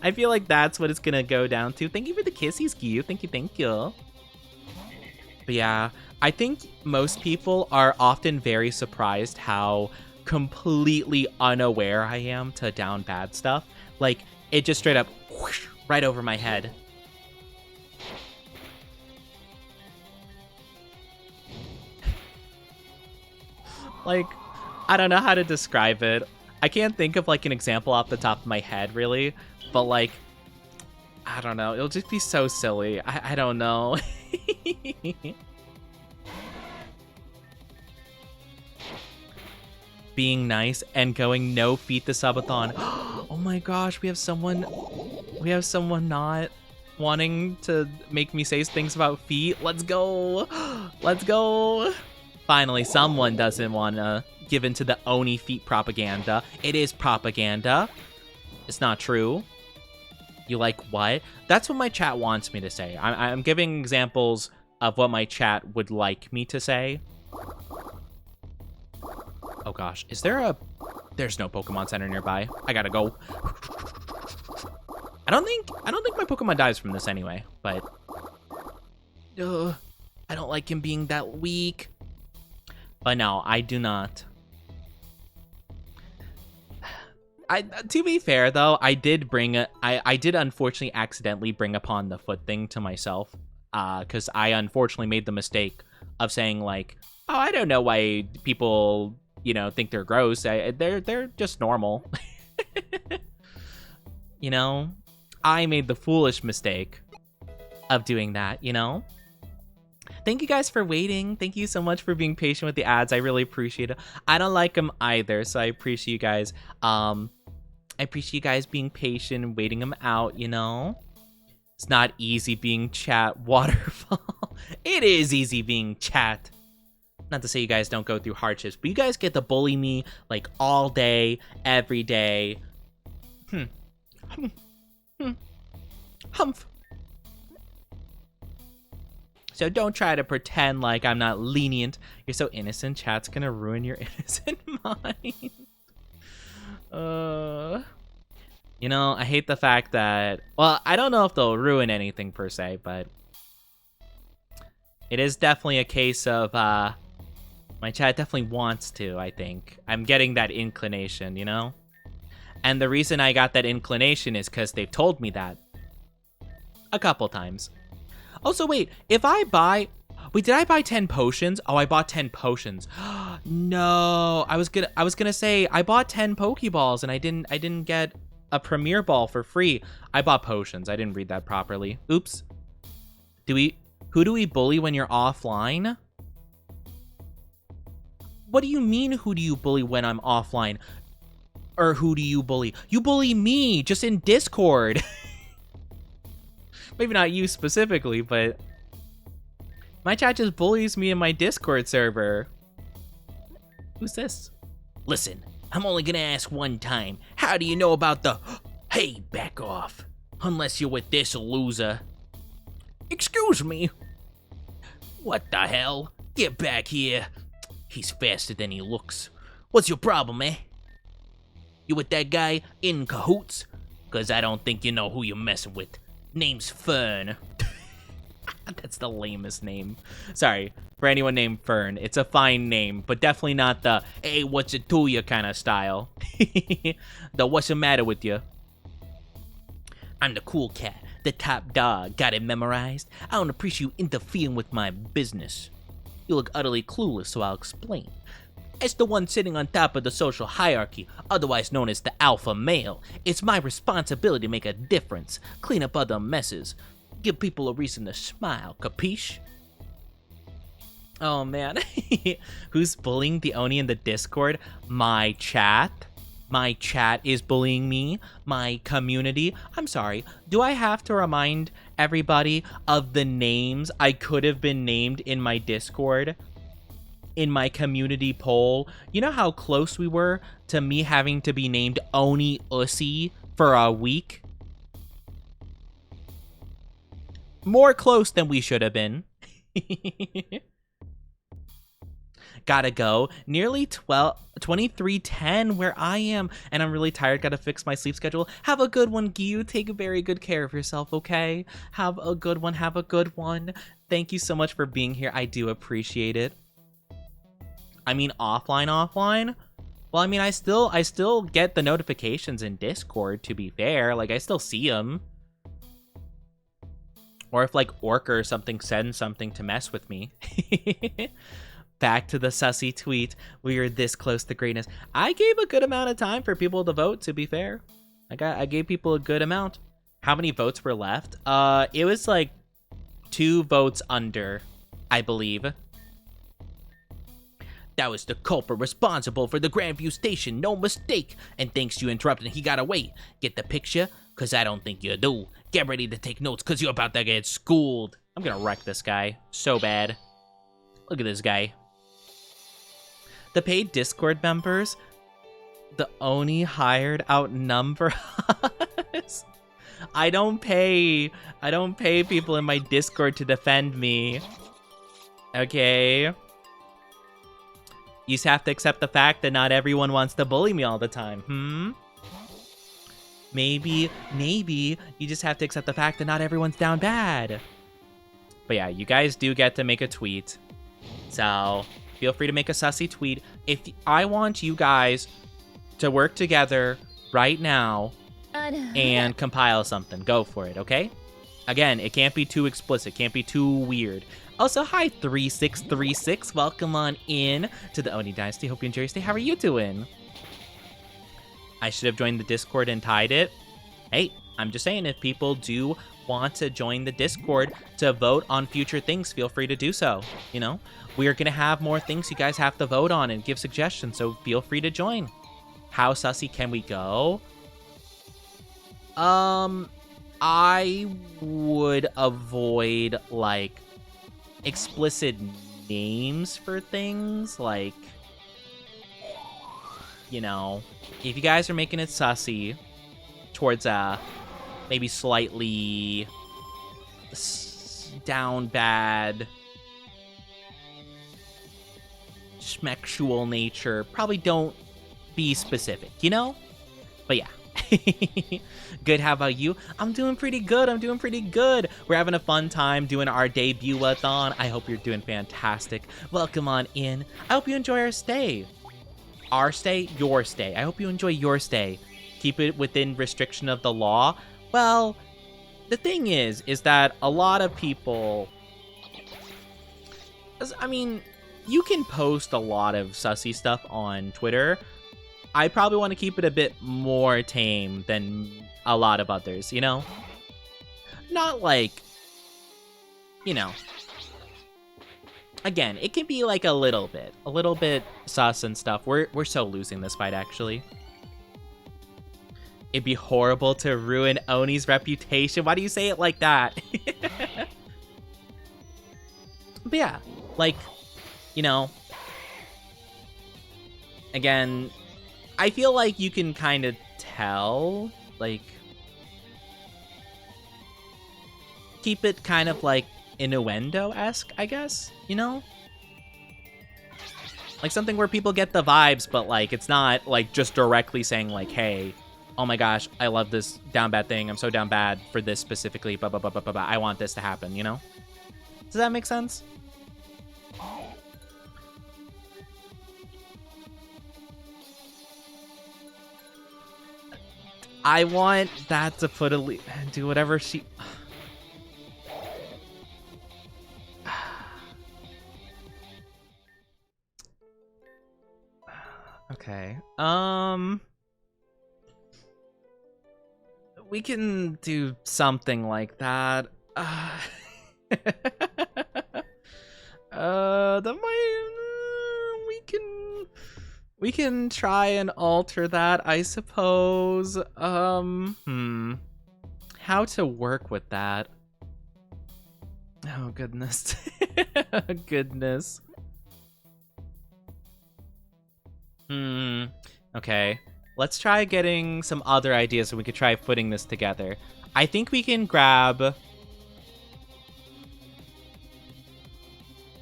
I feel like that's what it's gonna go down to. Thank you for the kissies, Gyu. Thank you. But yeah, I think most people are often very surprised how completely unaware I am to down bad stuff. Like, it just straight up whoosh, right over my head. Like, I don't know how to describe it. I can't think of like an example off the top of my head, really. But like, I don't know. It'll just be so silly. I don't know. Being nice and going no feet the subathon. Oh my gosh, we have someone not wanting to make me say things about feet. Let's go. Let's go. Finally, someone doesn't want to give into the Oni feet propaganda. It is propaganda. It's not true. You like what? That's what my chat wants me to say. I'm giving examples of what my chat would like me to say. Oh gosh, there's no Pokemon Center nearby. I gotta go. I don't think my Pokemon dies from this anyway, but I don't like him being that weak. But no, I do not. To be fair though, I did unfortunately accidentally bring upon the foot thing to myself, because I unfortunately made the mistake of saying like, oh, I don't know why people, you know, think they're gross. They're just normal. You know, I made the foolish mistake of doing that, you know? Thank you guys for waiting. Thank you so much for being patient with the ads. I really appreciate it. I don't like them either, so I appreciate you guys. I appreciate you guys being patient and waiting them out, you know? It's not easy being chat waterfall. It is easy being chat. Not to say you guys don't go through hardships, but you guys get to bully me like all day, every day. Humph. So don't try to pretend like I'm not lenient. You're so innocent. Chat's gonna ruin your innocent mind. You know, I hate the fact that, well, I don't know if they'll ruin anything per se, but it is definitely a case of, my chat definitely wants to, I think. I'm getting that inclination, you know? And the reason I got that inclination is because they've told me that a couple times. Also, wait, if I buy... Wait, did I buy 10 potions? Oh, I bought 10 potions. No, I was gonna say I bought 10 Pokeballs and I didn't get a Premier Ball for free. I bought potions. I didn't read that properly. Oops. Who do we bully when you're offline? What do you mean, who do you bully when I'm offline? Or who do you bully? You bully me, just in Discord. Maybe not you specifically, but my chat just bullies me in my Discord server. Who's this? Listen, I'm only gonna ask one time. How do you know about the... Hey, back off. Unless you're with this loser. Excuse me. What the hell? Get back here. He's faster than he looks. What's your problem, eh? You with that guy in cahoots? Cause I don't think you know who you're messing with. Name's Fern. That's the lamest name. Sorry, for anyone named Fern. It's a fine name, but definitely not the, hey, what's it to you kind of style. The what's the matter with you? I'm the cool cat, the top dog. Got it memorized? I don't appreciate you interfering with my business. You look utterly clueless, so I'll explain. As the one sitting on top of the social hierarchy, otherwise known as the alpha male, it's my responsibility to make a difference, clean up other messes, give people a reason to smile, capiche? Oh man, who's bullying the Oni in the Discord? My chat? My chat is bullying me? My community? I'm sorry, do I have to remind everybody of the names I could have been named in my Discord? In my community poll? You know how close we were to me having to be named Oni Ussy for a week? More close than we should have been. Gotta go. Nearly 23:10 where I am, and I'm really tired. Gotta fix my sleep schedule. Have a good one, Gyu. Take very good care of yourself, okay? Have a good one. Have a good one. Thank you so much for being here. I do appreciate it. I mean, offline? Well, I mean, I still get the notifications in Discord, to be fair. Like, I still see them. Or if, like, Orca or something sends something to mess with me. Back to the sussy tweet. We are this close to greatness. I gave a good amount of time for people to vote, to be fair. I gave people a good amount. How many votes were left? It was, like, 2 votes under, I believe. That was the culprit responsible for the Grandview station, no mistake. And thanks to you interrupting, he got away. Get the picture? Cause I don't think you do. Get ready to take notes, cause you're about to get schooled. I'm gonna wreck this guy so bad. Look at this guy. The paid Discord members, the Oni hired outnumber us. I don't pay people in my Discord to defend me. Okay. You just have to accept the fact that not everyone wants to bully me all the time, Maybe you just have to accept the fact that not everyone's down bad. But yeah, you guys do get to make a tweet. So feel free to make a sussy tweet. If I want you guys to work together right now and compile something, go for it, okay? Again, it can't be too explicit, can't be too weird. Also, hi 3636, welcome on in to the Oni Dynasty. Hope you enjoy your stay. How are you doing? I should have joined the Discord and tied it. Hey, I'm just saying, if people do want to join the Discord to vote on future things, feel free to do so. You know, we are going to have more things you guys have to vote on and give suggestions, so feel free to join. How sussy can we go? I would avoid, like, explicit names for things, like, you know, if you guys are making it sussy towards maybe slightly down bad schmexual nature, probably don't be specific, you know? But yeah. Good, how about you? I'm doing pretty good. We're having a fun time doing our debut-a-thon. I hope you're doing fantastic. Welcome on in. I hope you enjoy our stay. Our stay, your stay. I hope you enjoy your stay. Keep it within restriction of the law. Well, the thing is that a lot of people... I mean, you can post a lot of sussy stuff on Twitter. I probably want to keep it a bit more tame than a lot of others, you know? Not like, you know. Again, it can be like a little bit sus and stuff. We're so losing this fight, actually. It'd be horrible to ruin Oni's reputation. Why do you say it like that? But yeah, like, you know, again, I feel like you can kind of tell, like, keep it kind of like innuendo-esque, I guess, you know? Like something where people get the vibes, but like it's not like just directly saying like, hey, oh my gosh, I love this down bad thing. I'm so down bad for this specifically, blah, blah, blah, blah, blah, blah. I want this to happen, you know? Does that make sense? I want that to put do whatever she... Okay. We can do something like that. That might... We can try and alter that, I suppose. How to work with that? Oh, goodness. Goodness. Okay. Let's try getting some other ideas so we could try putting this together. I think we can grab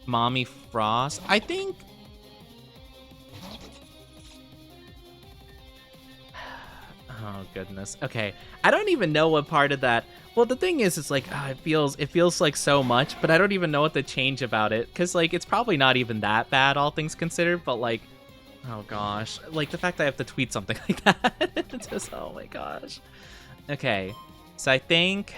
Mommy Frost. I think... Oh, goodness. Okay. I don't even know what part of that... Well, the thing is, it's like, it feels like so much, but I don't even know what to change about it. Because, like, it's probably not even that bad, all things considered, but, like... Oh, gosh. Like, the fact that I have to tweet something like that. It's just, oh, my gosh. Okay. So I think...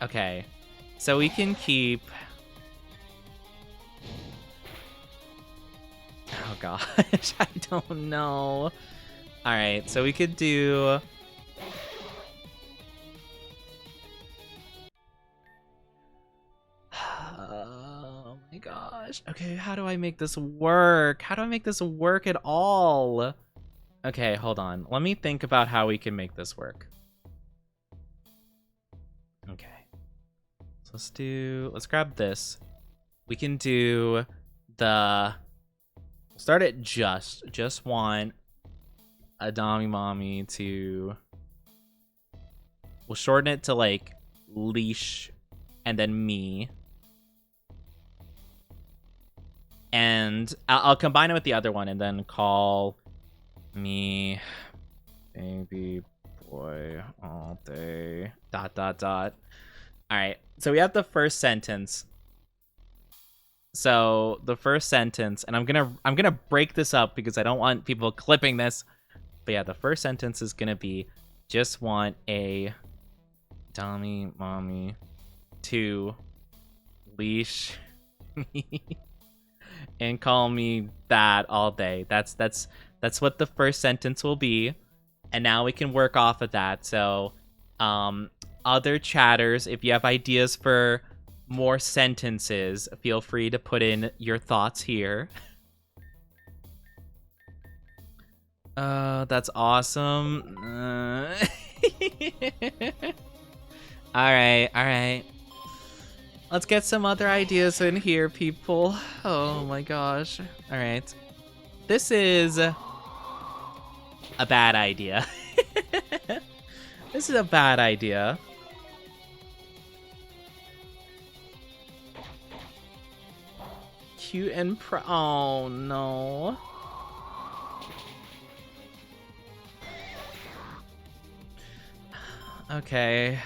Okay. So we can keep... Oh, gosh. I don't know. Alright, so we could do... Oh my gosh. Okay, how do I make this work? How do I make this work at all? Okay, hold on. Let me think about how we can make this work. Okay. So let's grab this. We can do we'll start at just want a Dommy Mommy to, we'll shorten it to like leash and then me. And I'll combine it with the other one and then call me baby boy all day, ... All right, so we have the first sentence. So the first sentence, and I'm gonna break this up because I don't want people clipping this. But yeah, the first sentence is gonna be, just want a Dommy Mommy to leash me and call me that all day. That's what the first sentence will be. And now we can work off of that. So, other chatters, if you have ideas for more sentences, feel free to put in your thoughts here. That's awesome. All right. Let's get some other ideas in here, people. Oh my gosh. All right. This is a bad idea. This is a bad idea. Cute and oh no. Okay.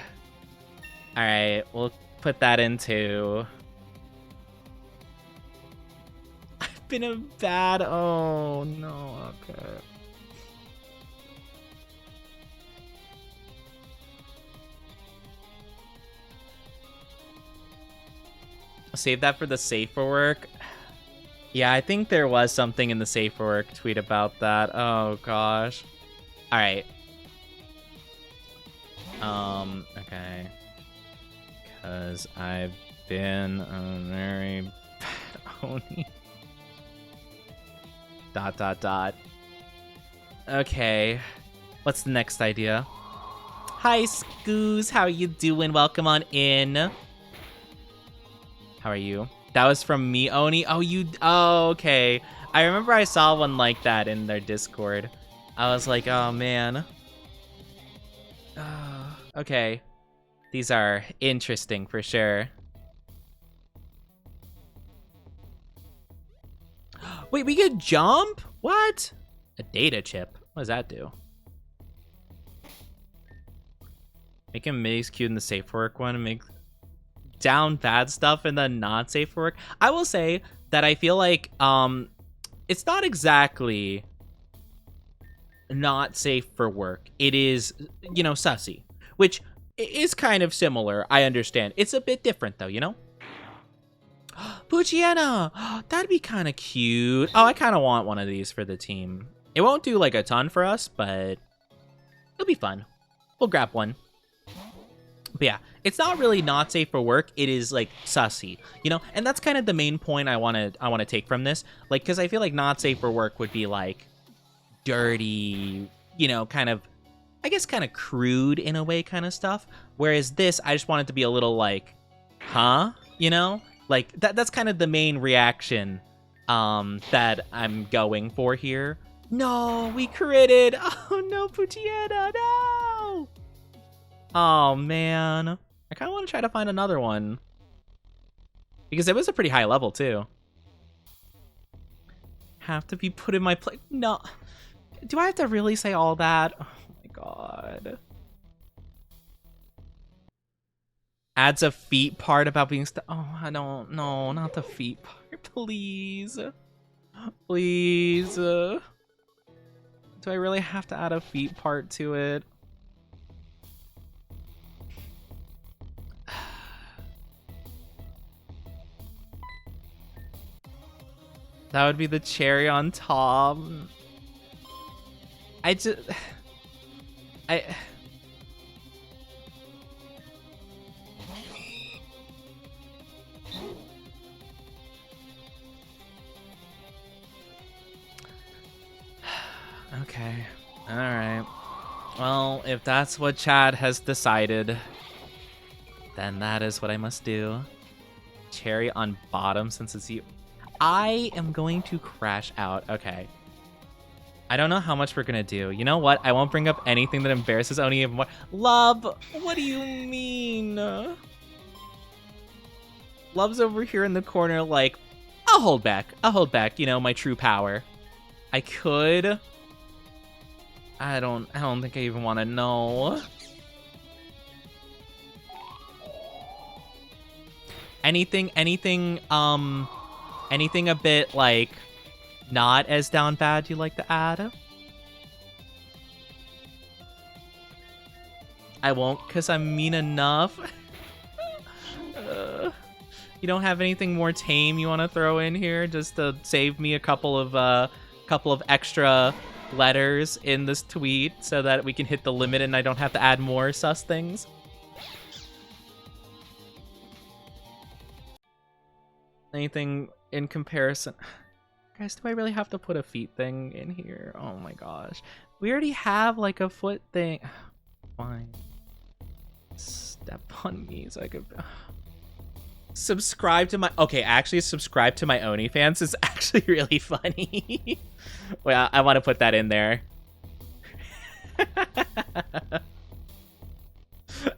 All right, we'll put that into. I've been a bad. Oh no. Okay. Save that for the safe for work. Yeah, I think there was something in the safe for work tweet about that. Oh gosh. All right. Okay. Because I've been a very bad Oni. ... Okay. What's the next idea? Hi, Scoos. How you doing? Welcome on in. How are you? That was from me, Oni. Oh, you... Oh, okay. I remember I saw one like that in their Discord. I was like, oh, man. Okay. These are interesting for sure. Wait, we could jump? What? A data chip. What does that do? Make him Minis cute in the safe for work one and make down bad stuff and then not safe for work. I will say that I feel like it's not exactly not safe for work. It is, you know, sussy, which is kind of similar. I understand. It's a bit different though, you know? Puchiena! That'd be kind of cute. Oh, I kind of want one of these for the team. It won't do like a ton for us, but it'll be fun. We'll grab one. But yeah, it's not really not safe for work. It is like sussy, you know? And that's kind of the main point I want to take from this. Like, because I feel like not safe for work would be like dirty, you know, kind of, I guess kind of crude in a way kind of stuff. Whereas this, I just want it to be a little like, huh? You know? Like, that's kind of the main reaction that I'm going for here. No, we critted. Oh, no, Puchiena, no. Oh, man. I kind of want to try to find another one. Because it was a pretty high level, too. Have to be put in my place. No. Do I have to really say all that? Oh, my God. Adds a feet part about being oh, I don't know, not the feet part, please. Please. Do I really have to add a feet part to it? That would be the cherry on top. Okay. All right. Well, if that's what Chad has decided, then that is what I must do. Cherry on bottom since it's you. I am going to crash out. Okay. I don't know how much we're gonna do. You know what? I won't bring up anything that embarrasses Oni even more. Love, what do you mean? Love's over here in the corner like, I'll hold back. I'll hold back, you know, my true power. I could. I don't think I even want to know. Anything a bit like not as down bad you like to add? I won't, cause I'm mean enough. You don't have anything more tame you want to throw in here just to save me a couple of extra letters in this tweet so that we can hit the limit and I don't have to add more sus things? Anything in comparison? Guys, do I really have to put a feet thing in here? Oh my gosh. We already have like a foot thing. Fine. Step on me so I could... Subscribe to my... Okay, actually subscribe to my OnlyFans is actually really funny. Well, I want to put that in there.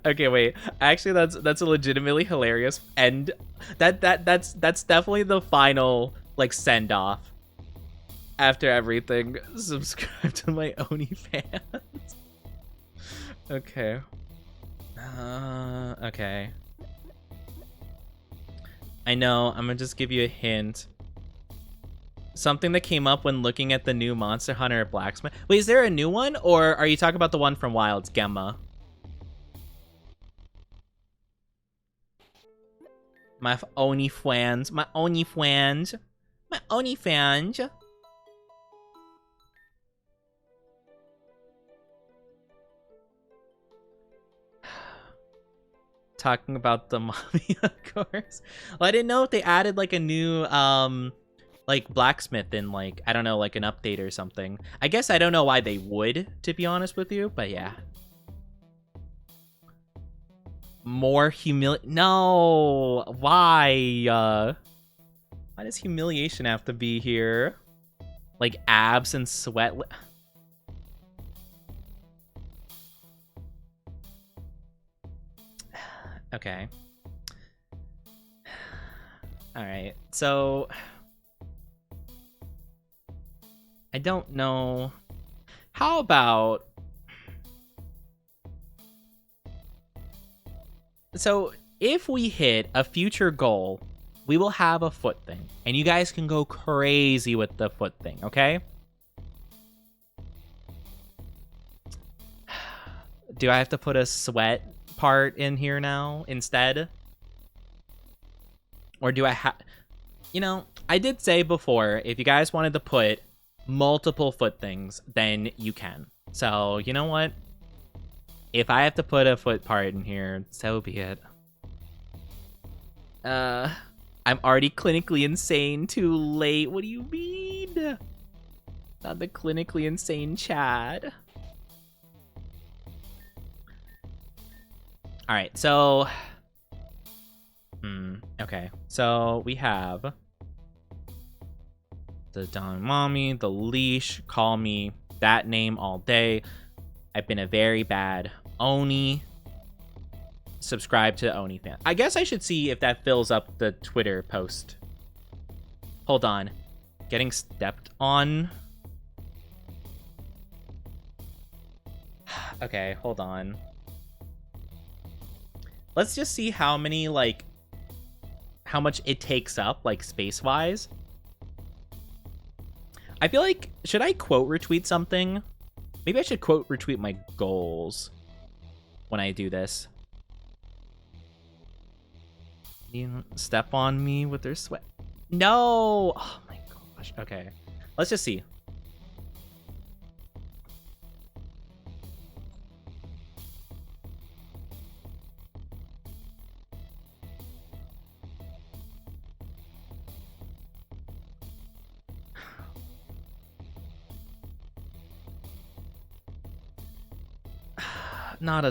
Okay, wait. Actually, that's a legitimately hilarious end. That's definitely the final like send off. After everything, subscribe to my OnlyFans. Okay. Okay. I know. I'm gonna just give you a hint. Something that came up when looking at the new Monster Hunter Blacksmith. Wait, is there a new one, or are you talking about the one from Wilds, Gemma? My OnlyFans. My OnlyFans. My OnlyFans. Talking about the mommy, of course. Well, I didn't know if they added like a new like blacksmith in like, I don't know, like an update or something. I guess I don't know why they would, to be honest with you, but yeah. More no, why does humiliation have to be here? Like abs and sweat. Okay. All right. So I don't know. How about... So if we hit a future goal, we will have a foot thing. And you guys can go crazy with the foot thing, okay? Do I have to put a sweat part in here now instead? Or do I have... You know, I did say before, if you guys wanted to put multiple foot things, then you can. So, you know what? If I have to put a foot part in here, so be it. I'm already clinically insane. Too late. What do you mean? Not the clinically insane Chad. All right, so... okay. So we have... the Don Mommy, the leash, call me that name all day. I've been a very bad Oni. Subscribe to OnlyFans. I guess I should see if that fills up the Twitter post. Hold on. Getting stepped on. Okay, hold on. Let's just see how many, like, how much it takes up, like, space-wise. I feel like, should I quote retweet something? Maybe I should quote retweet my goals when I do this. You step on me with their sweat. No! Oh my gosh. Okay. Let's just see. Not a